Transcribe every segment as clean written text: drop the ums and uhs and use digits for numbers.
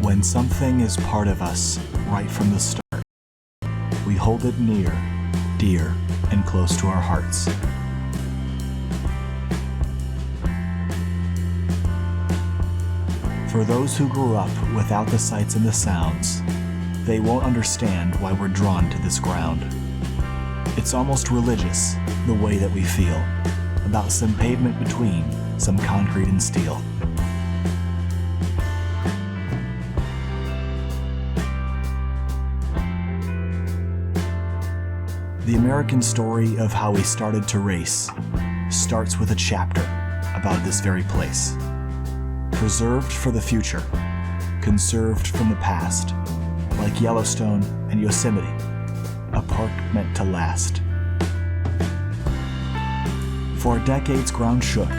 When something is part of us right from the start, we hold it near, dear, and close to our hearts. For those who grew up without the sights and the sounds, they won't understand why we're drawn to this ground. It's almost religious, the way that we feel, about some pavement between some concrete and steel. The American story of how we started to race starts with a chapter about this very place. Preserved for the future, conserved from the past, like Yellowstone and Yosemite, a park meant to last. For decades, ground shook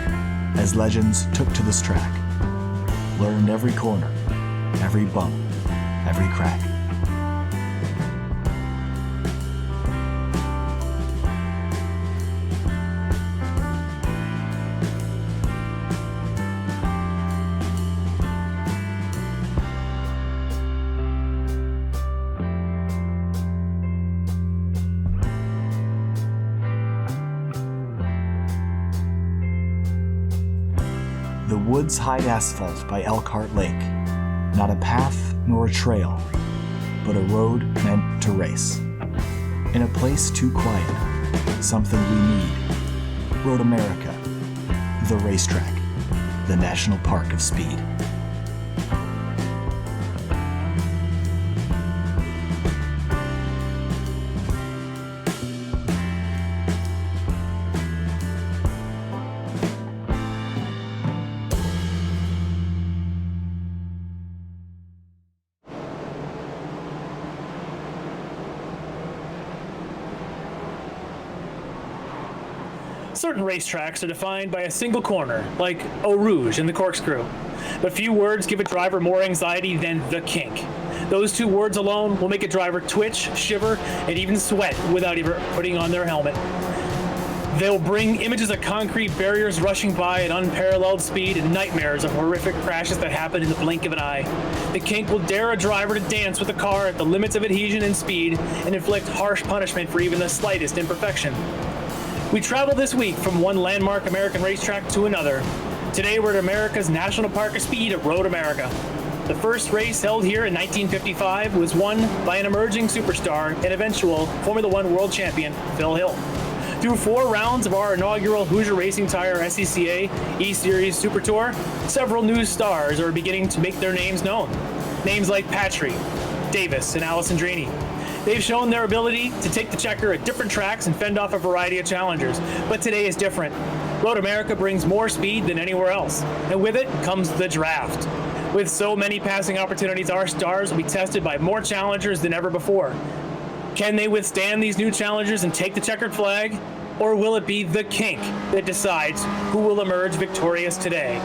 as legends took to this track, learned every corner, every bump, every crack. The woods hide asphalt by Elkhart Lake, not a path nor a trail, but a road meant to race. In a place too quiet, something we need. Road America, the racetrack, the national park of speed. Certain racetracks are defined by a single corner, like Eau Rouge in the Corkscrew. But few words give a driver more anxiety than the kink. Those two words alone will make a driver twitch, shiver, and even sweat without even putting on their helmet. They'll bring images of concrete barriers rushing by at unparalleled speed and nightmares of horrific crashes that happen in the blink of an eye. The kink will dare a driver to dance with the car at the limits of adhesion and speed and inflict harsh punishment for even the slightest imperfection. We travel this week from one landmark American racetrack to another. Today we're at America's National Park of Speed at Road America. The first race held here in 1955 was won by an emerging superstar and eventual Formula One world champion, Phil Hill. Through 4 rounds of our inaugural Hoosier Racing Tire SCCA E-Series Super Tour, several new stars are beginning to make their names known. Names like Patry, Davis, and Allison Draney. They've shown their ability to take the checker at different tracks and fend off a variety of challengers. But today is different. Road America brings more speed than anywhere else, and with it comes the draft. With so many passing opportunities, our stars will be tested by more challengers than ever before. Can they withstand these new challengers and take the checkered flag? Or will it be the kink that decides who will emerge victorious today?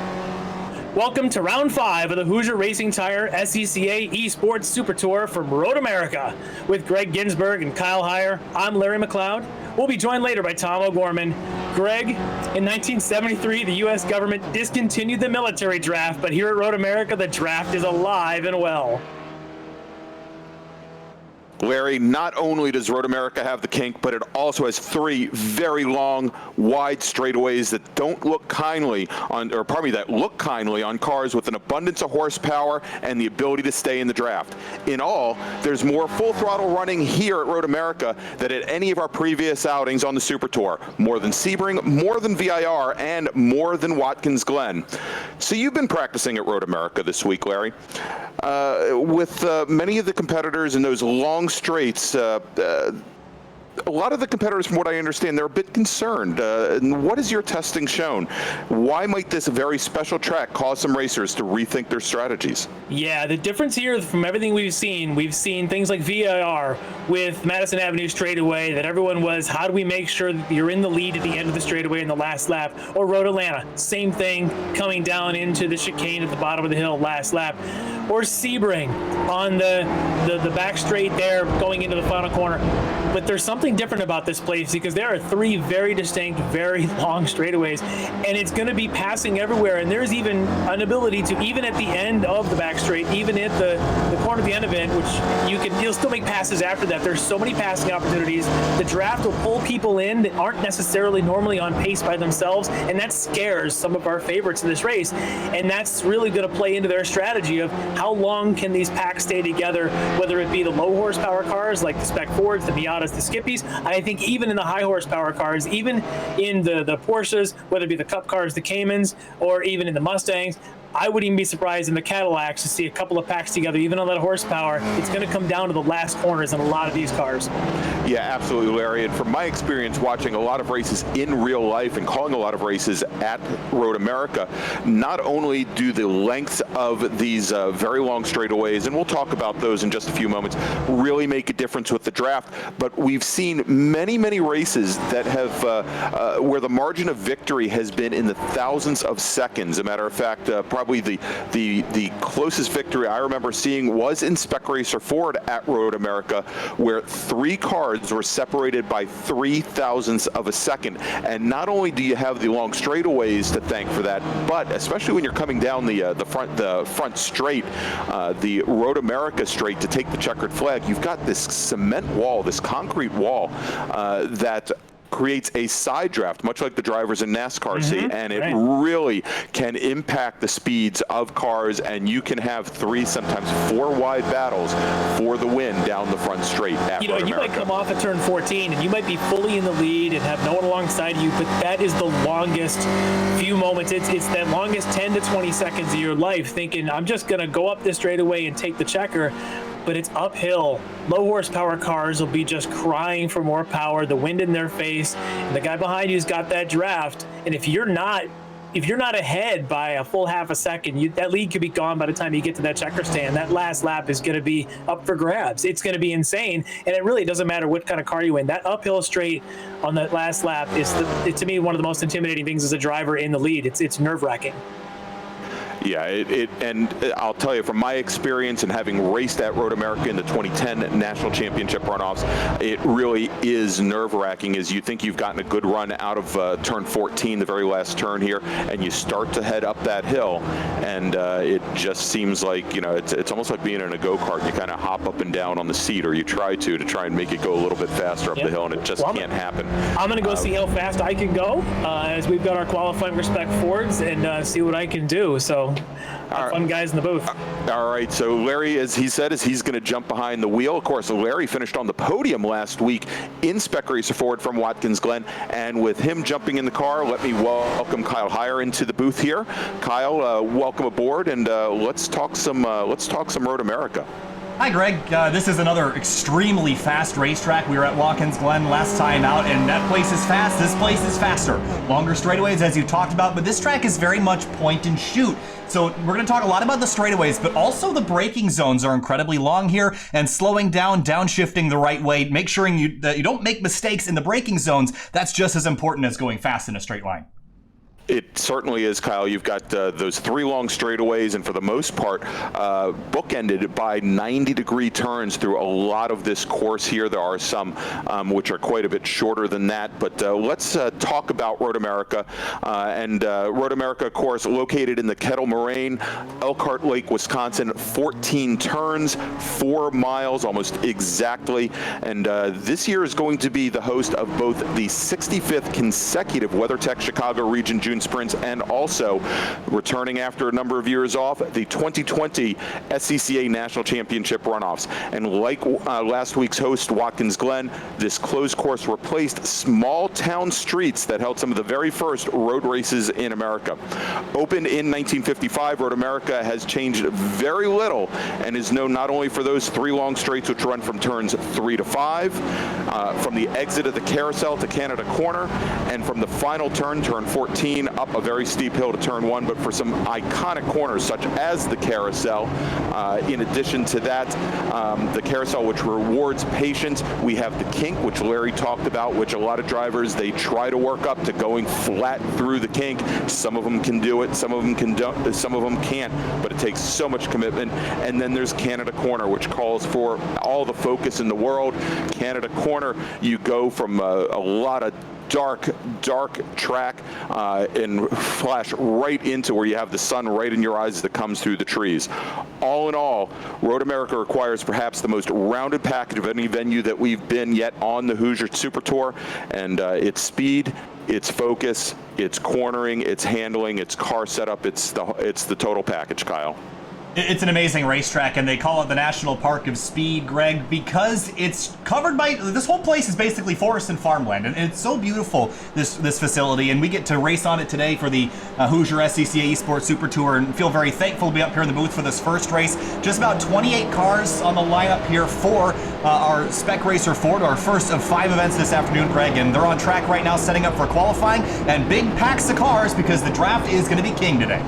Welcome to Round 5 of the Hoosier Racing Tire SCCA eSports Super Tour from Road America. With Greg Ginsberg and Kyle Heyer, I'm Larry McLeod. We'll be joined later by Tom O'Gorman. Greg, in 1973, the U.S. government discontinued the military draft, but here at Road America, the draft is alive and well. Larry, not only does Road America have the kink, but it also has 3 very long, wide straightaways that don't look kindly on, or pardon me, that look kindly on cars with an abundance of horsepower and the ability to stay in the draft. In all, there's more full throttle running here at Road America than at any of our previous outings on the Super Tour. More than Sebring, more than VIR, and more than Watkins Glen. So you've been practicing at Road America this week, Larry. With many of the competitors in those long straights, a lot of the competitors, from what I understand, they're a bit concerned. And what has your testing shown? Why might this very special track cause some racers to rethink their strategies? Yeah, the difference here from everything we've seen things like VIR with Madison Avenue straightaway that everyone was, how do we make sure that you're in the lead at the end of the straightaway in the last lap? Or Road Atlanta, same thing, coming down into the chicane at the bottom of the hill last lap. Or Sebring on the back straight there going into the final corner. But there's something different about this place because there are 3 very distinct, very long straightaways, and it's going to be passing everywhere. And there's even an ability to, even at the end of the back straight, even at the corner at the end of it, which you'll still make passes after that. There's so many passing opportunities. The draft will pull people in that aren't necessarily normally on pace by themselves, and that scares some of our favorites in this race. And that's really going to play into their strategy of how long can these packs stay together, whether it be the low horsepower cars like the Spec Fords, the Miatas, the Skippies. I think even in the high horsepower cars, even in the Porsches, whether it be the Cup cars, the Caymans, or even in the Mustangs, I wouldn't even be surprised in the Cadillacs to see a couple of packs together, even on that horsepower. It's going to come down to the last corners in a lot of these cars. Yeah, absolutely, Larry. And from my experience watching a lot of races in real life and calling a lot of races at Road America, not only do the lengths of these very long straightaways, and we'll talk about those in just a few moments, really make a difference with the draft, but we've seen many, many races that have where the margin of victory has been in the thousands of seconds. As a matter of fact, probably the closest victory I remember seeing was in Spec Racer Ford at Road America, where 3 cars were separated by 0.003 of a second. And not only do you have the long straightaways to thank for that, but especially when you're coming down the front straight, the Road America straight to take the checkered flag, you've got this cement wall, this concrete wall that creates a side draft, much like the drivers in NASCAR see, and it really can impact the speeds of cars, and you can have 3, sometimes 4 wide battles for the win down the front straight at Road America. You might come off at turn 14 and you might be fully in the lead and have no one alongside you, but that is the longest few moments. It's that longest 10 to 20 seconds of your life thinking, I'm just going to go up this straightaway and take the checker. But it's uphill. Low horsepower cars will be just crying for more power, the wind in their face, and the guy behind you's got that draft. And if you're not ahead by a full half a second, that lead could be gone by the time you get to that checker stand. That last lap is going to be up for grabs. It's going to be insane, and it really doesn't matter what kind of car you in. That uphill straight on that last lap is, to me, one of the most intimidating things as a driver in the lead. It's nerve-wracking. Yeah, and I'll tell you, from my experience and having raced at Road America in the 2010 National Championship runoffs, it really is nerve-wracking as you think you've gotten a good run out of turn 14, the very last turn here, and you start to head up that hill, and it just seems like, it's almost like being in a go-kart. You kind of hop up and down on the seat, or you try and make it go a little bit faster up the hill, and it just can't happen. I'm going to go see how fast I can go as we've got our qualifying Respect Fords and see what I can do. So fun guys in the booth. All right, so Larry, as he said, he's going to jump behind the wheel. Of course, Larry finished on the podium last week in Spec Racer Ford from Watkins Glen, and with him jumping in the car, let me welcome Kyle Heyer into the booth here. Kyle, welcome aboard, and let's talk some Road America. Hi, Greg. This is another extremely fast racetrack. We were at Watkins Glen last time out, and that place is fast. This place is faster. Longer straightaways, as you talked about, but this track is very much point and shoot. So we're going to talk a lot about the straightaways, but also the braking zones are incredibly long here, and slowing down, downshifting the right way, make sure that you don't make mistakes in the braking zones. That's just as important as going fast in a straight line. It certainly is, Kyle. You've got those 3 long straightaways, and for the most part, bookended by 90-degree turns through a lot of this course here. There are some which are quite a bit shorter than that, but let's talk about Road America. Road America, of course, located in the Kettle Moraine, Elkhart Lake, Wisconsin, 14 turns, 4 miles, almost exactly. And this year is going to be the host of both the 65th consecutive WeatherTech Chicago Region Junior afternoon sprints, and also returning after a number of years off, the 2020 SCCA National Championship runoffs. And like last week's host, Watkins Glen, this closed course replaced small town streets that held some of the very first road races in America. Opened in 1955, Road America has changed very little and is known not only for those 3 long straights which run from turns 3 to 5, from the exit of the carousel to Canada Corner, and from the final turn, turn 14, up a very steep hill to turn 1, but for some iconic corners such as the carousel. In addition to that, the carousel, which rewards patience. We have the kink, which Larry talked about, which a lot of drivers, they try to work up to going flat through the kink. Some of them can do it, some of them can't, but it takes so much commitment. And then there's Canada Corner, which calls for all the focus in the world. Canada Corner, you go from a lot of dark track and flash right into where you have the sun right in your eyes as it comes through the trees. All in all, Road America requires perhaps the most rounded package of any venue that we've been yet on the Hoosier Super Tour, and its speed, its focus, its cornering, its handling, its car setup, it's the total package, Kyle. It's an amazing racetrack, and they call it the National Park of Speed, Greg, because it's covered by, this whole place is basically forest and farmland, and it's so beautiful, this facility, and we get to race on it today for the Hoosier SCCA eSports Super Tour, and feel very thankful to be up here in the booth for this first race. Just about 28 cars on the lineup here for our Spec Racer Ford, our first of 5 events this afternoon, Greg, and they're on track right now setting up for qualifying, and big packs of cars because the draft is going to be king today.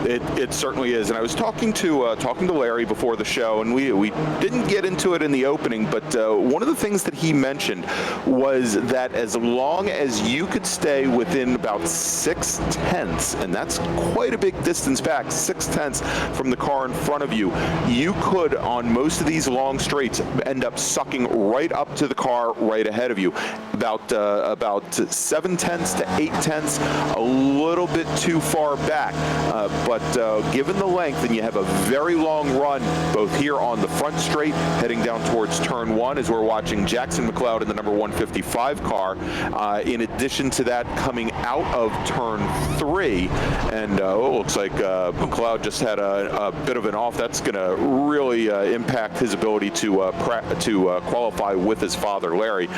It certainly is, and I was talking to Larry before the show, and we didn't get into it in the opening, but one of the things that he mentioned was that as long as you could stay within about 6/10, and that's quite a big distance back, 6/10 from the car in front of you, you could, on most of these long straights, end up sucking right up to the car right ahead of you. About 7/10 to 8/10, a little bit too far back, but given the length, and you have a very long run both here on the front straight heading down towards turn 1 as we're watching Jackson McLeod in the number 155 car. In addition to that, coming out of turn 3, and it looks like McLeod just had a bit of an off. That's going to really impact his ability to qualify with his father, Larry.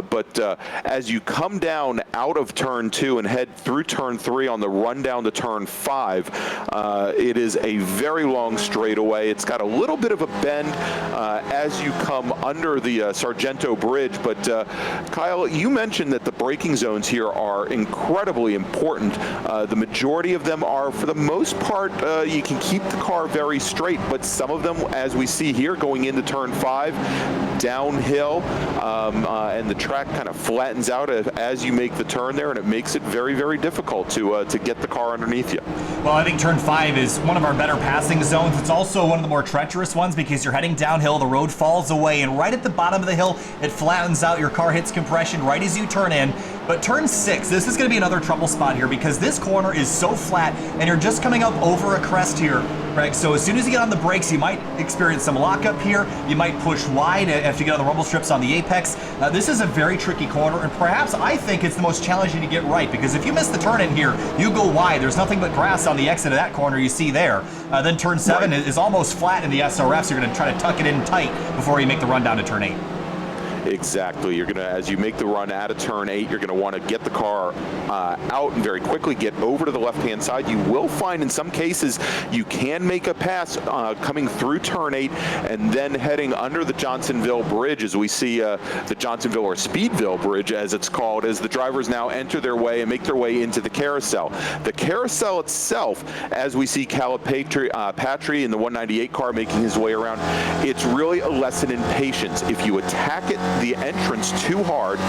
But as you come down out of turn 2 and head through turn 3 on the run down to turn 5, it is a very long straightaway. It's got a little bit of a bend as you come under the Sargento Bridge, but Kyle, you mentioned that the braking zones here are incredibly important. The majority of them are, for the most part, you can keep the car very straight, but some of them, as we see here, going into turn 5, downhill, and the track kind of flattens out as you make the turn there, and it makes it very, very difficult to get the car underneath you. Well, I think turn 5 is one of our better passing zones. It's also one of the more treacherous ones because you're heading downhill, the road falls away, and right at the bottom of the hill, it flattens out, your car hits compression right as you turn in. But turn 6, this is going to be another trouble spot here because this corner is so flat, and you're just coming up over a crest here, Greg. So as soon as you get on the brakes, you might experience some lockup here. You might push wide after you get on the rumble strips on the apex. This is a very tricky corner, and perhaps I think it's the most challenging to get right because if you miss the turn in here, you go wide. There's nothing but grass on the exit of that corner you see there. Then turn 7 is almost flat in the SRF, so you're going to try to tuck it in tight before you make the run down to turn 8. Exactly. You're going to, as you make the run out of turn 8, you're going to want to get the car out and very quickly get over to the left-hand side. You will find in some cases you can make a pass coming through turn 8 and then heading under the Johnsonville Bridge, as we see the Johnsonville or Speedville Bridge, as it's called, as the drivers now enter their way and make their way into the carousel. The carousel itself, as we see Patry in the 198 car making his way around, it's really a lesson in patience. If you attack it, the entrance too hard,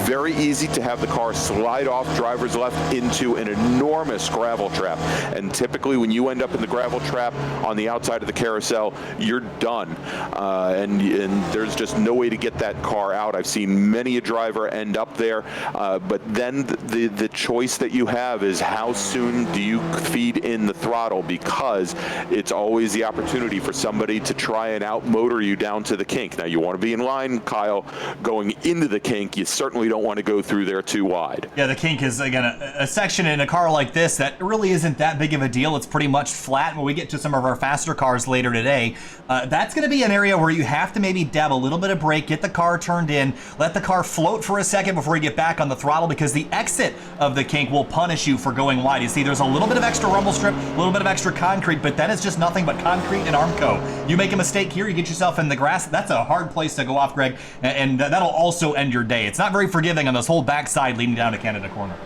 very easy to have the car slide off driver's left into an enormous gravel trap. And typically when you end up in the gravel trap on the outside of the carousel, you're done. And there's just no way to get that car out. I've seen many a driver end up there, but then the choice that you have is how soon do you feed in the throttle, because it's always the opportunity for somebody to try and outmotor you down to the kink. Now you want to be in line, Kyle, going into the kink, you certainly don't want to go through there too wide. Yeah, the kink is, again, a section in a car like this that really isn't that big of a deal. It's pretty much flat. When we get to some of our faster cars later today, that's going to be an area where you have to maybe dab a little bit of brake, get the car turned in, let the car float for a second before you get back on the throttle, because the exit of the kink will punish you for going wide. You see, there's a little bit of extra rumble strip, a little bit of extra concrete, but then it's just nothing but concrete and Armco. You make a mistake here, you get yourself in the grass, that's a hard place to go off, Greg, and that'll also end your day. It's not very forgiving on this whole backside leading down to Canada Corner.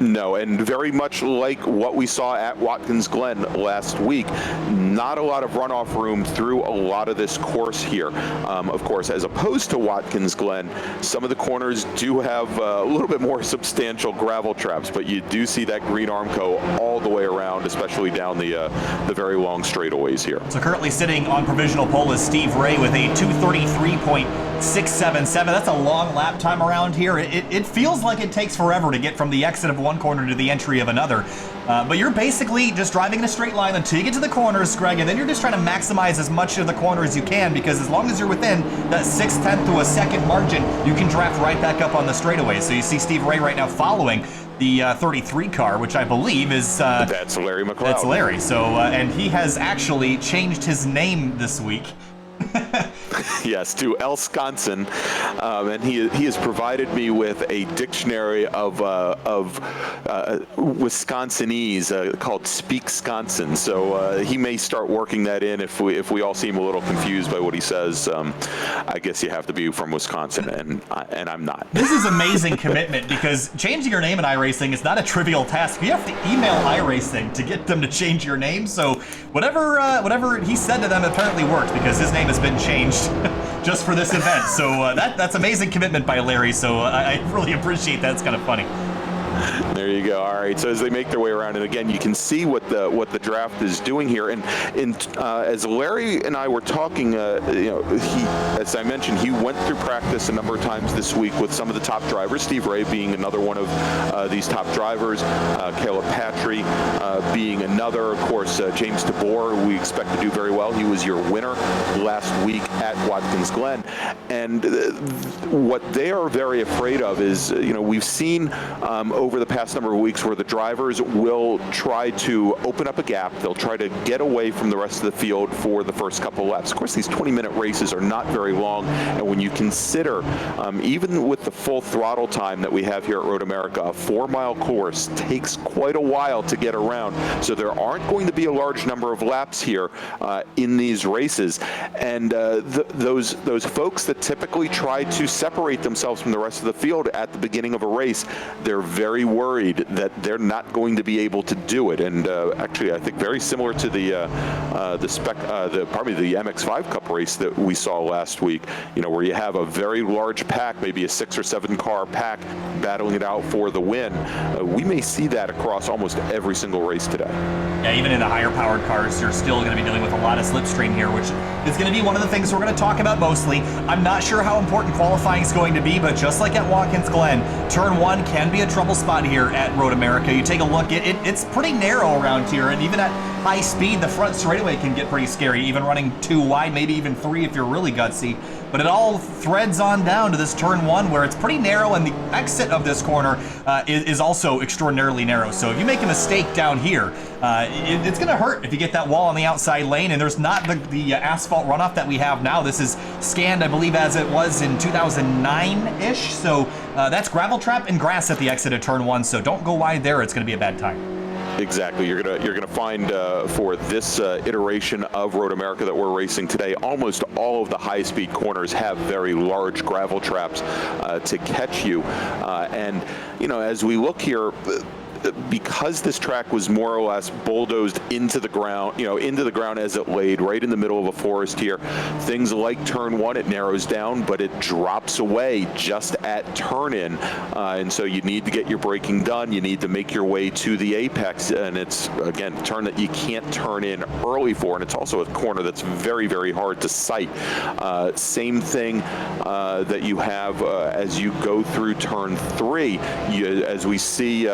No, and very much like what we saw at Watkins Glen last week, not a lot of runoff room through a lot of this course here. Of course, as opposed to Watkins Glen, some of the corners do have a little bit more substantial gravel traps, but you do see that green Armco all the way around, especially down the very long straightaways here. So currently sitting on provisional pole is Steve Ray with a 2:33.677. That's a long lap time around here. It feels like it takes forever to get from the exit of one corner to the entry of another. But you're basically just driving in a straight line until you get to the corners, Greg, and then you're just trying to maximize as much of the corner as you can, because as long as you're within that 1/6 to a second margin, you can draft right back up on the straightaway. So you see Steve Ray right now following the 33 car, which I believe is... that's Larry McLeod. That's Larry. So, and he has actually changed his name this week. Yes, to Wisconsin, and he has provided me with a dictionary of Wisconsinese called Speak-sconsin. So he may start working that in if we all seem a little confused by what he says. I guess you have to be from Wisconsin, and I'm not. This is amazing commitment, because changing your name in iRacing is not a trivial task. You have to email iRacing to get them to change your name. So whatever he said to them apparently worked, because his name has been changed just for this event. So that's amazing commitment by Larry. So I really appreciate that. It's kind of funny. There you go. All right. So as they make their way around, and again, you can see what the draft is doing here. And as Larry and I were talking, as I mentioned, he went through practice a number of times this week with some of the top drivers. Steve Ray being another one of these top drivers. Caleb Patry being another. Of course, James DeBoer, we expect to do very well. He was your winner last week at Watkins Glen. And what they are very afraid of is, we've seen over the past number of weeks where the drivers will try to open up a gap. They'll try to get away from the rest of the field for the first couple of laps. Of course, these 20-minute races are not very long, and when you consider, even with the full throttle time that we have here at Road America, a 4-mile course takes quite a while to get around. So there aren't going to be a large number of laps here in these races, and those folks that typically try to separate themselves from the rest of the field at the beginning of a race, they're very worried that they're not going to be able to do it. And actually, I think very similar to the MX5 Cup race that we saw last week, where you have a very large pack, maybe a 6 or 7 car pack battling it out for the win. We may see that across almost every single race today. Yeah, even in the higher powered cars, you're still going to be dealing with a lot of slipstream here, which is going to be one of the things we're going to talk about mostly. I'm not sure how important qualifying is going to be, but just like at Watkins Glen, turn 1 can be a trouble spot here at Road America. You take a look, it's pretty narrow around here, and even at high speed, the front straightaway can get pretty scary, even running 2 wide, maybe even 3 if you're really gutsy. But it all threads on down to this turn 1 where it's pretty narrow, and the exit of this corner is also extraordinarily narrow. So if you make a mistake down here, it's going to hurt if you get that wall on the outside lane, and there's not the asphalt runoff that we have now. This is scanned, I believe, as it was in 2009-ish. So that's gravel trap and grass at the exit of turn 1, so don't go wide there. It's going to be a bad time. Exactly. You're gonna find for this iteration of Road America that we're racing today, almost all of the high-speed corners have very large gravel traps to catch you. And as we look here, because this track was more or less bulldozed into the ground, as it laid right in the middle of a forest here, things like turn 1, it narrows down, but it drops away just at turn in, and so you need to get your braking done. You need to make your way to the apex, and it's, again, a turn that you can't turn in early for, and it's also a corner that's very, very hard to sight. Same thing that you have as you go through turn 3, as we see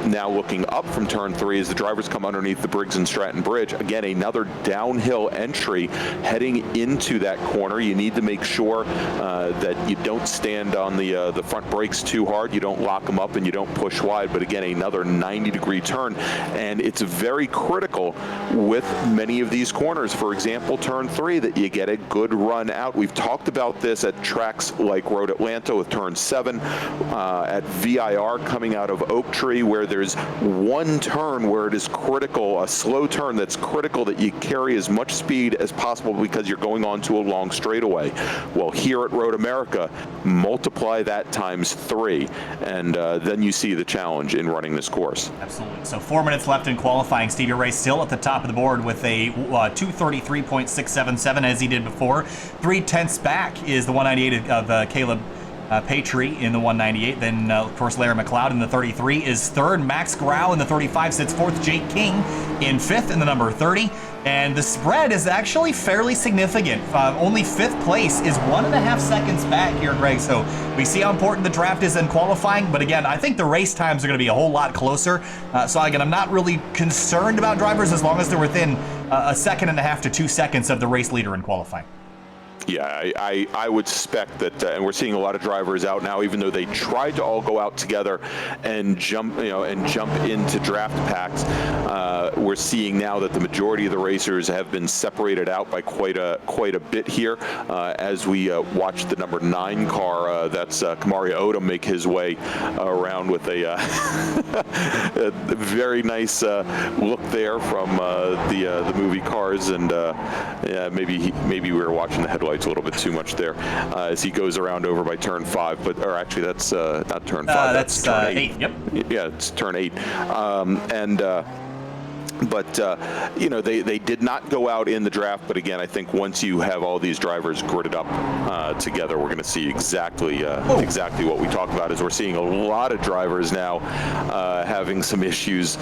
now looking up from turn 3 as the drivers come underneath the Briggs and Stratton Bridge. Again, another downhill entry heading into that corner. You need to make sure that you don't stand on the front brakes too hard, you don't lock them up, and you don't push wide. But again, another 90-degree turn, and it's very critical with many of these corners. For example, turn 3, that you get a good run out. We've talked about this at tracks like Road Atlanta with turn 7, at VIR coming out of Oak Tree, where there's one turn where it is critical, a slow turn that's critical that you carry as much speed as possible because you're going onto a long straightaway. Well, here at Road America, multiply that times 3, and then you see the challenge in running this course. Absolutely. So 4 minutes left in qualifying. Stevie Ray still at the top of the board with a 2:33.677 as he did before. 3/10 back is the 198 of Caleb Patry in the 198. Then, of course, Larry McLeod in the 33 is third. Max Grau in the 35 sits fourth. Jake King in fifth in the number 30. And the spread is actually fairly significant. Only fifth place is 1.5 seconds back here, Greg. So we see how important the draft is in qualifying. But again, I think the race times are going to be a whole lot closer. So again, I'm not really concerned about drivers as long as they're within 1.5 seconds to 2 seconds of the race leader in qualifying. Yeah, I would suspect that, and we're seeing a lot of drivers out now, even though they tried to all go out together and jump into draft packs. We're seeing now that the majority of the racers have been separated out by quite a bit here. As we watch the number 9 car, that's Kamaria Odom, make his way around with a very nice look there from the movie Cars, and maybe we were watching the headlights a little bit too much there as he goes around over by turn 5, or actually that's not turn 5, that's turn 8. Yep. Yeah, it's turn 8. But they did not go out in the draft. But again, I think once you have all these drivers gridded up together, we're going to see exactly what we talked about. As we're seeing a lot of drivers now having some issues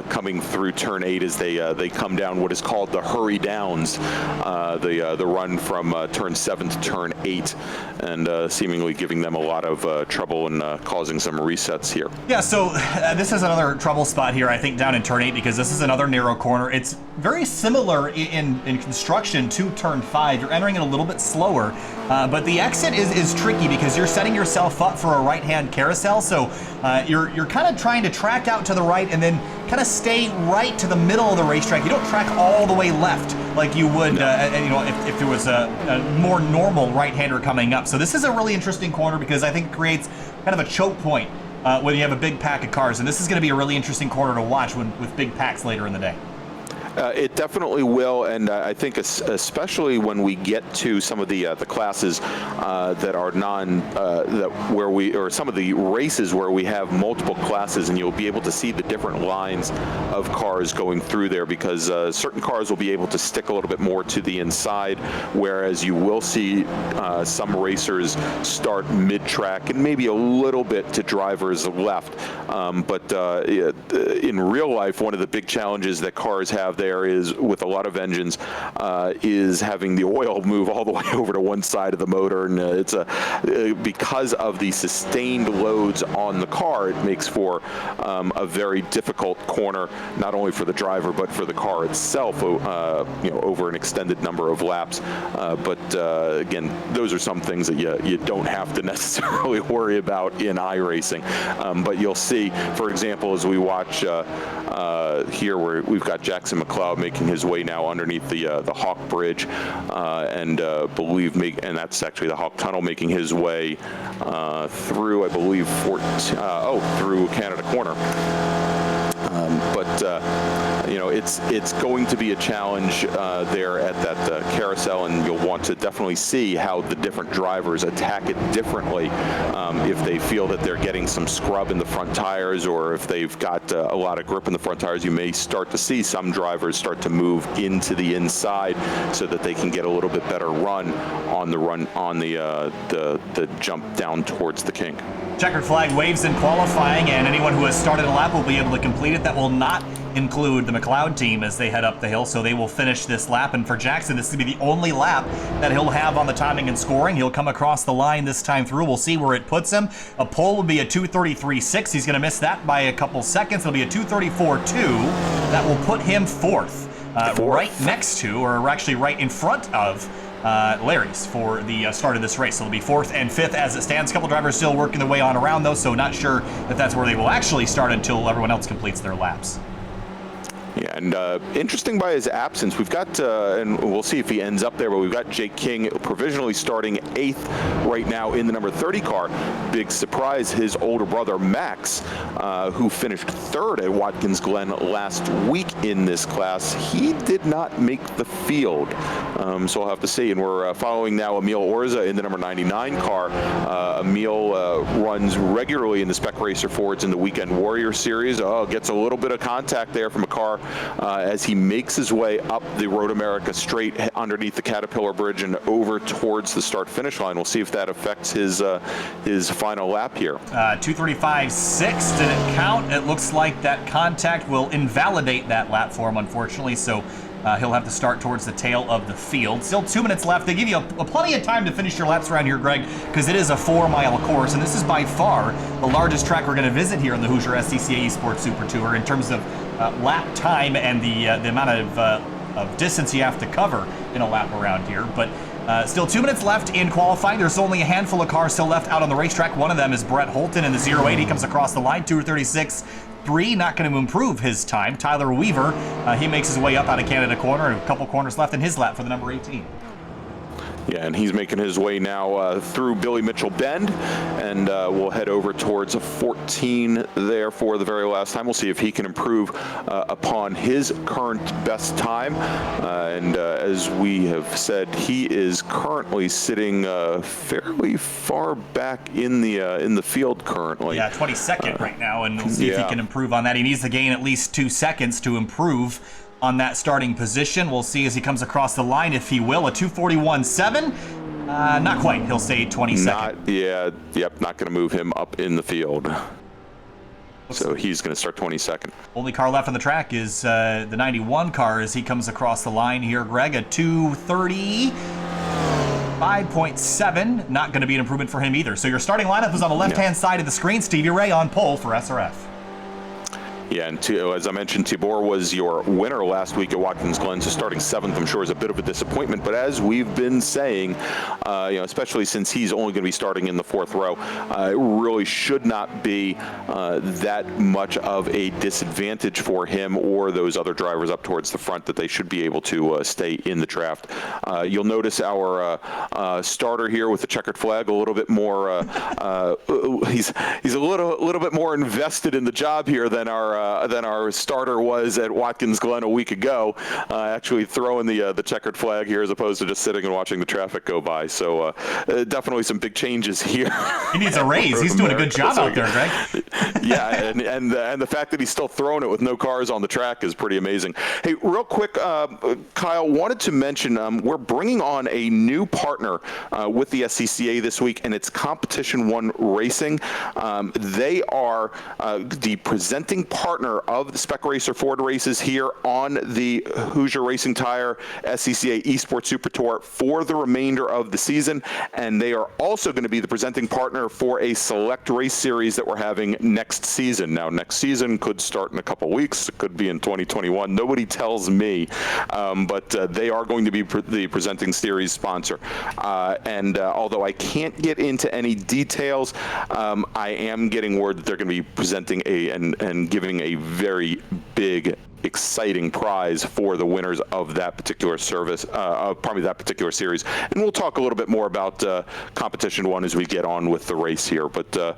coming through turn 8 as they come down what is called the hurry downs, the run from turn 7 to turn 8, and seemingly giving them a lot of trouble and causing some resets here. Yeah, so this is another trouble spot here, I think, down in turn 8, because this is another narrow corner. It's very similar in construction to turn 5. You're entering it a little bit slower, but the exit is tricky because you're setting yourself up for a right-hand carousel. So you're kind of trying to track out to the right and then kind of stay right to the middle of the racetrack. You don't track all the way left like you would, if there was a more normal right-hander coming up. So this is a really interesting corner because I think it creates kind of a choke point when you have a big pack of cars, and this is going to be a really interesting corner to watch with big packs later in the day. It definitely will, and I think especially when we get to some of the classes that are some of the races where we have multiple classes, and you'll be able to see the different lines of cars going through there, because certain cars will be able to stick a little bit more to the inside, whereas you will see some racers start mid-track and maybe a little bit to drivers left. But in real life, one of the big challenges that cars have there is, with a lot of engines, is having the oil move all the way over to one side of the motor, and it's because of the sustained loads on the car, it makes for a very difficult corner, not only for the driver but for the car itself, over an extended number of laps. But again, those are some things that you don't have to necessarily worry about in iRacing. But you'll see, for example, as we watch here, where we've got Jackson McLeod making his way now underneath the Hawk Bridge, and that's actually the Hawk Tunnel, making his way through, I believe, through Canada Corner. It's going to be a challenge there at that carousel, and you'll want to definitely see how the different drivers attack it differently. If they feel that they're getting some scrub in the front tires, or if they've got a lot of grip in the front tires, you may start to see some drivers start to move into the inside so that they can get a little bit better run on the jump down towards the kink. Checkered flag waves in qualifying, and anyone who has started a lap will be able to complete it. That will not include the McLeod team as they head up the hill, so they will finish this lap. And for Jackson, this is going to be the only lap that he'll have on the timing and scoring. He'll come across the line this time through. We'll see where it puts him. A pole would be a 2:33.6. He's going to miss that by a couple seconds. It'll be a 2:34.2. That will put him fourth. Right next to, or actually right in front of, Larry's for the start of this race. So it'll be fourth and fifth as it stands. A couple drivers still working their way on around, though, so not sure if that's where they will actually start until everyone else completes their laps. Yeah, and interesting by his absence, we've got, and we'll see if he ends up there, but we've got Jake King provisionally starting 8th right now in the number 30 car. Big surprise, his older brother Max, who finished 3rd at Watkins Glen last week in this class, he did not make the field. So we'll have to see. And we're following now Emil Orza in the number 99 car. Emil runs regularly in the Spec Racer Fords in the Weekend Warrior Series. Gets a little bit of contact there from a car as he makes his way up the Road America straight underneath the Caterpillar Bridge and over towards the start-finish line. We'll see if that affects his final lap here. 2:35.6 didn't count. It looks like that contact will invalidate that lap for him, unfortunately, so he'll have to start towards the tail of the field. Still 2 minutes left. They give you plenty of time to finish your laps around here, Greg, because it is a 4-mile course, and this is by far the largest track we're going to visit here in the Hoosier SCCA eSports Super Tour in terms of lap time and the amount of distance you have to cover in a lap around here. But still 2 minutes left in qualifying. There's only a handful of cars still left out on the racetrack. One of them is Brett Holton in the 08. He comes across the line, 2:36.3, not going to improve his time. Tyler Weaver, he makes his way up out of Canada Corner, and a couple corners left in his lap for the number 18. Yeah, and he's making his way now through Billy Mitchell Bend, and we'll head over towards a 14 there for the very last time. We'll see if he can improve upon his current best time. And as we have said, he is currently sitting fairly far back in the field currently. Yeah, 22nd right now, and we'll see if he can improve on that. He needs to gain at least 2 seconds to improve on that starting position. We'll see as he comes across the line if he will. A 2:41.7. Not quite. He'll stay 22nd. Not going to move him up in the field. So he's going to start 22nd. Only car left on the track is the 91 car as he comes across the line here, Greg. A 2:35.7. Not going to be an improvement for him either. So your starting lineup is on the left-hand side of the screen. Stevie Ray on pole for SRF. Yeah, and as I mentioned, Tibor was your winner last week at Watkins Glen, so starting 7th, I'm sure, is a bit of a disappointment. But as we've been saying, especially since he's only going to be starting in the 4th row, it really should not be that much of a disadvantage for him or those other drivers up towards the front, that they should be able to stay in the draft. You'll notice our starter here with the checkered flag a little bit more. He's a little bit more invested in the job here than our starter was at Watkins Glen a week ago, actually throwing the checkered flag here as opposed to just sitting and watching the traffic go by. So definitely some big changes here. He needs a raise. He's doing a good job out there, Greg. Yeah, and the fact that he's still throwing it with no cars on the track is pretty amazing. Hey, real quick, Kyle, wanted to mention we're bringing on a new partner with the SCCA this week, and it's Competition One Racing. They are the presenting partner of the Spec Racer Ford races here on the Hoosier Racing Tire SCCA eSports Super Tour for the remainder of the season, and they are also going to be the presenting partner for a select race series that we're having next season. Now, next season could start in a couple weeks. It could be in 2021. Nobody tells me, but they are going to be the presenting series sponsor. And although I can't get into any details, I am getting word that they're going to be presenting and giving a very big, exciting prize for the winners of that particular service, that particular series. And we'll talk a little bit more about Competition One as we get on with the race here. But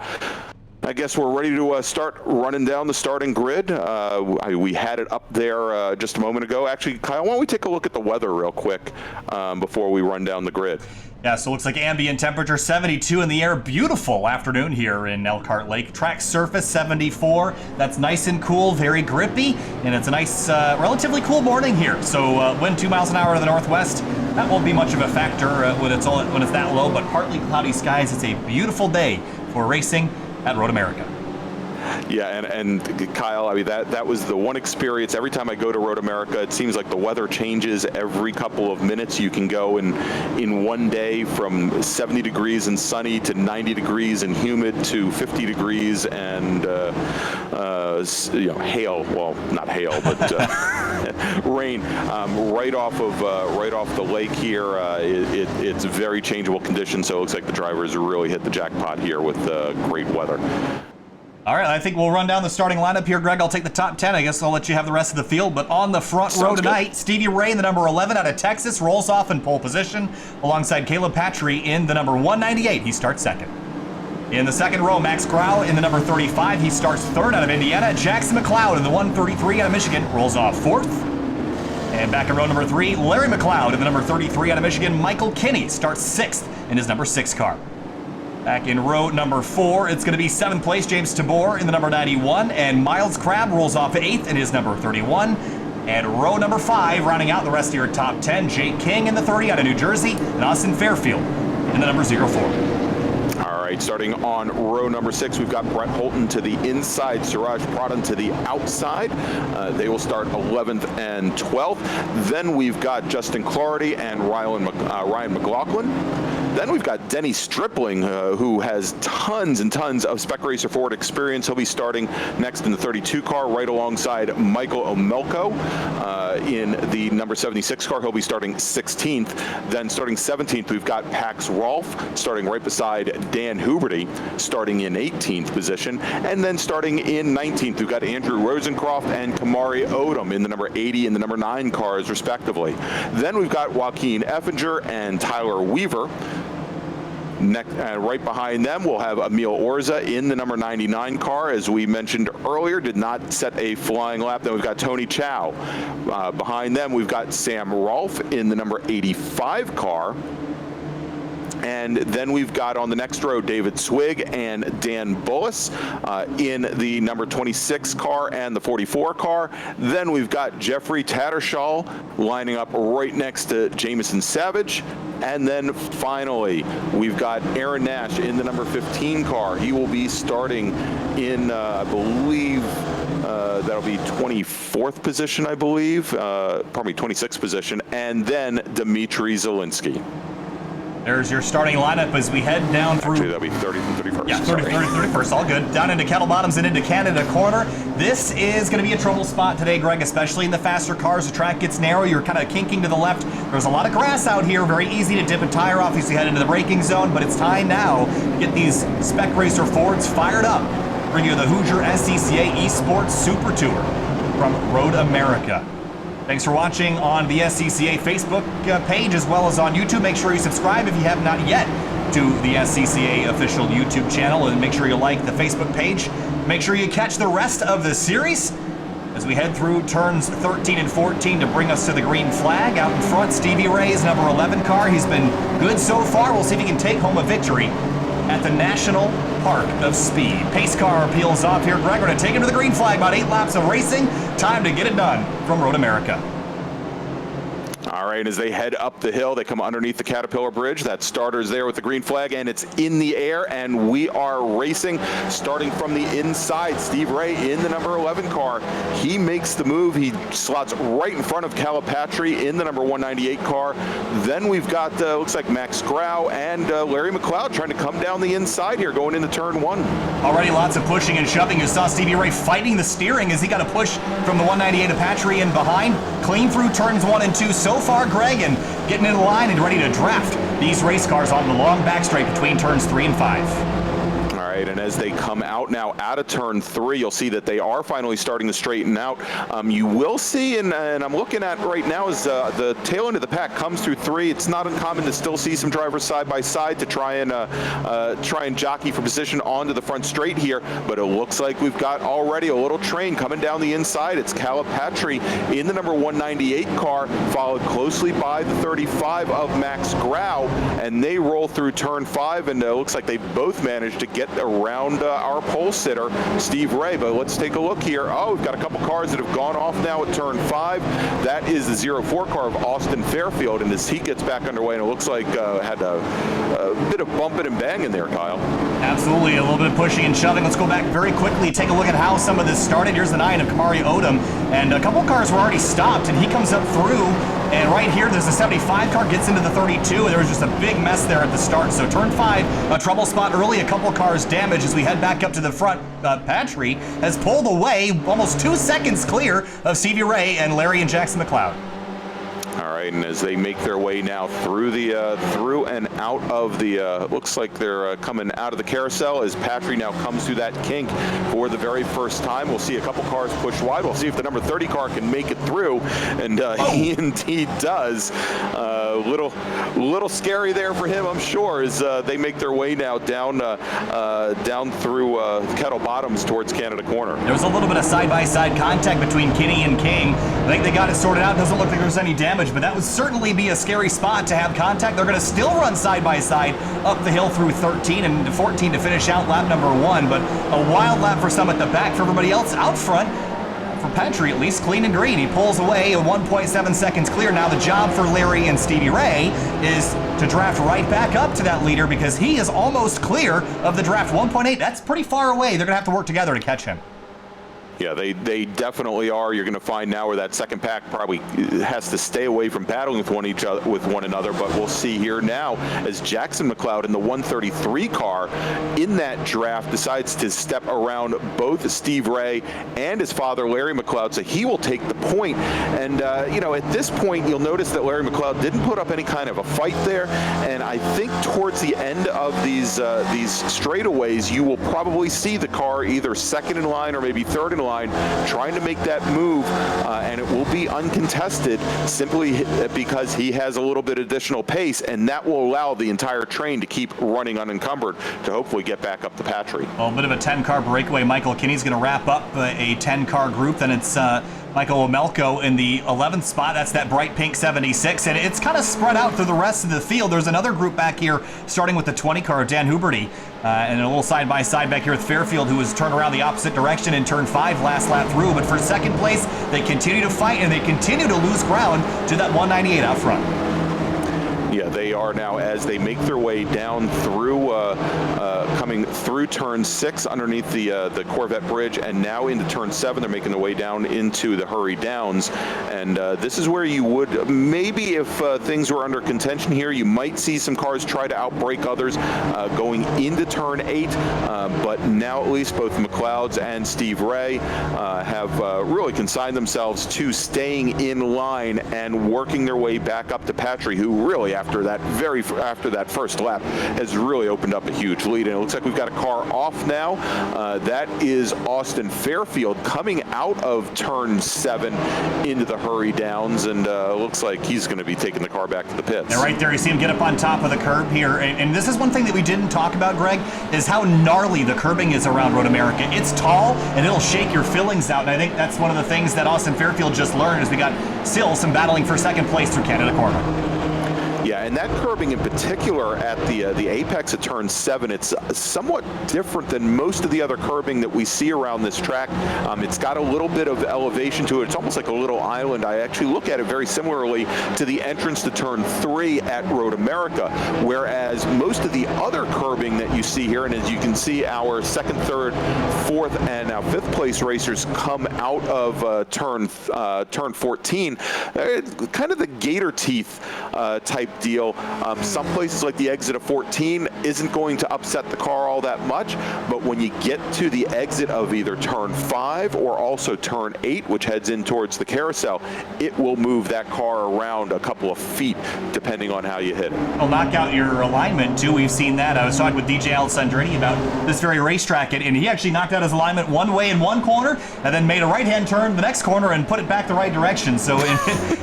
I guess we're ready to start running down the starting grid. We had it up there just a moment ago. Actually, Kyle, why don't we take a look at the weather real quick before we run down the grid? Yeah, so it looks like ambient temperature 72 in the air. Beautiful afternoon here in Elkhart Lake. Track surface 74. That's nice and cool, very grippy, and it's a nice, relatively cool morning here. So wind 2 miles an hour to the northwest. That won't be much of a factor when it's that low, but partly cloudy skies. It's a beautiful day for racing at Road America. Yeah, and Kyle, I mean, that was the one experience. Every time I go to Road America, it seems like the weather changes every couple of minutes. You can go in one day from 70 degrees and sunny to 90 degrees and humid to 50 degrees and hail. Well, not hail, but rain right off the lake here. It's very changeable conditions, so it looks like the drivers really hit the jackpot here with great weather. All right, I think we'll run down the starting lineup here, Greg. I'll take the top 10. I guess I'll let you have the rest of the field. But on the front row tonight, Stevie Ray in the number 11 out of Texas rolls off in pole position alongside Caleb Patry in the number 198. He starts second. In the second row, Max Grau in the number 35. He starts third out of Indiana. Jackson McLeod in the 133 out of Michigan rolls off fourth. And back in row number 3, Larry McLeod in the number 33 out of Michigan. Michael Kinney starts sixth in his number 6 car. Back in row number 4, it's going to be 7th place, James Tabor in the number 91, and Miles Crabb rolls off 8th in his number 31. And row number 5, rounding out the rest of your top 10, Jake King in the 30 out of New Jersey, and Austin Fairfield in the number 04. All right, starting on row number 6, we've got Brett Holton to the inside, Suraj Pradhan to the outside. They will start 11th and 12th. Then we've got Justin Clardy and Ryan McLaughlin. Then we've got Denny Stripling, who has tons and tons of Spec Racer Ford experience. He'll be starting next in the 32 car, right alongside Michael Omelko. In the number 76 car, he'll be starting 16th. Then starting 17th, we've got Pax Rolfe, starting right beside Dan Huberty, starting in 18th position. And then starting in 19th, we've got Andrew Rosencroft and Kamari Odom in the number 80 and the number 9 cars, respectively. Then we've got Joaquin Effinger and Tyler Weaver. Right behind them, we'll have Emil Orza in the number 99 car. As we mentioned earlier, did not set a flying lap. Then we've got Tony Chow. Behind them, we've got Sam Rolfe in the number 85 car. And then we've got on the next row David Swig and Dan Bullis in the number 26 car and the 44 car. Then we've got Jeffrey Tattersall lining up right next to Jamison Savage. And then finally, we've got Aaron Nash in the number 15 car. He will be starting in, I believe, that'll be 24th position, I believe. Pardon me, 26th position. And then Dmitry Zielinski. There's your starting lineup as we head down through. Actually, that'll be 30th and 31st. Yeah, 31st, all good. Down into Kettle Bottoms and into Canada Corner. This is going to be a trouble spot today, Greg, especially in the faster cars. The track gets narrow. You're kind of kinking to the left. There's a lot of grass out here. Very easy to dip a tire off as you head into the braking zone, but it's time now to get these Spec Racer Fords fired up. Bring you the Hoosier SCCA eSports Super Tour from Road America. Thanks for watching on the SCCA Facebook page as well as on YouTube. Make sure you subscribe if you have not yet to the SCCA official YouTube channel, and make sure you like the Facebook page. Make sure you catch the rest of the series as we head through turns 13 and 14 to bring us to the green flag. Out in front, Stevie Ray's number 11 car. He's been good so far. We'll see if he can take home a victory at the National Park of Speed. Pace car peels off here. Greg, we're going to take him to the green flag. About 8 laps of racing. Time to get it done from Road America. All right, as they head up the hill, they come underneath the Caterpillar Bridge. That starter's there with the green flag, and it's in the air, and we are racing. Starting from the inside, Steve Ray in the number 11 car. He makes the move. He slots right in front of Caleb Patry in the number 198 car. Then we've got, looks like Max Grau and Larry McLeod trying to come down the inside here, going into turn 1. Already lots of pushing and shoving. You saw Stevie Ray fighting the steering as he got a push from the 198 of Patry in behind. Clean through turns 1 and 2 so far, Greg, and getting in line and ready to draft these race cars on the long back straight between turns 3 and 5. And as they come out now out of turn 3, you'll see that they are finally starting to straighten out. You will see, and I'm looking at right now, as the tail end of the pack comes through 3, it's not uncommon to still see some drivers side by side to try and jockey for position onto the front straight here. But it looks like we've got already a little train coming down the inside. It's Caleb Patry in the number 198 car, followed closely by the 35 of Max Grau, and they roll through turn 5, and it looks like they both managed to get around our pole sitter, Steve Ray. But let's take a look here. Oh, we've got a couple cars that have gone off now at turn 5. That is the 04 car of Austin Fairfield, and as he gets back underway, and it looks like had a bit of bumping and banging there, Kyle. Absolutely, a little bit of pushing and shoving. Let's go back very quickly, take a look at how some of this started. Here's the 9 of Kamari Odom, and a couple cars were already stopped, and he comes up through, and right here there's a 75 car, gets into the 32, and there was just a big mess there at the start. So turn 5, a trouble spot early, a couple cars damaged. As we head back up to the front, Patry has pulled away, almost 2 seconds clear of Stevie Ray and Larry and Jackson McLeod. All right, and as they make their way now through the through and out of the looks like they're coming out of the carousel as Patry now comes through that kink for the very first time. We'll see a couple cars push wide. We'll see if the number 30 car can make it through, and he indeed does. Little scary there for him, I'm sure, as they make their way now down down through Kettle Bottoms towards Canada Corner. There was a little bit of side-by-side contact between Kinney and King. I think they got it sorted out. Doesn't look like there's any damage, but that would certainly be a scary spot to have contact. They're going to still run side-by-side up the hill through 13 and 14 to finish out lap number 1, but a wild lap for some at the back. For everybody else out front, for Patry at least, clean and green. He pulls away at 1.7 seconds clear. Now the job for Larry and Stevie Ray is to draft right back up to that leader because he is almost clear of the draft. 1.8, that's pretty far away. They're going to have to work together to catch him. Yeah, they definitely are. You're going to find now where that second pack probably has to stay away from battling with one another. But we'll see here now as Jackson McLeod in the 133 car in that draft decides to step around both Steve Ray and his father Larry McLeod, so he will take the point. And you know, at this point, you'll notice that Larry McLeod didn't put up any kind of a fight there. And I think towards the end of these straightaways, you will probably see the car either second in line or maybe third in line, trying to make that move, and it will be uncontested simply because he has a little bit additional pace, and that will allow the entire train to keep running unencumbered to hopefully get back up the Patry. Well, a bit of a 10-car breakaway. Michael Kinney's going to wrap up a 10-car group. Then it's Michael Omelko in the 11th spot. That's that bright pink 76, and it's kind of spread out through the rest of the field. There's another group back here, starting with the 20 car, Dan Huberty, and a little side-by-side back here with Fairfield, who was turned around the opposite direction in turn 5 last lap through. But for second place, they continue to fight, and they continue to lose ground to that 198 out front. Yeah, they are now as they make their way down through, coming through turn 6 underneath the Corvette Bridge, and now into turn 7. They're making their way down into the Hurry Downs, and this is where you would maybe, if things were under contention here, you might see some cars try to outbrake others going into turn 8. But now at least both McLeod's and Steve Ray have really consigned themselves to staying in line and working their way back up to Patry, who really after that first lap has really opened up a huge lead. And it looks like we've got a car off now. That is Austin Fairfield coming out of turn 7 into the Hurry Downs, and looks like he's going to be taking the car back to the pits. And right there, you see him get up on top of the curb here. And this is one thing that we didn't talk about, Greg, is how gnarly the curbing is around Road America. It's tall, and it'll shake your fillings out. And I think that's one of the things that Austin Fairfield just learned, is we got still some battling for second place through Canada Corner. Yeah, and that curbing in particular at the apex of turn 7, it's somewhat different than most of the other curbing that we see around this track. It's got a little bit of elevation to it. It's almost like a little island. I actually look at it very similarly to the entrance to turn 3 at Road America, whereas most of the other curbing that you see here, and as you can see, our 2nd, 3rd, 4th, and now 5th place racers come out of turn 14, kind of the gator teeth type deal. Some places like the exit of 14 isn't going to upset the car all that much, but when you get to the exit of either turn 5 or also turn 8, which heads in towards the carousel, it will move that car around a couple of feet depending on how you hit it. Well, knock out your alignment too. We've seen that. I was talking with DJ Alessandrini about this very racetrack, and he actually knocked out his alignment one way in one corner and then made a right-hand turn the next corner and put it back the right direction. So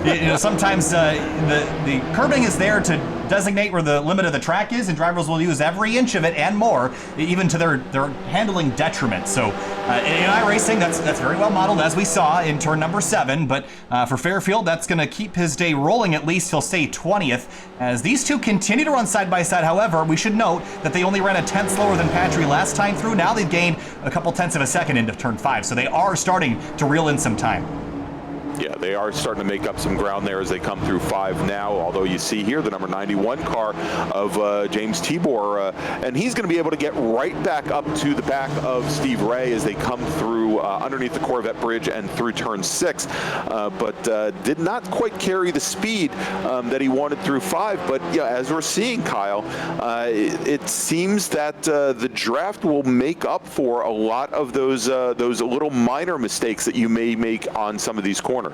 you know, sometimes the curbing is there. there to designate where the limit of the track is, and drivers will use every inch of it and more, even to their handling detriment. So in iRacing, that's very well modeled, as we saw in turn number 7, but for Fairfield, that's going to keep his day rolling. At least he'll stay 20th. As these two continue to run side by side, however, we should note that they only ran a tenth slower than Patry last time through. Now they've gained a couple tenths of a second into turn 5, so they are starting to reel in some time. Yeah, they are starting to make up some ground there as they come through 5 now, although you see here the number 91 car of James Tibor, and he's going to be able to get right back up to the back of Steve Ray as they come through underneath the Corvette Bridge and through turn 6, but did not quite carry the speed that he wanted through 5. But yeah, as we're seeing, Kyle, it seems that the draft will make up for a lot of those little minor mistakes that you may make on some of these corners.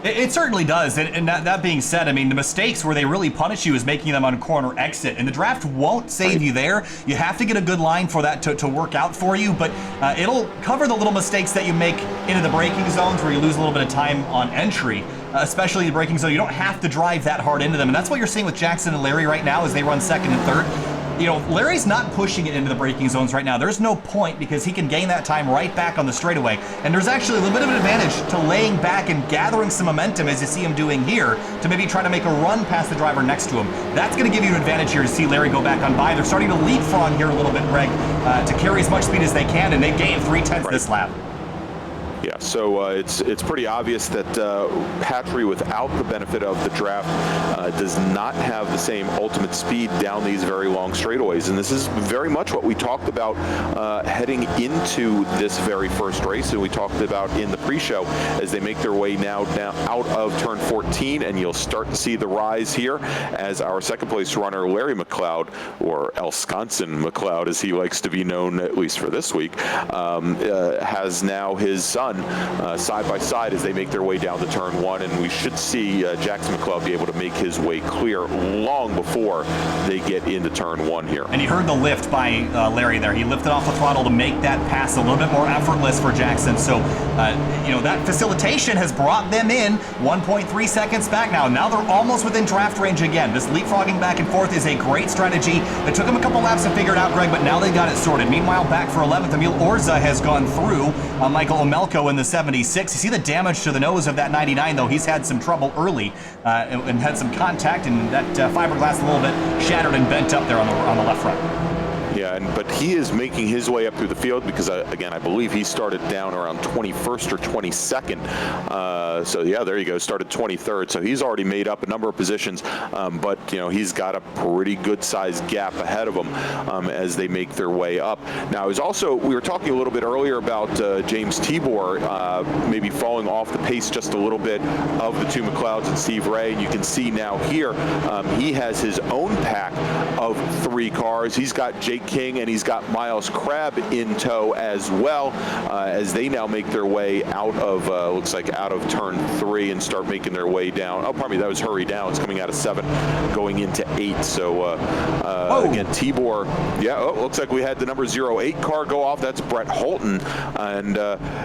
It certainly does, and that being said, I mean, the mistakes where they really punish you is making them on corner exit, and the draft won't save you there. You have to get a good line for that to work out for you, but it'll cover the little mistakes that you make into the braking zones where you lose a little bit of time on entry, especially the braking zone. You don't have to drive that hard into them, and that's what you're seeing with Jackson and Larry right now as they run second and third. You know, Larry's not pushing it into the braking zones right now. There's no point because he can gain that time right back on the straightaway. And there's actually a little bit of an advantage to laying back and gathering some momentum, as you see him doing here, to maybe try to make a run past the driver next to him. That's going to give you an advantage here to see Larry go back on by. They're starting to leapfrog here a little bit, Greg, to carry as much speed as they can, and they've gained 3/10 this lap. Yeah, so it's pretty obvious that Patry, without the benefit of the draft, does not have the same ultimate speed down these very long straightaways. And this is very much what we talked about heading into this very first race, and we talked about in the pre-show as they make their way now down out of turn 14, and you'll start to see the rise here as our second place runner, Larry McLeod, or Elsconson McLeod as he likes to be known, at least for this week, has now his son side by side as they make their way down to turn 1, and we should see Jackson McLeod be able to make his way clear long before they get into turn 1 here. And you heard the lift by Larry there. He lifted off the throttle to make that pass a little bit more effortless for Jackson. So, you know, that facilitation has brought them in 1.3 seconds back now. Now they're almost within draft range again. This leapfrogging back and forth is a great strategy. It took them a couple laps to figure it out, Greg, but now they got it sorted. Meanwhile, back for 11th, Emil Orza has gone through Michael Omelko in the 76. You see the damage to the nose of that 99, though. He's had some trouble early and had some contact, and that fiberglass a little bit shattered and bent up there on the left front. Yeah, but he is making his way up through the field because, again, I believe he started down around 21st or 22nd. So, yeah, there you go, started 23rd. So he's already made up a number of positions, but, you know, he's got a pretty good-sized gap ahead of him as they make their way up. Now, we were talking a little bit earlier about James Tibor maybe falling off the pace just a little bit of the two McLeods and Steve Ray, and you can see now here he has his own pack of 3 cars. He's got Jake King and he's got Miles Crabb in tow as well as they now make their way out of looks like out of turn 3 and start making their way down. Oh, pardon me, that was Hurry Down. It's coming out of 7 going into 8. So again, Tibor, yeah, looks like we had the number 08 car go off. That's Brett Holton, and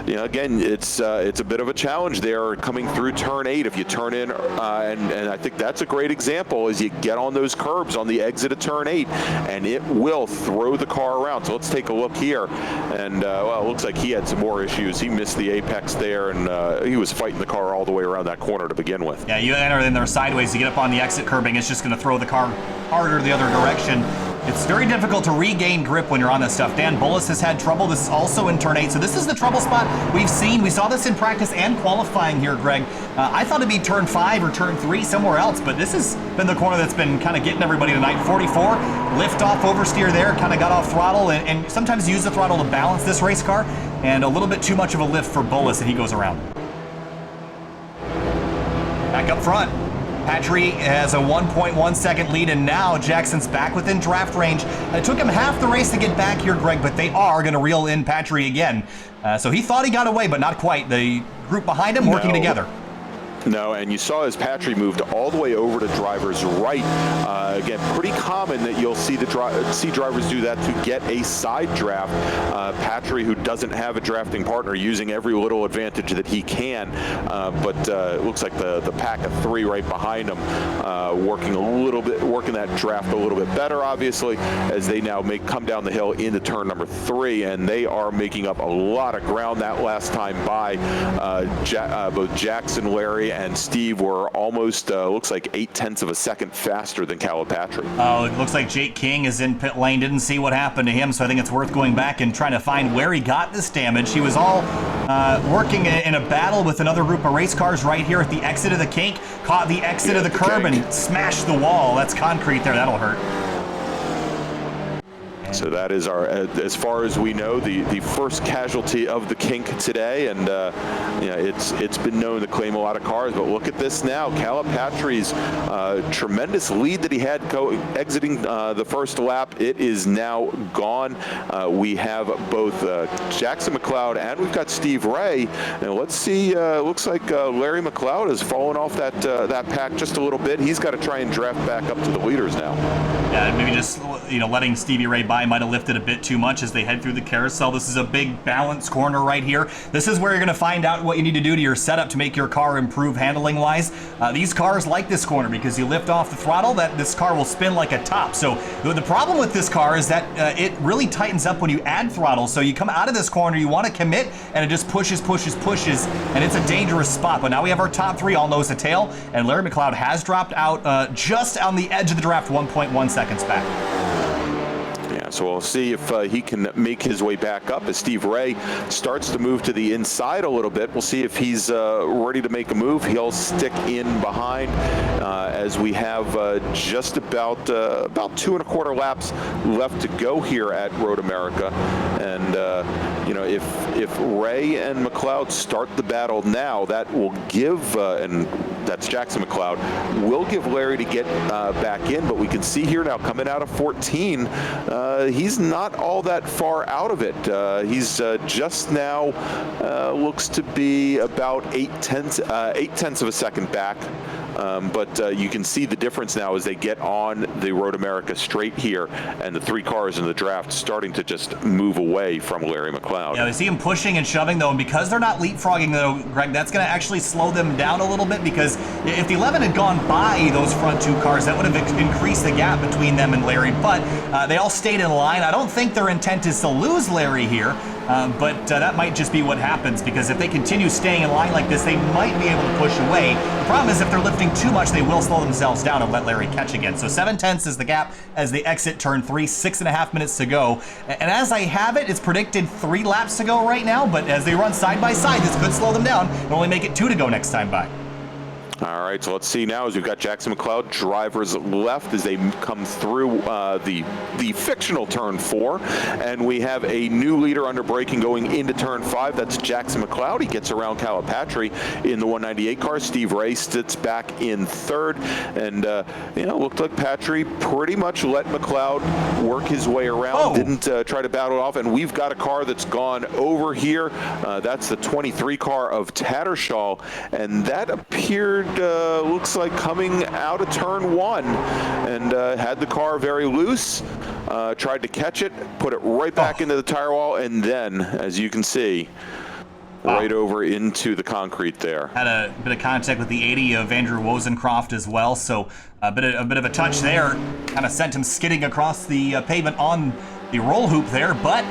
you know, again, it's a bit of a challenge there coming through turn 8. If you turn in, and I think that's a great example, is you get on those curbs on the exit of turn 8, and it will throw the car around. So let's take a look here, and well, it looks like he had some more issues. He missed the apex there, and he was fighting the car all the way around that corner to begin with. Yeah, you enter in there sideways, you get up on the exit curbing, it's just going to throw the car harder the other direction. It's very difficult to regain grip when you're on this stuff. Dan Bullis has had trouble. This is also in turn 8. So this is the trouble spot we've seen. We saw this in practice and qualifying here, Greg. I thought it'd be turn 5 or turn 3 somewhere else, but this has been the corner that's been kind of getting everybody tonight. 44, lift off oversteer there, kind of got off throttle, and sometimes use the throttle to balance this race car, and a little bit too much of a lift for Bullis, and he goes around. Back up front. Patry has a 1.1 second lead, and now Jackson's back within draft range. It took him half the race to get back here, Greg, but they are going to reel in Patry again. So he thought he got away, but not quite. The group behind him working together. No, and you saw as Patry moved all the way over to driver's right. Again, pretty common that you'll see drivers do that to get a side draft. Patry, who doesn't have a drafting partner, using every little advantage that he can. But it looks like the pack of 3 right behind him working that draft a little bit better, obviously, as they now come down the hill into turn number 3, and they are making up a lot of ground. That last time by, both Jackson, Larry, and Steve were almost, looks like 0.8 of a second faster than Calipatri. Oh, it looks like Jake King is in pit lane. Didn't see what happened to him, so I think it's worth going back and trying to find where he got this damage. He was all working in a battle with another group of race cars right here at the exit of the kink, caught the exit of the curb and smashed the wall. That's concrete there. That'll hurt. So that is our, as far as we know, the first casualty of the kink today, and it's been known to claim a lot of cars. But look at this now, Calipatri's tremendous lead that he had exiting the first lap. It is now gone. We have both Jackson McLeod and we've got Steve Ray. And let's see, looks like Larry McLeod has fallen off that pack just a little bit. He's got to try and draft back up to the leaders now. Yeah, maybe just letting Stevie Ray by might have lifted a bit too much as they head through the carousel. This is a big balance corner right here. This is where you're going to find out what you need to do to your setup to make your car improve handling wise. These cars like this corner because you lift off the throttle, this car will spin like a top. So the problem with this car is that it really tightens up when you add throttle. So you come out of this corner, you want to commit, and it just pushes, and it's a dangerous spot. But now we have our top 3 all nose to tail, and Larry McLeod has dropped out just on the edge of the draft, 1.1 seconds back. So we'll see if he can make his way back up as Steve Ray starts to move to the inside a little bit. We'll see if he's ready to make a move. He'll stick in behind as we have just about 2.25 laps left to go here at Road America. And if Ray and McLeod start the battle now, that will give and that's Jackson McLeod, will give Larry to get back in. But we can see here now coming out of 14. He's not all that far out of it. He's just now looks to be about 0.8 of a second back. But you can see the difference now as they get on the Road America straight here, and the 3 cars in the draft starting to just move away from Larry McLeod. Yeah, we see him pushing and shoving though, and because they're not leapfrogging though, Greg, that's going to actually slow them down a little bit, because if the 11 had gone by those front 2 cars, that would have increased the gap between them and Larry, but they all stayed in line. I don't think their intent is to lose Larry here. But that might just be what happens, because if they continue staying in line like this, they might be able to push away. The problem is if they're lifting too much, they will slow themselves down and let Larry catch again. So 0.7 is the gap as they exit turn 3, 6.5 minutes to go. And as I have it, it's predicted 3 laps to go right now, but as they run side by side, this could slow them down and only make it 2 to go next time by. All right, so let's see now as we've got Jackson McLeod, drivers left as they come through the fictional turn 4, and we have a new leader under braking going into turn 5. That's Jackson McLeod. He gets around Calipatri in the 198 car. Steve Ray sits back in 3rd, and looked like Patry pretty much let McLeod work his way around. Didn't try to battle it off, and we've got a car that's gone over here. That's the 23 car of Tattershaw, and that appeared looks like coming out of turn 1, and had the car very loose, tried to catch it, put it right back into the tire wall, and then, as you can see, right over into the concrete there. Had a bit of contact with the 80 of Andrew Wozencroft as well, so a bit of a touch there, kind of sent him skidding across the pavement on the roll hoop there, but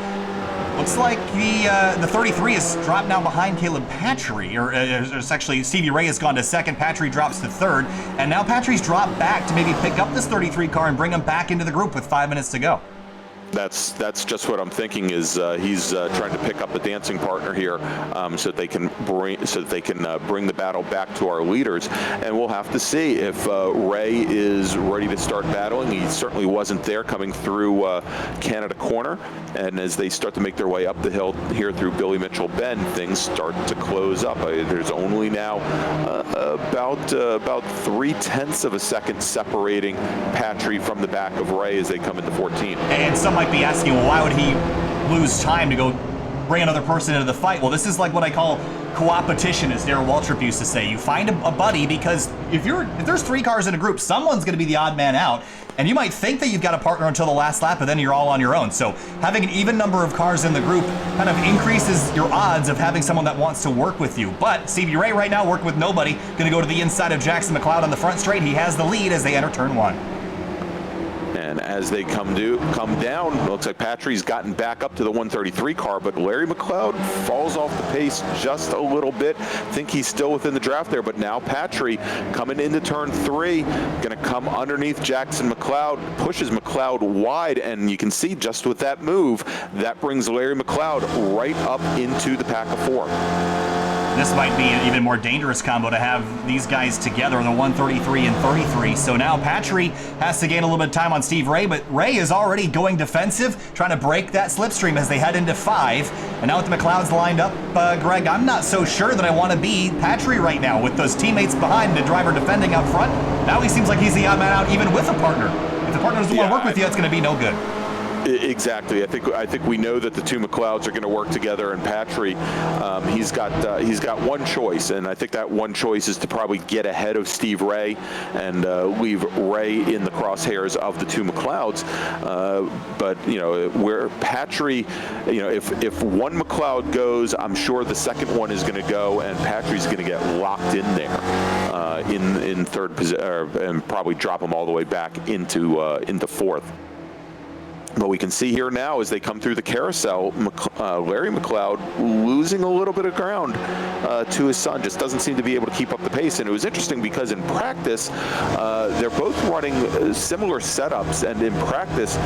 looks like the 33 is dropped now behind Caleb Patry, or it's actually Stevie Ray has gone to 2nd, Patry drops to 3rd, and now Patry's dropped back to maybe pick up this 33 car and bring him back into the group with 5 minutes to go. That's just what I'm thinking. Is he's trying to pick up a dancing partner here, so that they can bring the battle back to our leaders, and we'll have to see if Ray is ready to start battling. He certainly wasn't there coming through Canada Corner, and as they start to make their way up the hill here through Billy Mitchell Bend, things start to close up. There's only now about 0.3 of a second separating Patry from the back of Ray as they come into 14. And some might be asking, well, why would he lose time to go bring another person into the fight? Well, this is like what I call co-opetition, as Darrell Waltrip used to say. You find a buddy, because if there's 3 cars in a group, someone's going to be the odd man out. And you might think that you've got a partner until the last lap, but then you're all on your own. So having an even number of cars in the group kind of increases your odds of having someone that wants to work with you. But Stevie Ray right now working with nobody, going to go to the inside of Jackson McLeod on the front straight. He has the lead as they enter turn 1. And as they come down, looks like Patrick's gotten back up to the 133 car, but Larry McLeod falls off the pace just a little bit. Think he's still within the draft there, but now Patrick coming into turn 3, gonna come underneath Jackson McLeod, pushes McLeod wide, and you can see just with that move, that brings Larry McLeod right up into the pack of 4. This might be an even more dangerous combo to have these guys together, the 133 and 33. So now Patry has to gain a little bit of time on Steve Ray, but Ray is already going defensive, trying to break that slipstream as they head into 5. And now with the McLeods lined up, Greg, I'm not so sure that I want to be Patry right now with those teammates behind and the driver defending up front. Now he seems like he's the odd man out even with a partner. If the partner doesn't want to work with you, it's going to be no good. Exactly. I think we know that the two McLeods are going to work together, and Patry, he's got one choice, and I think that one choice is to probably get ahead of Steve Ray and leave Ray in the crosshairs of the two McLeods. But where Patry, if one McLeod goes, I'm sure the second one is going to go, and Patry's going to get locked in there in third position, and probably drop him all the way back into 4th. But we can see here now as they come through the carousel, Larry McLeod losing a little bit of ground to his son, just doesn't seem to be able to keep up the pace. And it was interesting because in practice, they're both running similar setups. And in practice,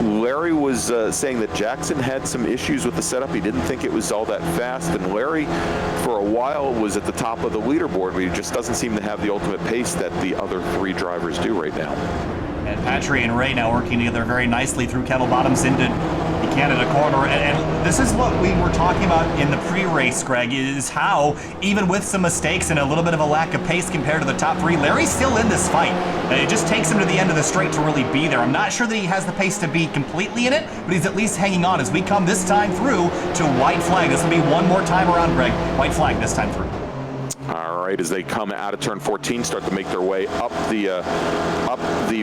Larry was saying that Jackson had some issues with the setup. He didn't think it was all that fast. And Larry, for a while, was at the top of the leaderboard, but he just doesn't seem to have the ultimate pace that the other 3 drivers do right now. And Patry and Ray now working together very nicely through Kettle Bottoms into the Canada corner. And this is what we were talking about in the pre-race, Greg, is how, even with some mistakes and a little bit of a lack of pace compared to the top 3, Larry's still in this fight. It just takes him to the end of the straight to really be there. I'm not sure that he has the pace to be completely in it, but he's at least hanging on as we come this time through to white flag. This will be one more time around, Greg. White flag this time through. All right, as they come out of turn 14, start to make their way up the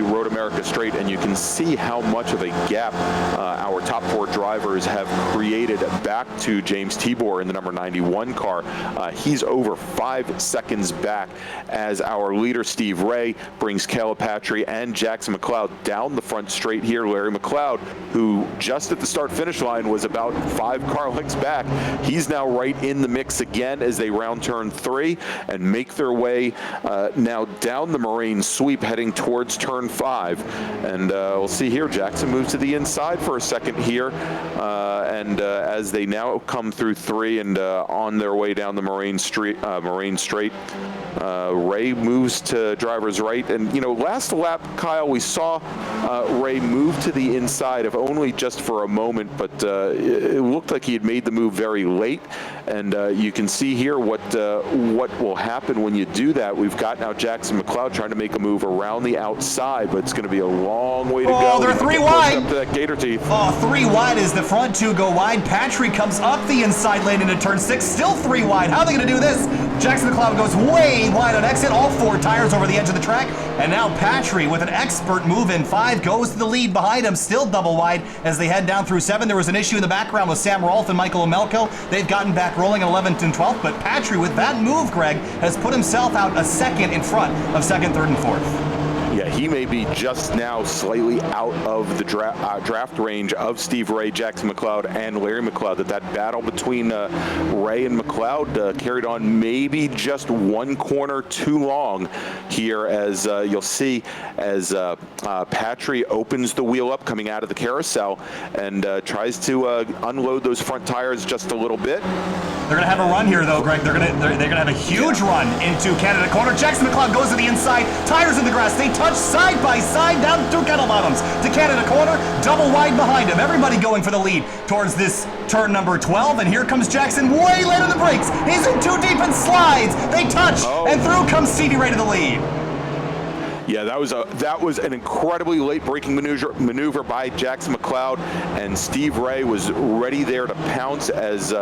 Road America straight, and you can see how much of a gap our top 4 drivers have created back to James Tibor in the number 91 car. He's over 5 seconds back as our leader Steve Ray brings Caleb Patry and Jackson McLeod down the front straight here. Larry McLeod, who just at the start-finish line was about 5 car lengths back, he's now right in the mix again as they round turn 3 and make their way now down the Moraine sweep heading towards turn 5. And we'll see here, Jackson moves to the inside for a second here, and as they now come through 3 and on their way down the Moraine Straight, Ray moves to driver's right. And last lap, Kyle, we saw Ray move to the inside, if only just for a moment, but it looked like he had made the move very late. And you can see here what will happen when you do that. We've got now Jackson McLeod trying to make a move around the outside, but it's going to be a long way to go. Oh, they're 3 wide. Up to that gator teeth. Oh, 3 wide as the front 2 go wide. Patry comes up the inside lane into turn 6, still 3 wide. How are they going to do this? Jackson McLeod goes way wide on exit, all 4 tires over the edge of the track. And now Patry, with an expert move in 5, goes to the lead behind him, still double wide as they head down through 7. There was an issue in the background with Sam Rolfe and Michael Omelko. They've gotten back rolling in 11th and 12th, but Patry, with that move, Greg, has put himself out a second in front of 2nd, 3rd, and 4th. Yeah, he may be just now slightly out of the draft range of Steve Ray, Jackson McLeod, and Larry McLeod. That battle between Ray and McLeod carried on maybe just 1 corner too long here, as you'll see as Patry opens the wheel up coming out of the carousel and tries to unload those front tires just a little bit. They're going to have a run here, though, Greg. They're going to have a huge run into Canada corner. Jackson McLeod goes to the inside. Tires in the grass. They touch side by side down through Kettle Bottoms to Canada corner. Double wide behind him. Everybody going for the lead towards this turn number 12. And here comes Jackson way late on the brakes. He's in too deep and slides. They touch, and through comes Stevie Ray to the lead. Yeah, that was an incredibly late braking maneuver by Jackson McLeod, and Steve Ray was ready there to pounce as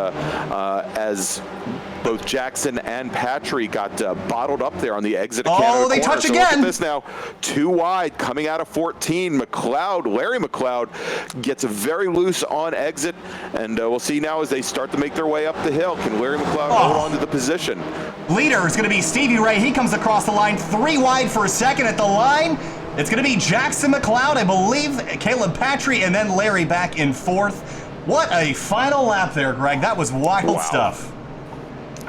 both Jackson and Patry got bottled up there on the exit of Oh, Canada they corner. touch So again. look at this now, too wide, coming out of 14. Larry McLeod gets very loose on exit, and we'll see now as they start to make their way up the hill. Can Larry McLeod hold on to the position? Leader is going to be Stevie Ray. He comes across the line, 3 wide for a second at the line. It's going to be Jackson McLeod, I believe, Caleb Patry, and then Larry back in 4th. What a final lap there, Greg. That was wild stuff.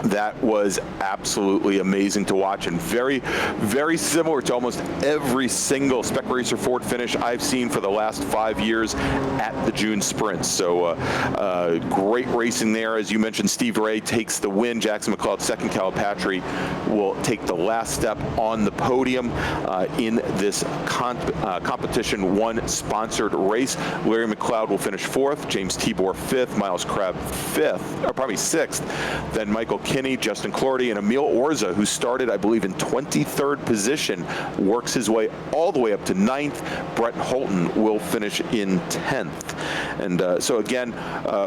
That was absolutely amazing to watch, and very, very similar to almost every single Spec Racer Ford finish I've seen for the last 5 years at the June Sprints. So great racing there. As you mentioned, Steve Ray takes the win. Jackson McLeod second. Caleb Patry will take the last step on the podium in this Competition 1 sponsored race. Larry McLeod will finish 4th, James Tibor 5th, Miles Crabb 5th, or probably 6th, then Michael Kinney, Justin Clordy, and Emil Orza, who started, I believe, in 23rd position, works his way all the way up to 9th. Brett Holton will finish in 10th. And so again,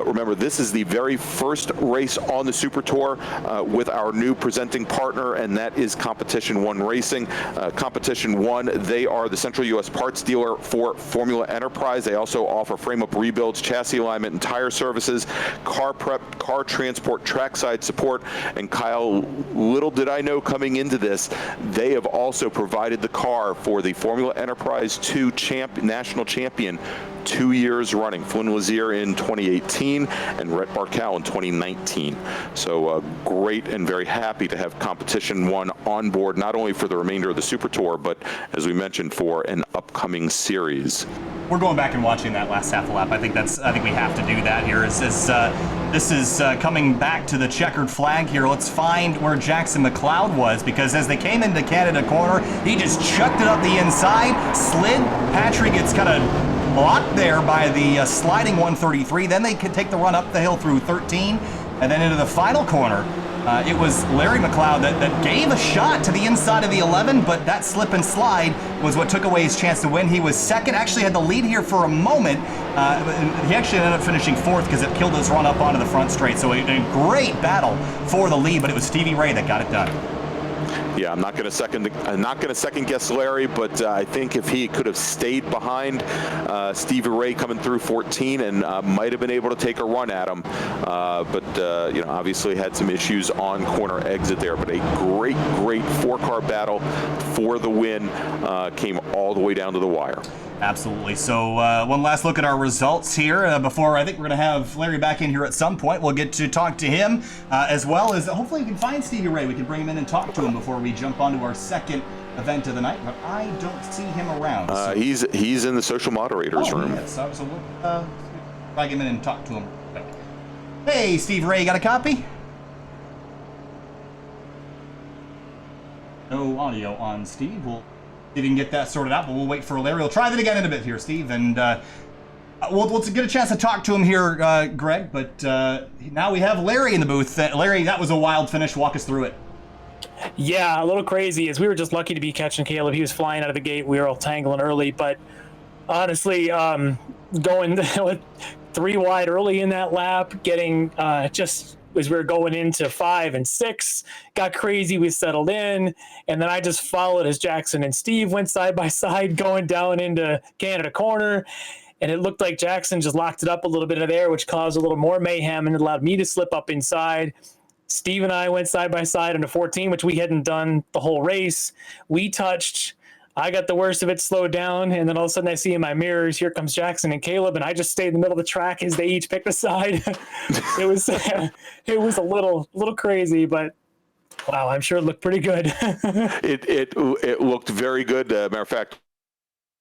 remember, this is the very first race on the Super Tour with our new presenting partner, and that is Competition 1 Racing. Competition 1, they are the Central U.S. parts dealer for Formula Enterprise. They also offer frame-up rebuilds, chassis alignment, and tire services, car prep, car transport, trackside support. And Kyle, little did I know coming into this, they have also provided the car for the Formula Enterprise 2 national champion 2 years running. Flynn Lazier in 2018 and Rhett Barcal in 2019. So great, and very happy to have Competition 1 on board, not only for the remainder of the Super Tour, but as we mentioned, for an upcoming series. We're going back and watching that last half a lap. I think we have to do that here. This is coming back to the checkered flag here. Let's find where Jackson McLeod was, because as they came into Canada corner, he just chucked it up the inside, slid. Patry gets kind of blocked there by the sliding 133. Then they could take the run up the hill through 13, and then into the final corner. It was Larry McLeod that gave a shot to the inside of the 11, but that slip and slide was what took away his chance to win. He was second, actually had the lead here for a moment. He actually ended up finishing 4th because it killed his run up onto the front straight. So a great battle for the lead, but it was Stevie Ray that got it done. Yeah, I'm not going to second guess Larry, but I think if he could have stayed behind Stevie Ray coming through 14 and might have been able to take a run at him, but you know, obviously had some issues on corner exit there. But a great 4-car battle for the win, came all the way down to the wire. Absolutely. So one last look at our results here before I think we're going to have Larry back in here at some point. We'll get to talk to him as well as hopefully we can find Stevie Ray. We can bring him in and talk to him before we jump onto our second event of the night, but I don't see him around. So. He's in the social moderators room. Yes. So we'll drag him in and talk to him. Hey, Steve Ray, got a copy? No audio on Steve. We'll see if you can get that sorted out, but we'll wait for Larry. We'll try that again in a bit here, Steve, and we'll get a chance to talk to him here, Greg, but now we have Larry in the booth. Larry, that was a wild finish. Walk us through it. Yeah, a little crazy, as we were just lucky to be catching Caleb. He was flying out of the gate. We were all tangling early, but honestly, going with 3 wide early in that lap, getting just as we were going into 5 and 6, got crazy. We settled in, and then I just followed as Jackson and Steve went side by side going down into Canada corner, and it looked like Jackson just locked it up a little bit of there, which caused a little more mayhem and it allowed me to slip up inside. Steve and I went side by side into 14, which we hadn't done the whole race. We touched. I got the worst of it, slowed down, and then all of a sudden I see in my mirrors, here comes Jackson and Caleb, and I just stayed in the middle of the track as they each picked a side. It was a little crazy, but wow, I'm sure it looked pretty good. It looked very good. Matter of fact,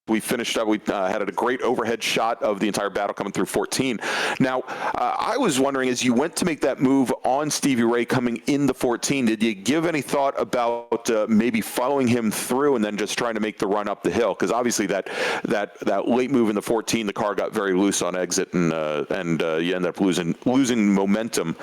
we finished up. We had a great overhead shot of the entire battle coming through 14. Now, I was wondering, as you went to make that move on Stevie Ray coming in the 14, did you give any thought about maybe following him through and then just trying to make the run up the hill? Because obviously that late move in the 14, the car got very loose on exit, and you end up losing momentum.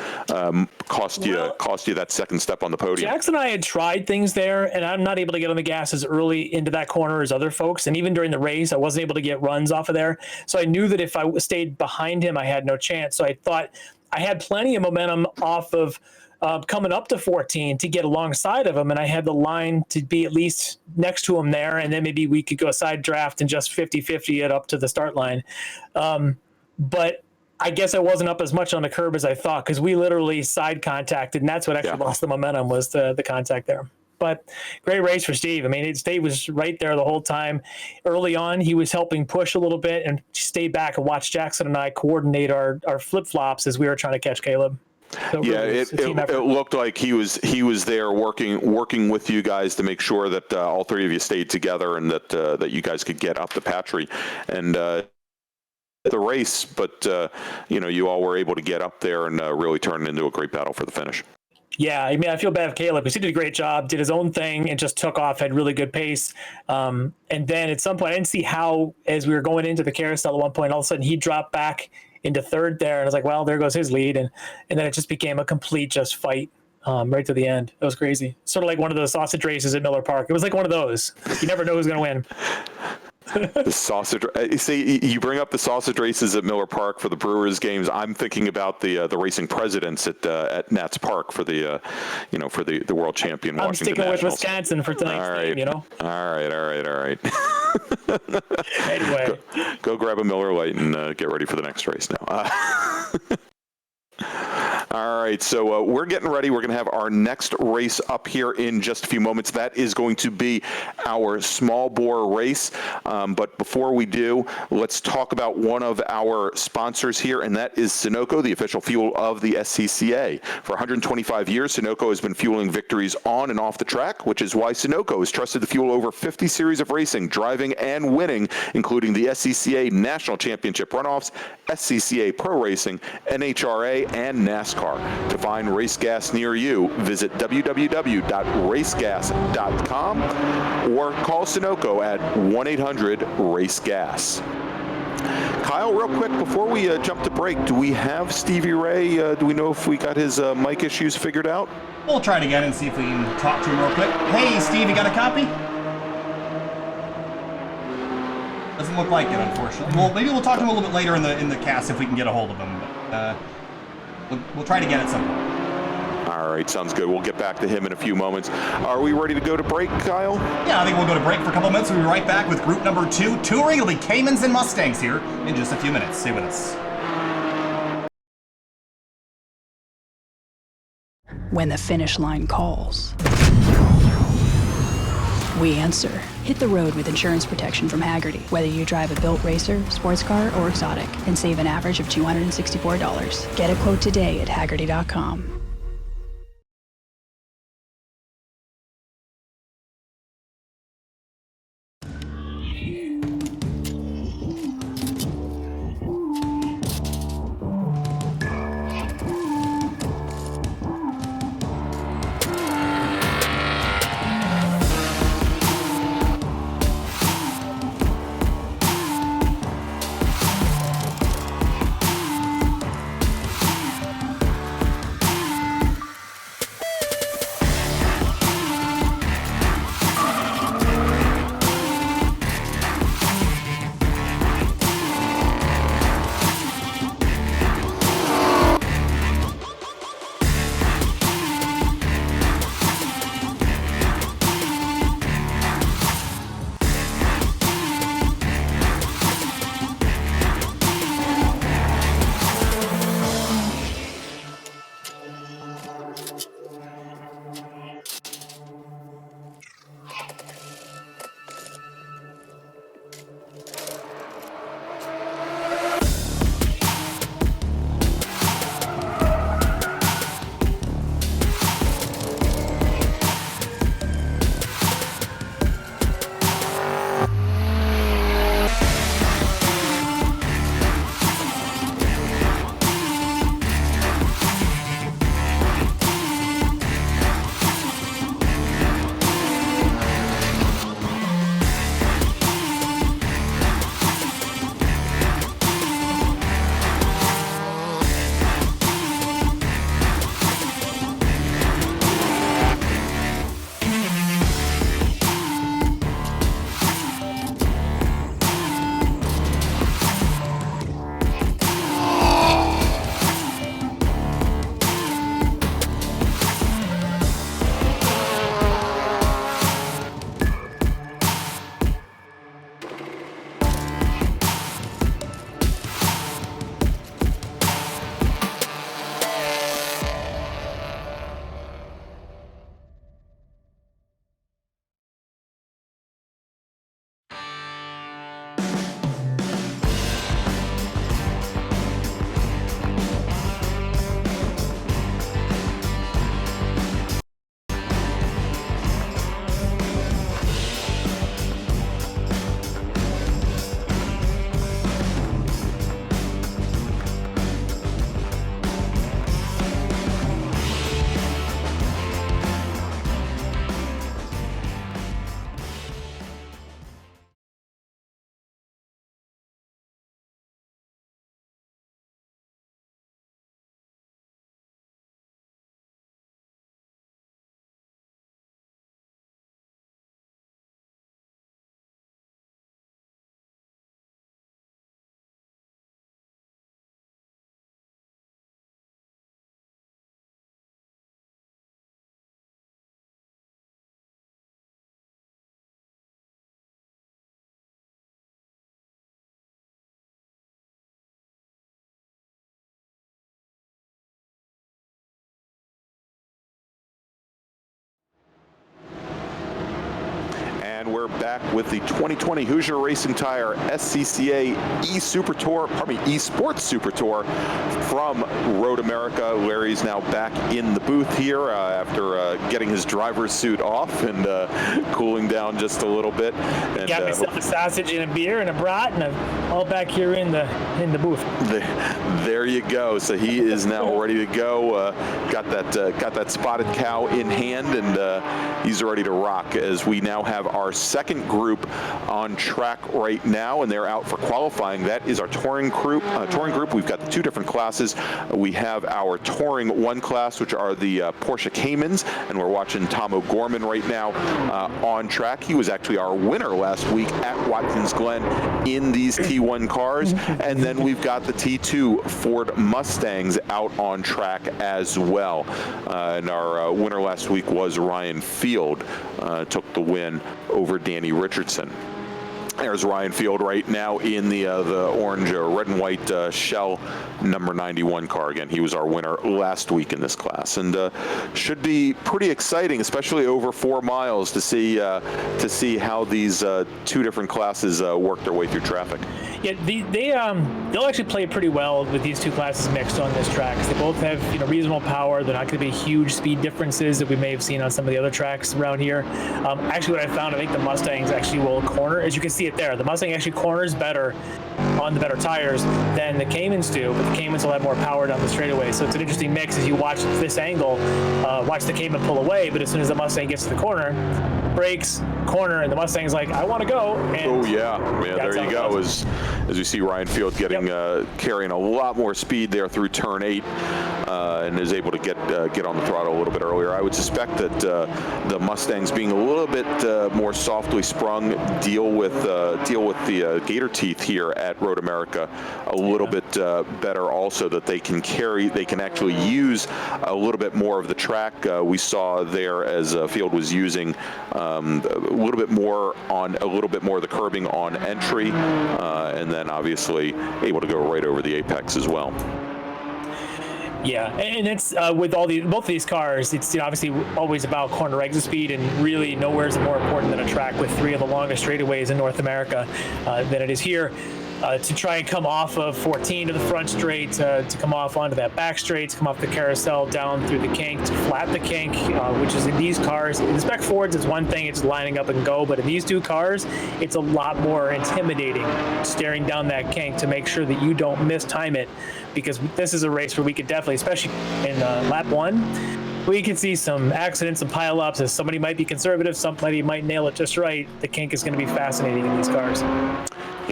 Cost you that second step on the podium. Jackson and I had tried things there, and I'm not able to get on the gas as early into that corner as other folks, and even during the race, I wasn't able to get runs off of there. So I knew that if I stayed behind him, I had no chance. So I thought I had plenty of momentum off of coming up to 14 to get alongside of him, and I had the line to be at least next to him there, and then maybe we could go side draft and just 50-50 it up to the start line. But I guess I wasn't up as much on the curb as I thought, because we literally side contacted, and that's what actually lost the momentum, was the contact there. But great race for Steve. I mean, Steve was right there the whole time. Early on, he was helping push a little bit and stayed back and watched Jackson and I coordinate our flip-flops as we were trying to catch Caleb. So yeah, really, it looked like he was there working with you guys to make sure that all three of you stayed together and that you guys could get up the Patry and the race. But you all were able to get up there and really turn it into a great battle for the finish. Yeah, I mean, I feel bad for Caleb because he did a great job, did his own thing, and just took off, had really good pace. And then at some point, I didn't see how, as we were going into the carousel at one point, all of a sudden he dropped back into third there. And I was like, well, there goes his lead. And then it just became a complete just fight right to the end. It was crazy. Sort of like one of those sausage races at Miller Park. It was like one of those. You never know who's going to win. The sausage. See, you bring up the sausage races at Miller Park for the Brewers games. I'm thinking about the racing presidents at Nats Park for the for the world champion. I'm Washington sticking with Nationals. Wisconsin for tonight's game. All right. Anyway, go grab a Miller Lite and get ready for the next race now. All right, so we're getting ready. We're going to have our next race up here in just a few moments. That is going to be our small bore race. But before we do, let's talk about one of our sponsors here, and that is Sunoco, the official fuel of the SCCA. For 125 years, Sunoco has been fueling victories on and off the track, which is why Sunoco has trusted to fuel over 50 series of racing, driving, and winning, including the SCCA National Championship Runoffs, SCCA Pro Racing, NHRA, and NASCAR. To find race gas near you, visit www.racegas.com or call Sunoco at 1-800-RACE-GAS. Kyle, real quick, before we jump to break, do we have Stevie Ray? Do we know if we got his mic issues figured out? We'll try it again and see if we can talk to him real quick. Hey, Steve, you got a copy? Doesn't look like it, unfortunately. Well, maybe we'll talk to him a little bit later in the cast if we can get a hold of him. But we'll try to get it sometime. All right, sounds good. We'll get back to him in a few moments. Are we ready to go to break, Kyle? Yeah, I think we'll go to break for a couple minutes. We'll be right back with group number 2 touring. It'll be Caymans and Mustangs here in just a few minutes. Stay with us. When the finish line calls, we answer. Hit the road with insurance protection from Hagerty. Whether you drive a built racer, sports car, or exotic, and save an average of $264. Get a quote today at Hagerty.com. back with the 2020 Hoosier Racing Tire SCCA eSports Super Tour from Road America. Larry's now back in the booth here after getting his driver's suit off and cooling down just a little bit. And got myself a sausage and a beer and a brat, and I'm all back here in the booth. There you go. So he is now ready to go. Got that spotted cow in hand, and he's ready to rock as we now have our second group on track right now, and they're out for qualifying. That is our touring group. We've got the two different classes. We have our touring 1 class, which are the Porsche Caymans, and we're watching Tom O'Gorman right now on track. He was actually our winner last week at Watkins Glen in these T1 cars. And then we've got the T2 Ford Mustangs out on track as well. And our winner last week was Ryan Field, took the win over Danny Richardson. There's Ryan Field right now in the orange, red and white shell number 91 car. Again, he was our winner last week in this class, and should be pretty exciting, especially over 4 miles, to see how these two different classes work their way through traffic. Yeah, they'll actually play pretty well with these two classes mixed on this track. They both have reasonable power. They're not going to be huge speed differences that we may have seen on some of the other tracks around here. Actually, what I found, I think the Mustangs actually will corner, as you can see it there. The Mustang actually corners better on the better tires than the Caymans do, but the Caymans will have more power down the straightaway. So it's an interesting mix as you watch this angle, watch the Cayman pull away, but as soon as the Mustang gets to the corner, brakes, corner, and the Mustang's like, I want to go. And oh yeah, there you go. As we see Ryan Field getting carrying a lot more speed there through turn 8, and is able to get on the throttle a little bit earlier. I would suspect that the Mustangs, being a little bit more softly sprung, deal with the gator teeth here at Road America a little bit better. Also, that they can actually use a little bit more of the track. We saw there as Field was using a little bit more of the curbing on entry, and then obviously able to go right over the apex as well. Yeah, and it's with both of these cars, it's obviously always about corner exit speed, and really nowhere is more important than a track with 3 of the longest straightaways in North America than it is here. To try and come off of 14 to the front straight, to come off onto that back straight, to come off the carousel down through the kink, to flat the kink, which is in these cars. In the Spec Fords, it's one thing, it's lining up and go, but in these two cars, it's a lot more intimidating, staring down that kink to make sure that you don't mistime it, because this is a race where we could definitely, especially in lap 1, we can see some accidents and pile-ups. As somebody might be conservative, somebody might nail it just right. The kink is going to be fascinating in these cars.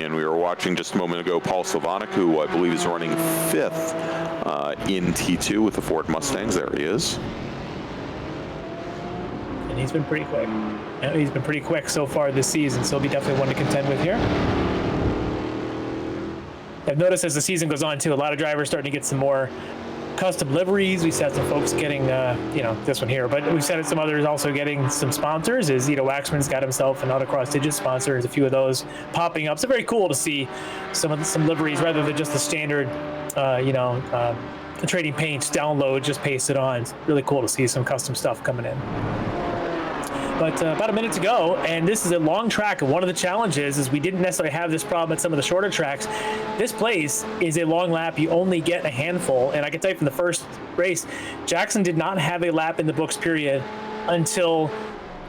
And we were watching just a moment ago Paul Sylvanek, who I believe is running 5th in T2 with the Ford Mustangs. There he is. And he's been pretty quick. He's been pretty quick so far this season, so he'll be definitely one to contend with here. I've noticed as the season goes on, too, a lot of drivers starting to get some more custom liveries. We've had some folks getting, this one here, but we've had some others also getting some sponsors. As Waxman's got himself an Autocross Digit sponsor. There's a few of those popping up. So very cool to see some liveries rather than just the standard, the trading paints download, just paste it on. It's really cool to see some custom stuff coming in. But about a minute to go, and this is a long track, and one of the challenges is we didn't necessarily have this problem at some of the shorter tracks. This place is a long lap. You only get a handful, and I can tell you from the first race, Jackson did not have a lap in the books, period, until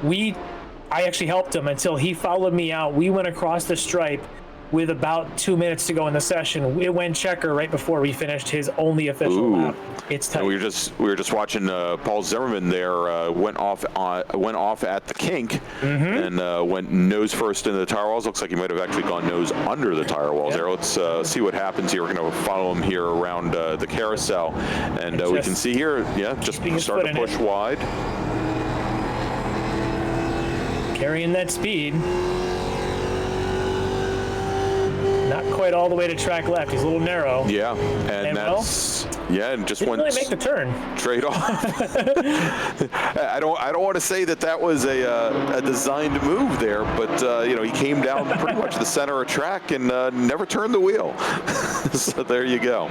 I actually helped him, until he followed me out. We went across the stripe with about 2 minutes to go in the session. It went checker right before we finished his only official lap. It's tight. We were just watching Paul Zimmerman there went off at the kink and went nose first into the tire walls. Looks like he might have actually gone nose under the tire walls there. Let's see what happens here. We're going to follow him here around the carousel, and we can see here, just start to push wide. Carrying that speed. Not quite all the way to track left. He's a little narrow. Yeah, and that's and just went really make the turn straight off. I don't want to say that was a designed move there, but he came down pretty much the center of track and never turned the wheel. So there you go.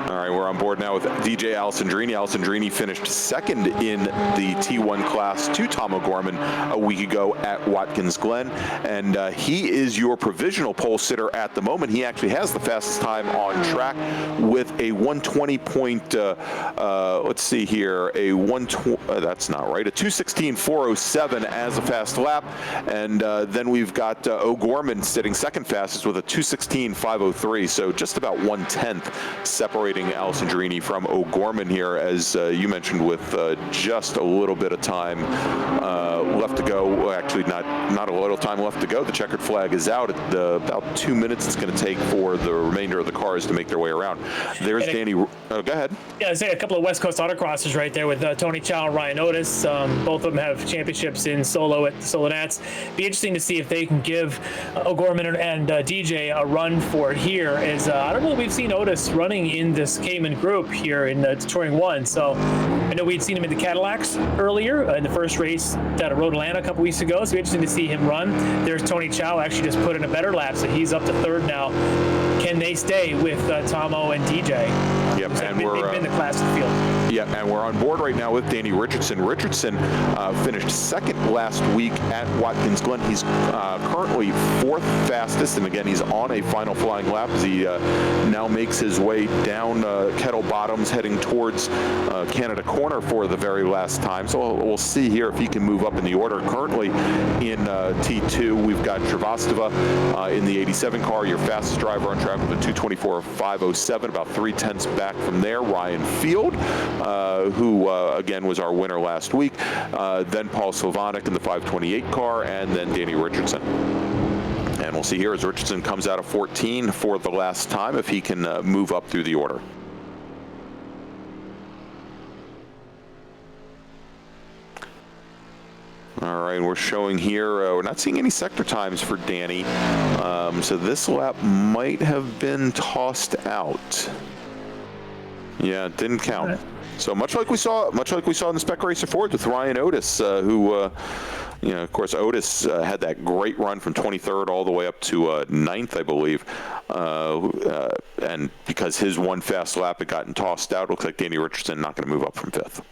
All right, we're on board now with DJ Alessandrini. Alessandrini finished second in the T1 class to Tom O'Gorman a week ago at Watkins Glen, and he is your provisional pole sitter at the moment. He actually has the fastest time on track with a 120 point, let's see here, a 120, that's not right, a 2:16.407 as a fast lap, and then we've got O'Gorman sitting second fastest with a 2:16.503, so just about 1/10 separating Alessandrini from O'Gorman here, as you mentioned, with just a little bit of time left to go. Well, actually, not a little time left to go. The checkered flag is out at about 2 minutes it's going to take for the remainder of the cars to make their way around. There's Danny. Go ahead. Yeah, I say a couple of West Coast autocrossers right there with Tony Chow and Ryan Otis. Both of them have championships in solo at the Solonats. Be interesting to see if they can give O'Gorman and DJ a run for it here. As I don't know, we've seen Otis running in this Cayman group here in Touring 1. So I know we'd seen him in the Cadillacs earlier in the first race at Road Atlanta a couple weeks ago. So it'll be interesting to see him run. There's Tony Chow actually just put in a better lap, so he's up to third now. Can they stay with Tomo and DJ? Yep, and they've been in the class of the field. Yeah, and we're on board right now with Danny Richardson. Richardson finished second last week at Watkins Glen. He's currently fourth fastest, and again, he's on a final flying lap as he now makes his way down Kettle Bottoms, heading towards Canada Corner for the very last time. So we'll see here if he can move up in the order. Currently in T2, we've got Travastova in the 87 car, your fastest driver on track with a 2:24.507, about 3/10 back from there. Ryan Field, who again was our winner last week, then Paul Sylvanek in the 528 car, and then Danny Richardson. And we'll see here as Richardson comes out of 14 for the last time if he can move up through the order. All right, we're showing here, we're not seeing any sector times for Danny, so this lap might have been tossed out. Yeah, it didn't count. So much like we saw in the Spec Racer Ford with Ryan Otis, who, you know, of course, Otis had that great run from 23rd all the way up to 9th, I believe, and because his one fast lap had gotten tossed out, it looks like Danny Richardson not going to move up from 5th.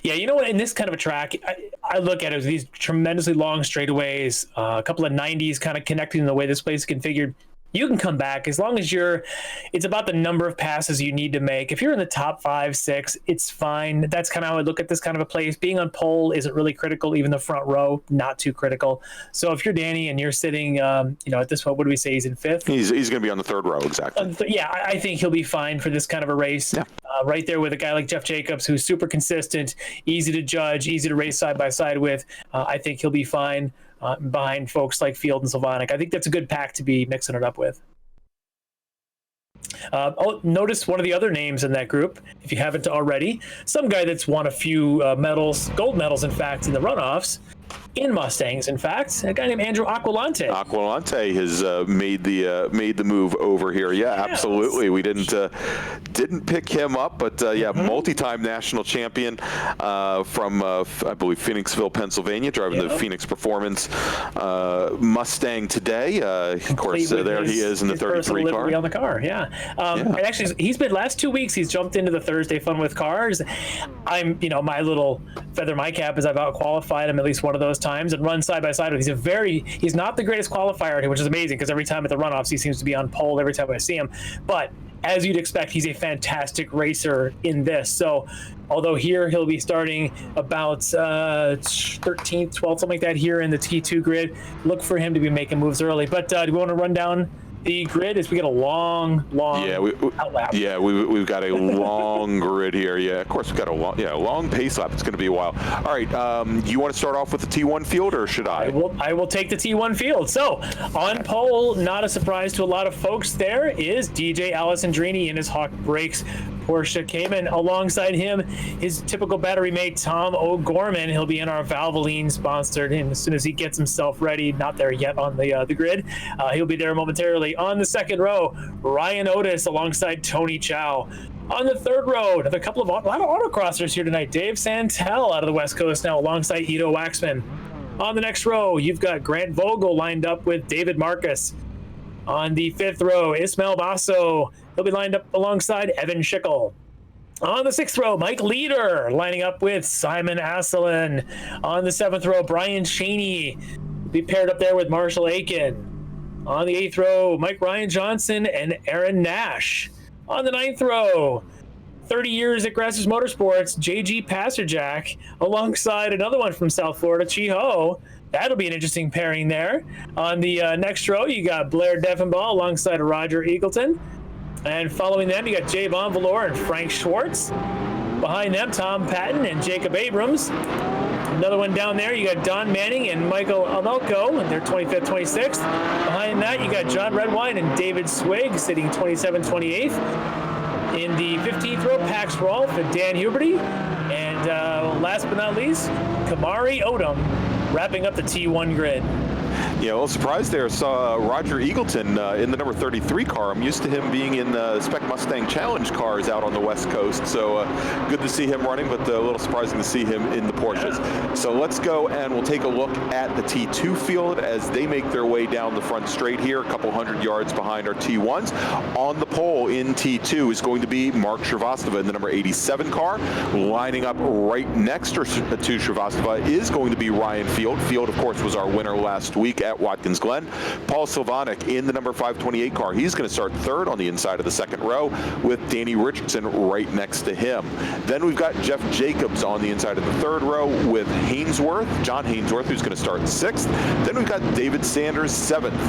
Yeah, you know what? In this kind of a track, I look at it as these tremendously long straightaways, a couple of 90s kind of connecting the way this place is configured. You can come back as long as it's about the number of passes you need to make. If you're in the top 5, 6, it's fine. That's kind of how I look at this kind of a place. Being on pole isn't really critical. Even the front row, not too critical. So if you're Danny and you're sitting, you know, at this point, what do we say? He's in 5th? He's going to be on the 3rd row, exactly. Yeah, I think he'll be fine for this kind of a race. Yeah. Right there with a guy like Jeff Jacobs, who's super consistent, easy to judge, easy to race side by side with. I think he'll be fine. Behind folks like Field and Sylvanek. I think that's a good pack to be mixing it up with. Notice one of the other names in that group, if you haven't already, some guy that's won a few medals, gold medals, in fact, in the runoffs, in Mustangs, in fact, a guy named Andrew Aquilante. Aquilante has made the move over here. Yeah, absolutely. We didn't pick him up, but yeah, multi-time national champion from I believe Phoenixville, Pennselsvania, driving the Phoenix Performance Mustang today. Of course, there he is in the 33 car. On the car, and actually, he's been last 2 weeks. He's jumped into the Thursday Fun with Cars. You know, my little feather my cap is I've out-qualified him at least one of those times and run side by side with. He's not the greatest qualifier, which is amazing because every time at the runoffs he seems to be on pole every time I see him. But as you'd expect, he's a fantastic racer in this. So although here he'll be starting about 13th, 12th, something like that here in the T2 grid, look for him to be making moves early. But do we want to run down the grid as we get a long outlap? Yeah, we've got a long grid here. Yeah, of course we've got a long pace lap. It's going to be a while. All right, you want to start off with the T1 field, or should I? I will take the T1 field. So on pole, not a surprise to a lot of folks, there is DJ Alessandrini in his Hawk Brakes Porsche Cayman. Alongside him, his typical battery mate, Tom O'Gorman. He'll be in our Valvoline sponsored, and as soon as he gets himself ready, not there yet on the grid, he'll be there momentarily. On the second row, Ryan Otis alongside Tony Chow. On the third row, a lot of autocrossers here tonight. Dave Santel out of the West Coast now alongside Ido Waxman. On the next row, you've got Grant Vogel lined up with David Marcus. On the fifth row, Ismael Basso. He'll be lined up alongside Evan Schickel. On the 6th row, Mike Leader lining up with Simon Asselin. On the 7th row, Brian Cheney will be paired up there with Marshall Aiken. On the 8th row, Mike Ryan Johnson and Aaron Nash. On the 9th row, 30 years at Grassers Motorsports, JG Passerjack, alongside another one from South Florida, Chi-Ho. That'll be an interesting pairing there. On the next row, you got Blair Deffenbaugh alongside Roger Eagleton. And following them, you got Jay Von Valor and Frank Schwartz. Behind them, Tom Patton and Jacob Abrams. Another one down there, you got Don Manning and Michael Amelko, and they're 25th, 26th. Behind that, you got John Redwine and David Swig sitting 27th, 28th. In the 15th row, Pax Rolfe and Dan Huberty. And last but not least, Kamari Odom wrapping up the T1 grid. Yeah, well, surprised there. Saw Roger Eagleton in the number 33 car. I'm used to him being in Spec Mustang Challenge cars out on the West Coast, so good to see him running, but a little surprising to see him in the Porsches. Yeah. So let's go and we'll take a look at the T2 field as they make their way down the front straight here, a couple hundred yards behind our T1s. On the pole in T2 is going to be Mark Shrivastava in the number 87 car. Lining up right next to Shrivastava is going to be Ryan Field. Field, of course, was our winner last week at Watkins Glen. Paul Silvanic in the number 528 car. He's going to start third on the inside of the second row with Danny Richardson right next to him. Then we've got Jeff Jacobs on the inside of the third row with John Hainsworth, who's going to start sixth. Then we've got David Sanders, seventh.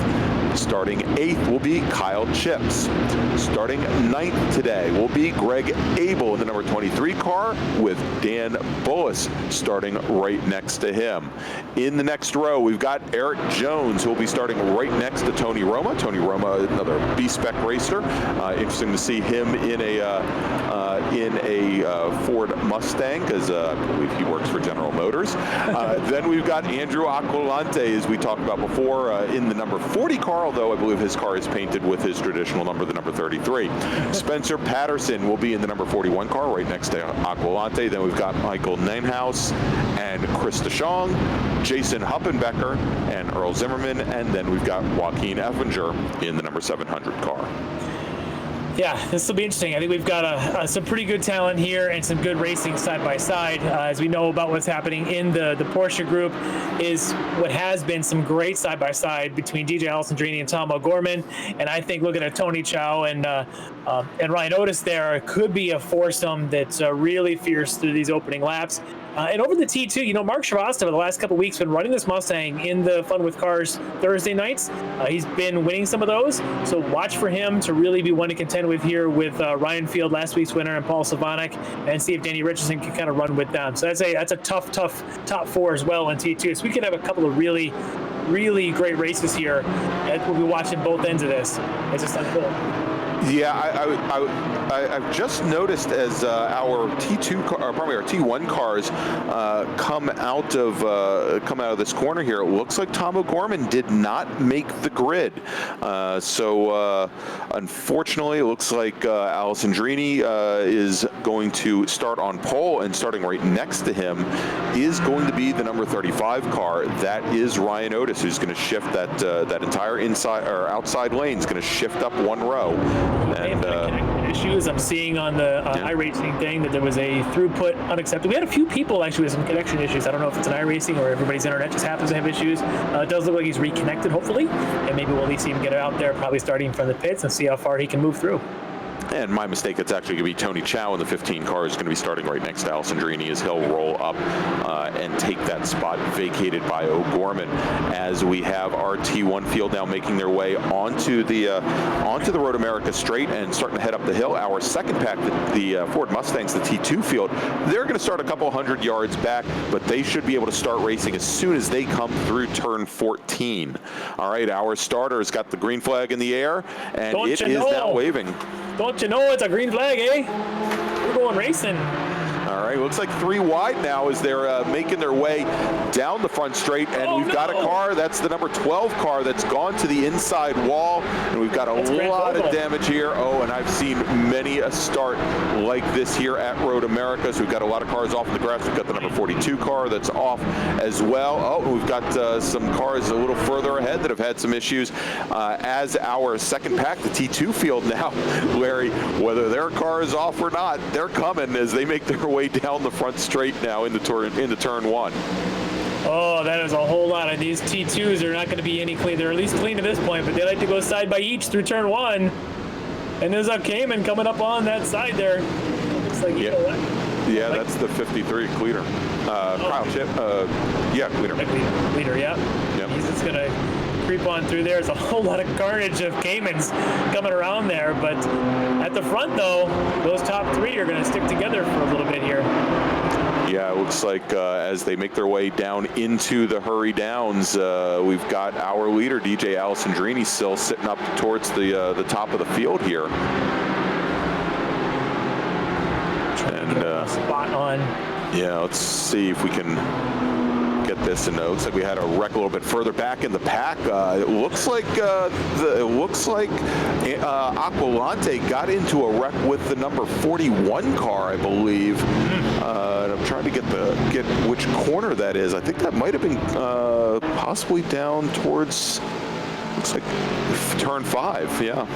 Starting eighth will be Kyle Chips. Starting ninth today will be Greg Abel in the number 23 car with Dan Bullis starting right next to him. In the next row, we've got Eric Jones, who will be starting right next to Tony Roma. Tony Roma, another B-Spec racer. Interesting to see him in a Ford Mustang, because I believe he works for General Motors. Then we've got Andrew Aquilante, as we talked about before, in the number 40 car, although I believe his car is painted with his traditional number, the number 33. Spencer Patterson will be in the number 41 car right next to Aquilante. Then we've got Michael Nienhaus and Chris DeShong, Jason Huppenbecker and Earl Zimmerman, and then we've got Joaquin Effinger in the number 700 car. Yeah, this will be interesting. I think we've got some pretty good talent here and some good racing side by side. As we know about what's happening in the Porsche group is what has been some great side by side between DJ Alessandrini and Tom O'Gorman. And I think looking at Tony Chow and Ryan Otis there could be a foursome that's really fierce through these opening laps. And over the T2, you know, Mark Shrivastava the last couple of weeks been running this Mustang in the Fun with Cars Thursday nights. He's been winning some of those, so watch for him to really be one to contend with here with Ryan Field, last week's winner, and Paul Silvanic, and see if Danny Richardson can kind of run with them. So that's a tough top four as well in T2. So we could have a couple of really great races here, and we'll be watching both ends of this as it's unfold. Yeah, I've just noticed as our T2 car, or probably our T1 cars come out of this corner here, it looks like Tom O'Gorman did not make the grid. So unfortunately, it looks like Alessandrini is going to start on pole, and starting right next to him is going to be the number 35 car. That is Ryan Otis, who's going to shift that entire inside or outside lane is going to shift up one row. And issues I'm seeing on the iRacing thing, that there was a throughput unacceptable. We had a few people actually with some connection issues. I don't know if it's an iRacing or everybody's internet just happens to have issues. It does look like he's reconnected, hopefully, and maybe we'll at least see him get out there, probably starting from the pits, and see how far he can move through. And my mistake, it's actually going to be Tony Chow in the 15 car is going to be starting right next to Alessandrini as he'll roll up and take that spot vacated by O'Gorman, as we have our T1 field now making their way onto the Road America straight and starting to head up the hill. Our second pack, the Ford Mustangs, the T2 field, they're going to start a couple hundred yards back, but they should be able to start racing as soon as they come through turn 14. All right, our starter has got the green flag in the air, and it is now waving. Don't you know it's a green flag, eh? We're going racing. All right, looks like 3 wide now as they're making their way down the front straight, and we've got a car, that's the number 12 car that's gone to the inside wall, and we've got a lot of damage here. Oh, and I've seen many a start like this here at Road America, so we've got a lot of cars off in the grass. We've got the number 42 car that's off as well. Oh, we've got some cars a little further ahead that have had some issues. As our second pack, the T2 field now, Larry, whether their car is off or not, they're coming as they make their way down the front straight now into turn 1. Oh, that is a whole lot. And these T2s are not going to be any clean. They're at least clean to this point, but they like to go side by each through turn 1. And there's a Cayman coming up on that side there. Looks like, yeah, that's the 53 Cleaner. Kyle Chip, Cleaner. Cleaner, yeah. Yep. He's just going to creep on through there. There's a whole lot of carnage of Caymans coming around there. But at the front, though, those top 3 are going to stick together for a little bit here. Yeah, it looks like as they make their way down into the hurry downs, we've got our leader, DJ Alessandrini, still sitting up towards the top of the field here. And spot on. Yeah, let's see if we can get this. And it looks like we had a wreck a little bit further back in the pack. It looks like Aquilante got into a wreck with the number 41 car, I believe. And I'm trying to get which corner that is. I think that might have been possibly down towards, looks like turn 5. Yeah.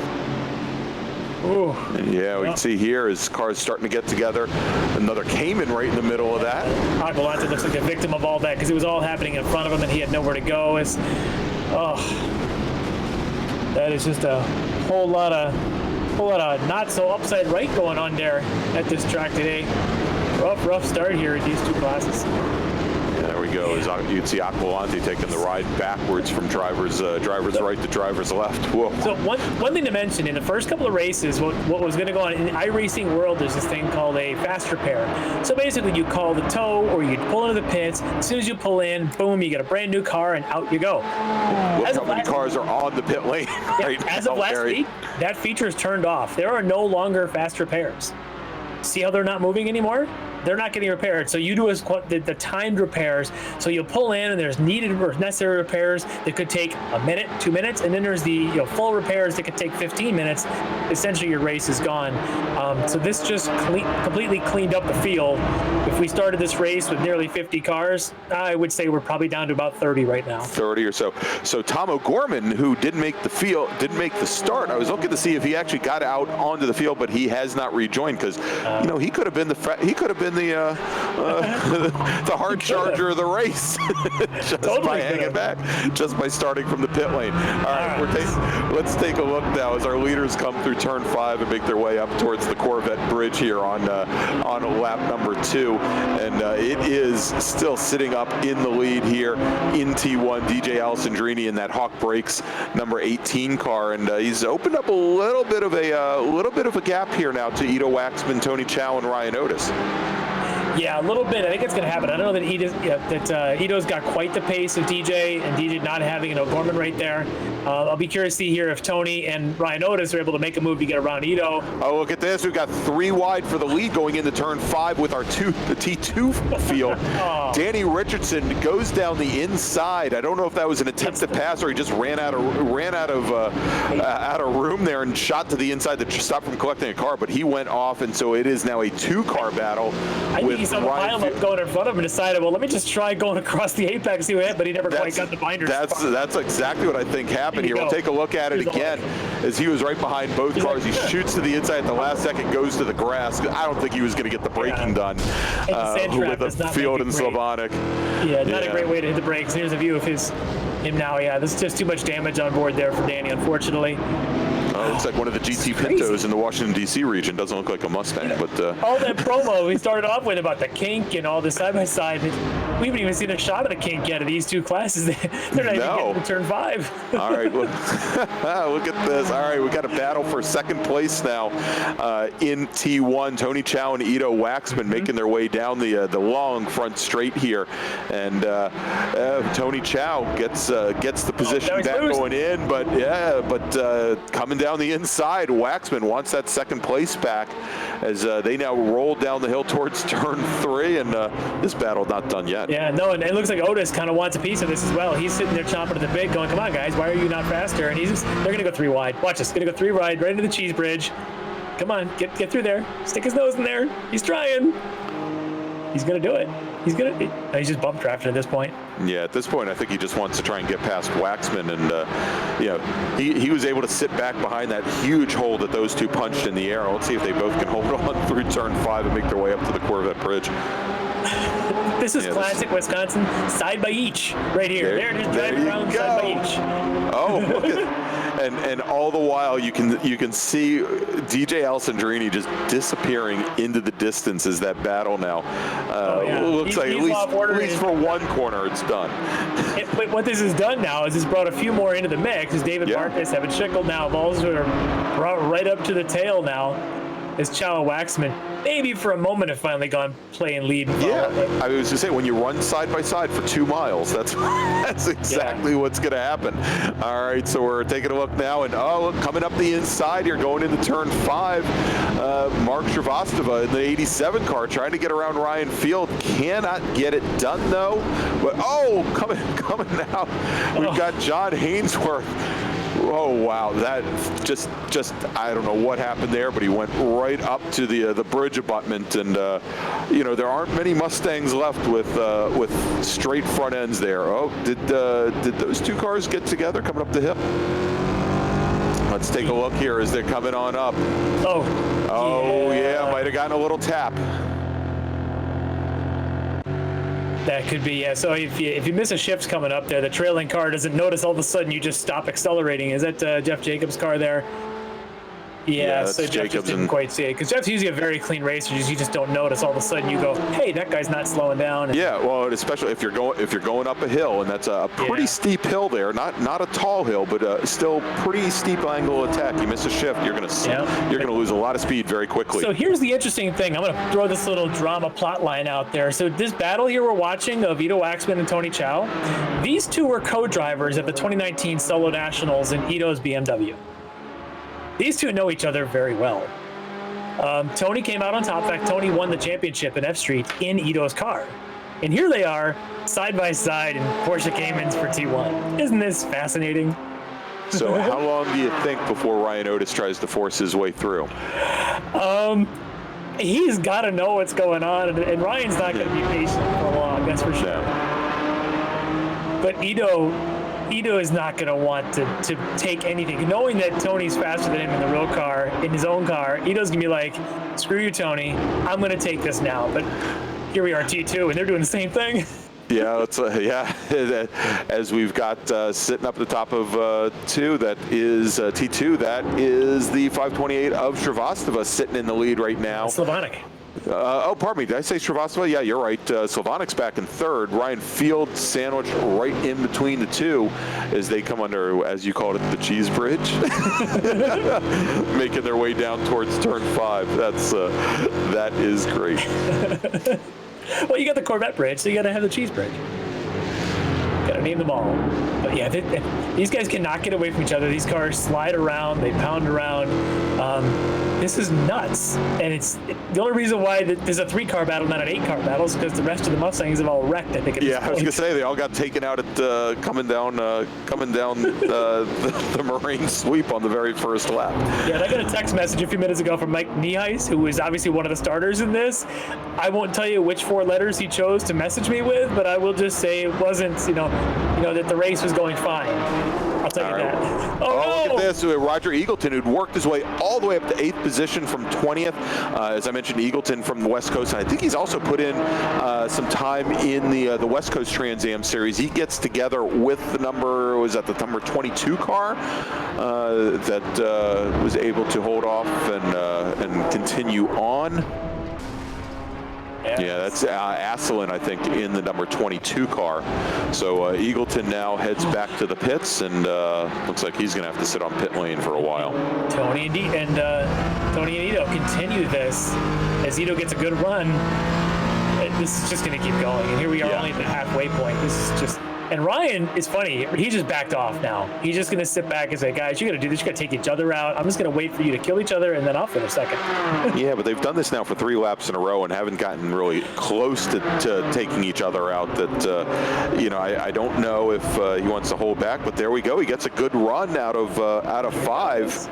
Ooh. Yeah, we can see here as cars starting to get together. Another Cayman right in the middle of that. Aquilante looks like a victim of all that because it was all happening in front of him and he had nowhere to go. That is just a whole lot of not so upside right going on there at this track today. Rough start here at these 2 classes. There we go. You'd see Aquilante taking the ride backwards from drivers right to drivers left. Whoa. So one thing to mention, in the first couple of races, what was going to go on in the iRacing world, there's this thing called a fast repair. So basically you call the tow or you pull into the pits. As soon as you pull in, boom, you get a brand new car and out you go. Look how many cars are on the pit lane right now. As of last week, that feature is turned off. There are no longer fast repairs. See how they're not moving anymore? They're not getting repaired. So you do the timed repairs. So you'll pull in and there's needed or necessary repairs that could take a minute, 2 minutes, and then there's the full repairs that could take 15 minutes. Essentially, your race is gone. So this just completely cleaned up the field. If we started this race with nearly 50 cars, I would say we're probably down to about 30 right now. 30 or so. So Tom O'Gorman, who didn't make the start. I was looking to see if he actually got out onto the field, but he has not rejoined because he could have been the hard charger of the race just by hanging back, just by starting from the pit lane. All right, let's take a look now as our leaders come through turn 5 and make their way up towards the Corvette Bridge here on lap number 2, and it is still sitting up in the lead here in T1. DJ Alessandrini in that Hawk Brakes number 18 car, and he's opened up a little bit of a gap here now to Ito Waxman, Tony Chow, and Ryan Otis. Yeah, a little bit. I think it's going to happen. I don't know that Ito's got quite the pace of DJ, and DJ not having an O'Gorman right there. I'll be curious to see here if Tony and Ryan Otis are able to make a move to get around Ito. Oh, look at this. We've got 3 wide for the lead going into turn 5 with the T2 field. Danny Richardson goes down the inside. I don't know if that was an attempt to pass or he just ran out of room there and shot to the inside to stop from collecting a car, but he went off, and so it is now a 2-car battle. I think he saw the pileup going in front of him and decided, well, let me just try going across the apex, see what happened, but he never quite got the binder. That's exactly what I think happened here. We'll take a look at it again as he was right behind both cars. He shoots to the inside at the last second, goes to the grass. I don't think he was going to get the braking done with the field in Slavonic. Yeah, not a great way to hit the brakes. Here's a view of him now. Yeah, there's just too much damage on board there for Danny, unfortunately. Looks like one of the GT Pintos in the Washington, D.C. region. Doesn't look like a Mustang, but... all that promo we started off with about the kink and all the side-by-side, We haven't even seen a shot of the kink yet of these two classes. They're not even getting to turn 5. All right, look at this. All right, we got a battle for second place now in T1. Tony Chow and Ito Waxman making their way down the long front straight here, and Tony Chow gets the position back going in, but coming down the inside, Waxman wants that second place back as they now roll down the hill towards turn 3, and this battle not done yet. Yeah, no, and it looks like Otis kind of wants a piece of this as well. He's sitting there chomping at the bit, going, "Come on, guys, why are you not faster?" And they're going to go 3 wide. Watch this, going to go 3 wide, right into the cheese bridge. Come on, get through there. Stick his nose in there. He's trying. He's going to do it. He's just bump drafted at this point. Yeah, at this point, I think he just wants to try and get past Waxman, and he was able to sit back behind that huge hole that those two punched in the air. Let's see if they both can hold on through turn 5 and make their way up to the Corvette Bridge. This is classic Wisconsin, side by each, right here. They're just driving around side by each. Oh, look at, and all the while you can see DJ Alessandrini just disappearing into the distance as that battle now. Looks like at least for one corner it's done. But what this has done now is it's brought a few more into the mix. As David Marcus, Evan Schickel now, balls are brought right up to the tail now. As Chow Waxman, maybe for a moment, have finally gone play and lead. Yeah, I was to say, when you run side by side for 2 miles, that's exactly what's going to happen. All right, so we're taking a look now, and look, coming up the inside here, going into turn 5, Mark Shrivastava in the 87 car trying to get around Ryan Field, cannot get it done though. But coming now, we've got John Hainsworth. Oh wow, that just I don't know what happened there, but he went right up to the bridge abutment, and there aren't many Mustangs left with straight front ends there. Oh, did those two cars get together coming up the hill? Let's take a look here as they're coming on up. Oh yeah, might have gotten a little tap. That could be, yeah. So if you miss a shift coming up there, the trailing car doesn't notice all of a sudden you just stop accelerating. Is that Jeff Jacobs' car there? Yeah, so Jeff just didn't quite see it. Because Jeff's usually a very clean racer. You just don't notice all of a sudden you go, hey, that guy's not slowing down. Yeah, well, especially if you're going up a hill, and that's a pretty steep hill there. Not a tall hill, but still pretty steep angle attack. You miss a shift, you're gonna lose a lot of speed very quickly. So here's the interesting thing. I'm gonna throw this little drama plot line out there. So this battle here we're watching of Ito Waxman and Tony Chow, these two were co-drivers at the 2019 Solo Nationals in Ito's BMW. These two know each other very well. Tony came out on top. In fact, Tony won the championship in F Street in Ito's car. And here they are, side by side in Porsche Caymans for T1. Isn't this fascinating? So how long do you think before Ryan Otis tries to force his way through? He's got to know what's going on, and Ryan's not going to be patient for long, that's for sure. Yeah. But Ito is not going to want to take anything. Knowing that Tony's faster than him in the real car, in his own car, Ito's going to be like, screw you, Tony. I'm going to take this now. But here we are, T2, and they're doing the same thing. Yeah, as we've got sitting up at the top of 2, that is T2. That is the 528 of Shrivastava sitting in the lead right now. Slavonic. Pardon me. Did I say Shrivastava? Yeah, you're right. Slavonic's back in 3rd. Ryan Field sandwiched right in between the two as they come under, as you called it, the cheese bridge, making their way down towards turn 5. That is great. Well, you got the Corvette bridge, so you got to have the cheese bridge. Got to name them all. But yeah, these guys cannot get away from each other. These cars slide around, they pound around. This is nuts. And the only reason why there's a 3-car battle, not an 8-car battle, is because the rest of the Mustangs have all wrecked, I think. I was gonna say they all got taken out at coming down the Marine sweep on the very first lap. Yeah, and I got a text message a few minutes ago from Mike Nieheis, who is obviously one of the starters in this. I won't tell you which 4 letters he chose to message me with, but I will just say it wasn't, that the race was going fine. I'll tell you that. Look at this. Roger Eagleton, who'd worked his way all the way up to 8th position from 20th. As I mentioned, Eagleton from the West Coast, and I think he's also put in some time in the West Coast Trans Am Series. He gets together with the number 22 car that was able to hold off and continue on. Yeah, that's Asselin, I think, in the number 22 car. So Eagleton now heads back to the pits, and looks like he's going to have to sit on pit lane for a while. Tony and Ito continue this as Ito gets a good run. This is just going to keep going, and here we are only at the halfway point. This is just. And Ryan is funny. He just backed off now. He's just going to sit back and say, guys, you got to do this. You got to take each other out. I'm just going to wait for you to kill each other, and then I'll finish second. Yeah, but they've done this now for 3 laps in a row and haven't gotten really close to taking each other out. That, you know, I don't know if he wants to hold back, but there we go. He gets a good run out of 5.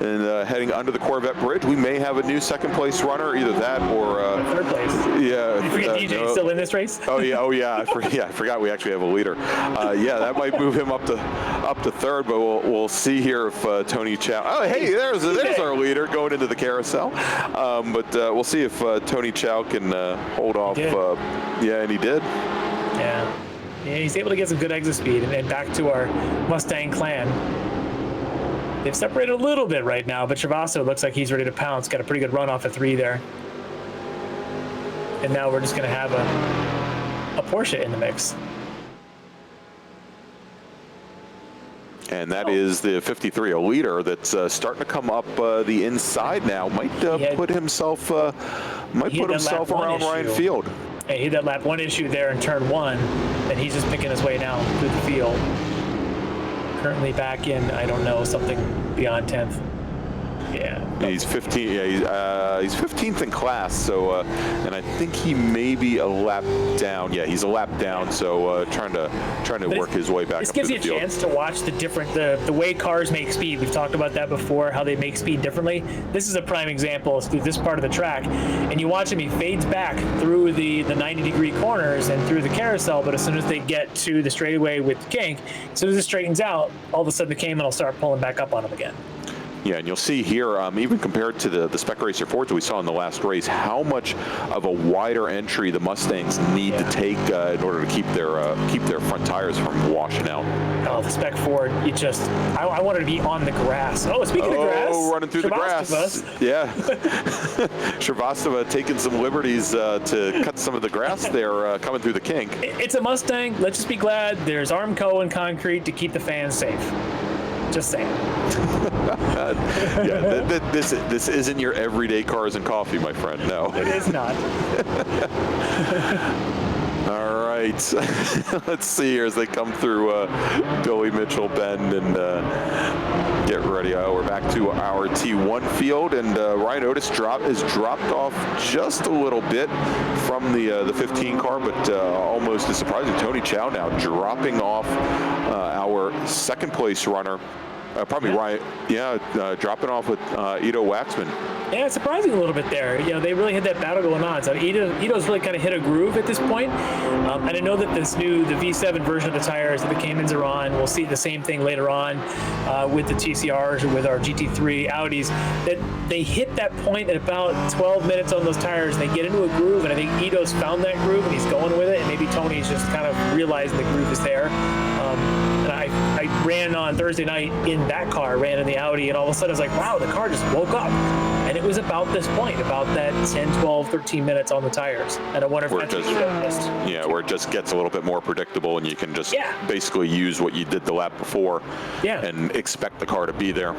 And heading under the Corvette Bridge, we may have a new second-place runner, either that or third place. Yeah. You forget DJ's still in this race? Oh yeah. I forgot we actually have a leader. Yeah, that might move him up to third, but we'll see here if Tony Chow. Oh, hey, there's our leader going into the carousel. But we'll see if Tony Chow can hold off. Yeah, and he did. Yeah, he's able to get some good exit speed, and back to our Mustang clan. They've separated a little bit right now, but Travasso looks like he's ready to pounce. Got a pretty good run off of 3 there. And now we're just going to have a Porsche in the mix. And that is the 53, a leader that's starting to come up the inside now. Might put himself around Ryan Field. Yeah, he had that lap 1 issue there in turn 1, and he's just picking his way down through the field. Currently back in, I don't know, something beyond 10th. Yeah. He's 15. Yeah, he's 15th in class. So, and I think he may be a lap down. Yeah, he's a lap down. So, trying to work his way back. This up gives to you the a field. chance to watch the way cars make speed. We've talked about that before, how they make speed differently. This is a prime example through this part of the track, and you watch him. He fades back through the 90-degree corners and through the carousel. But as soon as they get to the straightaway with the kink, as soon as it straightens out, all of a sudden the Cayman will start pulling back up on him again. Yeah, and you'll see here, even compared to the Spec Racer Fords that we saw in the last race, how much of a wider entry the Mustangs need to take in order to keep their front tires from washing out. Oh, the Spec Ford, I wanted to be on the grass. Oh, speaking of grass. Oh, running through the grass. Yeah. Shrivastava taking some liberties to cut some of the grass there coming through the kink. It's a Mustang. Let's just be glad there's Armco and concrete to keep the fans safe. Just saying. Yeah, this isn't your everyday cars and coffee, my friend. No. It is not. All right. Let's see here as they come through Billy Mitchell Bend and get ready. We're back to our T1 field, and Ryan Otis is dropped off just a little bit from the 15 car, but almost as surprising. Tony Chow now dropping off our second place runner. Ryan, dropping off with Ito Waxman. Yeah, it's surprising a little bit there. You know, they really had that battle going on. So Ito's really kind of hit a groove at this point. And I know that the V7 version of the tires that the Caymans are on, we'll see the same thing later on with the TCRs or with our GT3 Audis, that they hit that point at about 12 minutes on those tires, and they get into a groove, and I think Ito's found that groove, and he's going with it, and maybe Tony's just kind of realizing the groove is there. And I ran on Thursday night in that car, ran in the Audi, and all of a sudden I was like, wow, the car just woke up. And it was about this point, about that 10, 12, 13 minutes on the tires. And I wonder if that's what you noticed. Yeah, where it just gets a little bit more predictable, and you can just basically use what you did the lap before and expect the car to be there.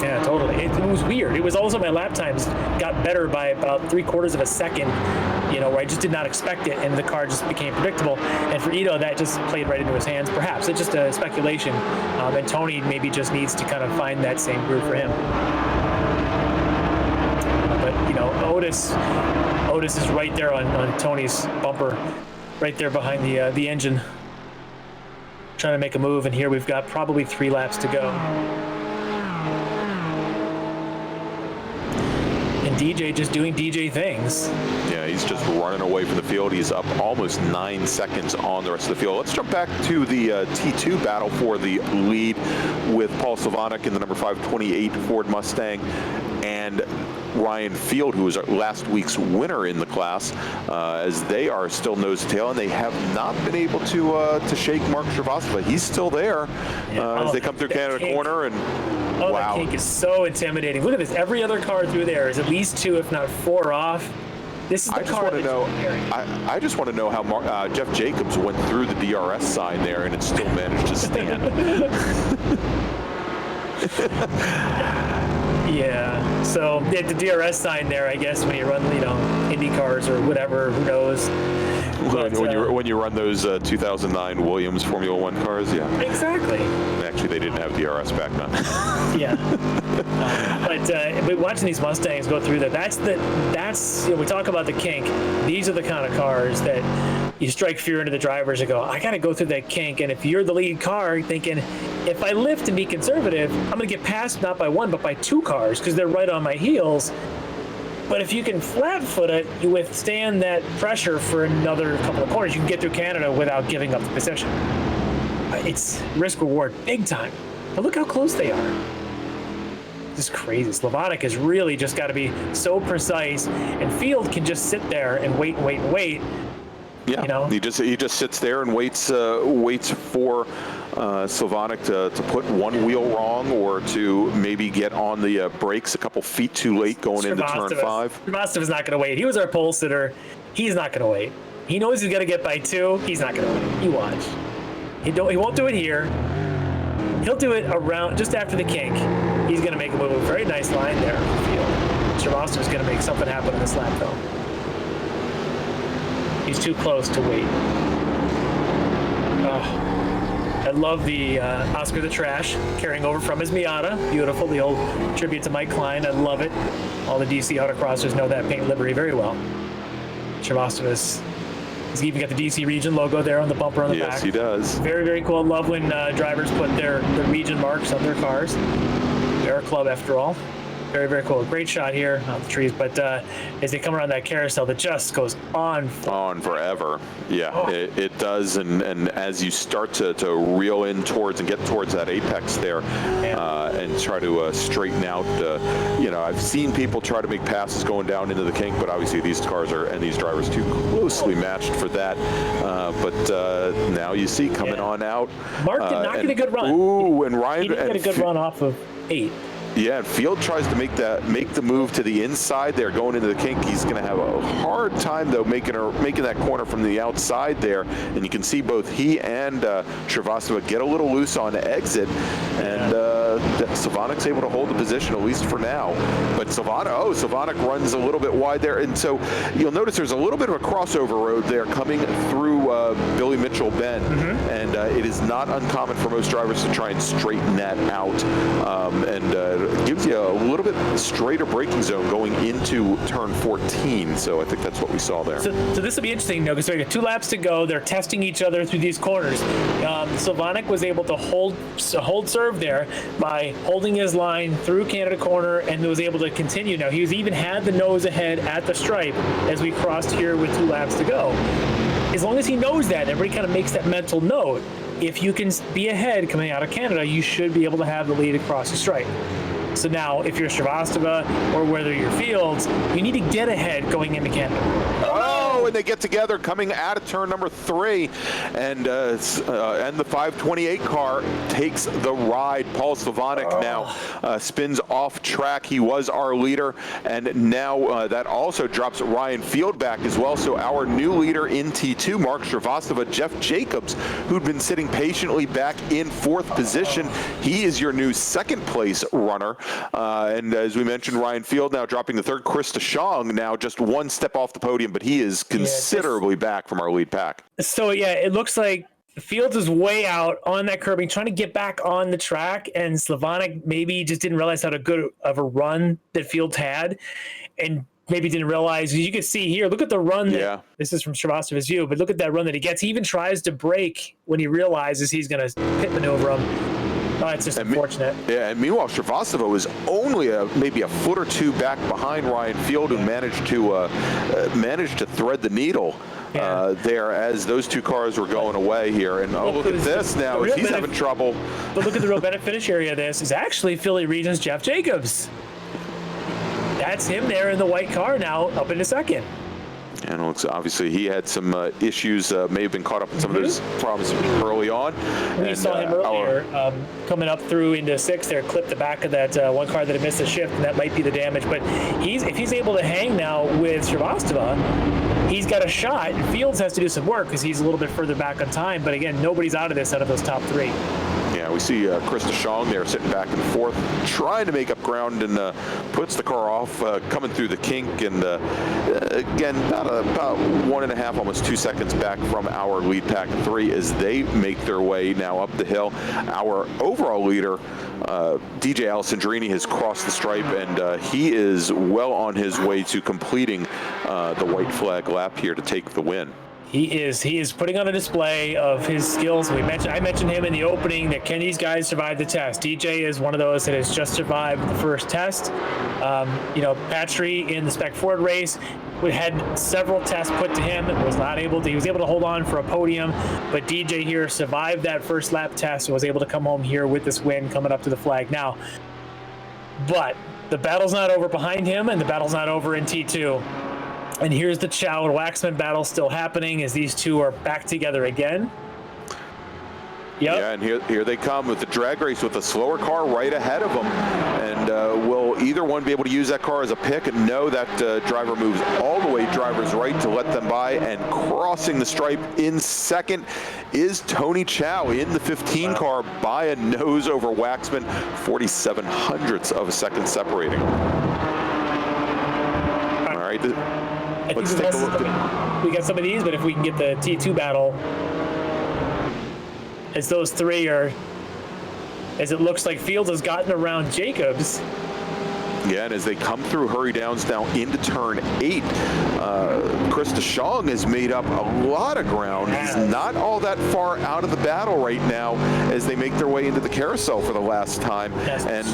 Yeah, totally. It was weird. It was also my lap times got better by about 3/4 of a second, where I just did not expect it, and the car just became predictable. And for Ito, that just played right into his hands. Perhaps it's just a speculation. And Tony maybe just needs to kind of find that same groove for him. But, Otis is right there on Tony's bumper, right there behind the engine, trying to make a move. And here we've got probably 3 laps to go. And DJ just doing DJ things. Yeah, he's just running away from the field. He's up almost 9 seconds on the rest of the field. Let's jump back to the T2 battle for the lead with Paul Sylvanek in the number 528 Ford Mustang and Ryan Field, who was last week's winner in the class, as they are still nose to tail, and they have not been able to shake Mark Shrivastava. He's still there as they come through Canada Corner, and wow. That cake is so intimidating. Look at this. Every other car through there is at least 2, if not 4 off. This is the car I just want to know how Jeff Jacobs went through the DRS sign there and it still managed to stand. Yeah. So the DRS sign there, I guess, when you run, Indy cars or whatever, who knows. But, when you run those 2009 Williams Formula One cars, yeah. Exactly. Actually, they didn't have DRS back then. Yeah. But watching these Mustangs go through that's we talk about the kink. These are the kind of cars that you strike fear into the drivers and go, I got to go through that kink. And if you're the lead car thinking, if I lift and be conservative, I'm going to get passed not by one, but by two cars because they're right on my heels. But if you can flat foot it, you withstand that pressure for another couple of corners. You can get through Canada without giving up the position. It's risk reward big time. But look how close they are. This is crazy. Slavonic has really just got to be so precise, and Field can just sit there and wait and wait and wait. Yeah, he just sits there and waits for Slavonic to put one wheel wrong or to maybe get on the brakes a couple feet too late going into turn 5. Srivastava's not going to wait. He was our pole sitter. He's not going to wait. He knows he's going to get by 2. He's not going to wait. You watch. He won't do it here. He'll do it around just after the kink. He's going to make a move. Very nice line there in the field. Srivastava's going to make something happen in this lap, though. He's too close to wait. Oh, I love the Oscar the Trash carrying over from his Miata. Beautiful, the old tribute to Mike Klein. I love it. All the DC autocrossers know that paint livery very well. Srivastava's he's even got the DC region logo there on the bumper on the back. Yes, he does. Very, very cool. I love when drivers put their region marks on their cars. They're a club after all. Very, very cool. Great shot here on the trees, but as they come around that carousel, that just goes on forever. Yeah, it does, and as you start to reel in towards and get towards that apex there, and try to straighten out, I've seen people try to make passes going down into the kink, but obviously these cars and these drivers too closely matched for that. But now you see coming on out. Mark did not get a good run. Ooh, and Ryan he didn't get a good run off of 8. Yeah, and Field tries to make the move to the inside there, going into the kink. He's going to have a hard time though making that corner from the outside there, and you can see both he and Srivastava get a little loose on exit, and Slavonic able to hold the position at least for now. But Slavonic runs a little bit wide there, and so you'll notice there's a little bit of a crossover road there coming through Billy Mitchell Bend, and it is not uncommon for most drivers to try and straighten that out, and it gives you a little bit straighter braking zone going into turn 14. So I think that's what we saw there. So this will be interesting, because we got 2 laps to go. They're testing each other through these corners. Slavonic was able to hold serve there by holding his line through Canada corner and was able to continue. Now, he even had the nose ahead at the stripe as we crossed here with 2 laps to go. As long as he knows that, everybody kind of makes that mental note. If you can be ahead coming out of Canada, you should be able to have the lead across the stripe. So now, if you're Srivastava or whether you're Fields, you need to get ahead going into Canada. Oh, and they get together coming out of turn number 3, and the 528 car takes the ride. Paul Slavonic now spins off track. He was our leader, and now that also drops Ryan Field back as well. So our new leader in T2, Mark Srivastava, Jeff Jacobs, who'd been sitting patiently back in 4th position. He is your new 2nd place runner. And as we mentioned, Ryan Field now dropping the 3rd. Chris DeShong now just 1 step off the podium, but he is considerably back from our lead pack. So yeah, it looks like Fields is way out on that curbing, trying to get back on the track, and Slavonic maybe just didn't realize how good of a run that Fields had, and maybe didn't realize. You can see here, look at the run. This is from Srivastava's view, but look at that run that he gets. He even tries to brake when he realizes he's going to pit maneuver him. Oh, it's just unfortunate. And meanwhile, Srivastava was only maybe a foot or 2 back behind Ryan Field, who managed to thread the needle there as those 2 cars were going away here. And look at this now, he's having trouble. But look at the real beneficiary of this is actually Philly Region's Jeff Jacobs. That's him there in the white car now, up into 2nd. And it looks, obviously he had some issues, may have been caught up in some of those problems early on. We saw him earlier coming up through into 6 there, clipped the back of that one car that had missed the shift, and that might be the damage. But if he's able to hang now with Shrivastava, he's got a shot. Fields has to do some work because he's a little bit further back on time. But again, nobody's out of this out of those top 3. Yeah, we see Chris DeShong there sitting back and forth, trying to make up ground, and puts the car off, coming through the kink, and again, about 1.5, almost 2 seconds back from our lead pack 3 as they make their way now up the hill. Our overall leader, DJ Alessandrini, has crossed the stripe, and he is well on his way to completing the white flag lap here to take the win. He is putting on a display of his skills. I mentioned him in the opening, that can these guys survive the test? DJ is one of those that has just survived the first test. Patry in the Spec Ford race, we had several tests put to him, he was able to hold on for a podium, but DJ here survived that first lap test and was able to come home here with this win coming up to the flag now. But the battle's not over behind him, and the battle's not over in T2. And here's the Chow and Waxman battle still happening as these two are back together again. Yep. Yeah, and here they come with the drag race with a slower car right ahead of them. And will either one be able to use that car as a pick? And no, that driver moves all the way driver's right to let them by. And crossing the stripe in second is Tony Chow in the 15 car by a nose over Waxman, 47 hundredths of a second separating. All right. Let's take a look. We got some of these, but if we can get the T2 battle, as those 3 are, as it looks like Fields has gotten around Jacobs. Yeah, and as they come through Hurry Downs now into turn 8, Chris DeShong has made up a lot of ground. He's not all that far out of the battle right now as they make their way into the carousel for the last time. And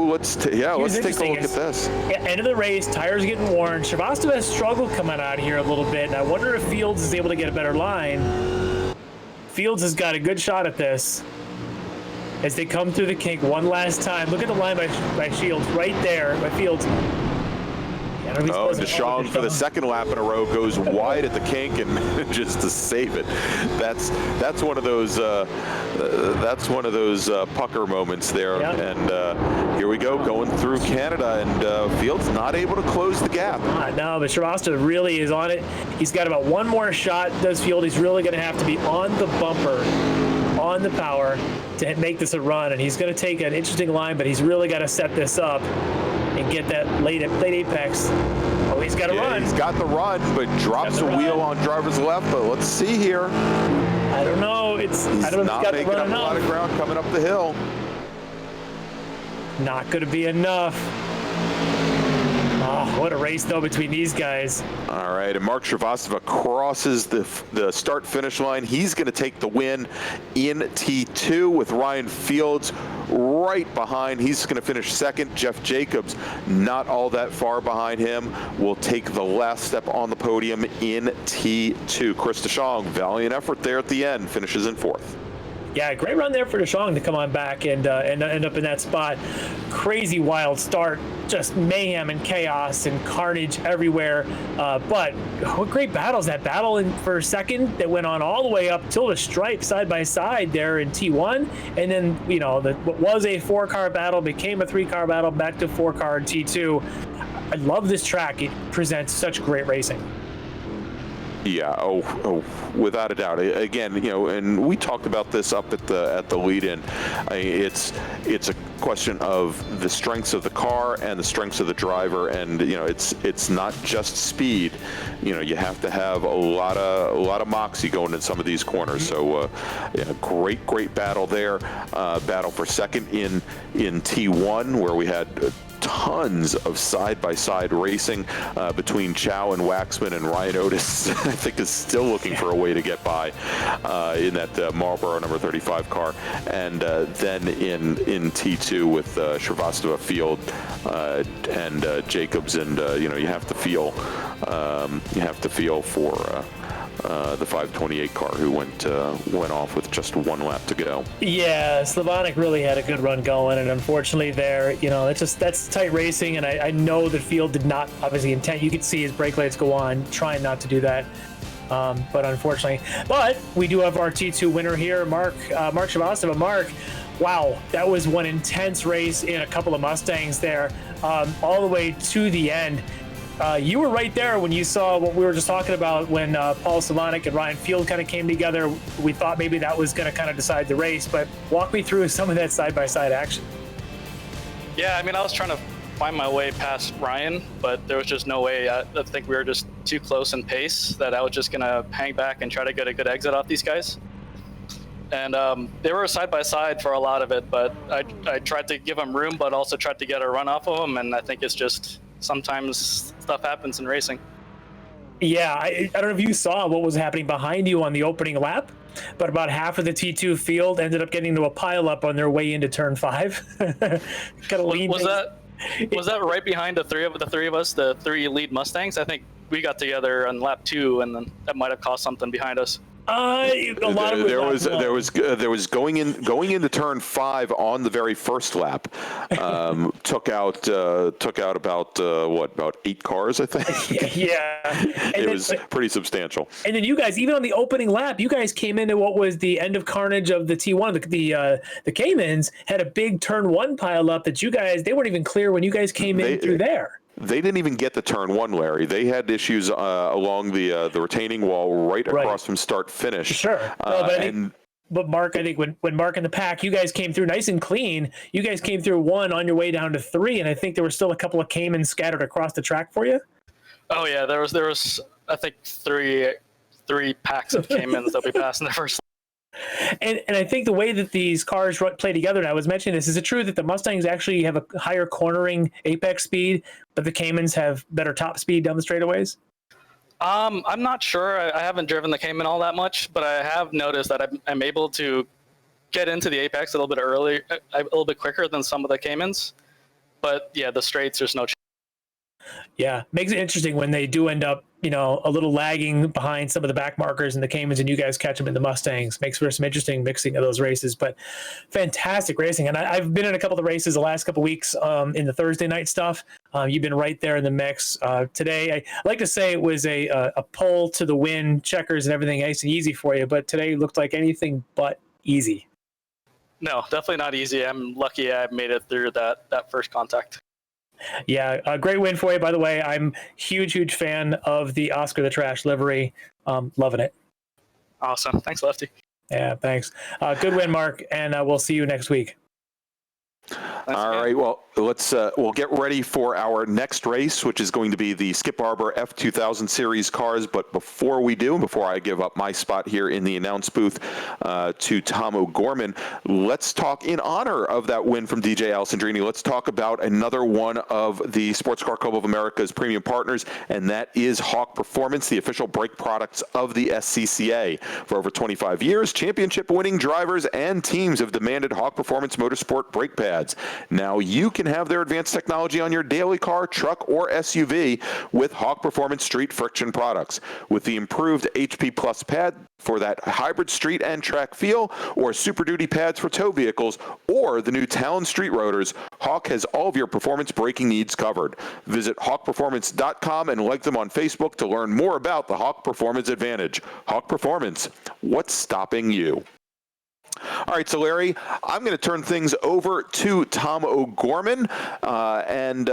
let's take a look at this. End of the race, tires getting worn. Shrivastava has struggled coming out here a little bit, and I wonder if Fields is able to get a better line. Fields has got a good shot at this as they come through the kink one last time. Look at the line by Shields right there, by Fields. DeShong for the second lap in a row goes wide at the kink and just to save it. That's one of those pucker moments there. Yep. And here we go, going through Canada, and Fields not able to close the gap. No, but Shrivastava really is on it. He's got about one more shot, does Field. He's really going to have to be on the bumper, on the power, to make this a run, and he's going to take an interesting line, but he's really got to set this up and get that late apex. Oh, he's got a run. He's got the run, but drops the wheel on driver's left. But let's see here. I don't know. He's not making up a lot of ground coming up the hill. Not going to be enough. Oh, what a race, though, between these guys. All right, and Mark Shrivastava crosses the start-finish line. He's going to take the win in T2 with Ryan Fields right behind. He's going to finish second. Jeff Jacobs, not all that far behind him, will take the last step on the podium in T2. Chris DeShong, valiant effort there at the end, finishes in 4th. Yeah, great run there for DeShong to come on back and end up in that spot. Crazy wild start, just mayhem and chaos and carnage everywhere. But what great battles. That battle for second that went on all the way up till the stripe side by side there in T1. And then, what was a 4-car battle became a 3-car battle, back to 4-car in T2. I love this track. It presents such great racing. Yeah, without a doubt. Again, and we talked about this up at the lead-in. It's a question of the strengths of the car and the strengths of the driver, and it's not just speed. You have to have a lot of moxie going in some of these corners. So, great battle there. Battle for second in T1, where we had tons of side-by-side racing between Chow and Waxman, and Ryan Otis, I think, is still looking for a way to get by in that Marlboro number 35 car. And then in T2 with Shrivastava, Field, and Jacobs, and you have to feel for the 528 car, who went off with just 1 lap to go. Yeah, Slavonic really had a good run going, and unfortunately there, that's tight racing, and I know the field did not obviously intend. You could see his brake lights go on, trying not to do that. But unfortunately, we do have our T2 winner here, Mark Shavastava. Mark, wow, that was one intense race in a couple of Mustangs there, all the way to the end. You were right there when you saw what we were just talking about when Paul Slavonic and Ryan Field kind of came together. We thought maybe that was going to kind of decide the race, but walk me through some of that side-by-side action. Yeah, I mean, I was trying to find my way past Ryan, but there was just no way. I think we were just too close in pace that I was just going to hang back and try to get a good exit off these guys. And they were side by side for a lot of it, but I tried to give them room, but also tried to get a run off of them. And I think it's just sometimes stuff happens in racing. Yeah, I don't know if you saw what was happening behind you on the opening lap, but about half of the T2 field ended up getting to a pile up on their way into turn 5. Was that right behind the three of us, the 3 lead Mustangs? I think we got together on lap 2, and then that might have caused something behind us. There was going into turn 5 on the very first lap. Took out about 8 cars, I think. Yeah. It was pretty substantial. And then you guys, even on the opening lap, you guys came into what was the end of carnage of the T1. The Caymans had a big turn 1 pile up that they weren't even clear when you guys came in through there. They didn't even get the turn 1, Larry. They had issues along the retaining wall right across from start finish. Sure. But Mark, I think when Mark and the pack, you guys came through nice and clean. You guys came through 1 on your way down to 3, and I think there were still a couple of Caymans scattered across the track for you. Oh yeah, there was I think three packs of Caymans that we passed in the first. And I think the way that these cars play together, and I was mentioning this, is it true that the Mustangs actually have a higher cornering apex speed, but the Caymans have better top speed down the straightaways? I'm not sure. I haven't driven the Cayman all that much, but I have noticed that I'm able to get into the apex a little bit early, a little bit quicker than some of the Caymans. But yeah, the straights, there's no chance. Yeah, makes it interesting when they do end up, a little lagging behind some of the back markers in the Caymans, and you guys catch them in the Mustangs. Makes for some interesting mixing of those races, but fantastic racing. And I've been in a couple of the races the last couple of weeks in the Thursday night stuff. You've been right there in the mix. Today, I like to say it was a pull to the win, checkers and everything nice and easy for you, but today looked like anything but easy. No, definitely not easy. I'm lucky I made it through that first contact. Yeah, a great win for you, by the way. I'm huge fan of the Oscar the Trash livery. Loving it. Awesome. Thanks, Lefty. Yeah, thanks. Good win, Mark, and we'll see you next week. All right, well, we'll get ready for our next race, which is going to be the Skip Barber F2000 Series cars. But before I give up my spot here in the announce booth to Tom O'Gorman, let's talk in honor of that win from DJ Alessandrini. Let's talk about another one of the Sports Car Club of America's premium partners, and that is Hawk Performance, the official brake products of the SCCA. For over 25 years, championship-winning drivers and teams have demanded Hawk Performance Motorsport brake pads. Now you can have their advanced technology on your daily car, truck, or SUV with Hawk Performance Street Friction products. With the improved HP Plus pad for that hybrid street and track feel, or Super Duty pads for tow vehicles, or the new Talon Street Rotors, Hawk has all of your performance braking needs covered. Visit hawkperformance.com and like them on Facebook to learn more about the Hawk Performance Advantage. Hawk Performance, what's stopping you? All right, so Larry, I'm going to turn things over to Tom O'Gorman and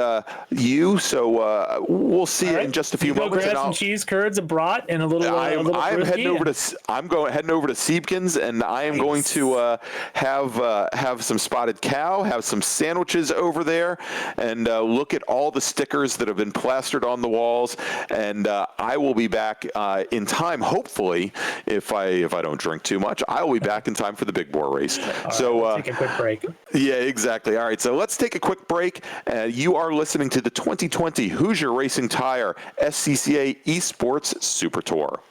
you. So we'll see you in just a few moments. Grab some cheese curds, a brat, and a little. I'm heading over to Siebken's, and I am going to have some spotted cow, have some sandwiches over there, and look at all the stickers that have been plastered on the walls. And I will be back in time. Hopefully, if I don't drink too much, I will be back in time for the big bore race. So we'll take a quick break. Yeah, exactly. All right, so let's take a quick break. You are listening to the 2020 Hoosier Racing Tire SCCA eSports Super Tour.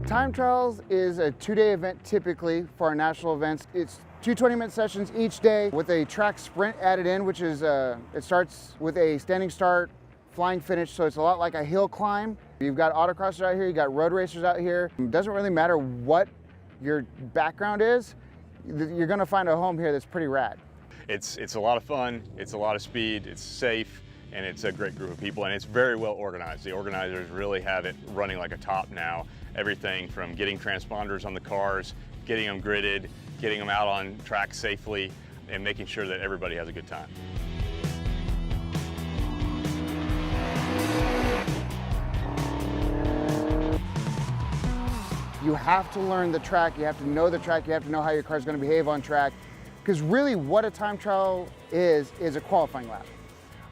Time trials is a 2-day event typically for our national events. It's 2 20-minute sessions each day with a track sprint added in, which is, it starts with a standing start, flying finish, so it's a lot like a hill climb. You've got autocrossers out here, you've got road racers out here. It doesn't really matter what your background is, you're gonna find a home here that's pretty rad. It's a lot of fun, it's a lot of speed, it's safe, and it's a great group of people, and it's very well organized. The organizers really have it running like a top now. Everything from getting transponders on the cars, getting them gridded, getting them out on track safely, and making sure that everybody has a good time. You have to learn the track, you have to know the track, you have to know how your car's gonna behave on track, because really what a time trial is a qualifying lap.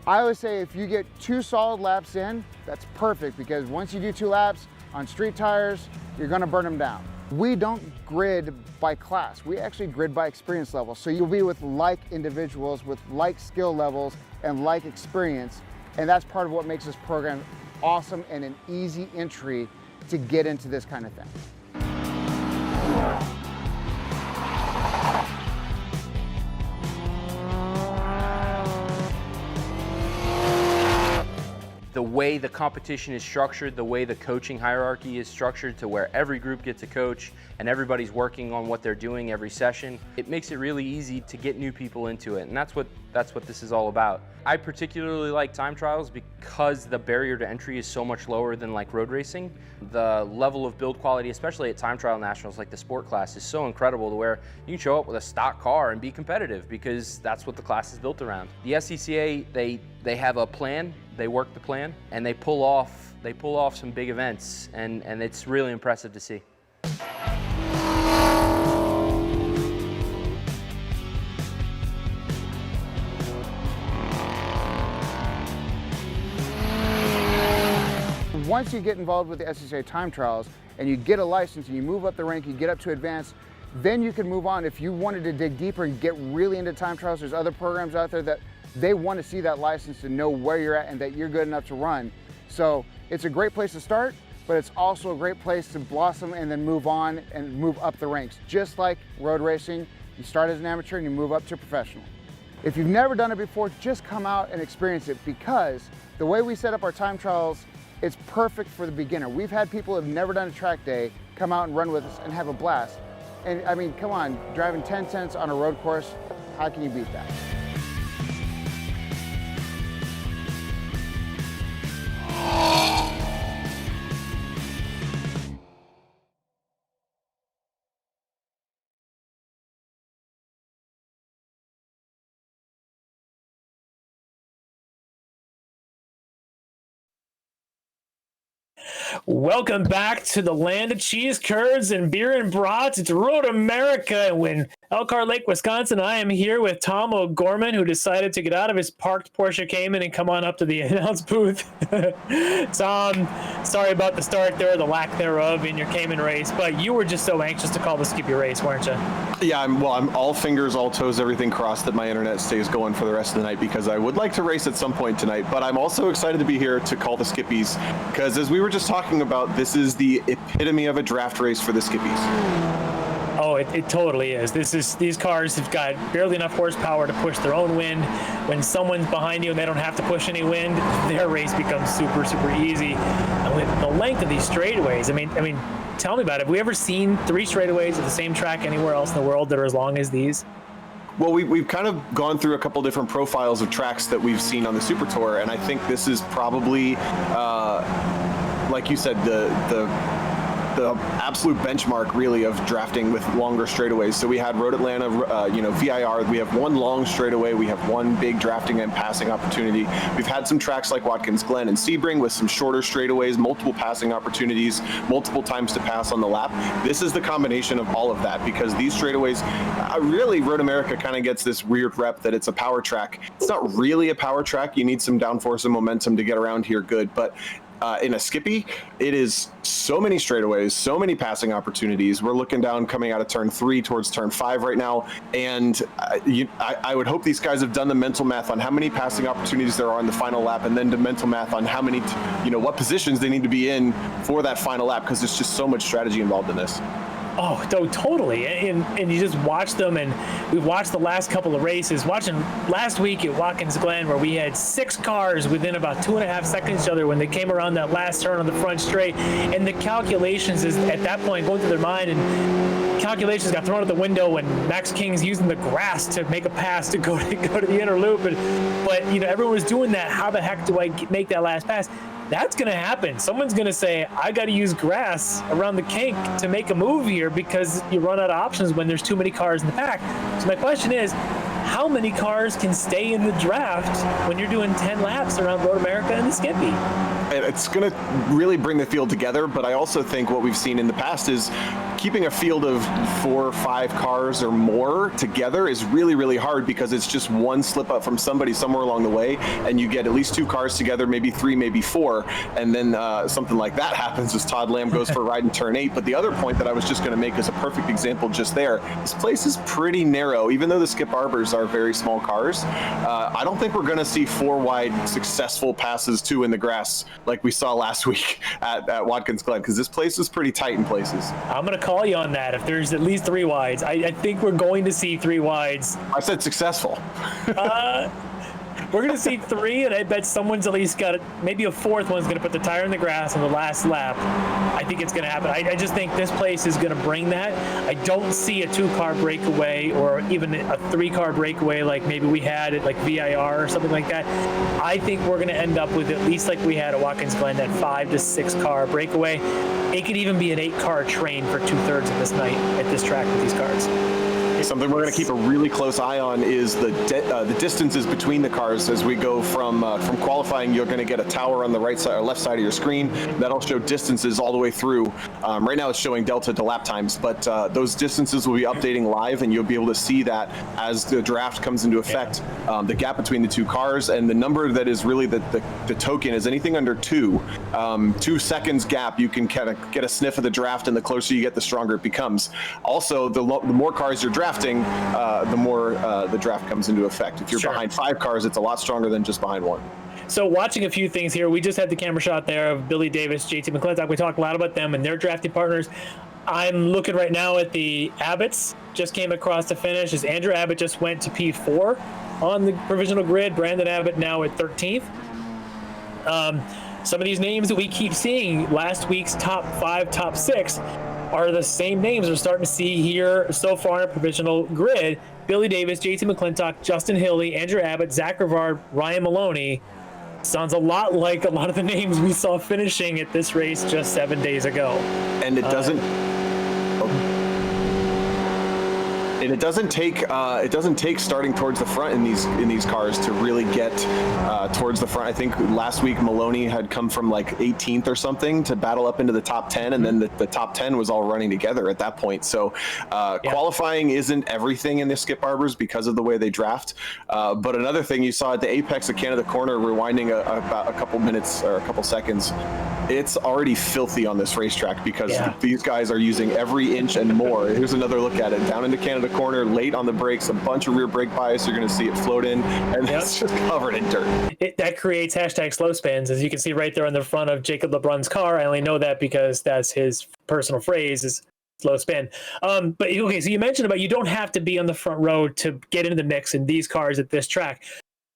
I always say if you get 2 solid laps in, that's perfect, because once you do 2 laps on street tires, you're gonna burn them down. We don't grid by class, we actually grid by experience level. So you'll be with like individuals with like skill levels and like experience, and that's part of what makes this program awesome and an easy entry to get into this kind of thing. The way the competition is structured, the way the coaching hierarchy is structured to where every group gets a coach and everybody's working on what they're doing every session, it makes it really easy to get new people into it, and that's what this is all about. I particularly like time trials because the barrier to entry is so much lower than like road racing. The level of build quality, especially at time trial nationals like the sport class, is so incredible to where you can show up with a stock car and be competitive because that's what the class is built around. The SCCA, they have a plan, they work the plan, and they pull off some big events, and it's really impressive to see. Once you get involved with the SCCA time trials and you get a license and you move up the rank, you get up to advanced, then you can move on. If you wanted to dig deeper and get really into time trials, there's other programs out there that they want to see that license to know where you're at and that you're good enough to run. So it's a great place to start, but it's also a great place to blossom and then move on and move up the ranks. Just like road racing, you start as an amateur and you move up to professional. If you've never done it before, just come out and experience it, because the way we set up our time trials, it's perfect for the beginner. We've had people who have never done a track day come out and run with us and have a blast. And I mean, come on, driving 10 cents on a road course, how can you beat that? Welcome back to the land of cheese curds and beer and brats. It's Road America in Elkhart Lake, Wisconsin. I am here with Tom O'Gorman, who decided to get out of his parked Porsche Cayman and come on up to the announce booth. Tom, sorry about the start there, the lack thereof in your Cayman race, but you were just so anxious to call the Skippy race, weren't you? Yeah, I'm all fingers, all toes, everything crossed that my internet stays going for the rest of the night, because I would like to race at some point tonight, but I'm also excited to be here to call the Skippies, because as we were just talking about, this is the epitome of a draft race for the Skippies. Oh, it totally is. These cars have got barely enough horsepower to push their own wind. When someone's behind you and they don't have to push any wind, their race becomes super, super easy. And with the length of these straightaways, I mean, tell me about it. Have we ever seen 3 straightaways at the same track anywhere else in the world that are as long as these? Well, we've kind of gone through a couple different profiles of tracks that we've seen on the Super Tour, and I think this is probably, like you said, the absolute benchmark, really, of drafting with longer straightaways. So we had Road Atlanta, VIR. We have one long straightaway. We have one big drafting and passing opportunity. We've had some tracks like Watkins Glen and Sebring with some shorter straightaways, multiple passing opportunities, multiple times to pass on the lap. This is the combination of all of that, because these straightaways, really, Road America kind of gets this weird rep that it's a power track. It's not really a power track. You need some downforce and momentum to get around here good, but in a Skippy, it is so many straightaways, so many passing opportunities. We're looking down coming out of turn 3 towards turn 5 right now, and I would hope these guys have done the mental math on how many passing opportunities there are in the final lap, and then the mental math on how many, what positions they need to be in for that final lap, because there's just so much strategy involved in this. Oh, totally. And you just watch them, and we've watched the last couple of races. Watching last week at Watkins Glen, where we had 6 cars within about 2.5 seconds of each other when they came around that last turn on the front straight. And the calculations is at that point going through their mind, and calculations got thrown out the window when Max King's using the grass to make a pass to go to the inner loop. But everyone was doing that. How the heck do I make that last pass? That's going to happen. Someone's going to say, I got to use grass around the kink to make a move here, because you run out of options when there's too many cars in the pack. So my question is, how many cars can stay in the draft when you're doing 10 laps around Road America and the Skippy? It's going to really bring the field together, but I also think what we've seen in the past is keeping a field of 4 or 5 cars or more together is really, really hard, because it's just one slip up from somebody somewhere along the way, and you get at least 2 cars together, maybe 3, maybe 4, and then something like that happens as Todd Lamb goes for a ride in turn 8. But the other point that I was just going to make is a perfect example just there. This place is pretty narrow, even though the Skip Arbors are very small cars. I don't think we're going to see 4 wide successful passes too in the grass like we saw last week at Watkins Glen, because this place is pretty tight in places. I'm going to call you on that. If there's at least 3 wides, I think we're going to see 3 wides. I said successful. We're going to see 3, and I bet someone's at least got maybe a 4th one's going to put the tire in the grass on the last lap. I think it's going to happen. I just think this place is going to bring that. I don't see a 2-car breakaway or even a 3-car breakaway like maybe we had at like VIR or something like that. I think we're going to end up with, at least like we had at Watkins Glen, that 5 to 6-car breakaway. It could even be an 8-car train for 2/3 of this night at this track with these cars. Something we're going to keep a really close eye on is the distances between the cars as we go from qualifying. You're going to get a tower on the right side or left side of your screen that'll show distances all the way through. Right now it's showing delta to lap times, but those distances will be updating live, and you'll be able to see that as the draft comes into effect. The gap between the 2 cars, and the number that is really the token is anything under 2 seconds gap. You can kind of get a sniff of the draft, and the closer you get, the stronger it becomes. Also, the more cars you're drafting, the more the draft comes into effect. If you're behind 5 cars, it's a lot stronger than just behind 1. So watching a few things here, we just had the camera shot there of Billy Davis, JT McClintock. We talked a lot about them and their drafting partners. I'm looking right now at the Abbotts. Just came across the finish as Andrew Abbott just went to P4 on the provisional grid. Brandon Abbott now at 13th. Some of these names that we keep seeing, last week's top 5, top 6, are the same names we're starting to see here so far in a provisional grid. Billy Davis, JT McClintock, Justin Hilly, Andrew Abbott, Zach Rivard, Ryan Maloney. Sounds a lot like a lot of the names we saw finishing at this race just 7 days ago. And it doesn't it doesn't take starting towards the front in these cars to really get towards the front. I think last week Maloney had come from like 18th or something to battle up into the top 10, and then the top 10 was all running together at that point. So qualifying isn't everything in the Skip Arbors because of the way they draft. But another thing you saw at the apex of Canada Corner, rewinding about a couple minutes or a couple seconds, it's already filthy on this racetrack because these guys are using every inch and more. Here's another look at it. Down into Canada Corner, late on the brakes, a bunch of rear brake bias. You're going to see it float in, and it's just covered in dirt. That creates hashtag slow spins, as you can see right there on the front of Jacob LeBrun's car. I only know that because that's his personal phrase, is slow spin. But okay, so you mentioned about you don't have to be on the front row to get into the mix in these cars at this track.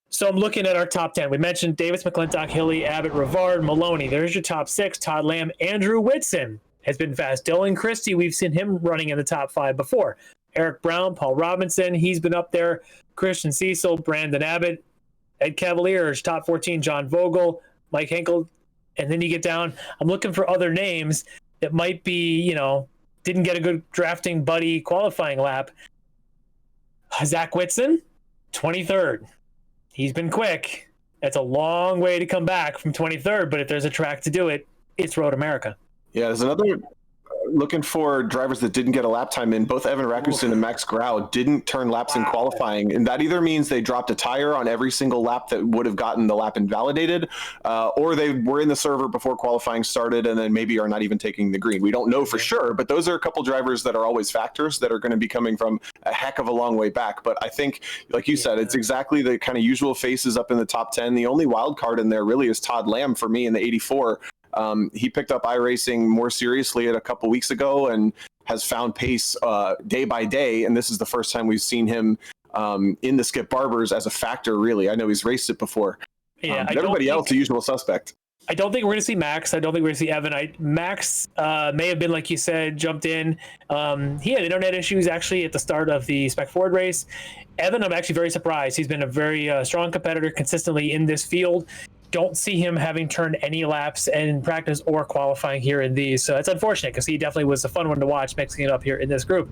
So I'm looking at our top 10. We mentioned Davis, McClintock, Hilly, Abbott, Rivard, Maloney. There's your top 6. Todd Lamb, Andrew Whitson has been fast. Dylan Christie, we've seen him running in the top 5 before. Eric Brown, Paul Robinson, he's been up there. Christian Cecil, Brandon Abbott, Ed Cavaliers, top 14, John Vogel, Mike Henkel. And then you get down, I'm looking for other names that might be, didn't get a good drafting buddy qualifying lap. Zach Whitson, 23rd. He's been quick. That's a long way to come back from 23rd, but if there's a track to do it, it's Road America. Yeah, there's looking for drivers that didn't get a lap time in. Both Evan Rakusin and Max Grau didn't turn laps in qualifying, and that either means they dropped a tire on every single lap that would have gotten the lap invalidated, or they were in the server before qualifying started and then maybe are not even taking the green. We don't know for sure, but those are a couple drivers that are always factors that are going to be coming from a heck of a long way back. But I think, like you said, it's exactly the kind of usual faces up in the top 10. The only wild card in there really is Todd Lamb for me in the 84. He picked up iRacing more seriously a couple weeks ago and has found pace day by day. And this is the first time we've seen him in the Skip Barbers as a factor, really. I know he's raced it before. Yeah, but everybody else, the usual suspect. I don't think we're going to see Max. I don't think we're going to see Evan. Max may have been, like you said, jumped in. He had internet issues actually at the start of the Spec Ford race. Evan, I'm actually very surprised. He's been a very strong competitor consistently in this field. Don't see him having turned any laps in practice or qualifying here in these. So it's unfortunate because he definitely was a fun one to watch mixing it up here in this group.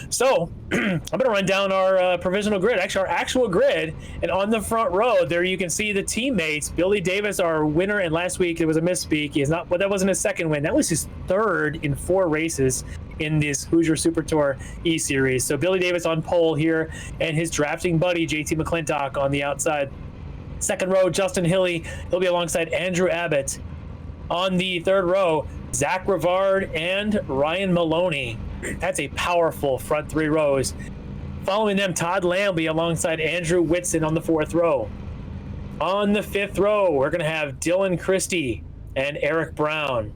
So I'm going to run down our provisional grid, actually our actual grid. And on the front row there, you can see the teammates. Billy Davis, our winner, and last week it was a misspeak. He is not, but that wasn't his second win. That was his third in 4 races in this Hoosier Super Tour E-Series. So Billy Davis on pole here, and his drafting buddy JT McClintock on the outside. Second row, Justin Hilly. He'll be alongside Andrew Abbott. On the third row, Zach Rivard and Ryan Maloney. That's a powerful front 3 rows. Following them, Todd Lamb will be alongside Andrew Whitson on the 4th row. On the 5th row, we're going to have Dylan Christie and Eric Brown.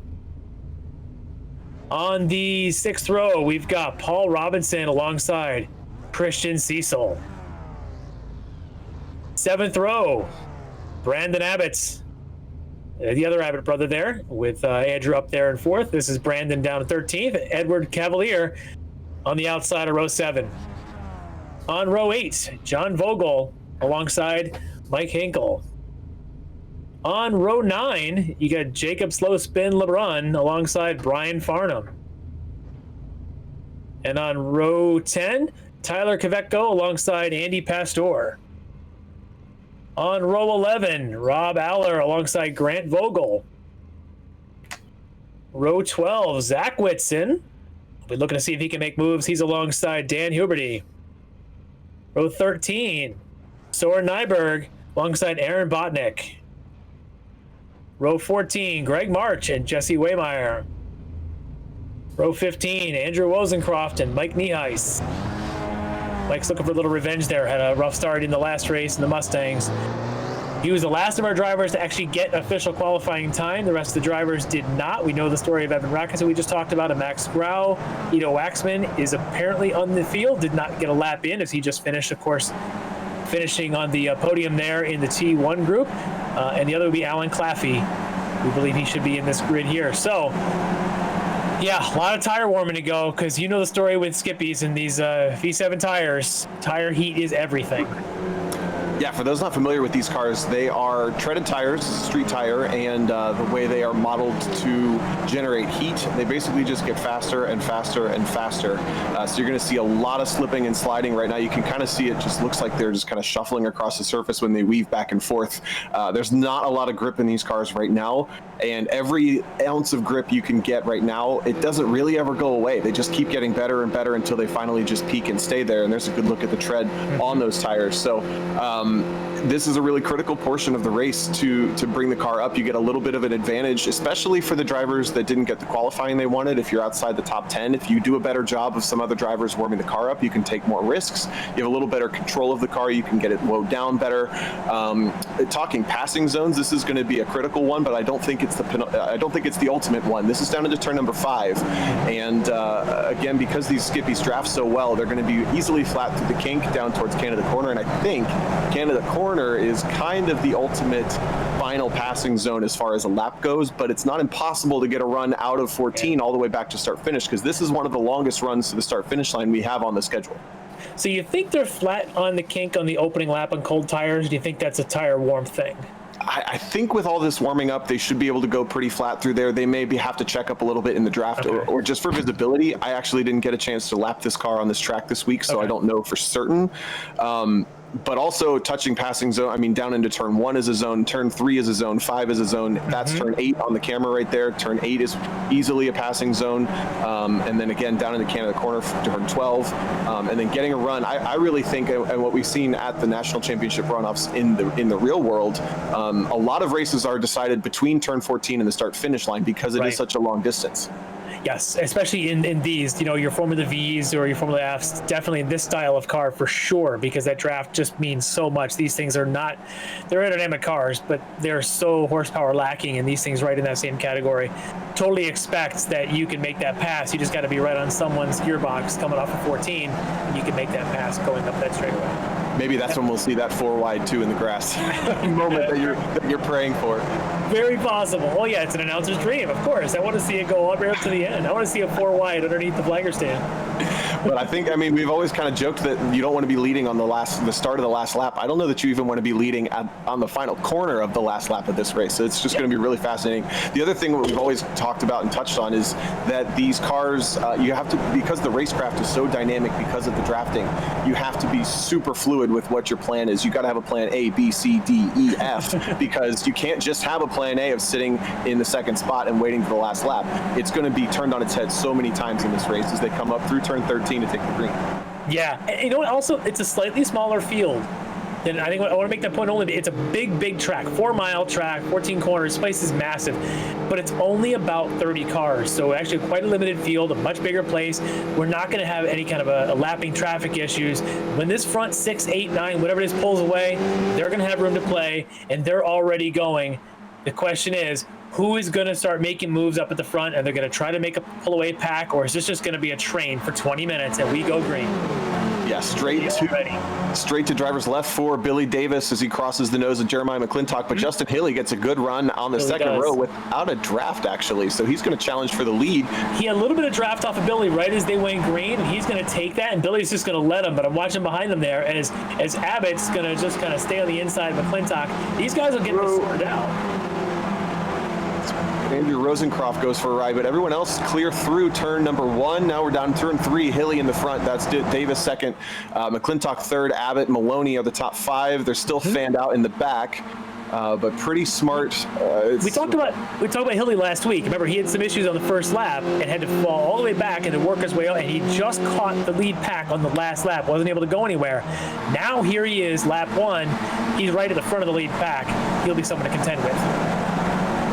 On the 6th row, we've got Paul Robinson alongside Christian Cecil. 7th row, Brandon Abbott, the other Abbott brother there, with Andrew up there in 4th. This is Brandon down 13th. Edward Cavalier on the outside of row 7. On row 8, John Vogel alongside Mike Hinkle. On row 9, you got Jacob Slow Spin LeBrun alongside Brian Farnham. And on row 10, Tyler Kvetko alongside Andy Pastor. On row 11, Rob Aller alongside Grant Vogel. Row 12, Zach Whitson. We're looking to see if he can make moves. He's alongside Dan Huberty. Row 13, Soren Nyberg alongside Aaron Botnick. Row 14, Greg March and Jesse Waymeyer. Row 15, Andrew Wozencroft and Mike Nieheis. Mike's looking for a little revenge there. Had a rough start in the last race in the Mustangs. He was the last of our drivers to actually get official qualifying time. The rest of the drivers did not. We know the story of Evan Rackes that we just talked about, and Max Grau. Ido Waxman is apparently on the field, did not get a lap in as he just finished, of course, finishing on the podium there in the T1 group. And the other would be Alan Claffey. We believe he should be in this grid here. So, yeah, a lot of tire warming to go, because you know the story with Skippies and these V7 tires. Tire heat is everything. Yeah, for those not familiar with these cars, they are treaded tires, street tire, and the way they are modeled to generate heat, they basically just get faster and faster and faster. So you're going to see a lot of slipping and sliding right now. You can kind of see it just looks like they're just kind of shuffling across the surface when they weave back and forth. There's not a lot of grip in these cars right now, and every ounce of grip you can get right now, it doesn't really ever go away. They just keep getting better and better until they finally just peak and stay there, and there's a good look at the tread on those tires. So this is a really critical portion of the race to bring the car up. You get a little bit of an advantage, especially for the drivers that didn't get the qualifying they wanted. If you're outside the top 10, if you do a better job of some other drivers warming the car up, you can take more risks. You have a little better control of the car. You can get it low down better. Talking passing zones, this is going to be a critical one, but I don't think it's the ultimate one. This is down into turn number 5, and again, because these Skippies draft so well, they're going to be easily flat through the kink down towards Canada Corner, and I think Canada Corner is kind of the ultimate final passing zone as far as a lap goes, but it's not impossible to get a run out of 14 all the way back to start finish, because this is one of the longest runs to the start finish line we have on the schedule. So you think they're flat on the kink on the opening lap on cold tires? Do you think that's a tire warm thing? I think with all this warming up, they should be able to go pretty flat through there. They maybe have to check up a little bit in the draft, or just for visibility. I actually didn't get a chance to lap this car on this track this week, so I don't know for certain. but also touching passing zone. I mean, down into turn 1 is a zone, turn 3 is a zone, 5 is a zone. That's turn 8 on the camera right there. Turn 8 is easily a passing zone. And then again, down in the Canada corner, turn 12. And then getting a run. I really think, and what we've seen at the national championship runoffs in the real world, a lot of races are decided between turn 14 and the start finish line because it is such a long distance. Yes, especially in these, your Formula Vs or your Formula Fs, definitely in this style of car for sure, because that draft just means so much. These things are not, they're aerodynamic cars, but they're so horsepower lacking, and these things right in that same category. Totally expect that you can make that pass. You just got to be right on someone's gearbox coming off of 14, and you can make that pass going up that straightaway. Maybe that's when we'll see that 4 wide 2 in the grass moment that you're praying for. Very possible. Oh yeah, it's an announcer's dream, of course. I want to see it go all the way up to the end. I want to see a 4 wide underneath the flagger stand. But I think, we've always kind of joked that you don't want to be leading on the start of the last lap. I don't know that you even want to be leading on the final corner of the last lap of this race. So it's just going to be really fascinating. The other thing that we've always talked about and touched on is that these cars, you have to, because the racecraft is so dynamic because of the drafting, you have to be super fluid with what your plan is. You got to have a plan A, B, C, D, E, F, because you can't just have a plan A of sitting in the second spot and waiting for the last lap. It's going to be turned on its head so many times in this race as they come up through turn 13 to take the green. Yeah, and you know what? Also, it's a slightly smaller field. And I think I want to make that point only. It's a big track, 4-mile track, 14 corners. This place is massive, but it's only about 30 cars. So actually quite a limited field, a much bigger place. We're not going to have any kind of a lapping traffic issues. When this front 6, 8, 9, whatever it is pulls away, they're going to have room to play, and they're already going. The question is, who is going to start making moves up at the front, and they're going to try to make a pull-away pack, or is this just going to be a train for 20 minutes and we go green? Yeah, straight to driver's left for Billy Davis as he crosses the nose of Jeremiah McClintock, but Justin Haley gets a good run on the second row without a draft, actually, so he's going to challenge for the lead. He had a little bit of draft off of Billy right as they went green, and he's going to take that, and Billy's just going to let him, but I'm watching behind them there as Abbott's going to just kind of stay on the inside of McClintock. These guys will get this sorted out. Andrew Rosencroft goes for a ride, but everyone else clear through turn number 1. Now we're down turn 3. Hilly in the front. That's Davis second. McClintock third. Abbott, Maloney are the top 5. They're still fanned out in the back, but pretty smart. We talked about Hilly last week. Remember, he had some issues on the first lap and had to fall all the way back and to work his way out, and he just caught the lead pack on the last lap. Wasn't able to go anywhere. Now here he is, lap 1. He's right at the front of the lead pack. He'll be someone to contend with.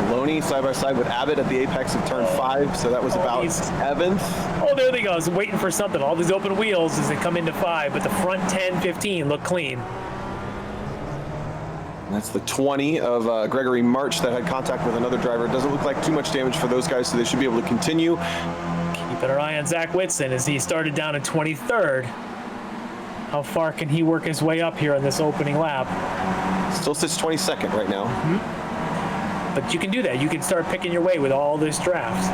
Maloney side by side with Abbott at the apex of turn 5, so that was about 7th. Oh, there they go. I was waiting for something. All these open wheels as they come into 5, but the front 10, 15 look clean. And that's the 20 of Gregory March that had contact with another driver. It doesn't look like too much damage for those guys, so they should be able to continue. Keeping our eye on Zach Whitson as he started down in 23rd. How far can he work his way up here on this opening lap? Still sits 22nd right now. But you can do that. You can start picking your way with all this draft.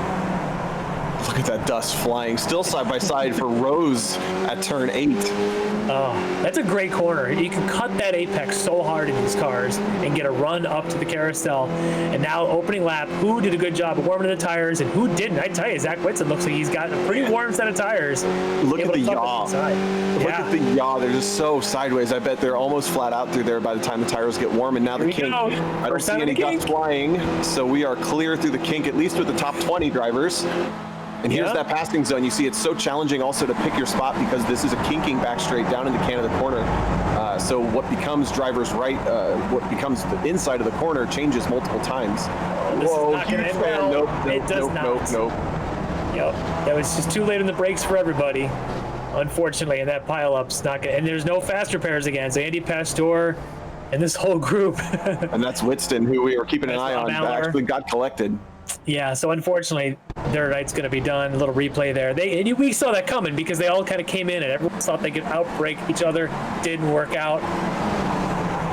Look at that dust flying. Still side by side for Rose at turn 8. Oh, that's a great corner. You can cut that apex so hard in these cars and get a run up to the carousel. And now opening lap, who did a good job of warming the tires and who didn't? I tell you, Zach Whitson looks like he's got a pretty warm set of tires. Look at the yaw. Look at the yaw. They're just so sideways. I bet they're almost flat out through there by the time the tires get warm. And now the kink. I don't see any gusts flying. So we are clear through the kink, at least with the top 20 drivers. And here's that passing zone. You see it's so challenging also to pick your spot because this is a kinking back straight down into Canada corner. So what becomes driver's right, what becomes the inside of the corner changes multiple times. Whoa, huge fan. Nope, nope. Yep, that was just too late in the brakes for everybody, unfortunately, and that pile-up's not gonna, and there's no fast repairs again. So Andy Pastor and this whole group. And that's Whitston, who we were keeping an eye on, actually got collected. Yeah, so unfortunately, their night's going to be done. A little replay there. We saw that coming because they all kind of came in and everyone thought they could outbreak each other. Didn't work out.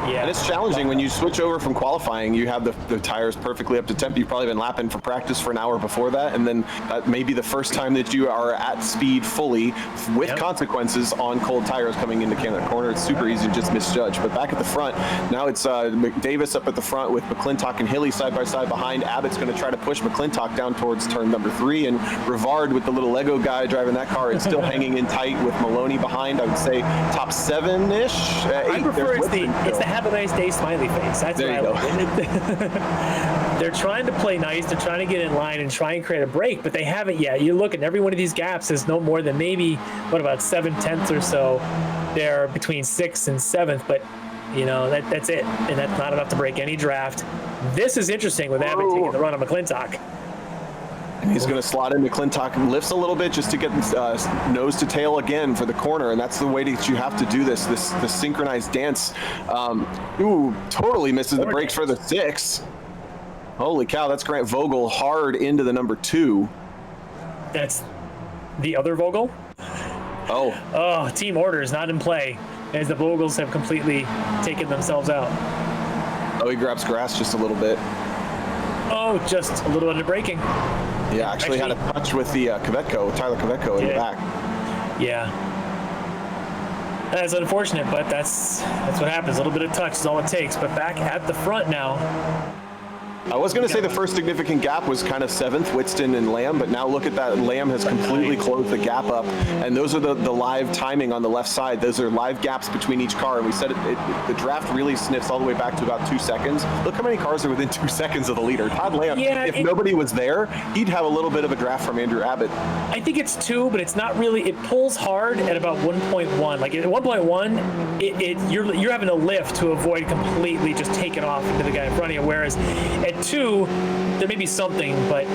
And it's challenging when you switch over from qualifying. You have the tires perfectly up to temp. You've probably been lapping for practice for an hour before that, and then that may be the first time that you are at speed fully with consequences on cold tires coming into Canada corner. It's super easy to just misjudge. But back at the front, now it's Davis up at the front with McClintock and Hilly side by side behind. Abbott's going to try to push McClintock down towards turn number 3, and Rivard with the little Lego guy driving that car is still hanging in tight with Maloney behind. I would say top 7-ish. I prefer it's the have a nice day smiley face. That's what I like. They're trying to play nice. They're trying to get in line and try and create a break, but they haven't yet. You look at every one of these gaps is no more than maybe, what, about 7/10 or so. They're between 6th and 7th, but you know, that's it. And that's not enough to break any draft. This is interesting with Abbott taking the run on McClintock. And he's going to slot in. McClintock lifts a little bit just to get nose to tail again for the corner, and that's the way that you have to do this synchronized dance. Totally misses the brakes for the 6. Holy cow, that's Grant Vogel hard into the number 2. That's the other Vogel? Oh, team order is not in play as the Vogels have completely taken themselves out. Oh, he grabs grass just a little bit. Oh, just a little bit of braking. Yeah, actually had a touch with the Tyler Kvetko in the back. Yeah. That's unfortunate, but that's what happens. A little bit of touch is all it takes. But back at the front now. I was going to say the first significant gap was kind of 7th, Whitston and Lamb, but now look at that. Lamb has completely closed the gap up, and those are the live timing on the left side. Those are live gaps between each car, and we said the draft really sniffs all the way back to about 2 seconds. Look how many cars are within 2 seconds of the leader. Todd Lamb, if nobody was there, he'd have a little bit of a draft from Andrew Abbott. I think it's 2, but it's not really. It pulls hard at about 1.1. Like at 1.1, you're having to lift to avoid completely just taking off into the guy in front of you, whereas at 2, there may be something, but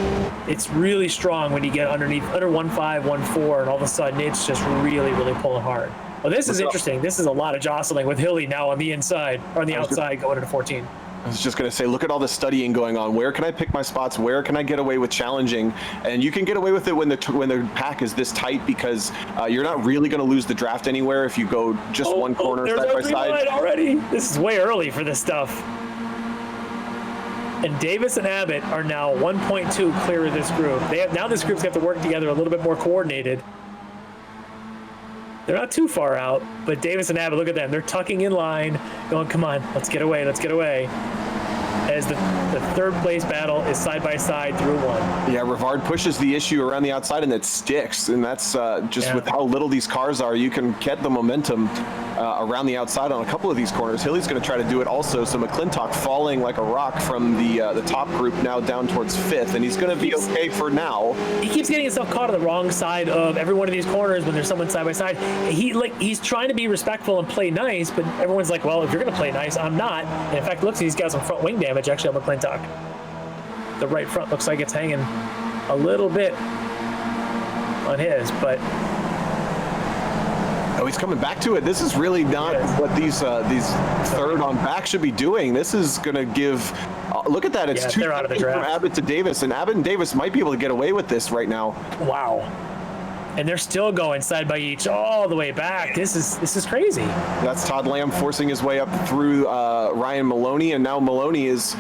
it's really strong when you get under 1.5, 1.4, and all of a sudden it's just really, really pulling hard. Well, this is interesting. This is a lot of jostling with Hilly now on the inside, or on the outside going into 14. I was just going to say, look at all the studying going on. Where can I pick my spots? Where can I get away with challenging? And you can get away with it when the pack is this tight, because you're not really going to lose the draft anywhere if you go just one corner side by side. Already. This is way early for this stuff. And Davis and Abbott are now 1.2 clear of this group. Now this group's got to work together a little bit more coordinated. They're not too far out, but Davis and Abbott, look at them. They're tucking in line, going, come on, let's get away, let's get away. As the third place battle is side by side through 1. Yeah, Rivard pushes the issue around the outside, and it sticks. And that's just with how little these cars are, you can get the momentum around the outside on a couple of these corners. Hilly's going to try to do it also. So McClintock falling like a rock from the top group now down towards 5th, and he's going to be okay for now. He keeps getting himself caught on the wrong side of every one of these corners when there's someone side by side. He's trying to be respectful and play nice, but everyone's like, well, if you're going to play nice, I'm not. And in fact, looks, he's got some front wing damage actually on McClintock. The right front looks like it's hanging a little bit on his, but he's coming back to it. This is really not what these third on back should be doing. This is going to give. Look at that. It's 2 seconds from Abbott to Davis, and Abbott and Davis might be able to get away with this right now. Wow. And they're still going side by each all the way back. This is crazy. That's Todd Lamb forcing his way up through Ryan Maloney, and now Maloney is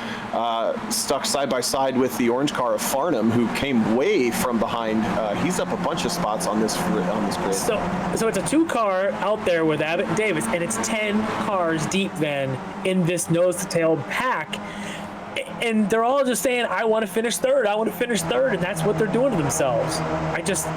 stuck side by side with the orange car of Farnham, who came way from behind. He's up a bunch of spots on this grid. So it's a 2-car out there with Abbott and Davis, and it's 10 cars deep then in this nose-to-tail pack. And they're all just saying, I want to finish third, and that's what they're doing to themselves.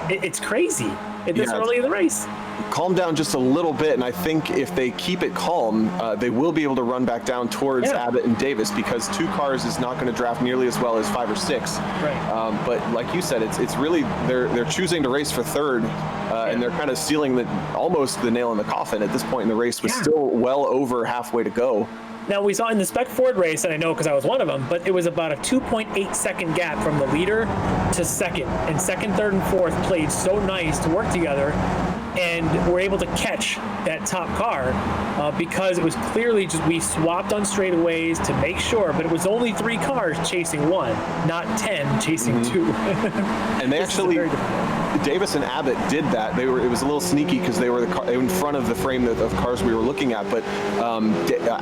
It's crazy this early in the race. Calm down just a little bit, and I think if they keep it calm, they will be able to run back down towards Abbott and Davis, because 2 cars is not going to draft nearly as well as 5 or 6. Right. But like you said, it's really they're choosing to race for third, and they're kind of sealing almost the nail in the coffin at this point in the race, with still well over halfway to go. Now, we saw in the Spec Ford race, and I know because I was one of them, but it was about a 2.8 second gap from the leader to second. And second, third, and fourth played so nice to work together. and were able to catch that top car because it was clearly just we swapped on straightaways to make sure, but it was only 3 cars chasing 1, not 10 chasing 2. And they actually, Davis and Abbott did that. It was a little sneaky because they were in front of the frame of cars we were looking at, but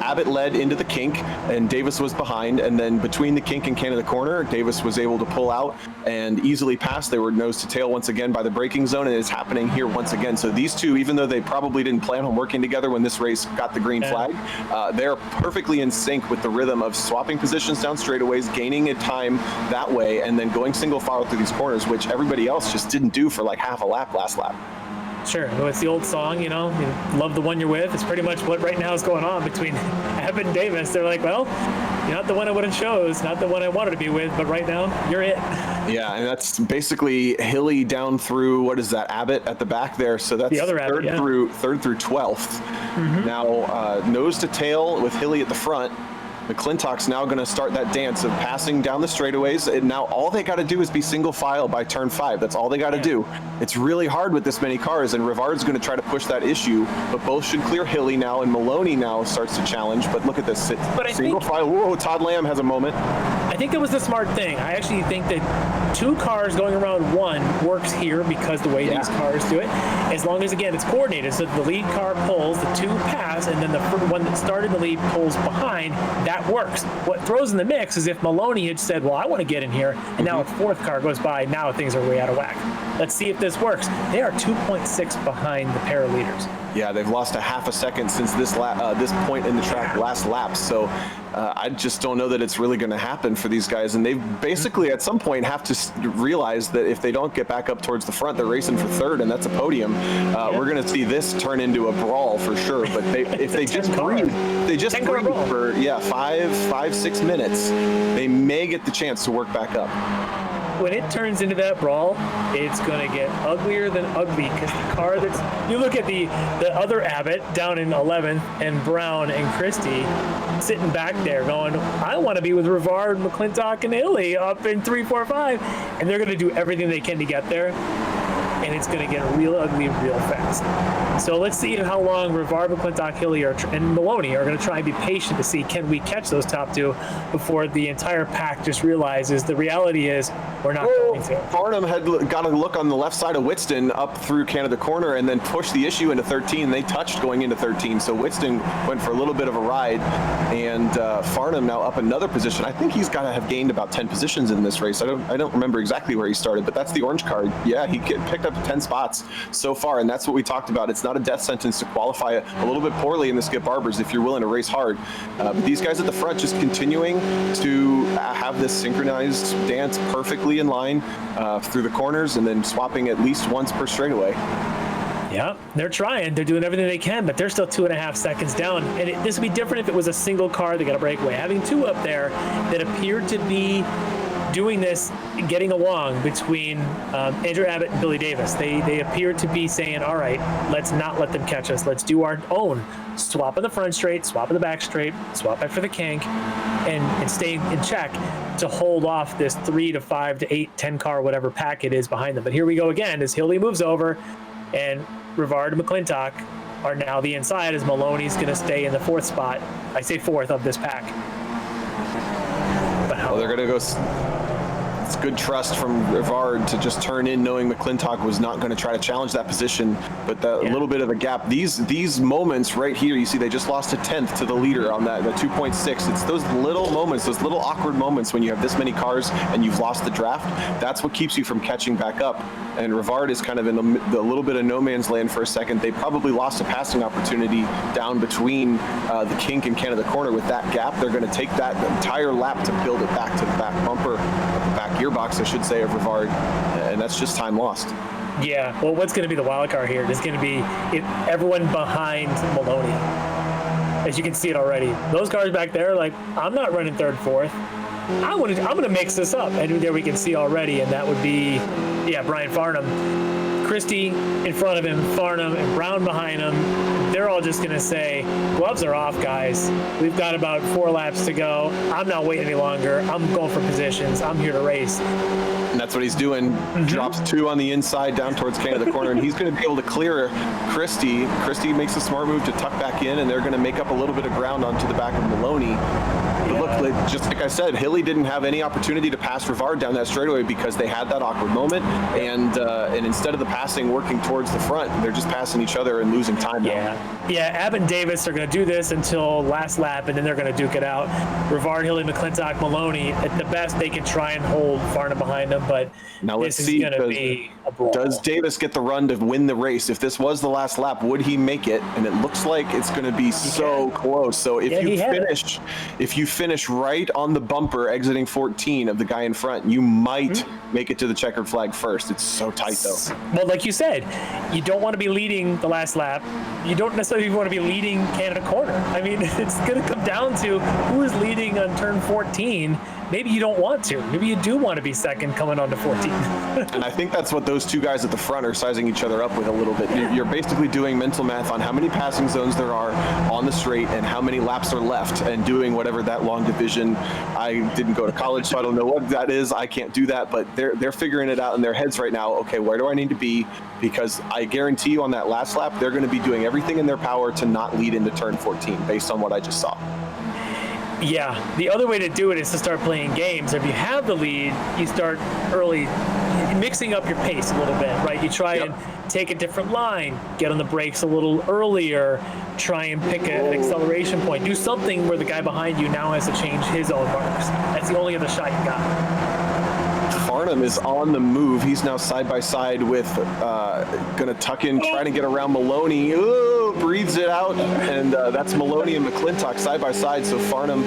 Abbott led into the kink and Davis was behind, and then between the kink and Canada corner, Davis was able to pull out and easily pass. They were nose to tail once again by the braking zone, and it's happening here once again. So these two, even though they probably didn't plan on working together when this race got the green flag, they're perfectly in sync with the rhythm of swapping positions down straightaways, gaining a time that way, and then going single file through these corners, which everybody else just didn't do for like half a lap last lap. Sure, well, it's the old song, you know, you love the one you're with. It's pretty much what right now is going on between Abbott and Davis. They're like, well, you're not the one I would have chose, not the one I wanted to be with, but right now, you're it. Yeah, and that's basically Hilly down through, what is that, Abbott at the back there. So that's the other third Abbott, through 12th. Now, nose to tail with Hilly at the front. McClintock's now going to start that dance of passing down the straightaways, and now all they got to do is be single file by turn 5. That's all they got to do. It's really hard with this many cars, and Rivard's going to try to push that issue, but both should clear Hilly now, and Maloney now starts to challenge. But look at this, single file. Whoa, Todd Lamb has a moment. I think that was the smart thing. I actually think that 2 cars going around 1 works here because the way these cars do it, as long as, again, it's coordinated. So the lead car pulls, the 2 pass, and then the one that started the lead pulls behind. That works. What throws in the mix is if Maloney had said, well, I want to get in here, and now a 4th car goes by, now things are way out of whack. Let's see if this works. They are 2.6 behind the pair of leaders. Yeah, they've lost a half a second since this point in the track last lap. So I just don't know that it's really going to happen for these guys. And they basically at some point have to realize that if they don't get back up towards the front, they're racing for 3rd, and that's a podium. We're going to see this turn into a brawl for sure. But if they just breathe, for 5-6 minutes, they may get the chance to work back up. When it turns into that brawl, it's going to get uglier than ugly because the car that's... You look at the other Abbott down in 11th and Brown and Christie sitting back there going, I want to be with Rivard, McClintock, and Hilly up in 3, 4, 5. And they're going to do everything they can to get there. And it's going to get real ugly real fast. So let's see how long Rivard, McClintock, Hilly, and Maloney are going to try and be patient to see can we catch those top 2 before the entire pack just realizes the reality is we're not going to. Farnham had got a look on the left side of Witston up through Canada corner and then pushed the issue into 13. They touched going into 13, so Witston went for a little bit of a ride, and Farnham now up another position. I think he's got to have gained about 10 positions in this race. I don't remember exactly where he started, but that's the orange card. Yeah, he picked up 10 spots so far, and that's what we talked about. It's not a death sentence to qualify a little bit poorly in the Skip Barbers if you're willing to race hard. But these guys at the front just continuing to have this synchronized dance perfectly in line through the corners and then swapping at least once per straightaway. Yeah, they're trying. They're doing everything they can, but they're still 2.5 seconds down. And this would be different if it was a single car that got a breakaway. Having 2 up there that appeared to be doing this, getting along between Andrew Abbott and Billy Davis. They appear to be saying, all right, let's not let them catch us. Let's do our own. Swap in the front straight, swap in the back straight, swap back for the kink, and stay in check to hold off this 3 to 5 to 8, 10 car, whatever pack it is behind them. But here we go again as Hilly moves over, and Rivard and McClintock are now the inside as Maloney's going to stay in the 4th spot. I say 4th of this pack. But they're going to go... It's good trust from Rivard to just turn in knowing McClintock was not going to try to challenge that position, but a little bit of a gap. These moments right here, you see they just lost a 10th to the leader on that, the 2.6. It's those little moments, those little awkward moments when you have this many cars and you've lost the draft. That's what keeps you from catching back up. And Rivard is kind of in the little bit of no man's land for a second. They probably lost a passing opportunity down between the kink and Canada corner. With that gap, they're going to take that entire lap to build it back to the back bumper, the back gearbox, I should say, of Rivard, and that's just time lost. Yeah, well, what's going to be the wild card here is going to be everyone behind Maloney. As you can see it already. Those cars back there, like, I'm not running 3rd, 4th. I'm going to mix this up. And there we can see already, and that would be, Brian Farnham Christie in front of him, Farnham and Brown behind him. They're all just going to say, gloves are off, guys. We've got about 4 laps to go. I'm not waiting any longer. I'm going for positions. I'm here to race. And that's what he's doing. Drops 2 on the inside down towards Canada corner, and he's going to be able to clear Christie. Christie makes a smart move to tuck back in, and they're going to make up a little bit of ground onto the back of Maloney. But look, just like I said, Hilly didn't have any opportunity to pass Rivard down that straightaway because they had that awkward moment, and instead of the passing working towards the front, they're just passing each other and losing time now. Yeah, Abbott and Davis are going to do this until last lap, and then they're going to duke it out. Rivard, Hilly, McClintock, Maloney, at the best, they can try and hold Farnham behind them, but now this is going to be a brawl. Does Davis get the run to win the race? If this was the last lap, would he make it? And it looks like it's going to be so close. So if you finish right on the bumper exiting 14 of the guy in front, you might make it to the checkered flag first. It's so tight though. Well, like you said, you don't want to be leading the last lap. You don't necessarily want to be leading Canada corner. I mean, it's going to come down to who is leading on turn 14. Maybe you don't want to. Maybe you do want to be second coming on to 14. And I think that's what those 2 guys at the front are sizing each other up with a little bit. You're basically doing mental math on how many passing zones there are on the straight and how many laps are left, and doing whatever that long division. I didn't go to college, so I don't know what that is. I can't do that, but they're figuring it out in their heads right now. Okay, where do I need to be? Because I guarantee you on that last lap, they're going to be doing everything in their power to not lead into turn 14 based on what I just saw. Yeah, the other way to do it is to start playing games. If you have the lead, you start early, mixing up your pace a little bit, right? You try and take a different line, get on the brakes a little earlier, try and pick an acceleration point. Do something where the guy behind you now has to change his own marks. That's the only other shot you got. Farnham is on the move. He's now side by side with, going to tuck in, trying to get around Maloney. Ooh, breathes it out, and that's Maloney and McClintock side by side. So Farnham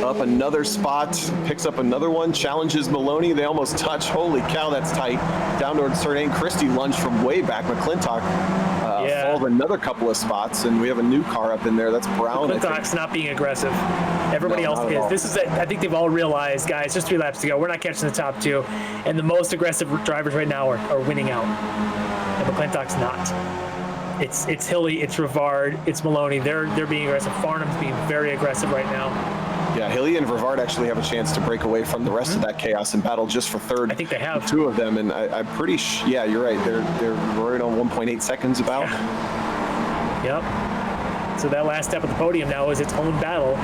up another spot, picks up another one, challenges Maloney. They almost touch. Holy cow, that's tight. Down towards turn 8. Christie lunged from way back. McClintock falls another couple of spots, and we have a new car up in there. That's Brown. McClintock's not being aggressive. Everybody else is. This is I think they've all realized, guys, just 3 laps to go. We're not catching the top 2. And the most aggressive drivers right now are winning out. And McClintock's not. It's Hilly, it's Rivard, it's Maloney. They're being aggressive. Farnham's being very aggressive right now. Yeah, Hilly and Rivard actually have a chance to break away from the rest of that chaos and battle just for third. I think they have 2 of them, and I'm pretty yeah, you're right. They're right on 1.8 seconds about. Yeah. Yep. So that last step of the podium now is its own battle.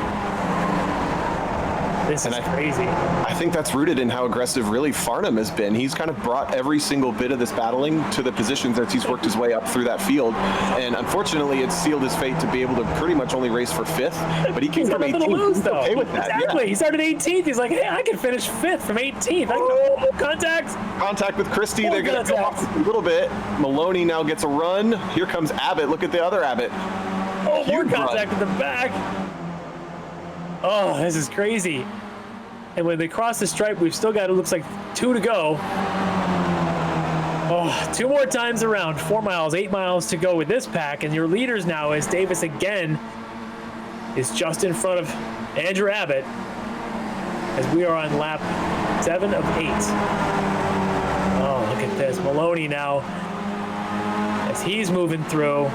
This is crazy. I think that's rooted in how aggressive really Farnham has been. He's kind of brought every single bit of this battling to the positions as he's worked his way up through that field. And unfortunately, it's sealed his fate to be able to pretty much only race for 5th. But he came from 18th. He's okay with that. Exactly. He started 18th. He's like, hey, I can finish 5th from 18th. Contact with Christie. They're going to go off a little bit. Maloney now gets a run. Here comes Abbott. Look at the other Abbott. Oh, more contact in the back. Oh, this is crazy. And when they cross the stripe, we've still got, it looks like 2 to go. Oh, 2 more times around. 4 miles, 8 miles to go with this pack. And your leaders now is Davis again is just in front of Andrew Abbott as we are on lap 7 of 8. Oh, look at this. Maloney now, as he's moving through,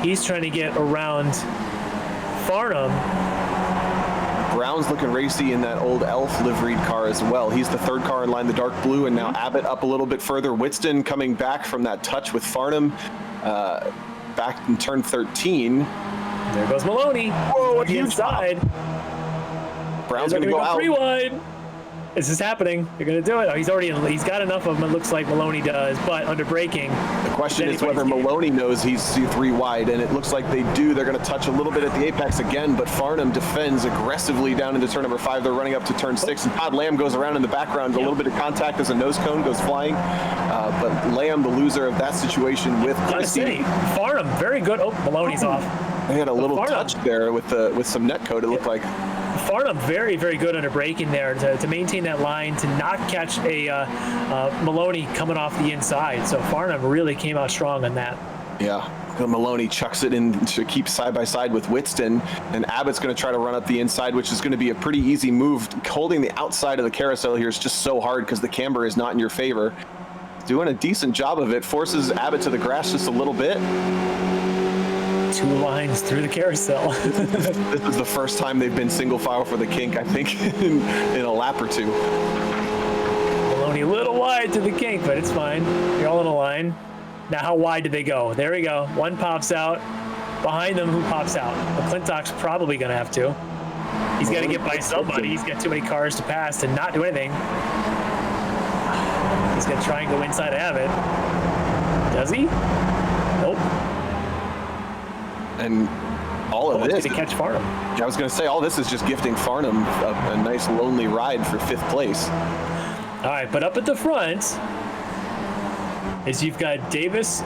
he's trying to get around Farnham. Brown's looking racy in that old Elf liveried car as well. He's the 3rd car in line, the dark blue, and now Abbott up a little bit further. Witston coming back from that touch with Farnham back in turn 13. There goes Maloney. Whoa, what huge inside. Brown's going to go out. 3 wide. This is happening. They're going to do it. Oh, he's got enough of them, it looks like Maloney does, but under braking. The question is whether Maloney knows he's 3 wide, and it looks like they do. They're going to touch a little bit at the apex again, but Farnham defends aggressively down into turn number 5. They're running up to turn 6, and Todd Lamb goes around in the background. A little bit of contact as a nose cone goes flying, but Lamb, the loser of that situation with Christie. Farnham, very good. Oh, Maloney's off. They had a little touch there with some net code, it looked like. Farnham very, very good under braking there to maintain that line, to not catch a Maloney coming off the inside. So Farnham really came out strong on that. Yeah, Maloney chucks it in to keep side by side with Witston, and Abbott's going to try to run up the inside, which is going to be a pretty easy move. Holding the outside of the carousel here is just so hard because the camber is not in your favor. doing a decent job of it. Forces Abbott to the grass just a little bit. 2 lines through the carousel. This is the first time they've been single file for the kink, I think, in a lap or two. Maloney a little wide to the kink, but it's fine. You're all in a line. Now, how wide do they go? There we go. One pops out. Behind them, who pops out? McClintock's probably going to have to. He's got to get by somebody. He's got too many cars to pass to not do anything. He's going to try and go inside Abbott. Does he? Nope. And all of this to catch Farnham. Yeah, I was going to say, all this is just gifting Farnham a nice lonely ride for 5th place. All right, but up at the front is you've got Davis.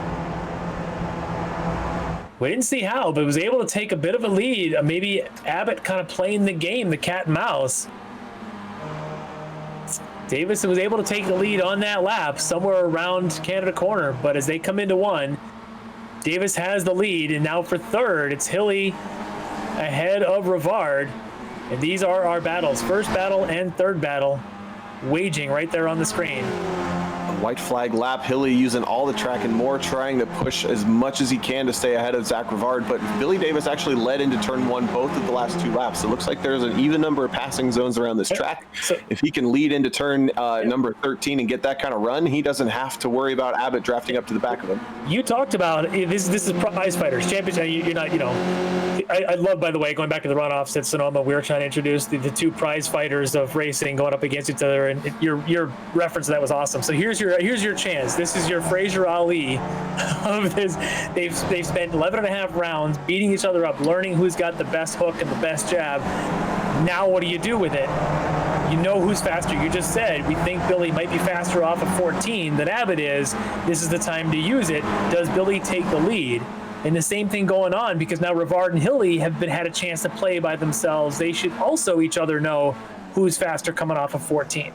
We didn't see how, but was able to take a bit of a lead. Maybe Abbott kind of playing the game, the cat and mouse. Davis was able to take the lead on that lap somewhere around Canada Corner, but as they come into one, Davis has the lead, and now for 3rd, it's Hilly ahead of Rivard. And these are our battles. 1st battle and 3rd battle waging right there on the screen. White flag lap, Hilly using all the track and more, trying to push as much as he can to stay ahead of Zach Rivard, but Billy Davis actually led into turn 1 both of the last 2 laps. It looks like there's an even number of passing zones around this track. So if he can lead into turn number 13 and get that kind of run, he doesn't have to worry about Abbott drafting up to the back of him. You talked about this is prize fighters championship. You're not, you know, I love, by the way, going back to the runoffs at Sonoma, we were trying to introduce the 2 prize fighters of racing going up against each other, and your reference to that was awesome. So here's your chance. This is your Fraser Ali of this. They've spent 11.5 rounds beating each other up, learning who's got the best hook and the best jab. Now what do you do with it? You know who's faster. You just said we think Billy might be faster off of 14 than Abbott is. This is the time to use it. Does Billy take the lead? And the same thing going on, because now Rivard and Hilly have had a chance to play by themselves. They should also each other know who's faster coming off of 14.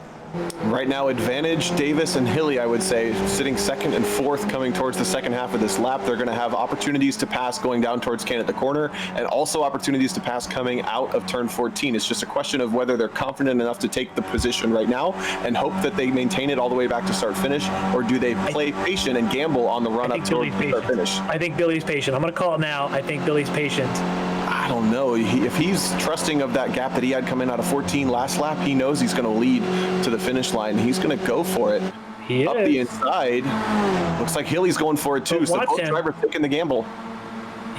Right now, advantage Davis and Hilly, I would say, sitting 2nd and 4th coming towards the second half of this lap. They're going to have opportunities to pass going down towards Canada Corner, and also opportunities to pass coming out of turn 14. It's just a question of whether they're confident enough to take the position right now and hope that they maintain it all the way back to start finish, or do they play patient and gamble on the run up to start finish? I think Billy's patient. I'm going to call it now. I think Billy's patient. I don't know. If he's trusting of that gap that he had coming out of 14 last lap, he knows he's going to lead to the finish line. He's going to go for it. He up is. The inside. Looks like Hilly's going for it too. But so both drivers taking the gamble.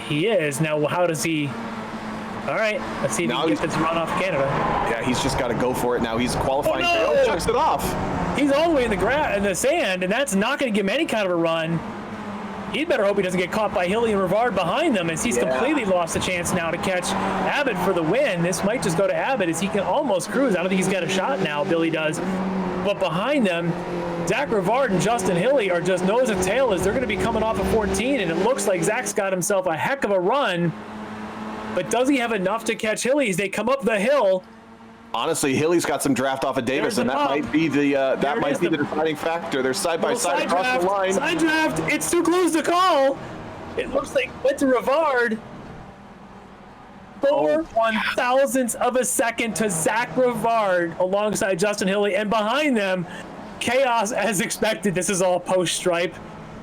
He is. Now, how does he? All right. Let's see if he can get this run off Canada. Yeah, he's just got to go for it now. He's qualifying. Oh, no! Chucks it off. He's all the way in the sand, and that's not going to give him any kind of a run. He'd better hope he doesn't get caught by Hilly and Rivard behind them, as he's completely lost the chance now to catch Abbott for the win. This might just go to Abbott, as he can almost cruise. I don't think he's got a shot now, Billy does. But behind them, Zach Rivard and Justin Hilly are just nose and tail, as they're going to be coming off of 14, and it looks like Zach's got himself a heck of a run. But does he have enough to catch Hilly as they come up the hill? Honestly, Hilly's got some draft off of Davis, and that might be the deciding factor. They're side by side across the line. Side draft. It's too close to call. It looks like it went to Rivard. 4/1000th of a second to Zach Rivard alongside Justin Hilly, and behind them, chaos as expected. This is all post stripe.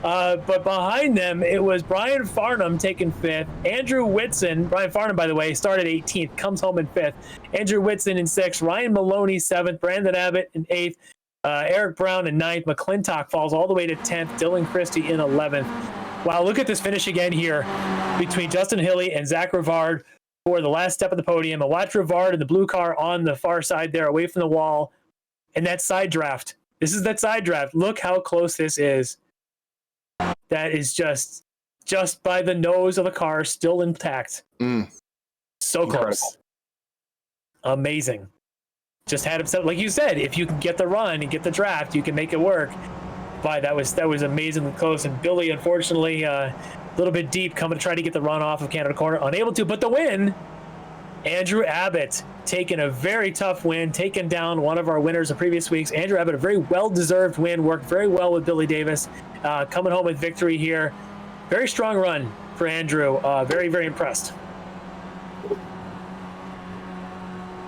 But behind them, it was Brian Farnham taking 5th. Andrew Whitson, Brian Farnham, by the way, started 18th, comes home in 5th. Andrew Whitson in 6th. Ryan Maloney 7th. Brandon Abbott in 8th. Eric Brown in 9th. McClintock falls all the way to 10th. Dylan Christie in 11th. Wow, look at this finish again here between Justin Hilly and Zach Rivard for the last step of the podium. And watch Rivard in the blue car on the far side there, away from the wall. And that side draft. This is that side draft. Look how close this is. That is just by the nose of the car, still intact. So close. Amazing. Just had himself, like you said, if you can get the run and get the draft, you can make it work. But that was amazingly close. And Billy, unfortunately, a little bit deep, coming to try to get the run off of Canada Corner, unable to. But the win, Andrew Abbott taking a very tough win, taking down one of our winners of previous weeks. Andrew Abbott, a very well-deserved win, worked very well with Billy Davis, coming home with victory here. Very strong run for Andrew. Very, very impressed.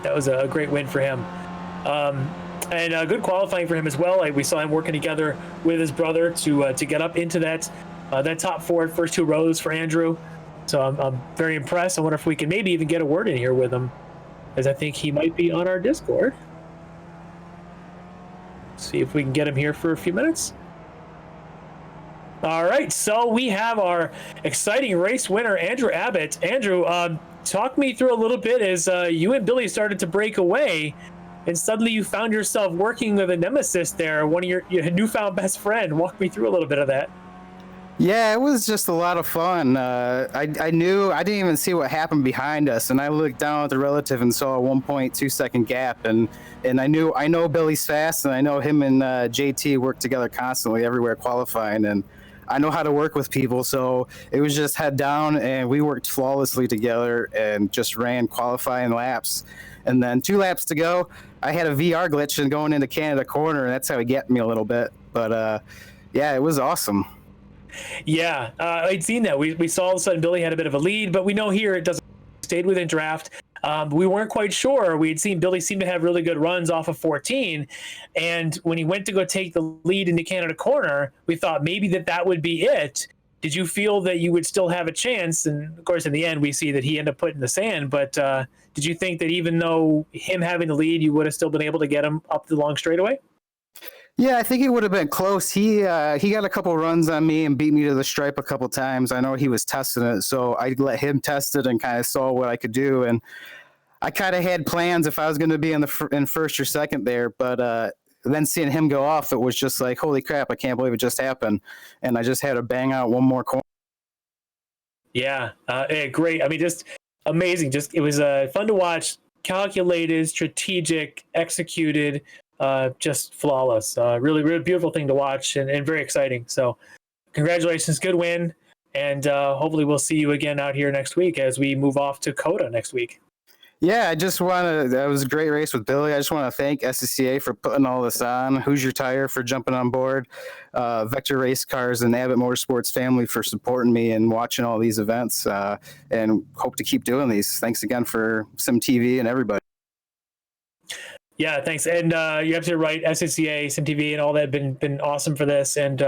That was a great win for him. And good qualifying for him as well. We saw him working together with his brother to get up into that top four, first two rows for Andrew. So I'm very impressed. I wonder if we can maybe even get a word in here with him, as I think he might be on our Discord. See if we can get him here for a few minutes. All right, so we have our exciting race winner, Andrew Abbott. Andrew, talk me through a little bit as you and Billy started to break away, and suddenly you found yourself working with a nemesis there, one of your newfound best friend. Walk me through a little bit of that. Yeah, it was just a lot of fun. I didn't even see what happened behind us, and I looked down at the relative and saw a 1.2 second gap, and I know Billy's fast, and I know him and JT work together constantly everywhere qualifying, and I know how to work with people, so it was just head down, and we worked flawlessly together and just ran qualifying laps. And then 2 laps to go, I had a VR glitch and going into Canada corner, and that's how he got me a little bit. But yeah, it was awesome. Yeah, I'd seen that. We saw all of a sudden Billy had a bit of a lead, but we know here it doesn't stayed within draft. We weren't quite sure. We'd seen Billy seem to have really good runs off of 14, and when he went to go take the lead into Canada corner, we thought maybe that would be it. Did you feel that you would still have a chance? And of course, in the end, we see that he ended up put in the sand. But did you think that even though him having the lead, you would have still been able to get him up the long straightaway? Yeah, I think it would have been close. He got a couple runs on me and beat me to the stripe a couple times. I know he was testing it, so I let him test it and kind of saw what I could do. And I kind of had plans if I was going to be in first or second there, but then seeing him go off, it was just like, holy crap, I can't believe it just happened. And I just had to bang out one more corner. Yeah, great. I mean, just amazing. It was fun to watch, calculated, strategic, executed. Just flawless. Really, really beautiful thing to watch and very exciting. So congratulations, good win. And hopefully we'll see you again out here next week as we move off to COTA next week. Yeah, that was a great race with Billy. I just want to thank SCCA for putting all this on, Hoosier Tire for jumping on board, Vector Race Cars and Abbott Motorsports family for supporting me and watching all these events, and hope to keep doing these. Thanks again for SimTV and everybody. Yeah, thanks. And you're absolutely right. SCCA, SimTV, and all that have been awesome for this. And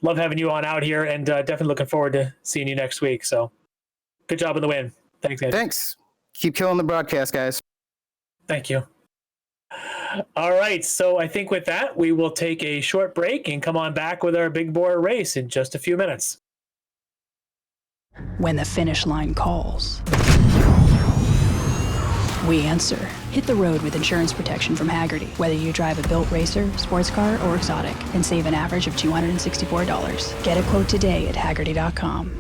love having you on out here, and definitely looking forward to seeing you next week. So good job on the win. Thanks, guys. Thanks. Keep killing the broadcast, guys. Thank you. All right. So I think with that, we will take a short break and come on back with our big bore race in just a few minutes. When the finish line calls, we answer. Hit the road with insurance protection from Haggerty. Whether you drive a built racer, sports car, or exotic, and save an average of $264. Get a quote today at Haggerty.com.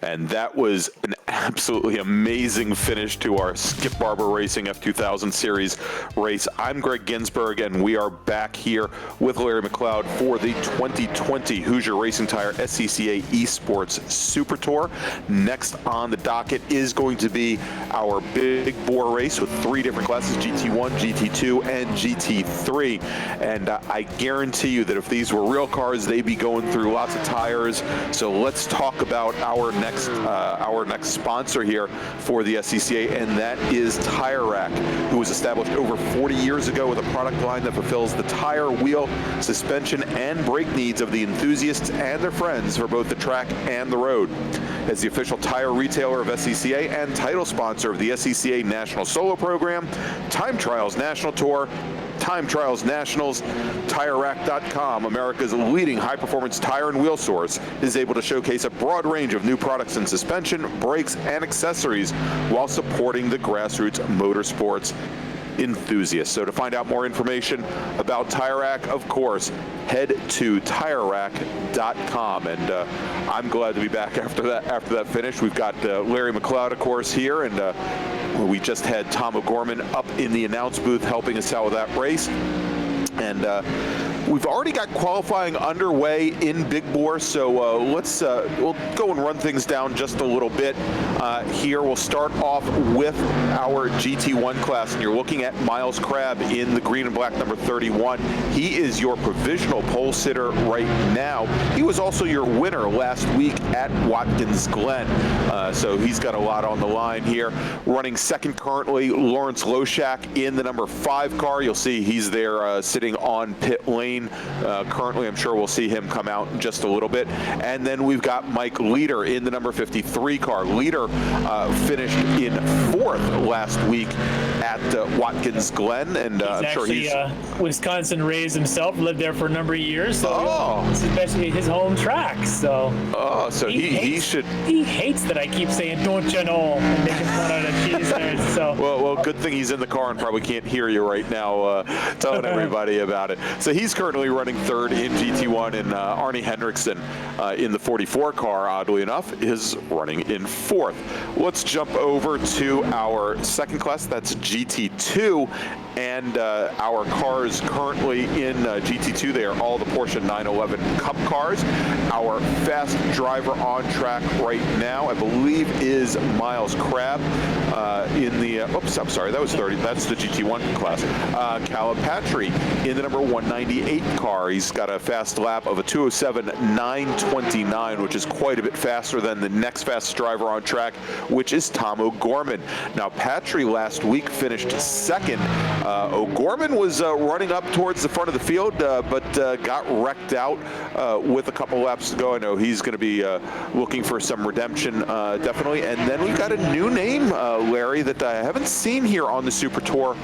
And that was an absolutely amazing finish to our Skip Barber Racing F2000 Series race. I'm Greg Ginsburg, and we are back here with Larry McLeod for the 2020 Hoosier Racing Tire SCCA eSports Super Tour. Next on the docket is going to be our big bore race with 3 different classes, GT1, GT2, and GT3. And I guarantee you that if these were real cars, they'd be going through lots of tires. So let's talk about our next sponsor here for the SCCA, and that is Tire Rack, who was established over 40 years ago with a product line that fulfills the tire, wheel, suspension, and brake needs of the enthusiasts and their friends for both the track and the road. As the official tire retailer of SCCA and title sponsor of the SCCA National Solo Program, Time Trials National Tour, Time Trials Nationals, TireRack.com, America's leading high-performance tire and wheel source, is able to showcase a broad range of new products in suspension, brakes, and accessories while supporting the grassroots motorsports enthusiasts. So to find out more information about Tire Rack, of course, head to TireRack.com. And I'm glad to be back after that finish. We've got Larry McLeod, of course, here, and we just had Tom O'Gorman up in the announce booth helping us out with that race. And we've already got qualifying underway in Big Bore, so we'll go and run things down just a little bit. Here we'll start off with our GT1 class, and you're looking at Miles Crabb in the green and black number 31. He is your provisional pole sitter right now. He was also your winner last week at Watkins Glen, so he's got a lot on the line here. Running second currently, Lawrence Loshak in the number 5 car. You'll see he's there sitting on pit lane. Currently, I'm sure we'll see him come out in just a little bit. And then we've got Mike Leader in the number 53 car. Leader finished in 4th last week at Watkins Glen, and I'm sure he's Wisconsin raised himself, lived there for a number of years, so this is basically his home track. So he hates that I keep saying "don't you know" and making fun out of cheese there. So well, good thing he's in the car and probably can't hear you right now, telling everybody about it. So he's currently running 3rd in GT1, and Arnie Hendrickson in the 44 car, oddly enough, is running in 4th. Let's jump over to our second class. That's GT2, and our cars currently in GT2, they are all the Porsche 911 Cup cars. Our fast driver on track right now, I believe, is Miles Crabb in the, oops, I'm sorry, that was 30. That's the GT1 class. Calipatri in the number 198 car. He's got a fast lap of a 207.929, which is quite a bit faster than the next fastest driver on track, which is Tom O'Gorman. Now, Patry last week finished 2nd. O'Gorman was running up towards the front of the field, but got wrecked out with a couple laps to go. I know he's going to be looking for some redemption, definitely. And then we've got a new name, Larry, that I haven't seen here on the Super Tour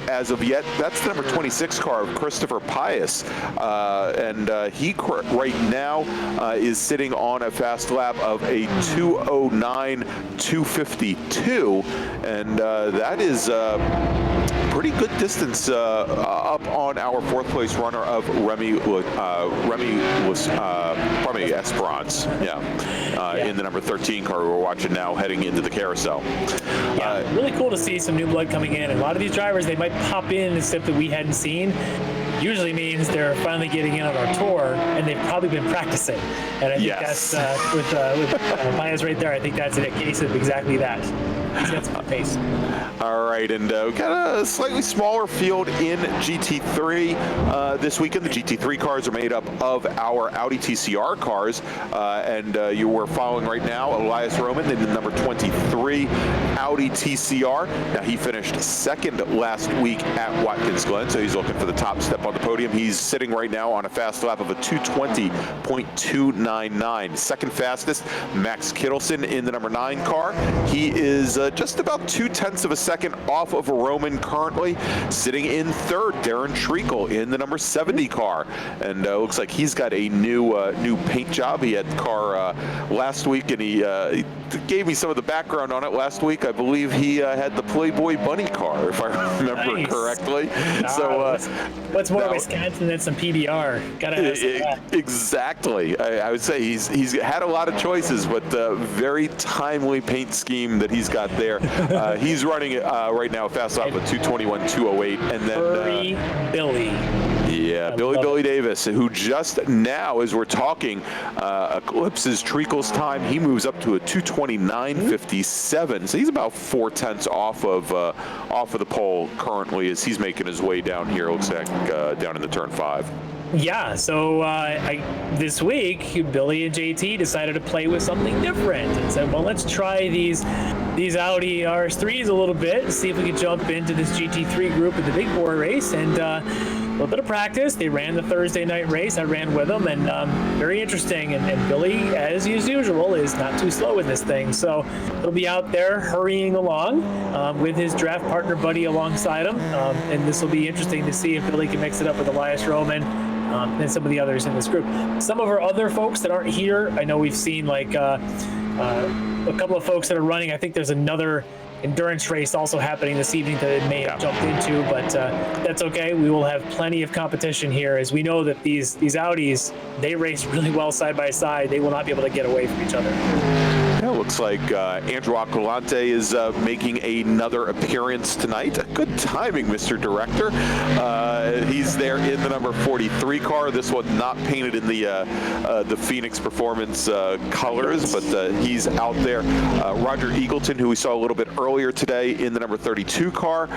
as of yet. That's the number 26 car of Christopher Pius, and he right now is sitting on a fast lap of a 209.252, and that is pretty good distance up on our 4th place runner of Remy Esperance, in the number 13 car we're watching now heading into the carousel. Yeah, really cool to see some new blood coming in. And a lot of these drivers, they might pop in and stuff that we hadn't seen. Usually means they're finally getting in on our tour, and they've probably been practicing. And I think that's with Maya's right there. I think that's a case of exactly that. He's got some good pace. All right, and we've got a slightly smaller field in GT3 this weekend. The GT3 cars are made up of our Audi TCR cars, and you were following right now Elias Roman in the number 23 Audi TCR. Now, he finished 2nd last week at Watkins Glen, so he's looking for the top step on the podium. He's sitting right now on a fast lap of a 220.299. Second fastest, Max Kittleson in the number 9 car. He is just about 0.2 of a second off of Roman currently. Sitting in third, Darren Treacle in the number 70 car. And looks like he's got a new paint job. He had the car last week, and he gave me some of the background on it last week. I believe he had the Playboy Bunny car, if I remember correctly. So what's more Wisconsin than some PBR? Gotta have some of that. Exactly. I would say he's had a lot of choices, but very timely paint scheme that he's got there. He's running it right now fast off of 221.208, and then Billy. Yeah, Billy Davis, who just now, as we're talking, eclipses Treacle's time. He moves up to a 229.57, so he's about 0.4 off of the pole currently as he's making his way down here. Looks like down in the turn 5. Yeah, so this week, Billy and JT decided to play with something different and said, well, let's try these Audi RS3s a little bit and see if we can jump into this GT3 group at the big boy race. And a little bit of practice. They ran the Thursday night race. I ran with them, and very interesting. And Billy, as usual, is not too slow in this thing. So he'll be out there hurrying along with his draft partner buddy alongside him. And this will be interesting to see if Billy can mix it up with Elias Roman and some of the others in this group. Some of our other folks that aren't here, I know we've seen like a couple of folks that are running. I think there's another endurance race also happening this evening that it may have jumped into, but that's okay. We will have plenty of competition here, as we know that these Audis, they race really well side by side. They will not be able to get away from each other. Yeah, looks like Andrew Aquilante is making another appearance tonight. Good timing, Mr. Director. He's there in the number 43 car. This one not painted in the Phoenix Performance colors, but he's out there. Roger Eagleton, who we saw a little bit earlier today in the number 32 car,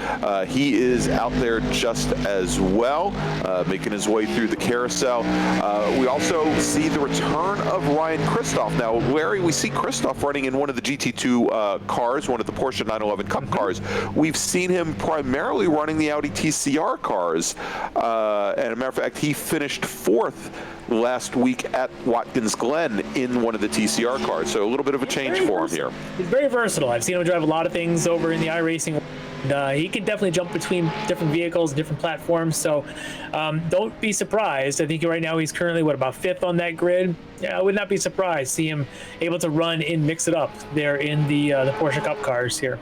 he is out there just as well, making his way through the carousel. We also see the return of Ryan Kristoff. Now, Larry, we see Kristoff running in one of the GT2 cars, one of the Porsche 911 Cup cars. We've seen him primarily running the Audi TCR cars. And as a matter of fact, he finished 4th last week at Watkins Glen in one of the TCR cars. So a little bit of a change for him here. He's very versatile. I've seen him drive a lot of things over in the iRacing. He can definitely jump between different vehicles, different platforms. So don't be surprised. I think right now he's currently, about 5th on that grid. Yeah, I would not be surprised to see him able to run and mix it up there in the Porsche Cup cars here.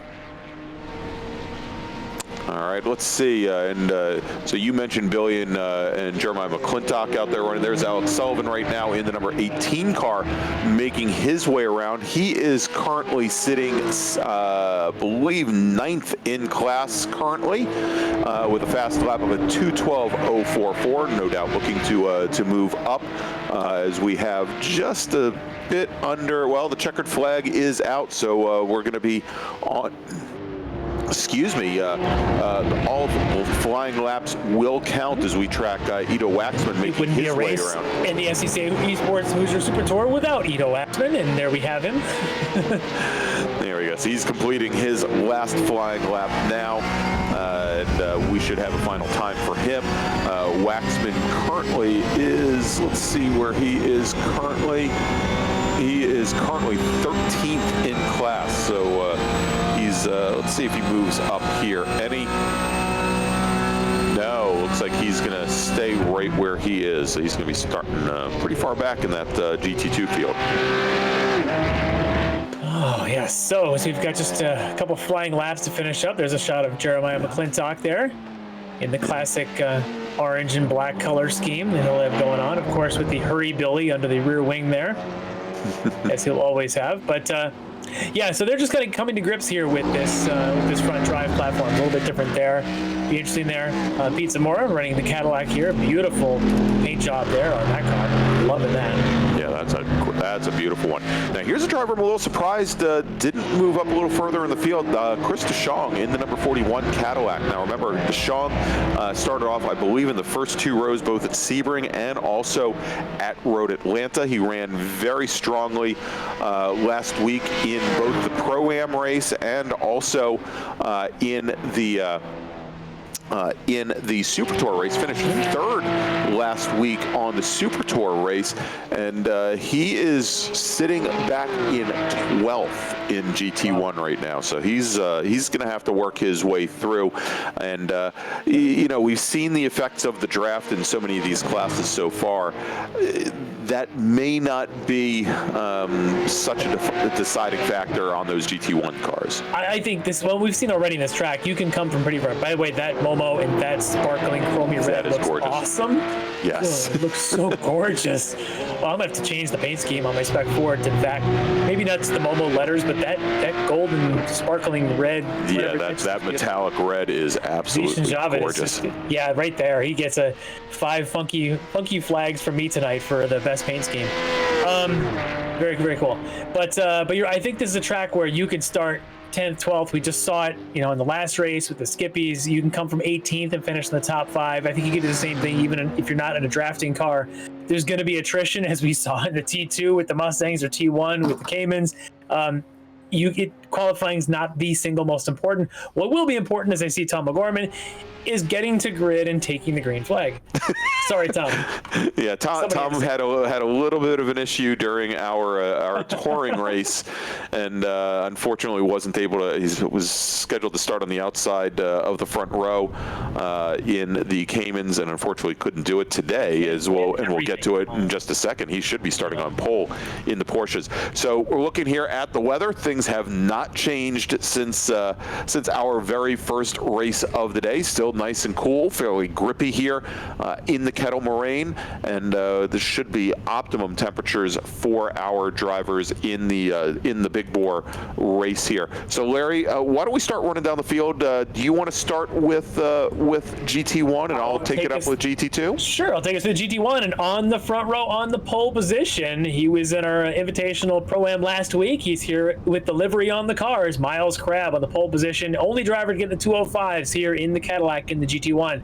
All right, let's see. So you mentioned Billy and Jeremiah McClintock out there running. There's Alex Sullivan right now in the number 18 car making his way around. He is currently sitting, I believe, 9th in class currently with a fast lap of a 2:12.044. No doubt looking to move up as we have just a bit under, well, the checkered flag is out, so we're going to be on... Excuse me, all the flying laps will count as we track Ido Waxman making his way around. In the SCCA eSports Hoosier Super Tour without Ido Waxman, and there we have him. There we go. So he's completing his last flying lap now, and we should have a final time for him. Waxman currently is, let's see where he is currently. He is currently 13th in class, so he's, let's see if he moves up here. No, looks like he's going to stay right where he is. So he's going to be starting pretty far back in that GT2 field. Oh, yes. So we've got just a couple flying laps to finish up. There's a shot of Jeremiah McClintock there in the classic orange and black color scheme that he'll have going on, of course, with the Hurry Billy under the rear wing there, as he'll always have. But yeah, so they're just kind of coming to grips here with this front drive platform. A little bit different there. Be interesting there. Pete Zamora running the Cadillac here. Beautiful paint job there on that car. Loving that. Yeah, that's a beautiful one. Now here's a driver I'm a little surprised didn't move up a little further in the field. Chris DeShong in the number 41 Cadillac. Now remember, DeShong started off, I believe, in the first 2 rows, both at Sebring and also at Road Atlanta. He ran very strongly last week in both the Pro-Am race and also in the in the Super Tour race, finished third last week on the Super Tour race, and he is sitting back in 12th in GT1 right now. So he's going to have to work his way through, and you know, we've seen the effects of the draft in so many of these classes so far. That may not be such a deciding factor on those GT1 cars. I think this, well, we've seen already in this track, you can come from pretty far. By the way, that Momo and that sparkling chromy red looks gorgeous. Awesome. Yes. Oh, it looks so gorgeous. Well, I'm going to have to change the paint scheme on my Spec 4 to that. Maybe not the Momo letters, but that golden sparkling red. Yeah, that metallic red is absolutely gorgeous. Yeah, right there. He gets a 5 funky flags from me tonight for the best paint scheme. Very, very cool. But I think this is a track where you can start 10th, 12th. We just saw it, you know, in the last race with the skippies. You can come from 18th and finish in the top 5. I think you can do the same thing even if you're not in a drafting car. There's going to be attrition, as we saw in the T2 with the Mustangs or T1 with the Caymans. Qualifying is not the single most important. What will be important, as I see Tom O'Gorman, is getting to grid and taking the green flag. Sorry, Tom. Yeah, Tom had a little bit of an issue during our touring race, and unfortunately wasn't able to. He was scheduled to start on the outside of the front row in the Caymans, and unfortunately couldn't do it today as well. And we'll get to it in just a second. He should be starting on pole in the Porsches. So we're looking here at the weather. Things have not changed since our very first race of the day. Still nice and cool, fairly grippy here in the Kettle Moraine, and this should be optimum temperatures for our drivers in the big bore race here. So Larry, why don't we start running down the field? Do you want to start with GT1, and I'll take it up with GT2? Sure, I'll take us to the GT1, and on the front row, on the pole position, he was in our Invitational Pro-Am last week. He's here with the livery on the cars. Miles Crabb on the pole position, only driver to get the 205s here in the Cadillac in the GT1.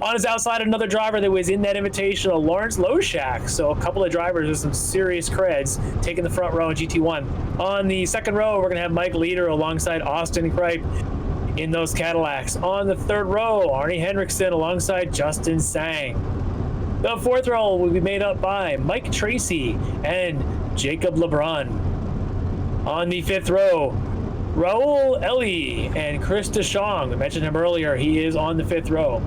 On his outside, another driver that was in that Invitational, Lawrence Loshak. So a couple of drivers with some serious creds taking the front row in GT1. On the second row, we're going to have Mike Leader alongside Austin Kripe in those Cadillacs. On the third row, Arnie Hendrickson alongside Justin Sang. The fourth row will be made up by Mike Tracy and Jacob LeBron. On the fifth row, Raul Ellie and Chris DeShong. We mentioned him earlier. He is on the fifth row.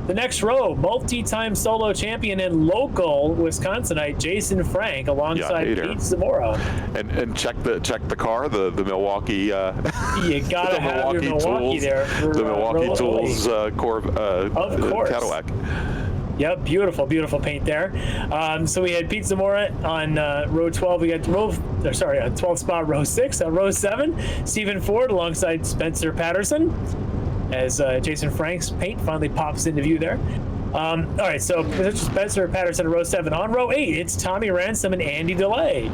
The next row, multi-time solo champion and local Wisconsinite Jason Frank alongside Pete Zamora. And check the car, the Milwaukee. You gotta the have Milwaukee your Milwaukee Tools, there. For, the Milwaukee Tools of course. Cadillac. Yep, beautiful paint there. So we had Pete Zamora on row 12. We got on 12th spot, row 6. On row 7, Stephen Ford alongside Spencer Patterson, as Jason Frank's paint finally pops into view there. All right, so Spencer Patterson in row 7. On row 8, it's Tommy Ransom and Andy DeLay.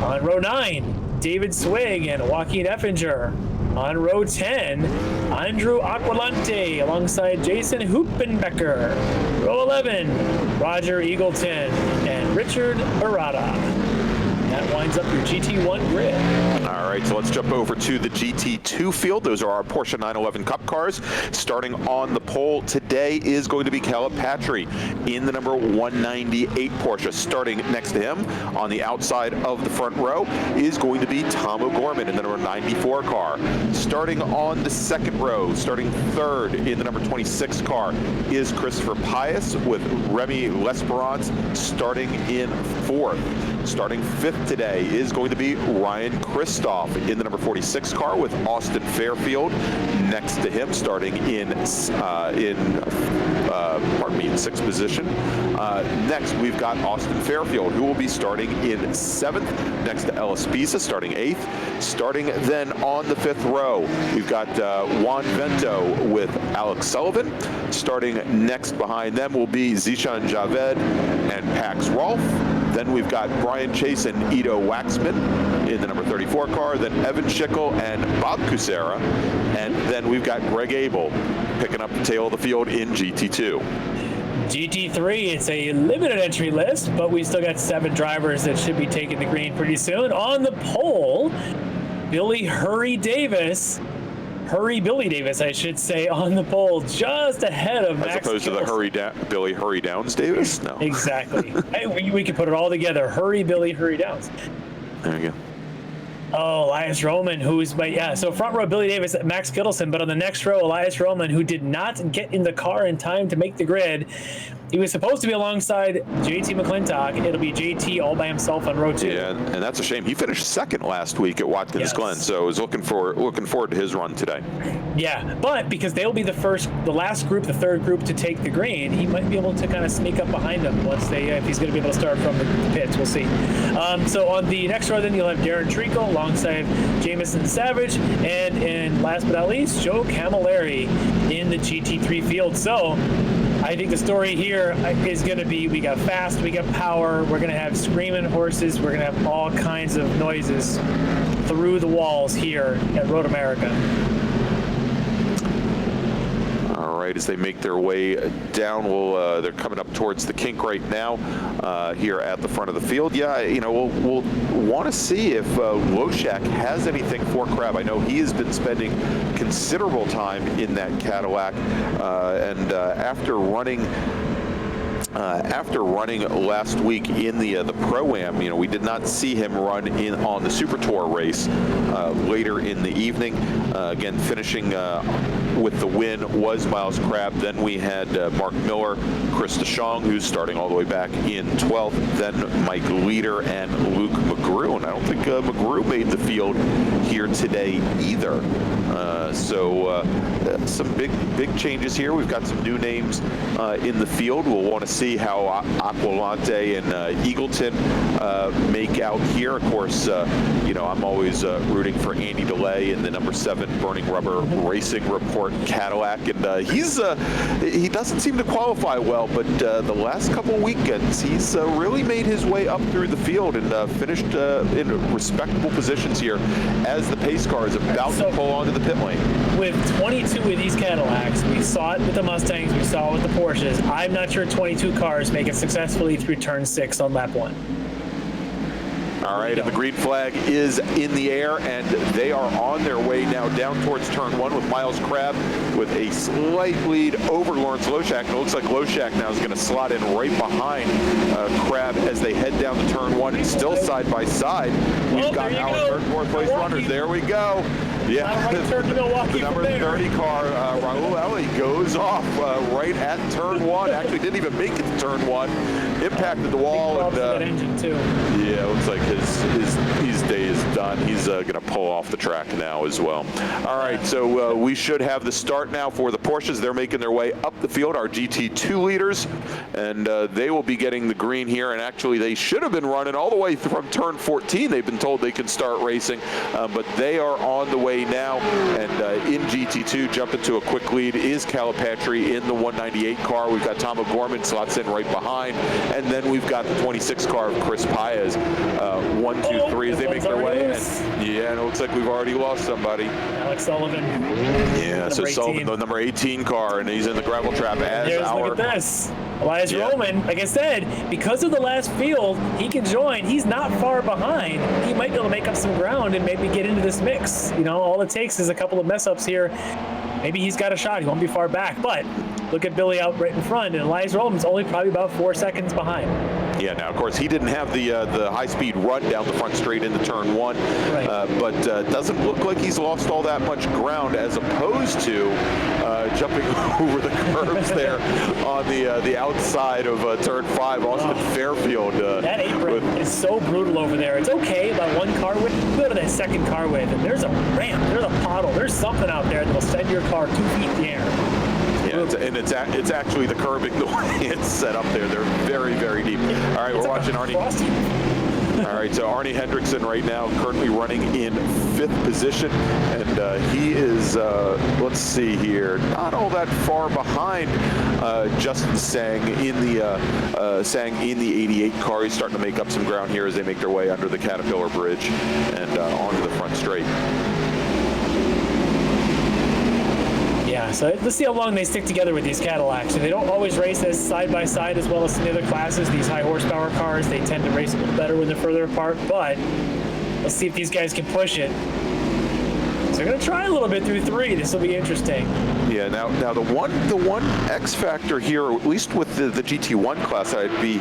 On row 9, David Swig and Joaquin Effinger. On row 10, Andrew Aquilante alongside Jason Hoopenbecker. Row 11, Roger Eagleton and Richard Barada. That winds up your GT1 grid. All right, so let's jump over to the GT2 field. Those are our Porsche 911 Cup cars. Starting on the pole today is going to be Caleb Patry in the number 198 Porsche. Starting next to him on the outside of the front row is going to be Tom O'Gorman in the number 94 car. Starting on the second row, starting third in the number 26 car is Christopher Pius with Remy L'Esperance starting in fourth. Starting fifth today is going to be Ryan Kristoff in the number 46 car with Austin Fairfield next to him, starting in sixth position. Next, we've got Austin Fairfield, who will be starting in seventh, next to Ellis Pisa, starting eighth. Starting then on the fifth row, we've got Juan Vento with Alex Sullivan. Starting next behind them will be Zishan Javed and Pax Rolfe. Then we've got Brian Chase and Ido Waxman in the number 34 car, then Evan Schickel and Bob Kucera, and then we've got Greg Abel picking up the tail of the field in GT2. GT3, it's a limited entry list, but we still got 7 drivers that should be taking the green pretty soon. On the pole, Billy Hurry Davis. Hurry Billy Davis, I should say, on the pole, just ahead of Max. As opposed to the Billy Hurry Downs Davis? No. Exactly. Hey, we could put it all together. Hurry Billy Hurry Downs. There you go. Oh, Elias Roman, so front row Billy Davis, Max Gittleson, but on the next row, Elias Roman, who did not get in the car in time to make the grid. He was supposed to be alongside JT McClintock. It'll be JT all by himself on row 2. Yeah, and that's a shame. He finished second last week at Watkins Glen, so I was looking forward to his run today. Yeah, but because they'll be the last group, the third group to take the green, he might be able to kind of sneak up behind them once if he's going to be able to start from the pits. We'll see. So on the next row, then you'll have Darren Treacle alongside Jamison Savage, and last but not least, Joe Camilleri in the GT3 field. So I think the story here is going to be, we got fast, we got power, we're going to have screaming horses, we're going to have all kinds of noises through the walls here at Road America. All right, as they make their way down, they're coming up towards the kink right now here at the front of the field. Yeah, we'll want to see if Loshak has anything for Crab. I know he has been spending considerable time in that Cadillac, and after running last week in the Pro-Am, we did not see him run on the Super Tour race later in the evening. Again, finishing with the win was Miles Crabb. Then we had Mark Miller, Chris DeShong, who's starting all the way back in 12th. Then Mike Leader and Luke McGrew. And I don't think McGrew made the field here today either. So some big changes here. We've got some new names in the field. We'll want to see how Aquilante and Eagleton make out here. Of course, I'm always rooting for Andy DeLay in the number 7 Burning Rubber Racing Report Cadillac, and he doesn't seem to qualify well, but the last couple weekends he's really made his way up through the field and finished in respectable positions here as the pace car is about to pull onto the pit lane. With 22 of these Cadillacs, we saw it with the Mustangs, we saw it with the Porsches. I'm not sure 22 cars make it successfully through turn 6 on lap 1. All right, and the green flag is in the air, and they are on their way now down towards turn 1 with Miles Crabb with a slight lead over Lawrence Loshak. And it looks like Loshak now is going to slot in right behind Crabb as they head down to turn 1, and still side by side. We've got our third, fourth place runners. There we go. Yeah, the number 30 car, Raul Ellie, goes off right at turn 1. Actually, didn't even make it to turn 1. Impacted the wall. And, that engine too. Yeah, it looks like his day is done. He's going to pull off the track now as well. All right, so we should have the start now for the Porsches. They're making their way up the field, our GT2 leaders, and they will be getting the green here. And actually, they should have been running all the way from turn 14. They've been told they can start racing, but they are on the way now. And in GT2, jumping to a quick lead is Calipatri in the 198 car. We've got Tom O'Gorman slots in right behind, and then we've got the 26 car of Chris Paez. 1, 2, 3 as they make their way. And, yeah, and it looks like we've already lost somebody. Alex Sullivan. Yeah, so Sullivan, the number 18 car, and he's in the gravel trap as look at this. Elias Roman, like I said, because of the last field, he can join. He's not far behind. He might be able to make up some ground and maybe get into this mix. All it takes is a couple of mess ups here. Maybe he's got a shot. He won't be far back. But look at Billy out right in front, and Elias Roman's only probably about 4 seconds behind. Yeah, now, of course, he didn't have the high-speed run down the front straight into turn 1, right. But doesn't look like he's lost all that much ground as opposed to jumping over the curbs there on the outside of turn 5, Austin Fairfield. That apron is so brutal over there. It's okay about one car width. Go to that second car width, and there's a ramp, there's a puddle, there's something out there that'll send your car 2 feet in the air. Yeah, it's actually the curbing, the way it's set up there. They're very, very deep. All right, we're watching Arnie. All right, so Arnie Hendrickson right now currently running in 5th position, and he is, let's see here, not all that far behind Justin Sang in the 88 car. He's starting to make up some ground here as they make their way under the Caterpillar Bridge and onto the front straight. Yeah, so let's see how long they stick together with these Cadillacs. And they don't always race as side by side as well as some of the other classes. These high horsepower cars, they tend to race a little better when they're further apart. But let's see if these guys can push it. So They're going to try a little bit through 3. This will be interesting. Yeah, now the one X factor here, at least with the GT1 class, I'd be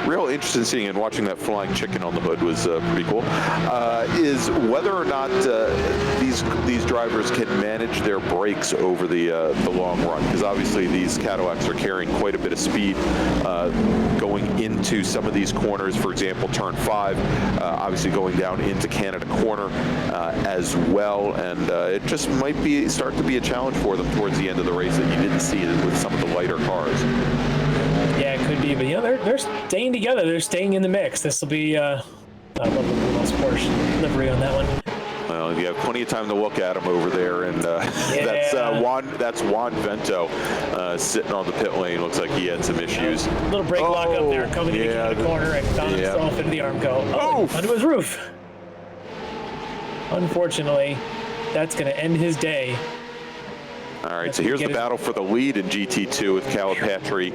real interested in seeing and watching that flying chicken on the hood was pretty cool, is whether or not these drivers can manage their brakes over the long run, because obviously these Cadillacs are carrying quite a bit of speed going into some of these corners. For example, turn 5, obviously going down into Canada Corner as well, and it just might start to be a challenge for them towards the end of the race that you didn't see with some of the lighter cars. Yeah, it could be, but they're staying together. They're staying in the mix. This will be I love the Porsche livery on that one. Well, you have plenty of time to look at him over there, and that's Juan Vento sitting on the pit lane. Looks like he had some issues. Little brake lock up there, coming into the corner and found himself into the Armco. Onto his roof. Unfortunately, that's going to end his day. All right, so here's the battle for the lead in GT2 with Calipatri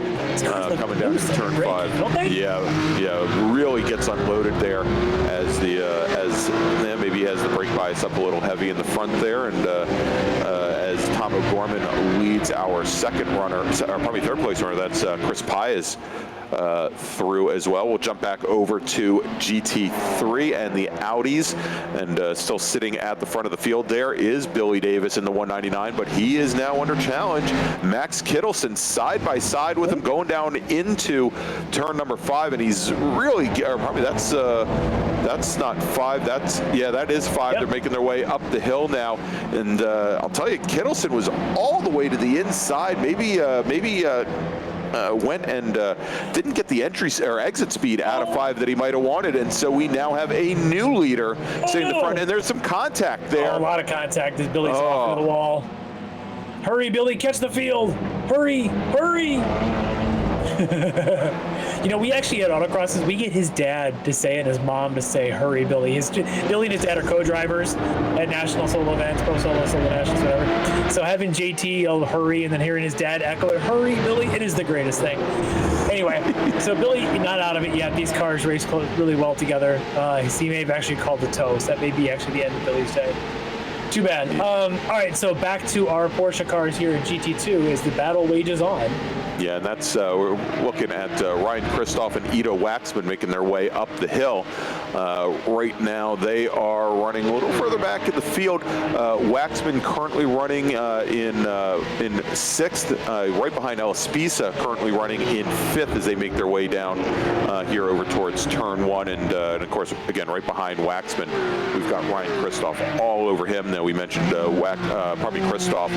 coming down to turn 5. Yeah, really gets unloaded there as maybe has the brake bias up a little heavy in the front there, and as Tom O'Gorman leads our probably third place runner, that's Chris Paez through as well. We'll jump back over to GT3 and the Audis, and still sitting at the front of the field there is Billy Davis in the 199, but he is now under challenge. Max Kittleson side by side with him going down into turn number 5, and he's really, probably that's not 5, that is 5. Yep. They're making their way up the hill now, and I'll tell you, Kittleson was all the way to the inside, maybe went and didn't get the entry or exit speed out of 5 that he might have wanted, and so we now have a new leader sitting in the front, and there's some contact there. A lot of contact as Billy's off of the wall. Hurry, Billy, catch the field. Hurry, hurry. We actually at autocrosses, we get his dad to say and his mom to say, hurry, Billy. Billy and his dad are co-drivers at national solo events, pro solo nationals, whatever. So having JT yell hurry and then hearing his dad echo it, hurry, Billy, it is the greatest thing. Anyway, so Billy, not out of it yet. These cars race really well together. He may have actually called the tow, so that may be actually the end of Billy's day. Too bad. All right, so back to our Porsche cars here in GT2 as the battle wages on. Yeah, and that's we're looking at Ryan Kristoff and Ido Waxman making their way up the hill. Right now, they are running a little further back in the field. Waxman currently running in 6th, right behind El Espisa, currently running in 5th as they make their way down here over towards turn 1. And of course, again, right behind Waxman, we've got Ryan Kristoff all over him. Now, we mentioned probably Kristoff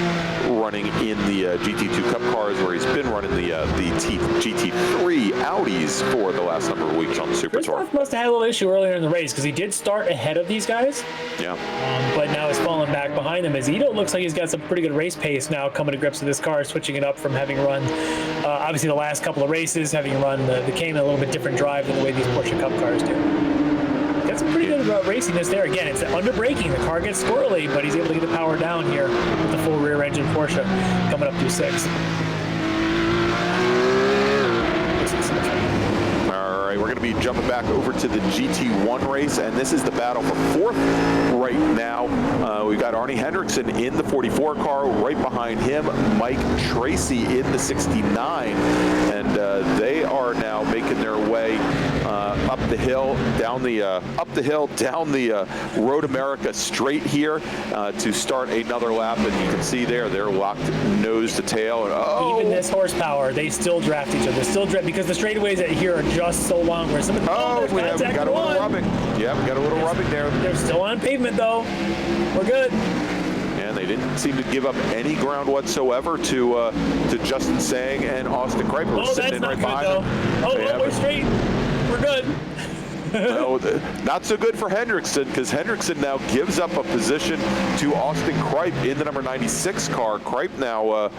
running in the GT2 Cup cars, where he's been running the GT3 Audis for the last number of weeks on the Super Tour. Must have had a little issue earlier in the race because he did start ahead of these guys. Yeah. But now he's falling back behind them as Ido looks like he's got some pretty good race pace now, coming to grips with this car, switching it up from having run obviously the last couple of races, having run the Cayman a little bit different drive than the way these Porsche Cup cars do. Got some pretty good raciness there. Again, it's under braking. The car gets squirrely, but he's able to get the power down here with the full rear engine Porsche coming up through 6. All right, we're going to be jumping back over to the GT1 race, and this is the battle for 4th right now. We've got Arnie Hendrickson in the 44 car. Right behind him, Mike Tracy in the 69, and they are now making their way up the hill, down the Road America straight here to start another lap. And you can see there, they're locked nose to tail. And even this horsepower, they still draft each other. Still draft because the straightaways at here are just so long. Where some of the we got a little rubbing. Yeah, we got a little rubbing there. They're still on pavement though. We're good. And they didn't seem to give up any ground whatsoever to Justin Sang and Austin Kreiper. Sitting in right behind them. We're straight. We're good. No, not so good for Hendrickson, because Hendrickson now gives up a position to Austin Kripe in the number 96 car. Kripe now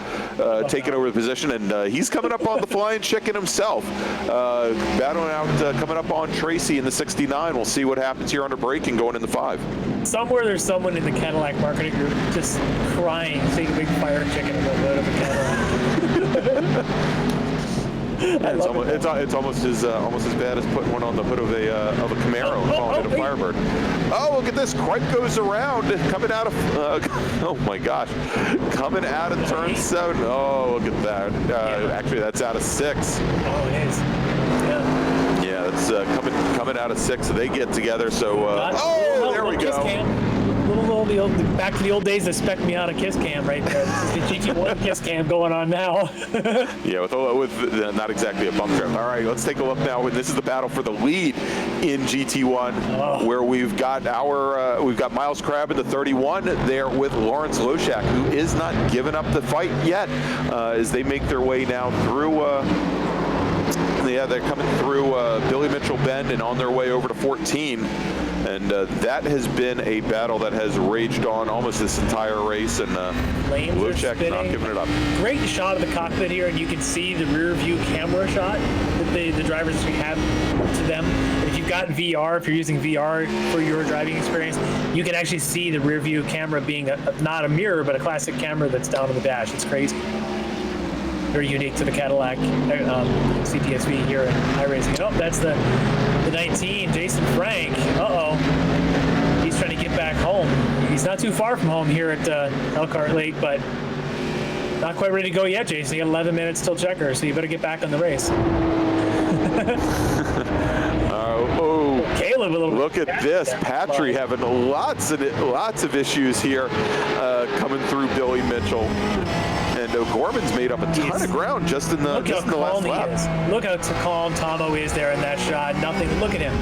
taking over the position, and he's coming up on the flying chicken himself. Battling out, coming up on Tracy in the 69. We'll see what happens here under braking going in the 5. Somewhere there's someone in the Cadillac marketing group just crying, seeing a big fire chicken in the hood of a Cadillac. It's almost as bad as putting one on the hood of a Camaro and calling it a Firebird. Oh, look at this! Cripe goes around, coming out of oh my gosh, coming out of turn 7. Oh, look at that! Actually, that's out of 6. Oh, it is. Yeah, that's coming out of 6. So they get together. So there we go. Back to the old days of Spec Miata kiss cam right there. This is the GT1 kiss cam going on now. Yeah, with not exactly a bump trip. All right, let's take a look now. This is the battle for the lead in GT1, where we've got Miles Crabb in the 31 there with Lawrence Loshak, who is not giving up the fight yet, as they make their way now through. They're coming through Billy Mitchell Bend and on their way over to 14. And that has been a battle that has raged on almost this entire race, and Loshak not giving it up. Great shot of the cockpit here, and you can see the rear view camera shot that the drivers have to them. And if you've got VR, if you're using VR for your driving experience, you can actually see the rear view camera being not a mirror, but a classic camera that's down on the dash. It's crazy. Very unique to the Cadillac CTSV here in iRacing. Oh, that's the 19, Jason Frank. He's trying to get back home. He's not too far from home here at Elkhart Lake, but not quite ready to go yet, Jason. You got 11 minutes till checker, so you better get back on the race. Caleb, look at this. Patry having lots of issues here coming through Billy Mitchell. And O'Gorman's made up a ton of ground just in the last lap. Look how calm Tomo is there in that shot. Nothing. Look at him.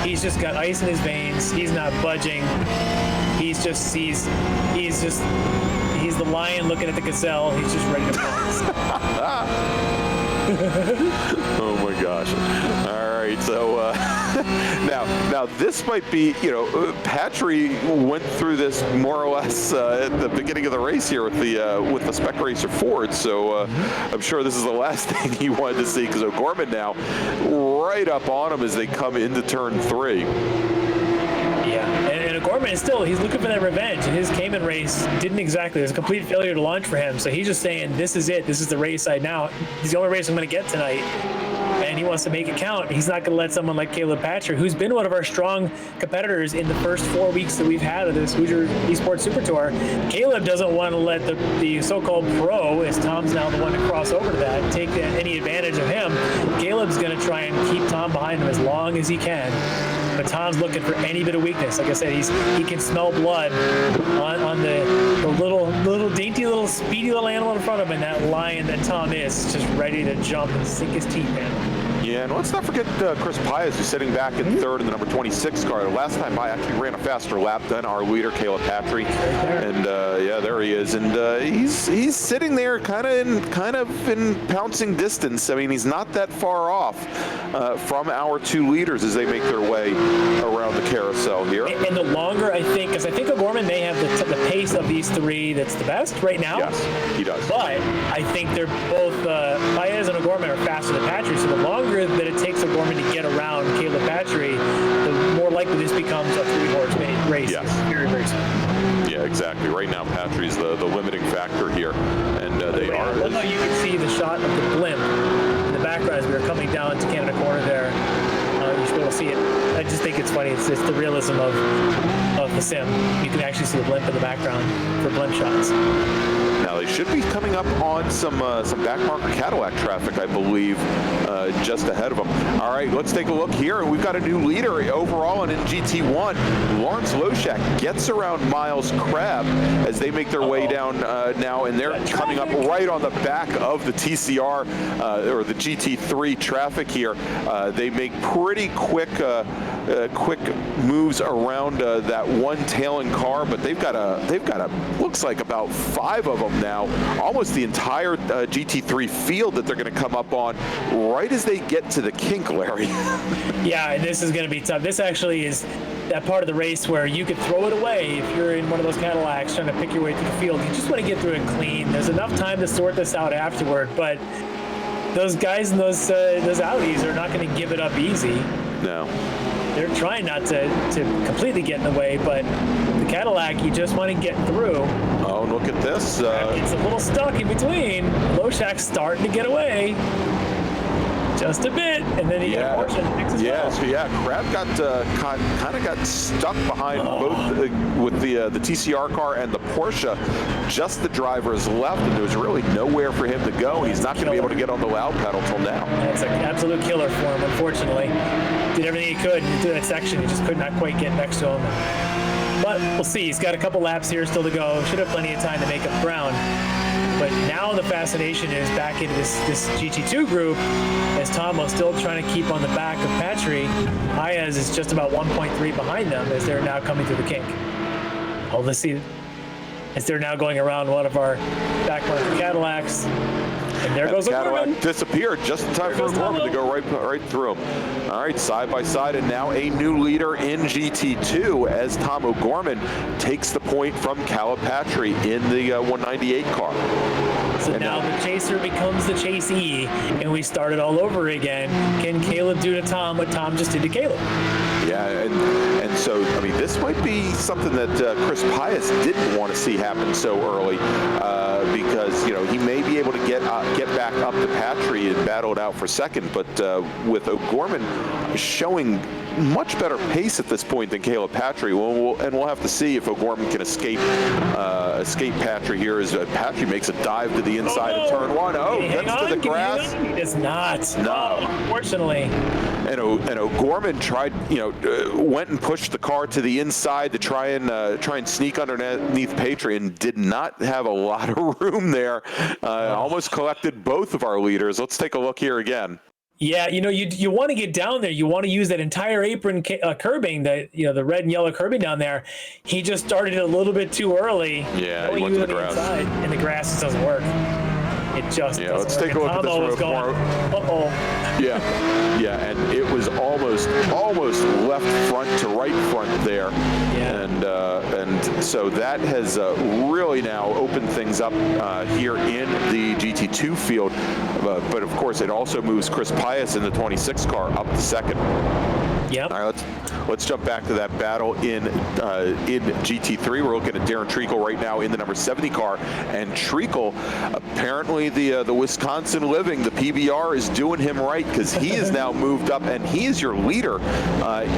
He's just got ice in his veins. He's not budging. He's the lion looking at the gazelle. He's just ready to pounce. Oh my gosh. All right, so now this might be, Patry went through this more or less at the beginning of the race here with the Spec Racer Ford, so I'm sure this is the last thing he wanted to see, because O'Gorman now right up on him as they come into turn 3. Yeah, and O'Gorman is he's looking for that revenge, and his Cayman race didn't exactly. It was a complete failure to launch for him, so he's just saying, this is it. This is the race this is the only race I'm going to get tonight, and he wants to make it count. He's not going to let someone like Caleb Patcher, who's been one of our strong competitors in the first 4 weeks that we've had of this Hoosier eSports Super Tour. Caleb doesn't want to let the so-called pro, as Tom's now the one to cross over to that, take any advantage of him. Caleb's going to try and keep Tom behind him as long as he can. But Tom's looking for any bit of weakness. Like I said, he can smell blood on the little dainty little speedy little animal in front of him, and that lion that Tom is just ready to jump and sink his teeth in. Yeah, and let's not forget Chris Pius, who's sitting back in third in the number 26 car. The last time I actually ran a faster lap than our leader, Caleb Patry. And there he is. And he's sitting there kind of in pouncing distance. I mean, he's not that far off from our 2 leaders as they make their way around the carousel here. And the longer, I think, because I think O'Gorman may have the pace of these 3 that's the best right now. Yes, he does. But I think they're both, Paez and O'Gorman are faster than Patry, so the longer that it takes O'Gorman to get around Caleb Patry, the more likely this becomes a 3-horse race. Yes. Very, very soon. Yeah, exactly. Right now, Patry's the limiting factor here, and they are. Well, no, you can see the shot of the blimp in the background as we were coming down to Canada Corner there. You should be able to see it. I just think it's funny. It's the realism of the sim. You can actually see the blimp in the background for blimp shots. Now they should be coming up on some backmarker Cadillac traffic, I believe, just ahead of them. All right, let's take a look here. We've got a new leader overall and in GT1. Lawrence Loshak gets around Miles Crabb as they make their way down now, and they're coming up right on the back of the TCR or the GT3 traffic here. They make pretty quick moves around that one tailing car, but they've got a looks like about 5 of them now, almost the entire GT3 field that they're going to come up on right as they get to the kink, Larry. Yeah, this is going to be tough. This actually is that part of the race where you could throw it away if you're in one of those Cadillacs trying to pick your way through the field. You just want to get through it clean. There's enough time to sort this out afterward, but those guys in those Audis are not going to give it up easy. No. They're trying not to completely get in the way, but the Cadillac, you just want to get through. Oh, look at this. It's a little stuck in between. Loshak's starting to get away. Just a bit, and then he got a Porsche mix as well. So Crab got kind of got stuck behind both with the TCR car and the Porsche. Just the drivers left, and there was really nowhere for him to go. He's not going to be able to get on the loud pedal till now. That's an absolute killer for him, unfortunately. Did everything he could into that section. He just could not quite get next to him. But we'll see. He's got a couple laps here still to go. Should have plenty of time to make up ground. But now the fascination is back into this GT2 group, as Tomo's still trying to keep on the back of Patry. Hayes is just about 1.3 behind them as they're now coming through the kink. Oh, let's see. As they're now going around one of our back marker Cadillacs. And there goes Cadillac disappeared just in time for O'Gorman to go right through him. All right, side by side, and now a new leader in GT2 as Tom O'Gorman takes the point from Calipatri in the 198 car. So now the chaser becomes the chasee, and we start it all over again. Can Caleb do to Tom what Tom just did to Caleb? Yeah, and so, I mean, this might be something that Chris Pius didn't want to see happen so early because, you know, he may be able to get back up to Patry and battle it out for second, but with O'Gorman showing much better pace at this point than Caleb Patry, we'll have to see if O'Gorman can escape Patry here as Patry makes a dive to the inside of turn one. Oh, gets to the grass. He does not. No. Unfortunately. And O'Gorman tried, went and pushed the car to the inside to try and sneak underneath Patry and did not have a lot of room there. Almost collected both of our leaders. Let's take a look here again. Yeah, you want to get down there. You want to use that entire apron curbing, the red and yellow curbing down there. He just started it a little bit too early. Yeah, he went to the grass. And the grass just doesn't work. It just doesn't let's work. take a look at this real more. Yeah, and it was almost left front to right front there. Yeah. And so that has really now opened things up here in the GT2 field. But of course, it also moves Chris Pius in the 26 car up to second. Yep. All right, let's jump back to that battle in GT3. We're looking at Darren Treacle right now in the number 70 car, and Treacle, apparently the Wisconsin living, the PBR is doing him right because he is now moved up, and he is your leader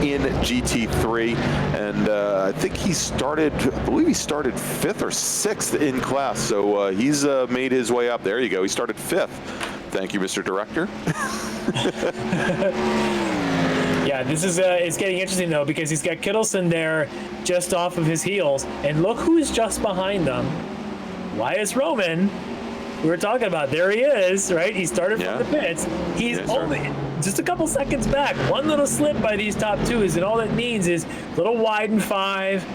in GT3. And I think I believe he started 5th or 6th in class, so he's made his way up. There you go. He started 5th. Thank you, Mr. Director. Yeah, this is it's getting interesting though because he's got Kittleson there just off of his heels, and look who's just behind them. Wyatt Roman. We were talking about. There he is, right? He started from the pits. He's only just a couple seconds back. One little slip by these top twos, and all that means is little wide in 5,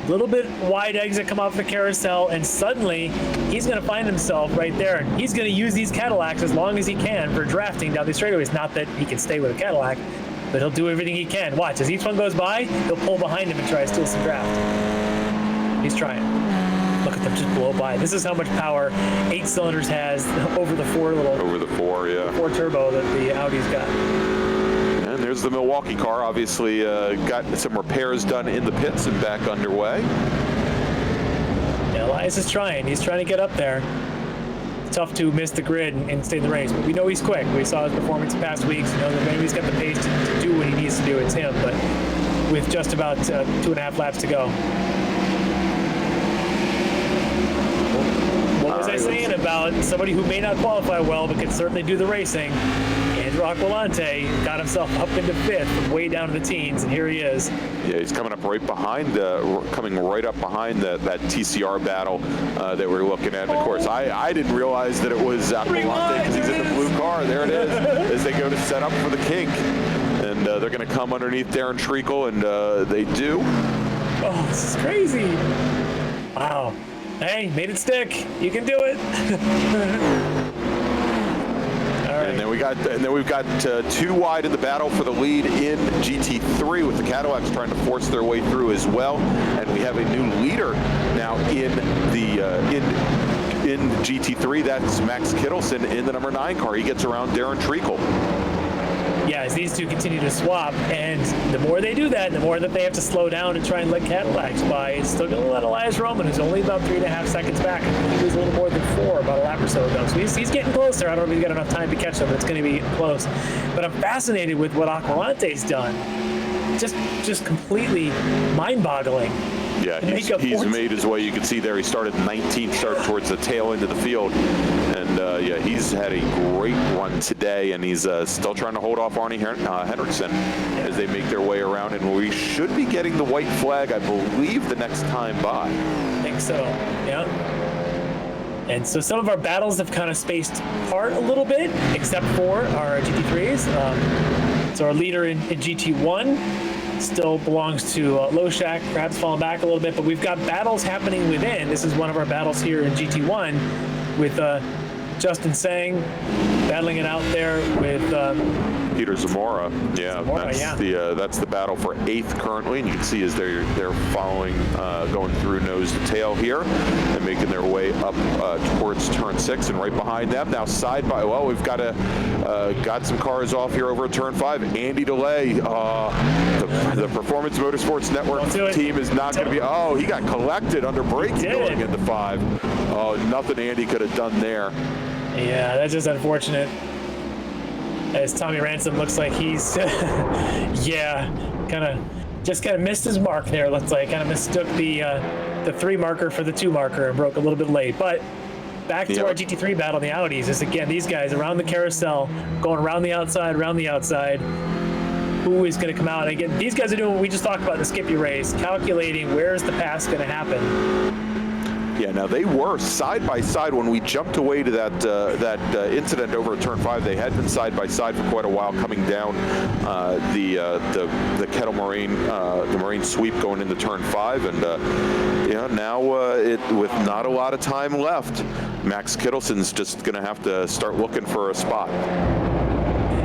little bit wide exit come off the carousel, and suddenly he's going to find himself right there, and he's going to use these Cadillacs as long as he can for drafting down these straightaways. Not that he can stay with a Cadillac, but he'll do everything he can. Watch, as each one goes by, he'll pull behind him and try to steal some draft. He's trying. Look at them just blow by. This is how much power 8 cylinders has over the 4 4 turbo that the Audi's got. And there's the Milwaukee car. Obviously got some repairs done in the pits and back underway. Yeah, Elias is trying. He's trying to get up there. Tough to miss the grid and stay in the race, but we know he's quick. We saw his performance in past weeks. That maybe he's got the pace to do what he needs to do. It's him, but with just about 2.5 laps to go. What was I saying about somebody who may not qualify well but can certainly do the racing? Andrew Aquilante got himself up into 5th from way down to the teens, and here he is. Yeah, he's coming up right behind, that TCR battle that we're looking at. And of course, I didn't realize that it was Aquilante because he's in the blue car. There it is, as they go to set up for the kink. And they're going to come underneath Darren Treacle, and they do. Oh, this is crazy. Wow. Hey, made it stick. You can do it. And then we've got 2 wide in the battle for the lead in GT3 with the Cadillacs trying to force their way through as well. And we have a new leader now in GT3. That's Max Kittleson in the number 9 car. He gets around Darren Treacle. yeah, as these two continue to swap, and the more they do that, the more that they have to slow down and try and let Cadillacs by. It's still going to let Elias Roman, who's only about 3.5 seconds back. He was a little more than 4 about a lap or so ago. So he's getting closer. I don't know if he's got enough time to catch them, but it's going to be close. But I'm fascinated with what Aqualante's done. Just completely mind-boggling. Yeah, he's made his way. You can see there he started 19th, started towards the tail end of the field. And yeah, he's had a great run today, and he's still trying to hold off Arnie Henriksen as they make their way around. And we should be getting the white flag, I believe, the next time by. I think so, yeah. And so some of our battles have kind of spaced apart a little bit, except for our GT3s. So our leader in GT1 still belongs to Loshak. Crab's fallen back a little bit, but we've got battles happening within. This is one of our battles here in GT1 with Justin Sang battling it out there with Peter Zamora. Yeah, that's the battle for 8th currently, and you can see as they're following, going through nose to tail here and making their way up towards turn 6, and right behind them now side by. Well, we've got some cars off here over at turn 5. Andy DeLay, the Performance Motorsports Network team is not going to be. Oh, he got collected under braking going into 5. Oh, nothing Andy could have done there. Yeah, that's just unfortunate. As Tommy Ransom looks like he's, yeah, kind of missed his mark there. Looks like kind of mistook the 3 marker for the 2 marker and broke a little bit late. But back to our GT3 battle in the Audis is again these guys around the carousel, going around the outside. Who is going to come out? And again, these guys are doing what we just talked about in the Skippy race, calculating where's the pass going to happen. Yeah, now they were side by side when we jumped away to that incident over at turn 5. They had been side by side for quite a while, coming down the Kettle Moraine, the Moraine sweep going into turn 5, and yeah, now with not a lot of time left, Max Kittelson's just going to have to start looking for a spot.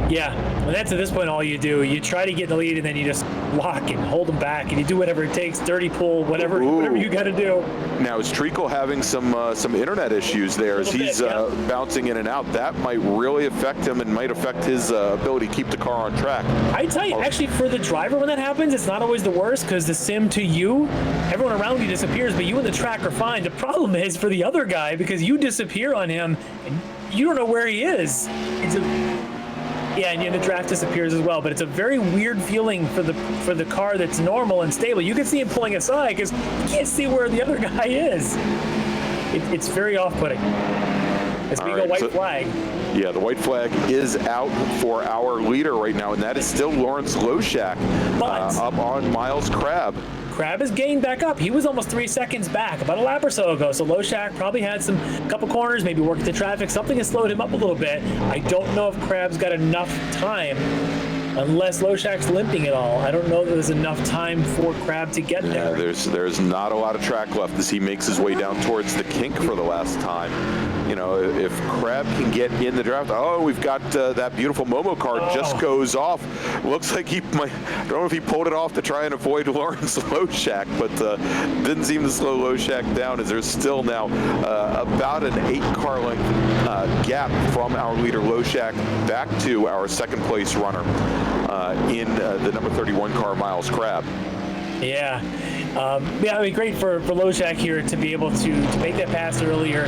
Yeah, and that's at this point all you do. You try to get in the lead, and then you just lock and hold them back, and you do whatever it takes, dirty pull, whatever you got to do. Now is Treacle having some internet issues there as he's bouncing in and out? That might really affect him and might affect his ability to keep the car on track. I tell you, actually, for the driver when that happens, it's not always the worst because the sim to you, everyone around you disappears, but you and the track are fine. The problem is for the other guy because you disappear on him, and you don't know where he is. Yeah, and the draft disappears as well, but it's a very weird feeling for the car that's normal and stable. You can see him pulling aside because you can't see where the other guy is. It's very off-putting. As we go white flag. Yeah, the white flag is out for our leader right now, and that is still Lawrence Loshak up on Miles Crabb. Crabb has gained back up. He was almost 3 seconds back about a lap or so ago. So Loshak probably had couple corners, maybe worked the traffic. Something has slowed him up a little bit. I don't know if Crabb's got enough time unless Loshak's limping at all. I don't know that there's enough time for Crabb to get there. There's not a lot of track left as he makes his way down towards the kink for the last time. You know, if Crabb can get in the draft, we've got that beautiful Momo car just goes off. Looks like I don't know if he pulled it off to try and avoid Lawrence Loshak, but didn't seem to slow Loshak down as there's still now about an 8-car length gap from our leader Loshak back to our second place runner in the number 31 car, Miles Crabb. Yeah. I mean, great for Loshak here to be able to make that pass earlier,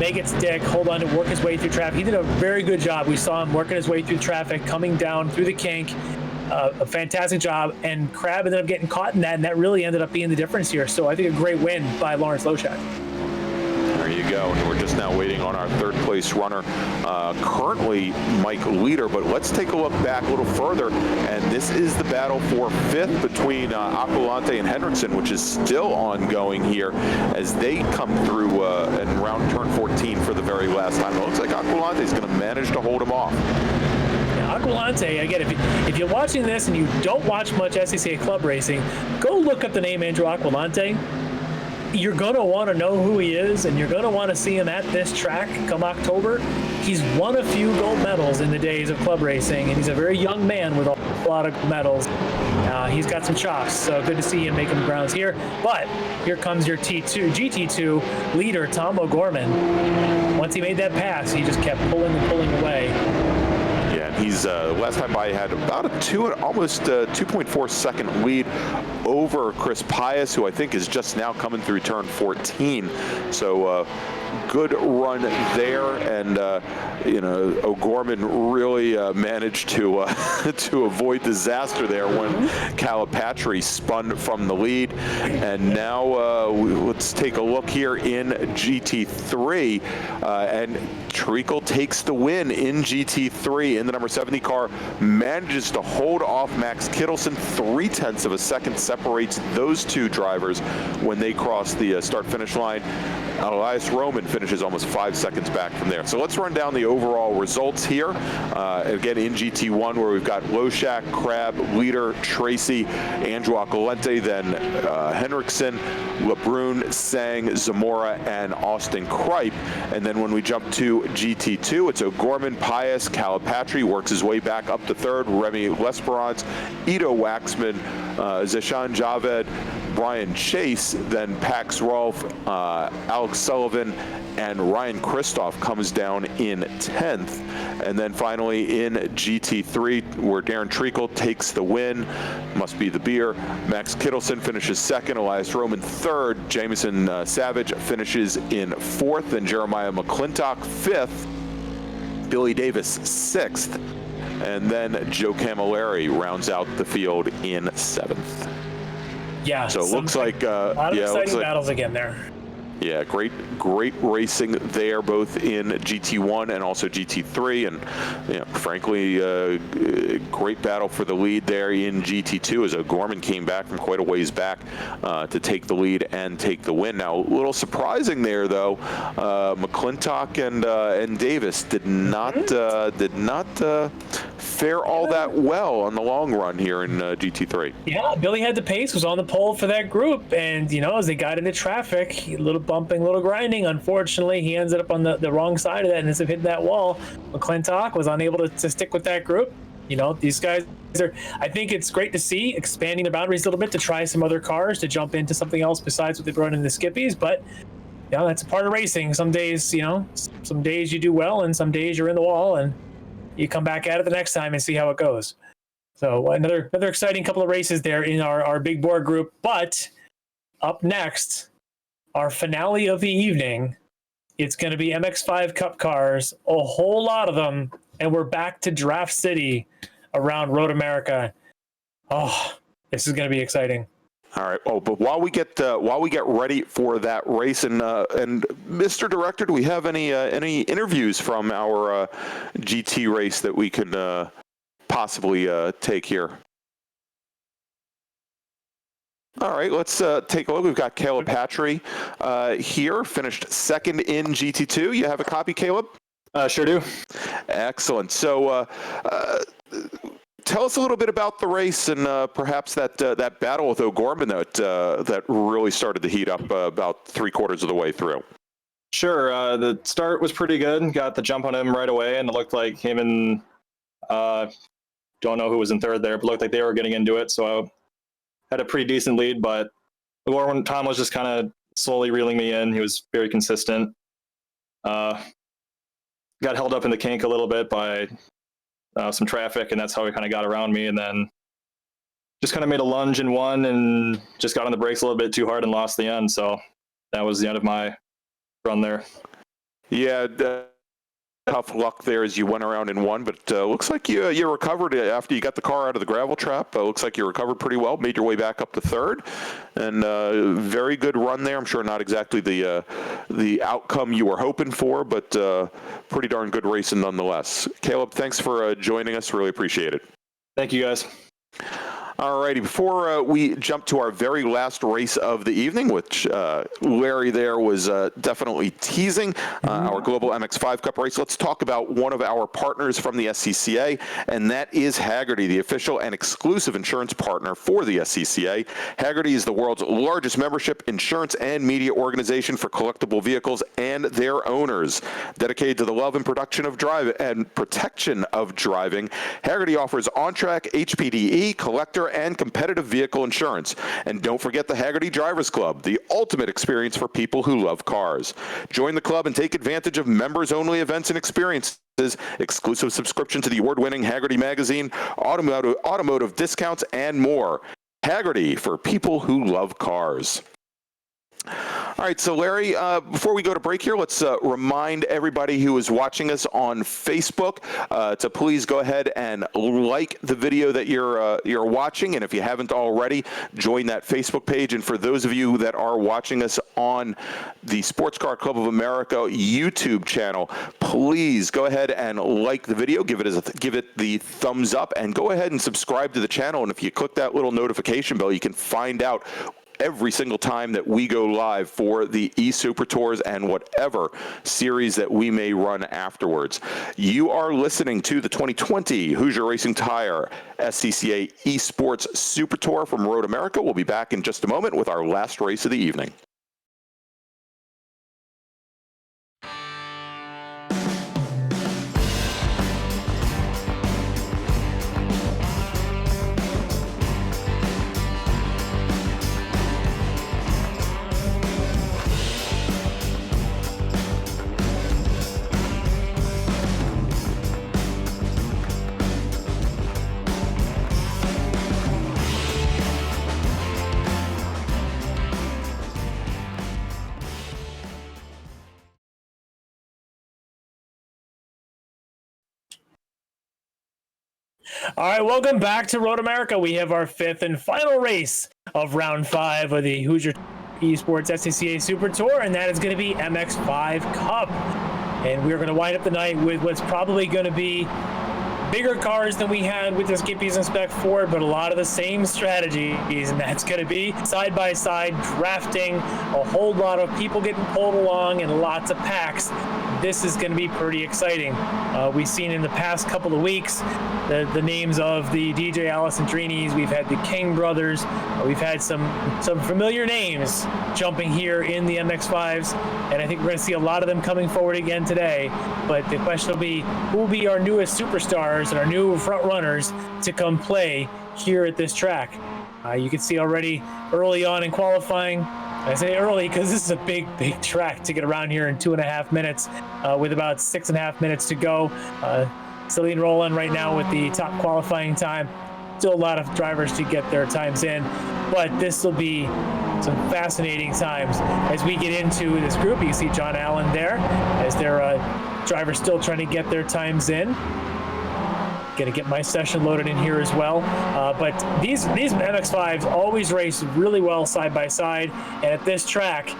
make it stick, hold on to work his way through traffic. He did a very good job. We saw him working his way through traffic, coming down through the kink. A fantastic job, and Crabb ended up getting caught in that, and that really ended up being the difference here. So I think a great win by Lawrence Loshak. There you go, and we're just now waiting on our third place runner, currently Mike Leader, but let's take a look back a little further, and this is the battle for 5th between Aqualante and Henriksen, which is still ongoing here as they come through and around turn 14 for the very last time. It looks like Aqualante is going to manage to hold him off. Aqualante, again, if you're watching this and you don't watch much SCCA club racing, go look up the name Andrew Aqualante. You're going to want to know who he is, and you're going to want to see him at this track come October. He's won a few gold medals in the days of club racing, and he's a very young man with a lot of medals. He's got some chops, so good to see him making grounds here. But here comes your GT2 leader, Tom O'Gorman. Once he made that pass, he just kept pulling and pulling away. Yeah, He's last time by had about almost 2.4 second lead over Chris Pius, who I think is just now coming through turn 14. So good run there, and O'Gorman really managed to to avoid disaster there when Calipatri spun from the lead. And now let's take a look here in GT3, and Treacle takes the win in GT3 in the number 70 car, manages to hold off Max Kittleson. 0.3 of a second separates those two drivers when they cross the start-finish line. Elias Roman finishes almost 5 seconds back from there. So let's run down the overall results here. Again, in GT1, where we've got Loshak, Crab, Leader, Tracy, Andrew Acalente, then Henriksen, LeBrun, Sang, Zamora, and Austin Kripe. And then when we jump to GT2, it's O'Gorman, Pius, Calipatri works his way back up to third, Remy Lesperance, Ido Waxman, Zeshan Javed, Brian Chase, then Pax Rolf, Alex Sullivan, and Ryan Kristoff comes down in 10th. And then finally in GT3, where Darren Treacle takes the win, must be the beer. Max Kittleson finishes second, Elias Roman third, Jameson Savage finishes in fourth, and Jeremiah McClintock fifth, Billy Davis sixth, and then Joe Camilleri rounds out the field in seventh. Yeah. So it looks like a lot of exciting battles again there. Yeah, great racing there, both in GT1 and also GT3, and frankly, great battle for the lead there in GT2 as O'Gorman came back from quite a ways back to take the lead and take the win. Now, a little surprising there though, McClintock and Davis did not fare all that well on the long run here in GT3. Yeah, Billy had the pace, was on the pole for that group, and as they got into traffic, a little bumping, a little grinding. Unfortunately, he ended up on the wrong side of that and instead of hitting that wall. McClintock was unable to stick with that group. These guys are, I think it's great to see expanding the boundaries a little bit to try some other cars, to jump into something else besides what they've run in the skippies, but that's a part of racing. Some days, some days you do well and some days you're in the wall and you come back at it the next time and see how it goes. So another exciting couple of races there in our big board group. But up next, our finale of the evening, it's going to be MX5 Cup cars, a whole lot of them, and we're back to Draft City around Road America. Oh, this is going to be exciting. All right. Oh, but while we get ready for that race, and Mr. Director, do we have any interviews from our GT race that we can possibly take here? All right, let's take a look. We've got Caleb Patry here, finished second in GT2. You have a copy, Caleb? Sure do. Excellent. So tell us a little bit about the race and perhaps that battle with O'Gorman that really started to heat up about 3/4 of the way through. Sure. The start was pretty good. Got the jump on him right away, and it looked like him and don't know who was in third there, but looked like they were getting into it. So I had a pretty decent lead, but Tom was just kind of slowly reeling me in. He was very consistent. Got held up in the kink a little bit by some traffic, and that's how he kind of got around me, and then just kind of made a lunge in one and just got on the brakes a little bit too hard and lost the end. So that was the end of my run there. Yeah, tough luck there as you went around in one, but looks like you recovered after you got the car out of the gravel trap. Looks like you recovered pretty well, made your way back up to third, and very good run there. I'm sure not exactly the outcome you were hoping for, but pretty darn good racing nonetheless. Caleb, thanks for joining us. Really appreciate it. Thank you, guys. Alrighty, before we jump to our very last race of the evening, which Larry there was definitely teasing, our global MX5 Cup race, let's talk about one of our partners from the SCCA, and that is Hagerty, the official and exclusive insurance partner for the SCCA. Hagerty is the world's largest membership, insurance, and media organization for collectible vehicles and their owners. Dedicated to the love and protection of driving, Hagerty offers on-track HPDE, collector, and competitive vehicle insurance. And don't forget the Hagerty Drivers Club, the ultimate experience for people who love cars. Join the club and take advantage of members-only events and experiences exclusive subscription to the award-winning Hagerty magazine, automotive discounts, and more. Hagerty, for people who love cars. All right, so Larry, before we go to break here, let's remind everybody who is watching us on Facebook to please go ahead and like the video that you're watching, and if you haven't already, join that Facebook page. And for those of you that are watching us on the Sports Car Club of America YouTube channel, please go ahead and like the video, give it the thumbs up, and go ahead and subscribe to the channel. And if you click that little notification bell, you can find out every single time that we go live for the eSuper Tours and whatever series that we may run afterwards. You are listening to the 2020 Hoosier Racing Tire SCCA eSports Super Tour from Road America. We'll be back in just a moment with our last race of the evening. All right, welcome back to Road America. We have our fifth and final race of round 5 of the Hoosier eSports SCCA Super Tour, and that is going to be MX5 Cup. And we're going to wind up the night with what's probably going to be bigger cars than we had with the Skippies and Spec Ford, but a lot of the same strategies, and that's going to be side-by-side drafting, a whole lot of people getting pulled along, and lots of packs. This is going to be pretty exciting. We've seen in the past couple of weeks the names of the DJ Alessandrinis. We've had the King brothers. We've had some familiar names jumping here in the MX5s, and I think we're going to see a lot of them coming forward again today. But the question will be, who will be our newest superstars and our new front runners to come play here at this track? You can see already early on in qualifying. I say early because this is a big track to get around here in 2.5 minutes with about 6.5 minutes to go. Celine Roland right now with the top qualifying time. Still a lot of drivers to get their times in, but this will be some fascinating times as we get into this group. You can see John Allen there as their drivers still trying to get their times in. Gonna get my session loaded in here as well. But these MX5s always race really well side by side, and at this track,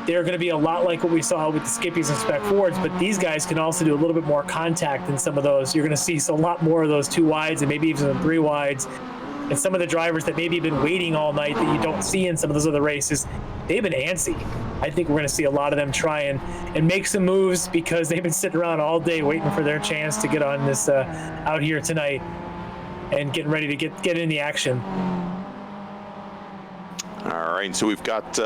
they're going to be a lot like what we saw with the Skippies and Spec Fords, but these guys can also do a little bit more contact than some of those. You're going to see a lot more of those 2 wides and maybe even some 3 wides. And some of the drivers that maybe have been waiting all night that you don't see in some of those other races, they've been antsy. I think we're going to see a lot of them try and make some moves because they've been sitting around all day waiting for their chance to get on this out here tonight and getting ready to get in the action. All right, so we've got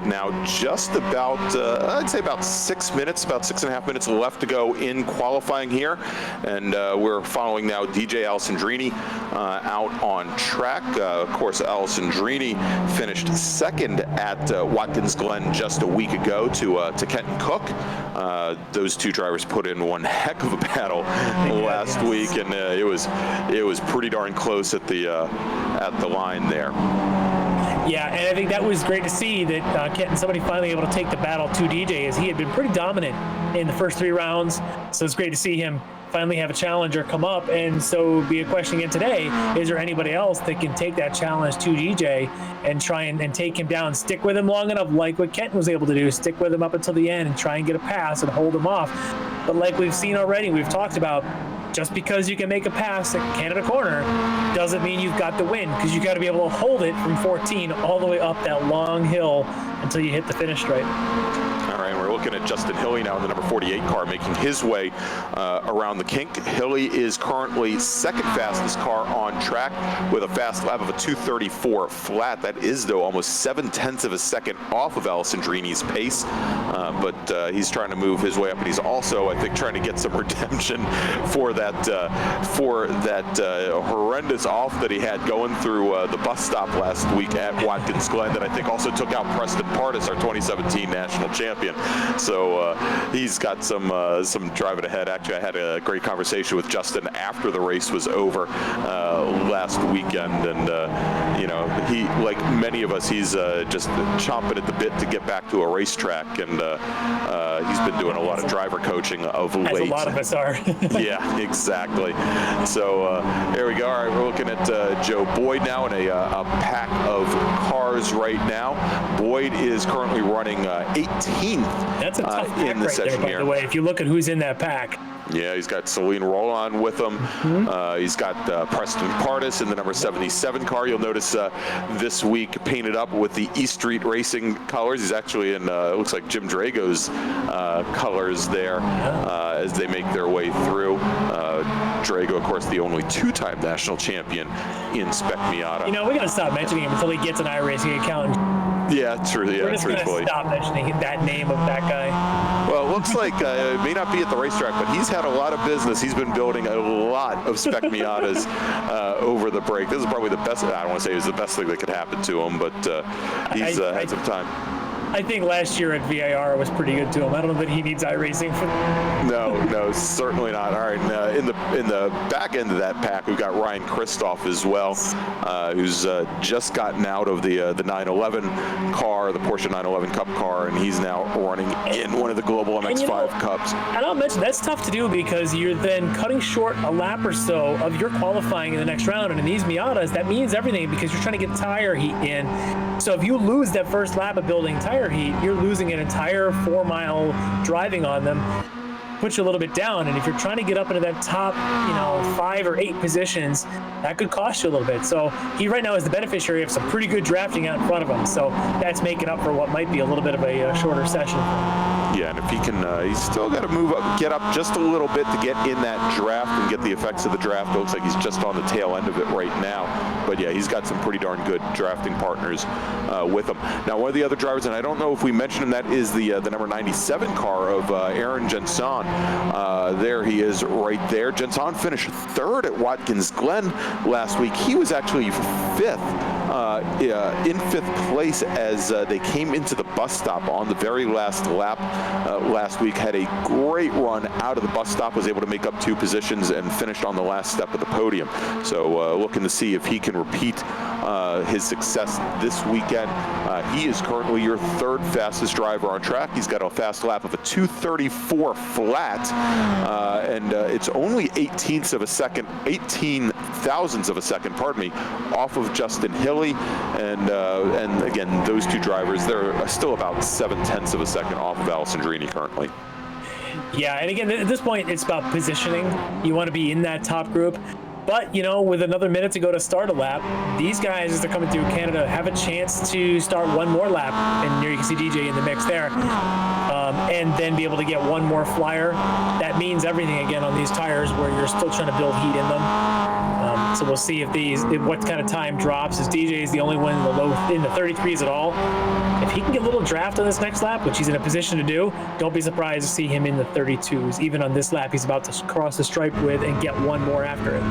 now just about, I'd say about 6 minutes, about 6.5 minutes left to go in qualifying here. And we're following now DJ Alessandrini out on track. Of course, Alessandrini finished second at Watkins Glen just a week ago to Kenton Cook. Those 2 drivers put in one heck of a battle last week, and it was pretty darn close at the line there. Yeah, and I think that was great to see that Kenton, somebody finally able to take the battle to DJ, as he had been pretty dominant in the first 3 rounds. So it's great to see him finally have a challenger come up. And so be a question again today, is there anybody else that can take that challenge to DJ and try and take him down, stick with him long enough like what Kenton was able to do, stick with him up until the end and try and get a pass and hold him off. But like we've seen already, we've talked about, just because you can make a pass at Canada Corner doesn't mean you've got the win, because you got to be able to hold it from 14 all the way up that long hill until you hit the finish stripe. All right, we're looking at Justin Hilly now in the number 48 car making his way around the kink. Hilly is currently second fastest car on track with a fast lap of a 2:34 flat. That is, though, almost 0.7 of a second off of Alessandrini's pace, but he's trying to move his way up, and he's also, I think, trying to get some redemption for that horrendous off that he had going through the bus stop last week at Watkins Glen that I think also took out Preston Pardis, our 2017 national champ. champion. So he's got some driving ahead. Actually, I had a great conversation with Justin after the race was over last weekend, and he, like many of us, he's just chomping at the bit to get back to a racetrack, and he's been doing a lot of driver coaching of late. As a lot of us are. Yeah, exactly. So here we go. All right, we're looking at Joe Boyd now in a pack of cars right now. Boyd is currently running 18th. That's a tough pack in the right session there, by the way. If you look at who's in that pack. Yeah, he's got Celine Roland with him. He's got Preston Pardis in the number 77 car. You'll notice this week painted up with the E Street Racing colors. He's actually in, it looks like Jim Drago's colors there as they make their way through. Drago, of course, the only two-time national champion in Spec Miata. We got to stop mentioning him until he gets an iRacing account. Yeah, true. Yeah, We're just going to stop mentioning that name of that guy. Well, it looks like it may not be at the racetrack, but he's had a lot of business. He's been building a lot of Spec Miatas over the break. This is probably the best. I don't want to say it was the best thing that could happen to him, but he's had some time. I think last year at VIR was pretty good to him. I don't know that he needs iRacing for. No, certainly not. All right, in the back end of that pack, we've got Ryan Kristoff as well, who's just gotten out of the 911 car, the Porsche 911 Cup car, and he's now running in one of the global MX5 Cups. And I'll mention that's tough to do because you're then cutting short a lap or so of your qualifying in the next round, and in these Miatas, that means everything because you're trying to get tire heat in. So if you lose that first lap of building tire heat, you're losing an entire 4-mile driving on them. Puts you a little bit down, and if you're trying to get up into that top 5 or 8 positions, that could cost you a little bit. So he right now is the beneficiary of some pretty good drafting out in front of him, so that's making up for what might be a little bit of a shorter session. Yeah, and if he can, he's still got to move up, get up just a little bit to get in that draft and get the effects of the draft. It looks like he's just on the tail end of it right now. But yeah, he's got some pretty darn good drafting partners with him. Now, one of the other drivers, and I don't know if we mentioned him, that is the number 97 car of Aaron Jenson. There he is right there. Jenson finished 3rd at Watkins Glen last week. He was actually 5th. In 5th place as they came into the bus stop on the very last lap last week. Had a great run out of the bus stop, was able to make up 2 positions and finished on the last step of the podium. So looking to see if he can repeat his success this weekend. He is currently your 3rd fastest driver on track. He's got a fast lap of a 2:34 flat, and it's only 18 thousandths of a second, pardon me, off of Justin Hilly, and again, those 2 drivers, they're still about 7/10 of a second off of Alessandrini currently. Yeah, and again, at this point, it's about positioning. You want to be in that top group. But, with another minute to go to start a lap, these guys, as they're coming through Canada, have a chance to start one more lap. And here you can see DJ in the mix there. And then be able to get one more flyer. That means everything again on these tires where you're still trying to build heat in them. So we'll see if what kind of time drops. As DJ is the only one in the 33s at all. If he can get a little draft on this next lap, which he's in a position to do, don't be surprised to see him in the 32s. Even on this lap, he's about to cross the stripe with and get one more after it.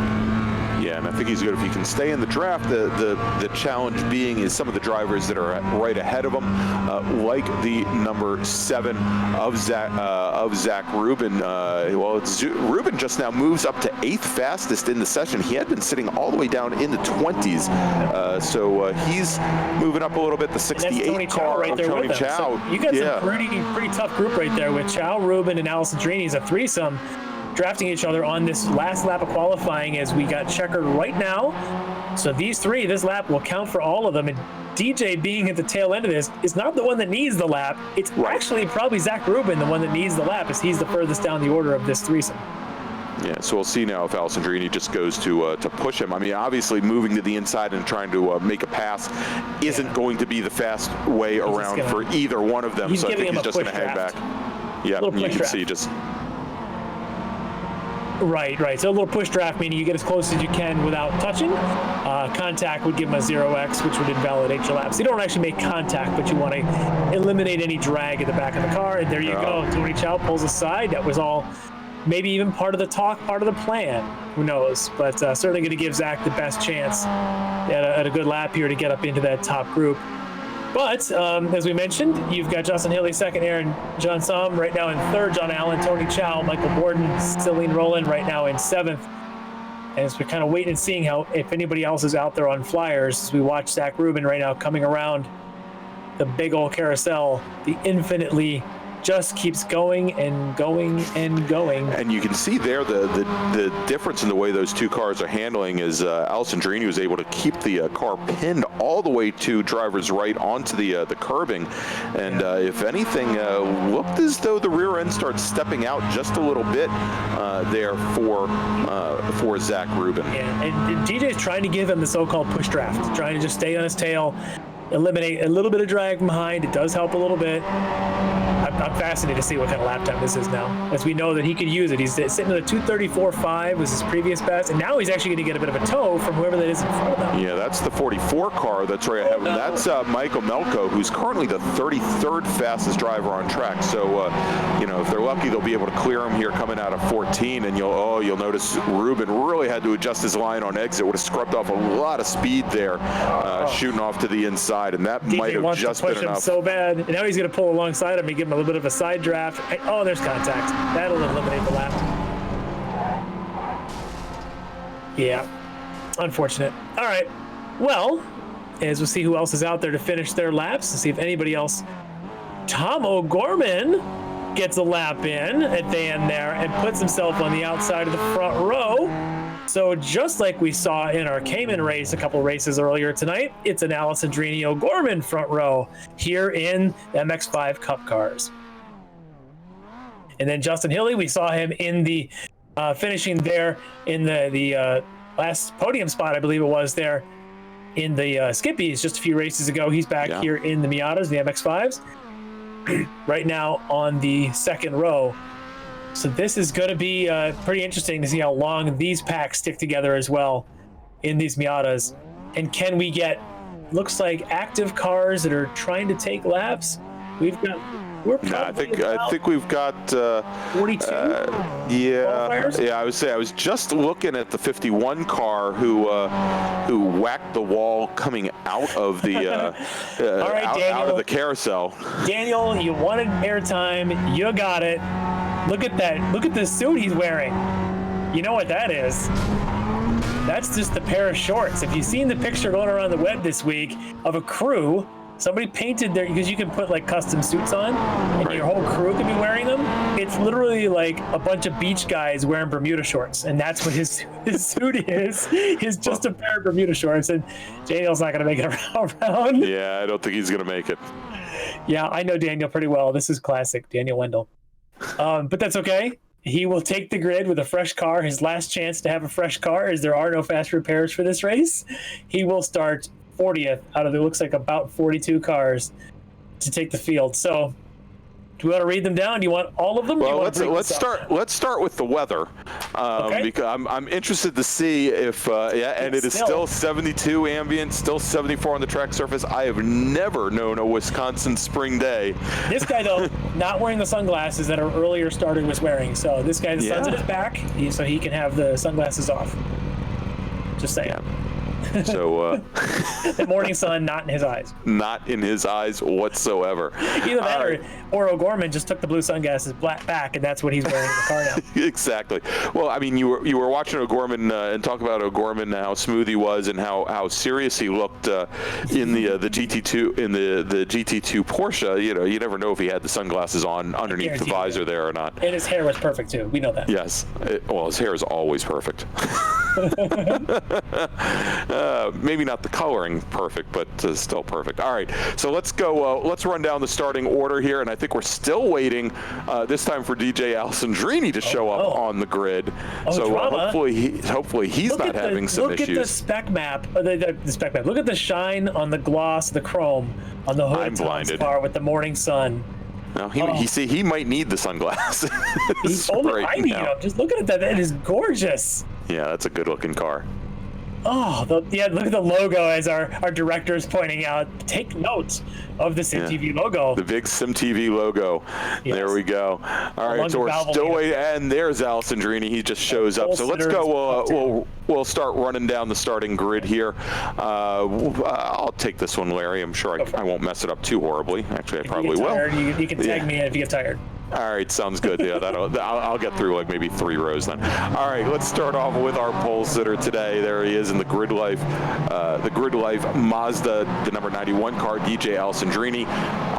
Yeah, and I think he's good if he can stay in the draft. The challenge being is some of the drivers that are right ahead of him, like the number 7 of Zach Rubin. Rubin just now moves up to 8th fastest in the session. He had been sitting all the way down in the 20s, so he's moving up a little bit. The 68 car right of there Tony with him. Chow. So you got some pretty tough group right there with Chow, Rubin, and Alessandrini. Is a threesome drafting each other on this last lap of qualifying as we got checkered right now. So these 3, this lap will count for all of them. And DJ being at the tail end of this is not the one that needs the lap. It's actually probably Zach Rubin, the one that needs the lap, as he's the furthest down the order of this threesome. Yeah, so we'll see now if Alessandrini just goes to push him. I mean, obviously moving to the inside and trying to make a pass isn't going to be the fast way around for either one of them. So I think he's just going to hang back. Yeah, you can see just... Right. So a little push draft, meaning you get as close as you can without touching. Contact would give him a 0x, which would invalidate your lap. So you don't actually make contact, but you want to eliminate any drag at the back of the car. And there you go. Tony Chow pulls aside. That was all maybe even part of the talk, part of the plan. Who knows? But certainly going to give Zach the best chance at a good lap here to get up into that top group. But as we mentioned, you've got Justin Haley second, Aaron John Somm right now in third, John Allen, Tony Chow, Michael Borden, Celine Rowland right now in seventh. And as we're kind of waiting and seeing if anybody else is out there on flyers, as we watch Zach Rubin right now coming around the big old carousel, the infinitely just keeps going and going and going. And you can see there the difference in the way those two cars are handling is Alessandrini was able to keep the car pinned all the way to driver's right onto the curbing. And if anything, looked as though the rear end starts stepping out just a little bit there for Zach Rubin. Yeah, and DJ's trying to give him the so-called push draft, trying to just stay on his tail, eliminate a little bit of drag from behind. It does help a little bit. I'm fascinated to see what kind of lap time this is now, as we know that he could use it. He's sitting at a 2:34.5 was his previous best, and now he's actually going to get a bit of a tow from whoever that is in front of him. Yeah, that's the 44 car that's right ahead of him. That's Michael Melko, who's currently the 33rd fastest driver on track. So, you know, if they're lucky, they'll be able to clear him here coming out of 14, and you'll notice Rubin really had to adjust his line on exit. Would have scrubbed off a lot of speed there, shooting off to the inside, and that DJ might have wants just to push been him enough. so bad, and now he's going to pull alongside him and give him a little bit of a side draft. Oh, there's contact. That'll eliminate the lap. Yeah, unfortunate. All right, well, as we'll see who else is out there to finish their laps and see if anybody else. Tom O'Gorman gets a lap in at the end there and puts himself on the outside of the front row. So just like we saw in our Cayman race a couple races earlier tonight, it's an Alessandrini O'Gorman front row here in the MX5 Cup cars. And then Justin Hilly, we saw him in the finishing there in the last podium spot, I believe it was, there in the Skippies just a few races ago. He's back here in the Miatas, the MX5s, right now on the second row. So this is going to be pretty interesting to see how long these packs stick together as well in these Miatas. And can we get, looks like, active cars that are trying to take laps? We're probably I think we've got 42. I would say I was just looking at the 51 car who whacked the wall coming out of the All right, out of the carousel. Daniel, you wanted airtime, you got it. Look at that. Look at the suit he's wearing. You know what that is? That's just a pair of shorts. If you've seen the picture going around the web this week of a crew, somebody painted there, because you can put like custom suits on and your whole crew can be wearing them. It's literally like a bunch of beach guys wearing Bermuda shorts, and that's what his suit is just a pair of Bermuda shorts. And Daniel's not going to make it around. Yeah, I don't think he's going to make it. Yeah, I know Daniel pretty well. This is classic Daniel Wendell. But that's okay. He will take the grid with a fresh car. His last chance to have a fresh car, as there are no fast repairs for this race. He will start 40th out of, it looks like, about 42 cars to take the field. So do we want to read them down? Do you want all of them? Well, let's start with the weather, because I'm interested to see if and it is still 72 ambient, still 74 on the track surface. I have never known a Wisconsin spring day. This guy, though, not wearing the sunglasses that our earlier starter was wearing. So this guy, the sun's at his back, so he can have the sunglasses off. Just saying. So the morning sun not in his eyes. Not in his eyes whatsoever. Either that or O'Gorman just took the blue sunglasses back, and that's what he's wearing in the car now. Exactly. Well, I mean, you were watching O'Gorman and talk about O'Gorman, how smooth he was and how serious he looked in the GT2 in the GT2 Porsche. You know, you never know if he had the sunglasses on underneath the visor there or not. And his hair was perfect too. We know that. Yes. Well, his hair is always perfect. Maybe not the coloring perfect, but still perfect. All right, so let's go. Let's run down the starting order here, and I think we're still waiting this time for DJ Alessandrini to show up on the grid. So hopefully he's not having some issues. Look at the spec map. The spec map. Look at the shine on the gloss, the chrome on the hood. I'm blinded. Car with the morning sun. No, he might need the sunglasses. I need them. Just looking at that, that is gorgeous. Yeah, that's a good looking car. Yeah, look at the logo as our director is pointing out. Take note of the SimTV logo. The big SimTV logo. Yes. There we go. All right, so we're still waiting, and there's Alessandrini. He just shows up. So let's go. We'll start running down the starting grid here. I'll take this one, Larry. I'm sure I won't mess it up too horribly. Actually, I probably will. You can tag me in if you get tired. All right, sounds good. Yeah, I'll get through like maybe 3 rows then. All right, let's start off with our pole sitter today. There he is in the Grid Life Mazda, the number 91 car, DJ Alessandrini.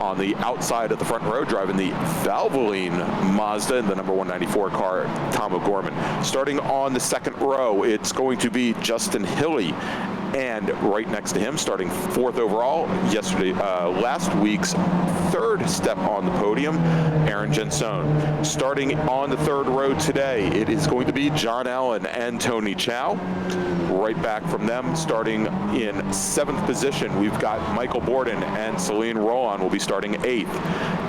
On the outside of the front row, driving the Valvoline Mazda in the number 194 car, Tom O'Gorman. Starting on the second row, it's going to be Justin Hilly. And right next to him, starting 4th overall, last week's 3rd step on the podium, Aaron Gensone. Starting on the 3rd row today, it is going to be John Allen and Tony Chow. Right back from them, starting in 7th position, we've got Michael Borden and Celine Roland will be starting 8th.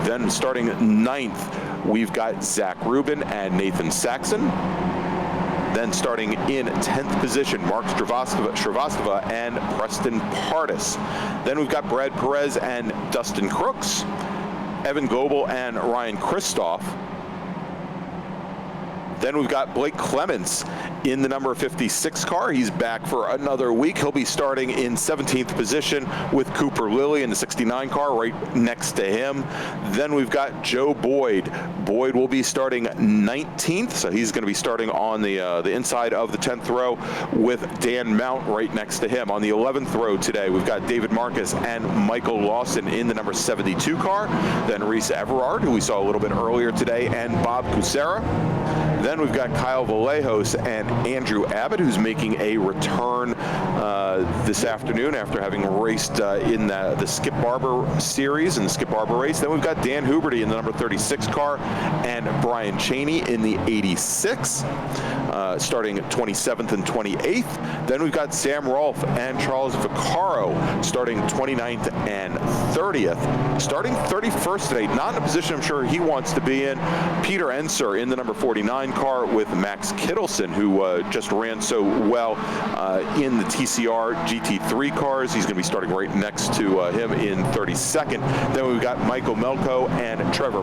Then starting 9th, we've got Zach Rubin and Nathan Saxon. Then starting in 10th position, Mark Shrivastava and Preston Pardis. Then we've got Brad Perez and Dustin Crooks, Evan Goebel and Ryan Kristoff. Then we've got Blake Clements in the number 56 car. He's back for another week. He'll be starting in 17th position with Cooper Lilly in the 69 car right next to him. Then we've got Joe Boyd. Boyd will be starting 19th, so he's going to be starting on the inside of the 10th row with Dan Mount right next to him. On the 11th row today, we've got David Marcus and Michael Lawson in the number 72 car. Then Reese Everard, who we saw a little bit earlier today, and Bob Kucera. Then we've got Kyle Vallejos and Andrew Abbott, who's making a return this afternoon after having raced in the Skip Barber series and the Skip Barber race. Then we've got Dan Huberty in the number 36 car and Brian Cheney in the 86, starting 27th and 28th. Then we've got Sam Rolfe and Charles Vaccaro starting 29th and 30th. Starting 31st today, not in a position I'm sure he wants to be in, Peter Enser in the number 49 car with Max Kittleson, who just ran so well in the TCR GT3 cars. He's going to be starting right next to him in 32nd. Then we've got Michael Melko and Trevor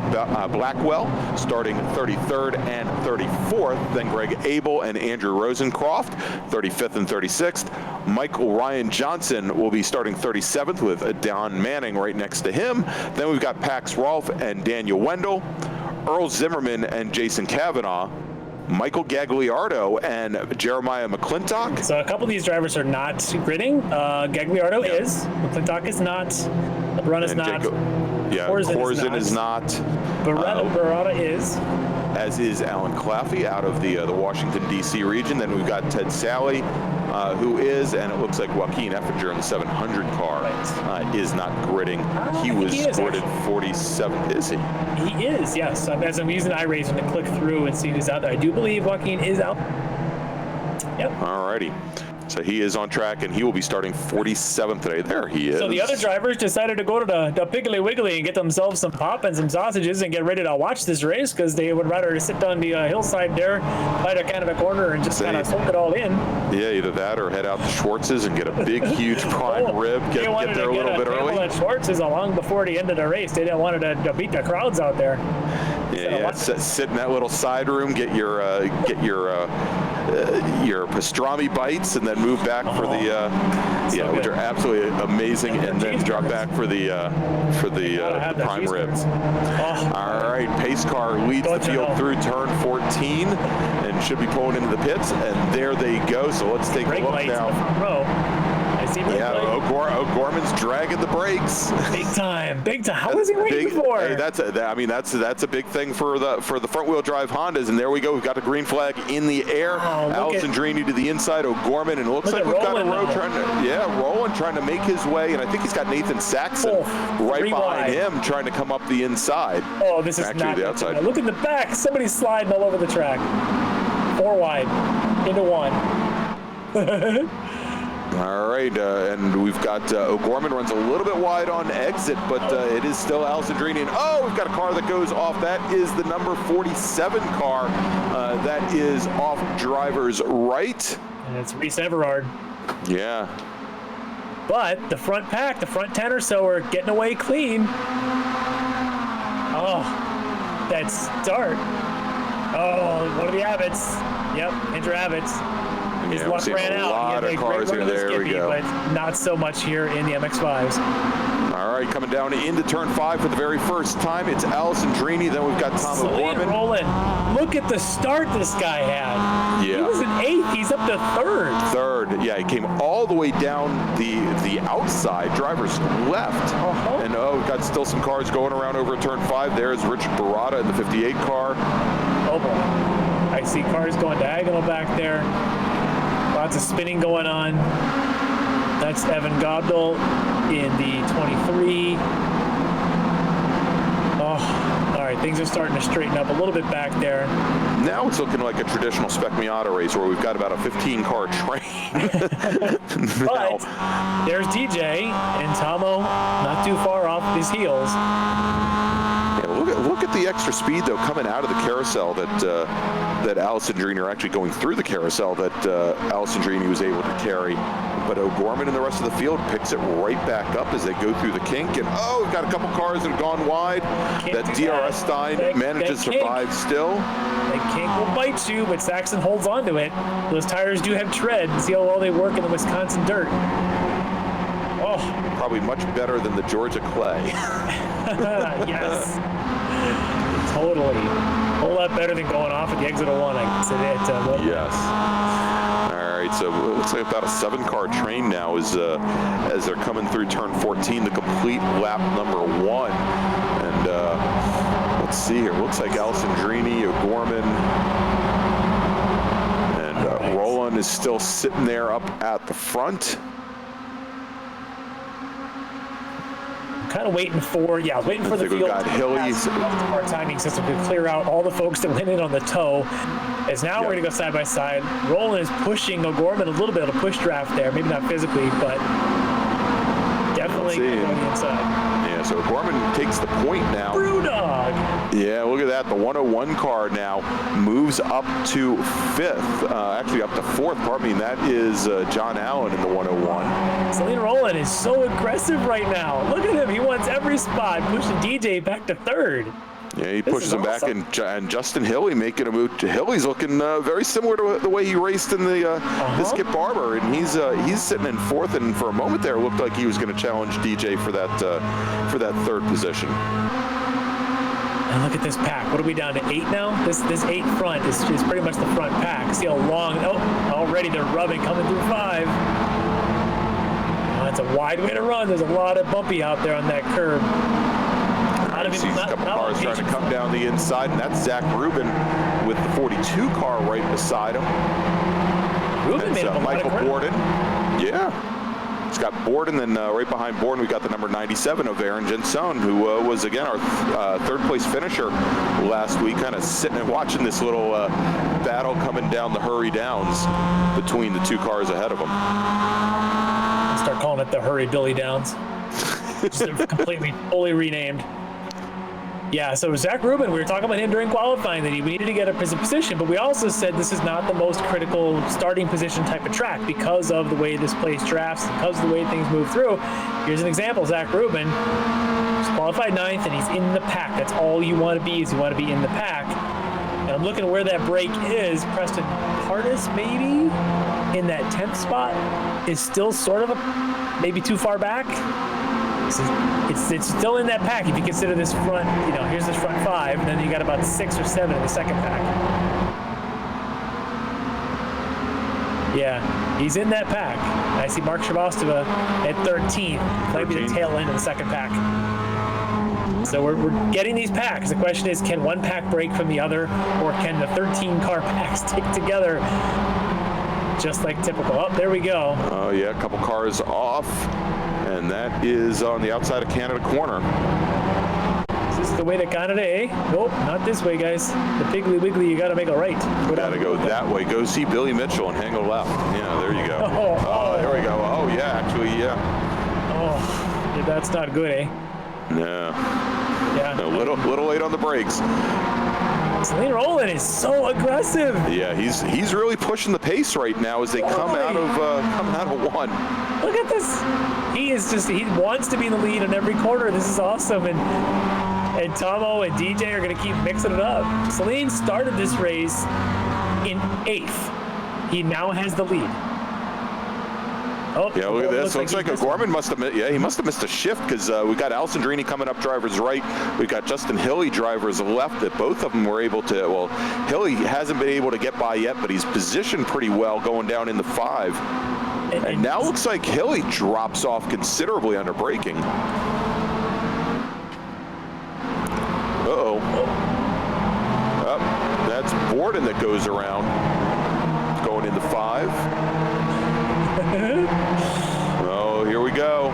Blackwell starting 33rd and 34th. Then Greg Abel and Andrew Rosencroft 35th and 36th. Michael Ryan Johnson will be starting 37th with Don Manning right next to him. Then we've got Pax Rolfe and Daniel Wendell, Earl Zimmerman and Jason Kavanaugh, Michael Gagliardo and Jeremiah McClintock. So a couple of these drivers are not gridding. Gagliardo is. McClintock is not. LeBrun is not. Corzin is not. Barada is. As is Alan Claffey out of the Washington, D.C. region. Then we've got Ted Sally, who is, and it looks like Joaquin Effinger in the 700 car is not gridding. He was gridded 47th, is he? He is, yes. As I'm using iRacing to click through and see who's out there, I do believe Joaquin is out. Yep. All righty. So he is on track, and he will be starting 47th today. There he is. So the other drivers decided to go to the Piggly Wiggly and get themselves some pop and some sausages and get ready to watch this race because they would rather sit on the hillside there, light a kind of a corner, and just kind of soak it all in. Yeah, either that or head out to Schwartz's and get a big, huge prime rib. Get there a little bit early. At Schwartz's long before the end of the race. They didn't want to beat the crowds out there. Sit in that little side room, get your pastrami bites, and then move back for the which are absolutely amazing, and then drop back for the prime ribs. All right, pace car leads the field through turn 14 and should be pulling into the pits, and there they go. So let's take a look now. O'Gorman's dragging the brakes. Big time. How was he waiting for? Hey, that's a big thing for the front wheel drive Hondas. And there we go. We've got the green flag in the air. Alessandrini to the inside. O'Gorman, and it looks like we've got a row Roland trying to make his way, and I think he's got Nathan Saxon right behind him trying to come up the inside. Oh, this is actually the outside. Look in the back. Somebody's sliding all over the track. 4 wide into 1. All right, and we've got O'Gorman runs a little bit wide on exit, but it is still Alessandrini. And we've got a car that goes off. That is the number 47 car that is off driver's right. And it's Reese Everard. Yeah. But the front pack, the front 10 or so are getting away clean. Oh, that start. Oh, one of the Abbots. Yep, Andrew Abbots. His Yeah, luck ran out. A lot of cars here. There we go. But not so much here in the MX5s. All right, coming down into turn 5 for the very first time. It's Allison Drini. Then we've got Tom O'Gorman. Rolling. Look at the start this guy had. Yeah. He was in 8th. He's up to 3rd. 3rd. Yeah, he came all the way down the outside, driver's left. And we've got still some cars going around over turn 5. There's Richard Barada in the 58 car. Oh boy. I see cars going diagonal back there. Lots of spinning going on. That's Evan Gobdell in the 23. Oh, all right, things are starting to straighten up a little bit back there. Now it's looking like a traditional Spec Miata race where we've got about a 15-car train. But there's DJ and Tomo not too far off his heels. Yeah, look at the extra speed though coming out of the carousel that Allison Drini, or actually going through the carousel that Allison Drini was able to carry. But O'Gorman and the rest of the field picks it right back up as they go through the kink. And we've got a couple cars that have gone wide. That DRS Stein manages to survive still. That kink will bite you, but Saxon holds on to it. Those tires do have tread. See how well they work in the Wisconsin dirt. Oh, probably much better than the Georgia clay. Yes. Totally. A whole lot better than going off at the exit of 1, I can say that. Yes. All right, so it looks like about a 7-car train now as they're coming through turn 14, the complete lap number 1. And let's see here. Looks like Allison Drini, O'Gorman, and Roland is still sitting there up at the front. Kind of waiting for, I was waiting for the field. Our timing system to clear out all the folks that went in on the toe. As now we're going to go side by side. Roland is pushing O'Gorman a little bit of a push draft there. Maybe not physically, but definitely going on the inside. Yeah, so O'Gorman takes the point now. Brewdog. Yeah, look at that. The 101 car now moves up to 5th, actually up to 4th, pardon me, and that is John Allen in the 101. Celine Roland is so aggressive right now. Look at him. He wants every spot, pushing DJ back to 3rd. Yeah, he pushes him back, and Justin Hilly making a move. Hilly's looking very similar to the way he raced in the Skip Barber, and he's sitting in 4th, and for a moment there, it looked like he was going to challenge DJ for that 3rd position. And look at this pack. What are we down to, 8 now? This 8 front is pretty much the front pack. See how long? Oh, already they're rubbing coming through 5. That's a wide way to run. There's a lot of bumpy out there on that curb. A couple cars trying to come down the inside, and that's Zach Rubin with the 42 car right beside him. Rubin made up a Michael Borden. Yeah. It's got Borden, then right behind Borden, we got the number 97 of Aaron Jenson, who was, again, our 3rd place finisher last week, kind of sitting and watching this little battle coming down the Hurry Downs between the 2 cars ahead of them. I'll start calling it the Hurry Billy Downs. Just completely, fully renamed. Yeah, so Zach Rubin, we were talking about him during qualifying, that we needed to get a position, but we also said this is not the most critical starting position type of track because of the way this place drafts, because of the way things move through. Here's an example. Zach Rubin is qualified 9th, and he's in the pack. That's all you want to be, is you want to be in the pack. And I'm looking at where that break is. Preston Pardis, maybe, in that 10th spot, is still sort of maybe too far back. It's still in that pack if you consider this front, here's this front 5, and then you got about 6 or 7 in the second pack. Yeah, he's in that pack. I see Mark Shrivastava at 13th, might be the tail end of the second pack. So we're getting these packs. The question is, can one pack break from the other, or can the 13 car packs stick together just like typical? Oh, there we go. Oh, yeah, a couple cars off. And that is on the outside of Canada corner. Is this the way to Canada, eh? Nope, not this way, guys. The Piggly Wiggly, you gotta make a right. Gotta go that way. Go see Billy Mitchell and hang a left. Yeah, there you go. Oh, there we go. Oh, yeah, actually, yeah. Oh, yeah, that's not good, eh? No. Yeah. A little late on the brakes. Celine Rowland is so aggressive. Yeah, he's really pushing the pace right now as they come out of one. Look at this. He wants to be in the lead on every corner. This is awesome. And Tomo and DJ are going to keep mixing it up. Celine started this race in 8th. He now has the lead. Oh, yeah, look at this. Looks like O'Gorman must have missed a shift because we got Alessandrini coming up drivers right. We got Justin Hilly drivers left. That both of them were able to. Well, Hilly hasn't been able to get by yet, but he's positioned pretty well going down in the 5. And now looks like Hilly drops off considerably under braking. Uh-oh. That's Borden that goes around. Going into 5. Oh, here we go.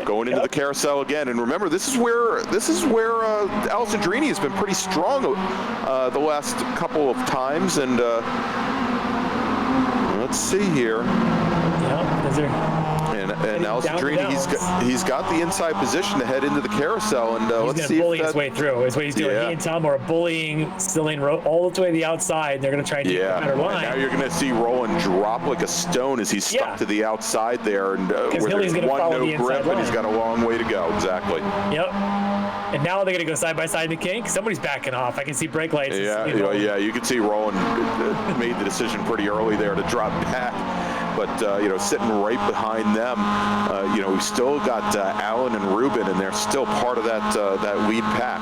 Going into the carousel again. And remember, this is where Alessandrini has been pretty strong the last couple of times. And let's see here. Yeah, is there? And Alessandrini, he's got the inside position to head into the carousel, and let's see bully his way through. Is what he's doing. Yeah. He and Tom are bullying Celine all the way to the outside. They're going to try and take a better line. And now you're going to see Roland drop like a stone as he's stuck to the outside there, and where there's one no grip, and he's got a long way to go. Exactly. Yep. And now they're going to go side by side in the kink. Somebody's backing off. I can see brake lights. Yeah, you can see Roland made the decision pretty early there to drop back. But, sitting right behind them, we've still got Allen and Ruben, and they're still part of that lead pack.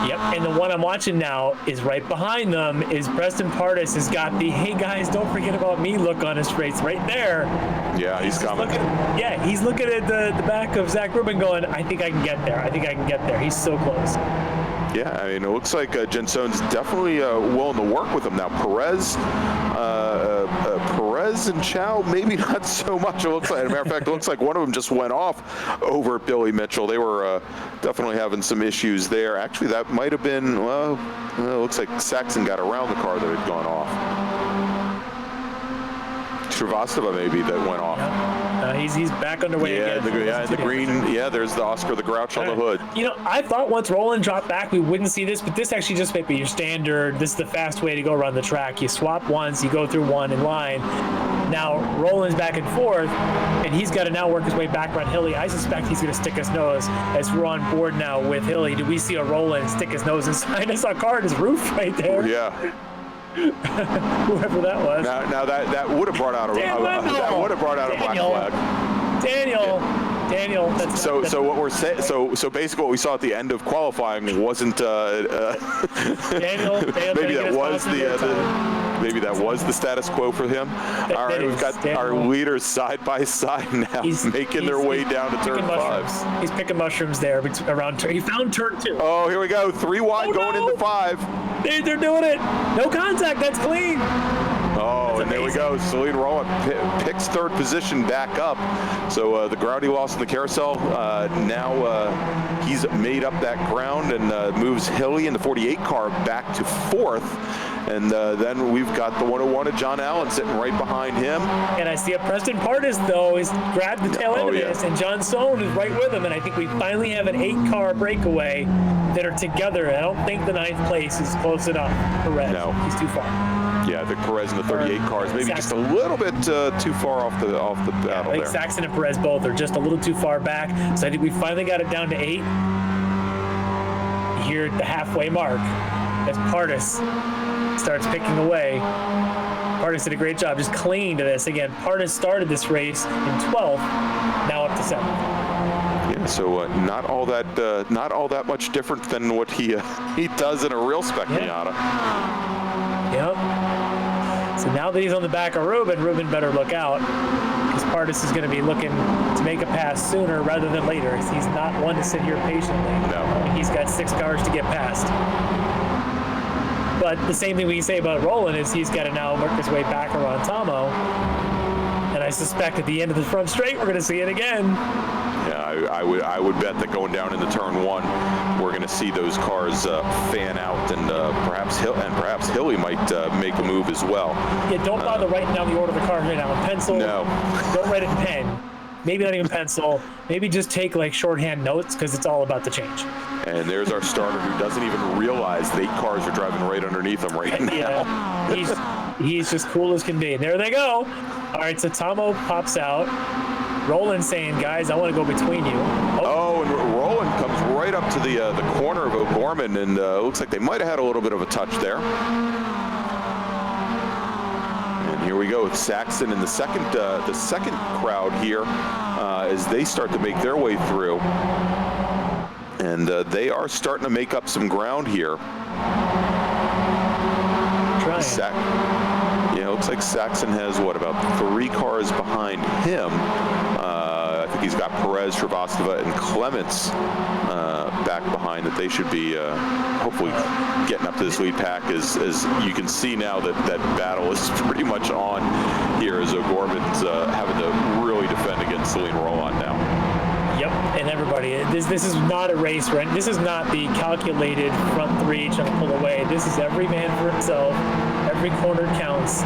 Yep, and the one I'm watching now is right behind them is Preston Pardis has got the, hey guys, don't forget about me look on his face right there. Yeah, he's coming. He's looking at the back of Zach Ruben going, I think I can get there. I think I can get there. He's so close. Yeah, I mean, it looks like Jensone's definitely willing to work with him now. Perez and Chow, maybe not so much. It looks like, as a matter of fact, it looks like one of them just went off over at Billy Mitchell. They were definitely having some issues there. Actually, that might have been, it looks like Saxon got around the car that had gone off. Shrivastava maybe that went off. He's back underway again. In the green. Yeah, there's the Oscar the Grouch on the hood. I thought once Roland dropped back, we wouldn't see this, but this actually just might be your standard. This is the fast way to go around the track. You swap once, you go through one in line. Now Roland's back and forth, and he's got to now work his way back around Hilly. I suspect he's going to stick his nose as we're on board now with Hilly. Do we see a Roland stick his nose inside? I saw a car in his roof right there. Yeah. Whoever that was. Now that would have brought out a black flag. Daniel. So what we're saying. So basically, what we saw at the end of qualifying wasn't. Daniel maybe that was the status quo for him. All right, we've got our leaders side by side now, making their way down to turn 5. He's picking mushrooms there around turn. He found turn 2. Oh, here we go. 3 wide going into 5. They're doing it. No contact. That's clean. Oh, and there we go. Celine Rowland picks 3rd position back up. So the ground he lost in the carousel, now he's made up that ground and moves Hilly in the 48 car back to 4th. And then we've got the 101 of John Allen sitting right behind him. And I see a Preston Pardis, though, he's grabbed the tail end of this, and John Sohn is right with him. And I think we finally have an 8-car breakaway that are together. I don't think the 9th place is close enough for Perez. No. He's too far. Yeah, I think Perez in the 38 cars maybe just a little bit too far off the battle there. Saxon and Perez both are just a little too far back. So I think we finally got it down to 8. Here at the halfway mark as Pardis starts picking away. Pardis did a great job just clinging to this. Again, Pardis started this race in 12th, now up to 7th. Yeah, so not all that much different than what he does in a real Spec Miata. Yep. So now that he's on the back of Ruben better look out, because Pardis is going to be looking to make a pass sooner rather than later. He's not one to sit here patiently. No. He's got 6 cars to get past. But the same thing we can say about Roland is he's got to now work his way back around Tomo. And I suspect at the end of the front straight, we're going to see it again. Yeah, I would bet that going down into turn 1, we're going to see those cars fan out, and perhaps Hilly might make a move as well. Yeah, don't bother writing down the order of the cars right now in pencil. No. Don't write it in pen. maybe not even pencil, maybe just take like shorthand notes because it's all about the change. And there's our starter who doesn't even realize the 8 cars are driving right underneath him right now. Yeah, he's just cool as can be. And there they go. All right, so Tomo pops out. Roland saying, guys, I want to go between you. Oh, and Roland comes right up to the corner of O'Gorman, and looks like they might have had a little bit of a touch there. And here we go with Saxon in the second crowd here as they start to make their way through. And they are starting to make up some ground here. Yeah, it looks like Saxon has, what, about 3 cars behind him. I think he's got Perez, Shrivastava, and Clements back behind that they should be hopefully getting up to this lead pack. As you can see now that battle is pretty much on here as O'Gorman's having to really defend against Celine Roland now. Yep, and everybody, this is not a race, right? This is not the calculated front 3 trying to pull away. This is every man for himself. Every corner counts.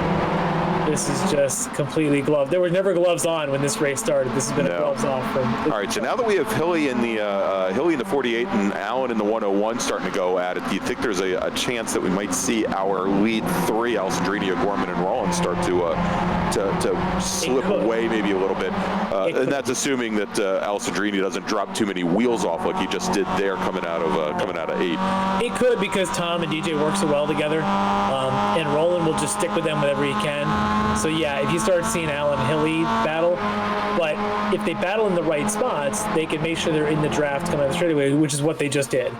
This is just completely gloved. There were never gloves on when this race started. This has been a gloves off. All right, so now that we have Hilly in the 48 and Allen in the 101 starting to go at it, do you think there's a chance that we might see our lead 3, Alessandrini, O'Gorman, and Roland, start to slip away maybe a little bit? And that's assuming that Alessandrini doesn't drop too many wheels off like he just did there coming out of 8. It could, because Tom and DJ work so well together, and Roland will just stick with them whenever he can. So yeah, if you start seeing Allen and Hilly battle, but if they battle in the right spots, they can make sure they're in the draft coming out of the straightaway, which is what they just did.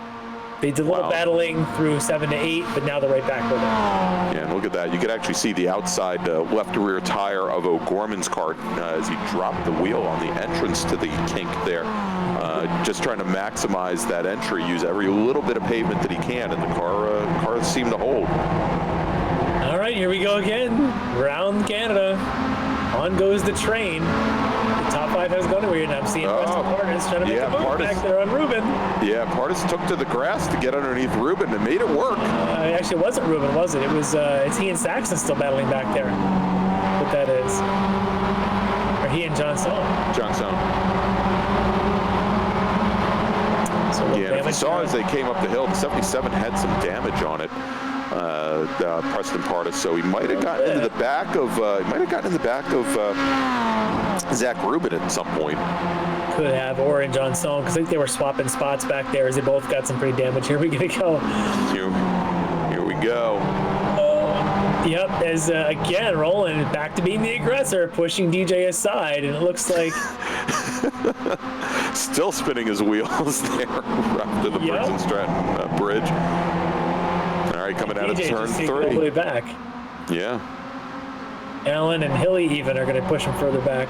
They did a little battling through 7 to 8, but now they're right back with it. Yeah, and look at that. You could actually see the outside left rear tire of O'Gorman's car as he dropped the wheel on the entrance to the kink there. Just trying to maximize that entry, use every little bit of pavement that he can, and the car seemed to hold. All right, here we go again. Round Canada. On goes the train. The top 5 has gone away, and I'm seeing Preston Pardis trying to make a move back there on Ruben. Yeah, Pardis took to the grass to get underneath Ruben and made it work. Actually, it wasn't Ruben, was it? It was it's he and Saxon still battling back there. What that is. Or he and John Stone. John Stone. So yeah, if you saw as they came up the hill, the 77 had some damage on it. Preston Pardis, so he might have gotten into the back of Zach Rubin at some point. Could have, or in John Stone, because I think they were swapping spots back there as they both got some pretty damage. Here we go. Here we go. Yep, as again, Roland back to being the aggressor, pushing DJ aside, and it looks like still spinning his wheels there after the Briggs and Stratton bridge. All right, coming out of turn 3. All the way back. Yeah. Allen and Hilly even are going to push him further back.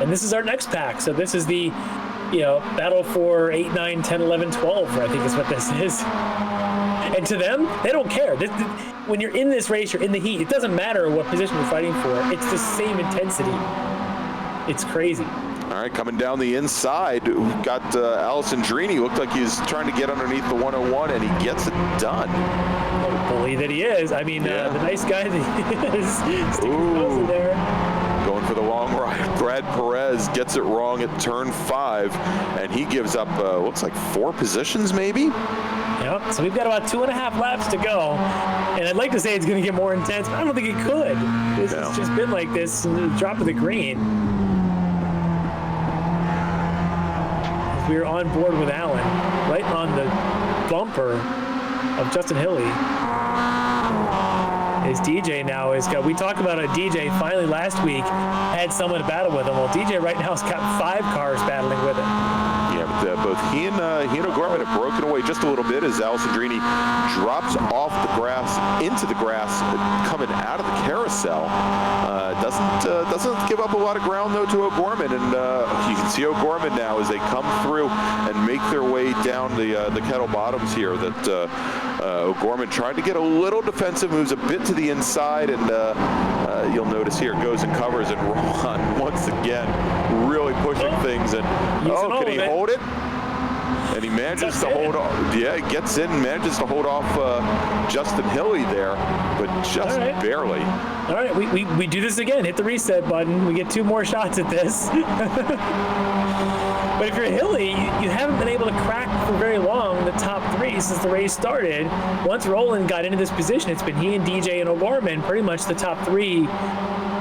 And this is our next pack. So this is the, battle for 8, 9, 10, 11, 12, I think is what this is. And to them, they don't care. When you're in this race, you're in the heat. It doesn't matter what position you're fighting for. It's the same intensity. It's crazy. All right, coming down the inside, we've got Alessandrini. Looked like he's trying to get underneath the 101, and he gets it done. Bully that he is. I mean, the nice guy that he is. Sticking his nose in there. Going for the long ride. Brad Perez gets it wrong at turn 5, and he gives up, looks like 4 positions maybe? Yep, so we've got about 2.5 laps to go. And I'd like to say it's going to get more intense, but I don't think it could. It's just been like this, drop of the green. We're on board with Allen, right on the bumper of Justin Hilly. His DJ now is got. We talked about a DJ finally last week had someone to battle with him. Well, DJ right now has got 5 cars battling with him. Yeah, but both he and O'Gorman have broken away just a little bit as Alessandrini drops off the grass into the grass coming out of the carousel. Doesn't give up a lot of ground though to O'Gorman, and you can see O'Gorman now as they come through and make their way down the kettle bottoms here. That O'Gorman tried to get a little defensive, moves a bit to the inside, and you'll notice here goes and covers, and Ron once again really pushing things. And can he hold it? And And he manages to hold off. Yeah, he gets in, manages to hold off Justin Hilly there, but just barely. All right, we do this again. Hit the reset button. We get 2 more shots at this. But if you're Hilly, you haven't been able to crack for very long the top 3 since the race started. Once Roland got into this position, it's been he and DJ and O'Gorman, pretty much the top 3.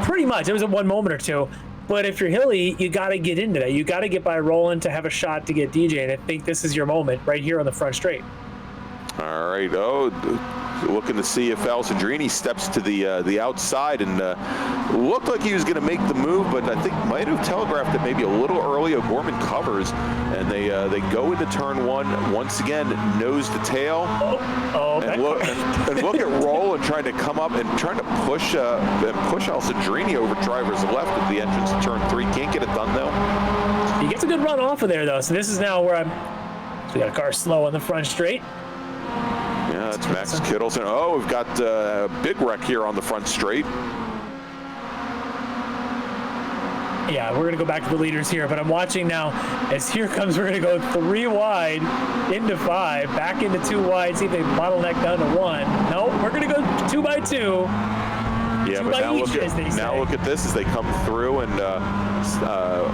Pretty much. It was at one moment or two. But if you're Hilly, you got to get into that. You got to get by Roland to have a shot to get DJ. And I think this is your moment right here on the front straight. All right. Oh, looking to see if Alessandrini steps to the outside, and looked like he was going to make the move, but I think might have telegraphed it maybe a little early. O'Gorman covers, and they go into turn 1 once again, nose to tail. And look at Roland trying to come up and trying to push Alessandrini over driver's left at the entrance to turn 3. Can't get it done though. He gets a good run off of there though. So this is now where we got a car slow on the front straight. Yeah, it's Max Kittleson. Oh, we've got a big wreck here on the front straight. Yeah, we're going to go back to the leaders here, but I'm watching now as here comes, we're going to go 3 wide into 5, back into 2 wide, see if they bottleneck down to 1. No, we're going to go 2 by 2. Yeah, but now look at this as they come through, and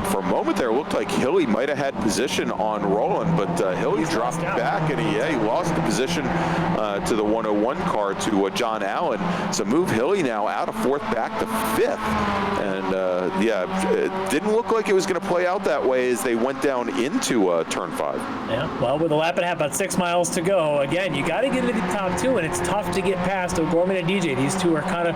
for a moment there, it looked like Hilly might have had position on Roland, but Hilly dropped back, and he lost the position to the 101 car to John Allen. So move Hilly now out of 4th back to 5th, and yeah, it didn't look like it was going to play out that way as they went down into turn 5. Yeah, well, with a lap and a half, about 6 miles to go. Again, you got to get into the top 2, and it's tough to get past O'Gorman and DJ. These 2 are kind of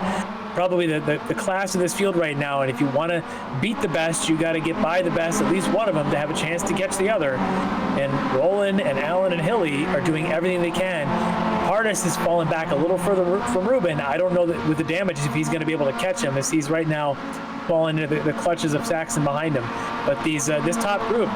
probably the class of this field right now, and if you want to beat the best, you got to get by the best, at least one of them, to have a chance to catch the other. And Roland and Allen and Hilly are doing everything they can. Hardest is falling back a little further from Ruben. I don't know that with the damages if he's going to be able to catch him, as he's right now falling into the clutches of Saxon behind him. But these this top group,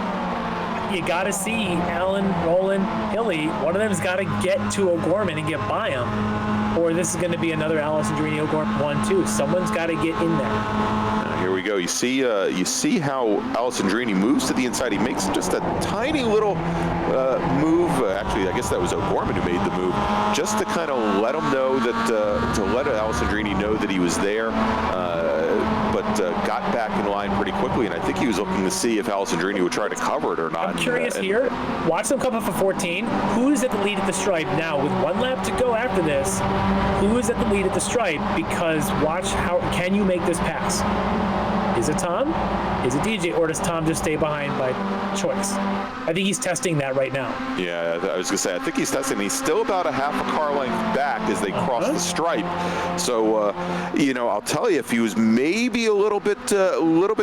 you got to see Allen, Roland, Hilly. One of them's got to get to O'Gorman and get by him, or this is going to be another Alessandrini O'Gorman 1-2. Someone's got to get in there. Here we go. You see how Alessandrini moves to the inside. He makes just a tiny little move. Actually, I guess that was O'Gorman who made the move, just to kind of let him know that to let Alessandrini know that he was there. But got back in line pretty quickly, and I think he was looking to see if Alessandrini would try to cover it or not. I'm curious here. Watch them come up for 14. Who is at the lead at the stripe now? With 1 lap to go after this, who is at the lead at the stripe? Because watch how can you make this pass? Is it Tom? Is it DJ? Or does Tom just stay behind by choice? I think he's testing that right now. Yeah, I was going to say, I think he's testing. He's still about a half a car length back as they cross the stripe. So, you know, I'll tell you, if he was maybe a little bit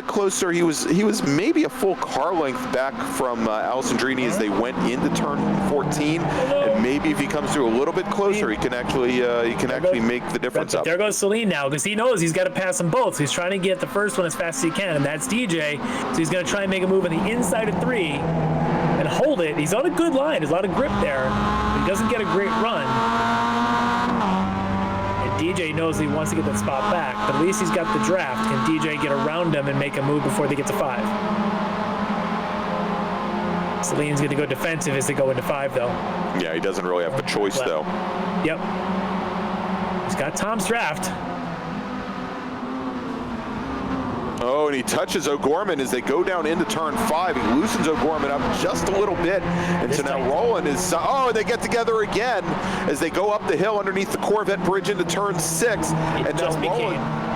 closer, he was maybe a full car length back from Alessandrini as they went into turn 14. And maybe if he comes through a little bit closer, he can actually make the difference up. There goes Celine now, because he knows he's got to pass them both. So he's trying to get the first one as fast as he can, and that's DJ. So he's going to try and make a move on the inside of 3 and hold it. He's on a good line. There's a lot of grip there, but he doesn't get a great run. And DJ knows he wants to get that spot back, but at least he's got the draft. Can DJ get around him and make a move before they get to 5? Celine's going to go defensive as they go into 5, though. Yeah, he doesn't really have the choice, though. Yep. He's got Tom's draft. Oh, and he touches O'Gorman as they go down into turn 5. He loosens O'Gorman up just a little bit. And so now Roland is, and they get together again as they go up the hill underneath the Corvette bridge into turn 6. And now Roland.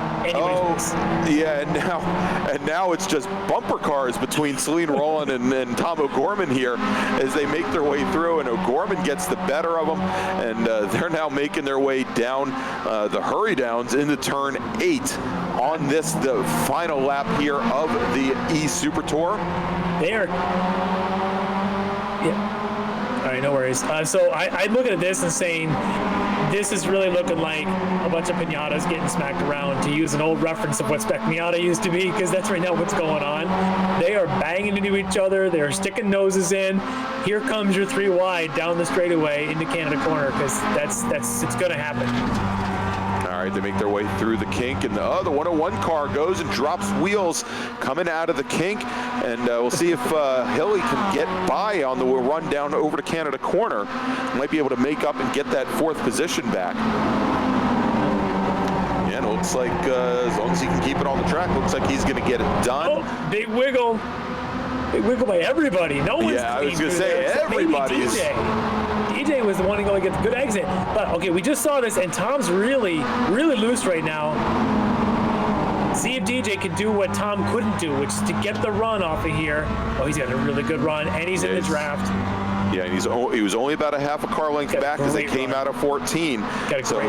Yeah, and now it's just bumper cars between Celine Roland and Tom O'Gorman here as they make their way through, and O'Gorman gets the better of them, and they're now making their way down the hurry downs into turn 8 on the final lap here of the E-Super Tour. They are, yeah. All right, no worries. So I'm looking at this and saying, this is really looking like a bunch of pinatas getting smacked around, to use an old reference of what Spec Miata used to be, because that's right now what's going on. They are banging into each other. They're sticking noses in. Here comes your 3 wide down the straightaway into Canada corner, because it's going to happen. All All right, they make their way through the kink, and the 101 car goes and drops wheels coming out of the kink, and we'll see if Hilly can get by on the run down over to Canada corner. Might be able to make up and get that 4th position back. And it looks like as long as he can keep it on the track, looks like he's going to get it done. Oh, big wiggle. Big wiggle by everybody. No one's I was going to say, there, everybody's. DJ was the one to go and get the good exit. But, okay, we just saw this, and Tom's really, really loose right now. See if DJ can do what Tom couldn't do, which is to get the run off of here. Oh, he's got a really good run, and he's in the draft. Yeah, and he was only about a half a car length back as they came out of 14. So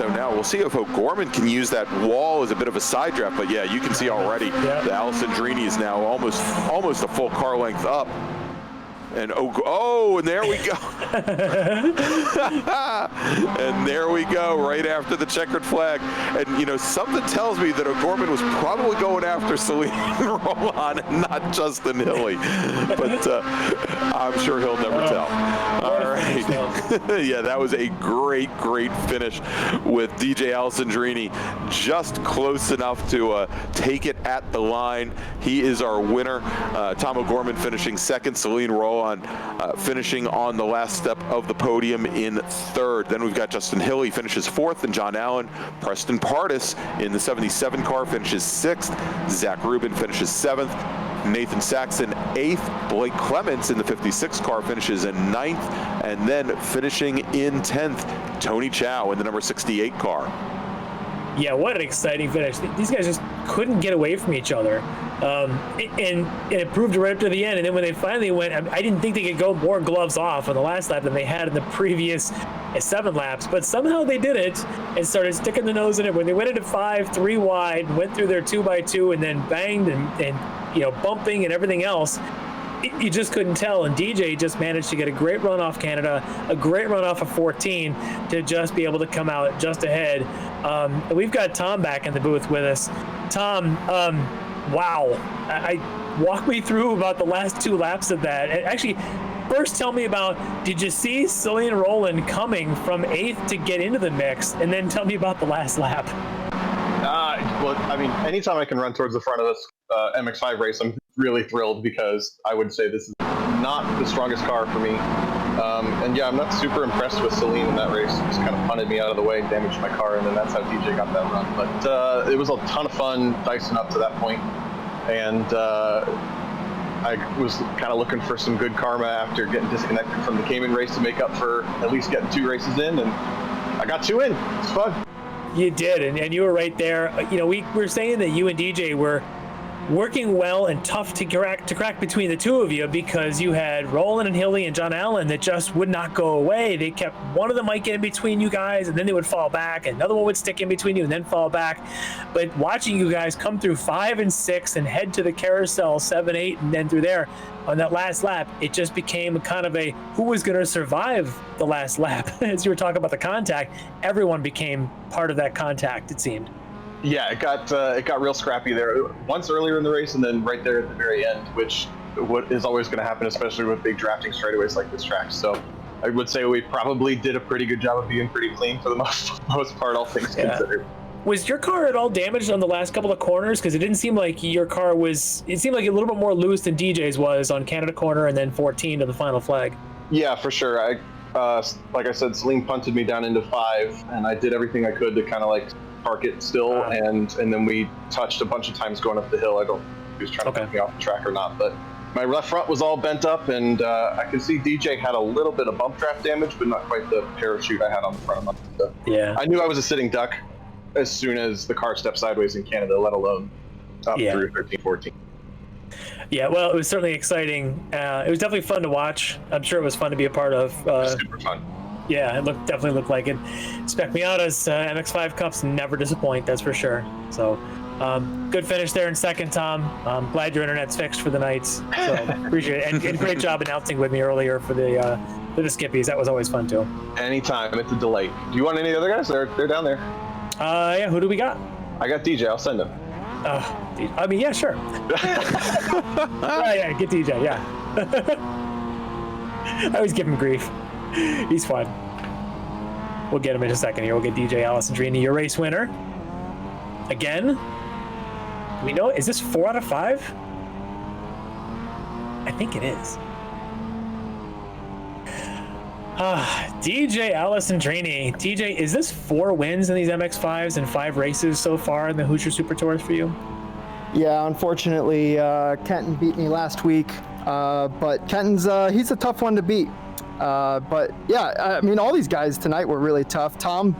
now we'll see if O'Gorman can use that wall as a bit of a side draft. But yeah, you can see already the Alessandrini is now almost a full car length up. And and there we go. And there we go, right after the checkered flag. And you know, something tells me that O'Gorman was probably going after Celine Roland and not Justin Hilly. But I'm sure he'll never tell. All right. Yeah, that was a great finish with DJ Alessandrini, just close enough to take it at the line. He is our winner. Tom O'Gorman finishing 2nd, Celine Roland finishing on the last step of the podium in 3rd. Then we've got Justin Hilly finishes 4th, and John Allen. Preston Pardis in the 77 car finishes 6th. Zach Rubin finishes 7th. Nathan Saxon 8th. Blake Clements in the 56 car finishes in 9th. And then finishing in 10th, Tony Chow in the number 68 car. Yeah, what an exciting finish. These guys just couldn't get away from each other. And it proved right up to the end. And then when they finally went, I didn't think they could go more gloves off on the last lap than they had in the previous 7 laps. But somehow they did it and started sticking the nose in it. When they went into 5, 3 wide, went through their 2x2 and then banged and bumping and everything else, you just couldn't tell. And DJ just managed to get a great run off Canada, a great run off of 14 to just be able to come out just ahead. And we've got Tom back in the booth with us. Tom, wow. Walk me through about the last 2 laps of that. Actually, first tell me about, did you see Celine Roland coming from 8th to get into the mix? And then tell me about the last lap. Well, I mean, anytime I can run towards the front of this MX5 race, I'm really thrilled, because I would say this is not the strongest car for me. And yeah, I'm not super impressed with Celine in that race. Just kind of punted me out of the way, damaged my car, and then that's how DJ got that run. But it was a ton of fun dicing up to that point. And I was kind of looking for some good karma after getting disconnected from the Cayman race to make up for at least getting 2 races in, and I got 2 in. It's fun. You did, and you were right there. We were saying that you and DJ were working well and tough to crack between the 2 of you, because you had Roland and Hilly and John Allen that just would not go away. They kept, one of them might get in between you guys, and then they would fall back, and another one would stick in between you and then fall back. But watching you guys come through 5 and 6 and head to the carousel 7, 8, and then through there on that last lap, it just became kind of a who was going to survive the last lap. As you were talking about the contact, everyone became part of that contact, it seemed. Yeah, it got real scrappy there. Once earlier in the race, and then right there at the very end, which is always going to happen, especially with big drafting straightaways like this track. So I would say we probably did a pretty good job of being pretty clean for the most part, all things considered. Was your car at all damaged on the last couple of corners? Because it didn't seem like your car was. It seemed like a little bit more loose than DJ's was on Canada corner and then 14 to the final flag. Yeah, for sure. Like I said, Celine punted me down into 5, and I did everything I could to kind of like park it still, and then we touched a bunch of times going up the hill. I don't know if he was trying to put me off the track or not, but my left front was all bent up, and I could see DJ had a little bit of bump draft damage, but not quite the parachute I had on the front of my. So yeah, I knew I was a sitting duck as soon as the car stepped sideways in Canada, let alone up through 13, 14. Yeah, well, it was certainly exciting. It was definitely fun to watch. I'm sure it was fun to be a part of. Super fun. Yeah, it definitely looked like it. Spec Miata's MX5 Cups never disappoint, that's for sure. So, good finish there in 2nd, Tom. I'm glad your internet's fixed for the nights. So appreciate it, and great job announcing with me earlier for the skippies. That was always fun too. Anytime, it's a delight. Do you want any other guys? They're down there. Yeah. Who do we got? I got DJ. I'll send him. I mean, yeah, sure. yeah, get DJ. Yeah. I always give him grief. He's fun. We'll get him in a second here. We'll get DJ Alessandrini, your race winner. Again? Do we know, is this 4 out of 5? I think it is. DJ Alessandrini. DJ, is this 4 wins in these MX5s and 5 races so far in the Hoosier Super Tours for you? Yeah, unfortunately, Kenton beat me last week, but Kenton's, he's a tough one to beat. But yeah, I mean, all these guys tonight were really tough. Tom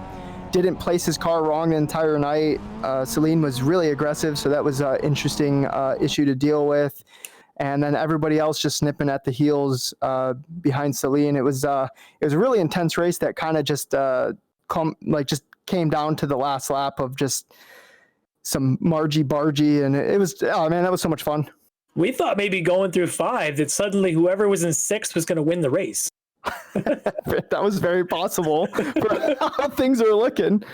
didn't place his car wrong the entire night. Celine was really aggressive, so that was an interesting issue to deal with. And then everybody else just snipping at the heels behind Celine. It was a really intense race that kind of just just came down to the last lap of just some margy-bargy, and it was, oh man, that was so much fun. We thought maybe going through 5 that suddenly whoever was in 6th was going to win the race. That was very possible for how things are looking.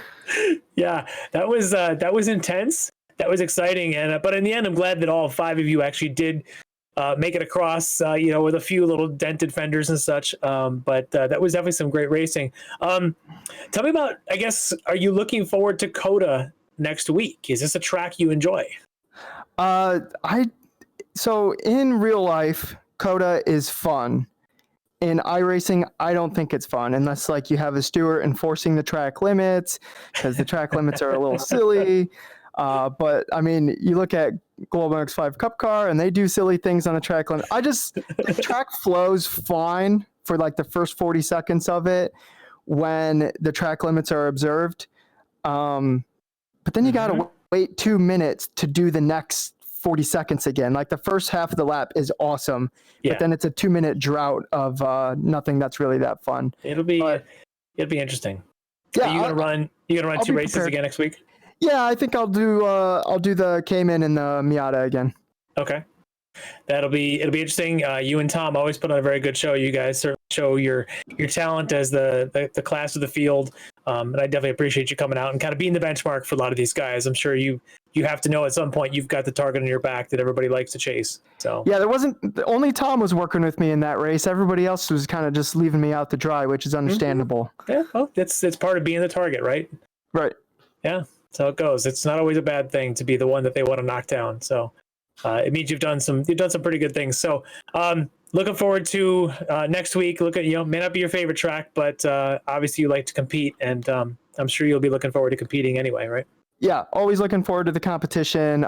Yeah, that was intense. That was exciting, and but in the end, I'm glad that all 5 of you actually did make it across. With a few little dented fenders and such. But that was definitely some great racing. Tell me about. I guess, are you looking forward to COTA next week? Is this a track you enjoy? So in real life, COTA is fun. In iRacing, I don't think it's fun unless like you have a steward enforcing the track limits, because the track limits are a little silly. But I mean, you look at Global MX5 Cup Car and they do silly things on the track limit. The track flows fine for like the first 40 seconds of it when the track limits are observed. But then you got to wait 2 minutes to do the next 40 seconds again. Like the first half of the lap is awesome, but then it's a 2-minute drought of nothing that's really that fun. It'll be interesting. Yeah, Are you gonna run 2 races prepared again next week? Yeah, I think I'll do the Cayman and the Miata again. Okay. It'll be interesting. You and Tom always put on a very good show. You guys certainly show your talent as the class of the field. And I definitely appreciate you coming out and kind of being the benchmark for a lot of these guys. I'm sure you have to know at some point you've got the target on your back that everybody likes to chase. So yeah, only Tom was working with me in that race. Everybody else was kind of just leaving me out to dry, which is understandable. Yeah, well, it's part of being the target, right? Right. Yeah, that's how it goes. It's not always a bad thing to be the one that they want to knock down. So it means you've done some pretty good things. So looking forward to next week. May not be your favorite track, but obviously you like to compete, and I'm sure you'll be looking forward to competing anyway, right? Yeah, always looking forward to the competition.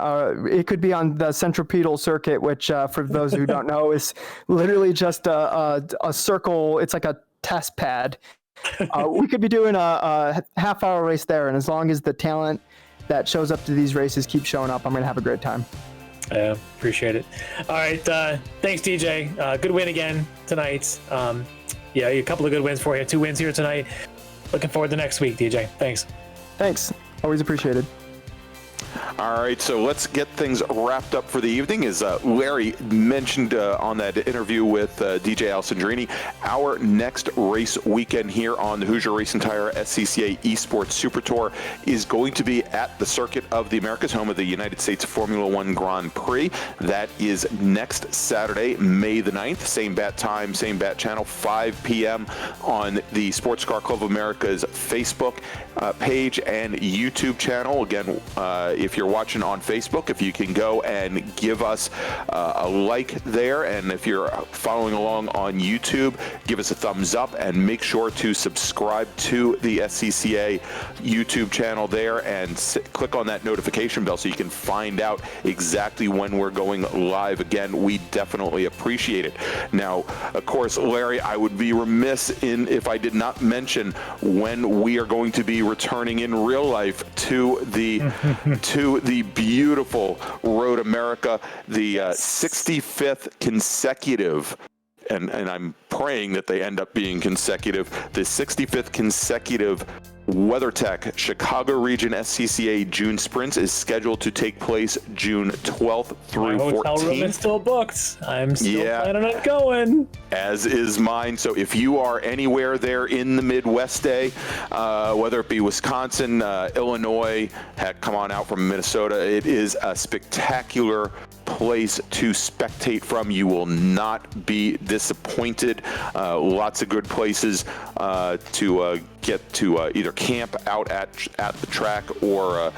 It could be on the centripetal circuit, which for those who don't know is literally just a circle. It's like a test pad. We could be doing a half-hour race there, and as long as the talent that shows up to these races keeps showing up, I'm going to have a great time. Yeah, appreciate it. All right, thanks, DJ. Good win again tonight. A couple of good wins for you. 2 wins here tonight. Looking forward to next week, DJ. Thanks. Thanks. Always appreciated. All right, so let's get things wrapped up for the evening. As Larry mentioned on that interview with DJ Alessandrini, our next race weekend here on the Hoosier Racing Tire SCCA eSports Super Tour is going to be at the Circuit of the Americas, home of the United States Formula One Grand Prix. That is next Saturday, May the 9th. Same bat time, same bat channel, 5 p.m. on the Sports Car Club of America's Facebook page and YouTube channel. Again, if you're watching on Facebook, if you can go and give us a like there, and if you're following along on YouTube, give us a thumbs up and make sure to subscribe to the SCCA YouTube channel there and click on that notification bell so you can find out exactly when we're going live again. We definitely appreciate it. Now, of course, Larry, I would be remiss if I did not mention when we are going to be returning in real life to the beautiful Road America, the 65th consecutive, and I'm praying that they end up being consecutive, the 65th consecutive WeatherTech Chicago Region SCCA June Sprints is scheduled to take place June 12th through 14th. My hotel room is still booked. I'm still planning on going. As is mine. So if you are anywhere there in the Midwest, whether it be Wisconsin, Illinois, heck, come on out from Minnesota, it is a spectacular place to spectate from. You will not be disappointed. Lots of good places to get to either camp out at the track or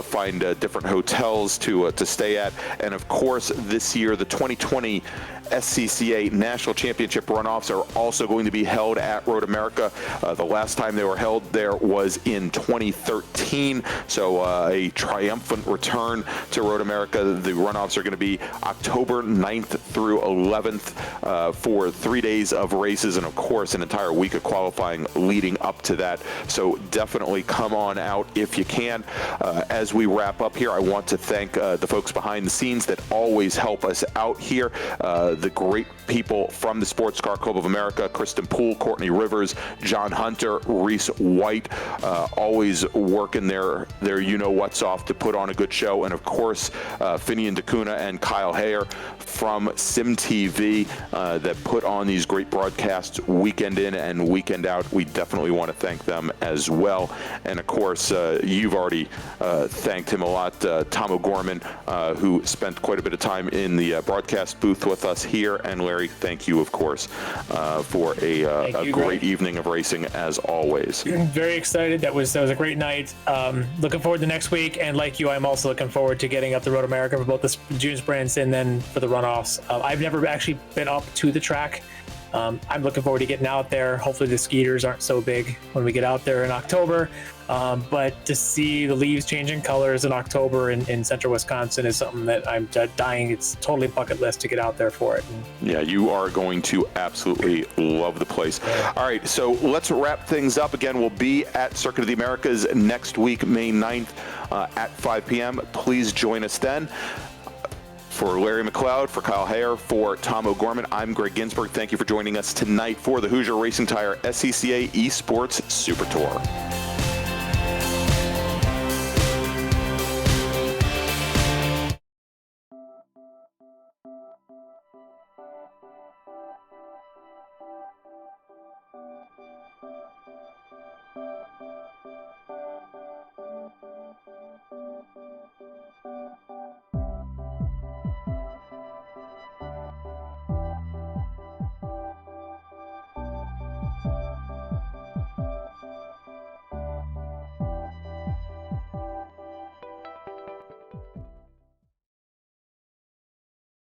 find different hotels to stay at. And of course, this year, the 2020 SCCA National Championship runoffs are also going to be held at Road America. The last time they were held there was in 2013, so a triumphant return to Road America. The runoffs are going to be October 9th through 11th for 3 days of races, and of course an entire week of qualifying leading up to that. So definitely come on out if you can. As we wrap up here, I want to thank the folks behind the scenes that always help us out here. The great people from the Sports Car Club of America, Kristen Poole, Courtney Rivers, John Hunter, Reese White, always working their you-know-what's off to put on a good show. And of course, Finian DeCuna and Kyle Hayer from SimTV that put on these great broadcasts weekend in and weekend out. We definitely want to thank them as well. And of course, you've already thanked him a lot, Tom O'Gorman, who spent quite a bit of time in the broadcast booth with us here. And Larry, thank you, of course, for a great evening of racing as always. Very excited. That was a great night. Looking forward to next week. And like you, I'm also looking forward to getting up to Road America for both the junior sprints and then for the runoffs. I've never actually been up to the track. I'm looking forward to getting out there. Hopefully the skeeters aren't so big when we get out there in October. But to see the leaves changing colors in October in central Wisconsin is something that I'm dying. It's totally bucket list to get out there for it. Yeah, you are going to absolutely love the place. All right, so let's wrap things up. Again, we'll be at Circuit of the Americas next week, May 9th at 5 p.m. Please join us then. For Larry McLeod, for Kyle Hayer, for Tom O'Gorman, I'm Greg Ginsburg. Thank you for joining us tonight for the Hoosier Racing Tire SCCA eSports Super Tour.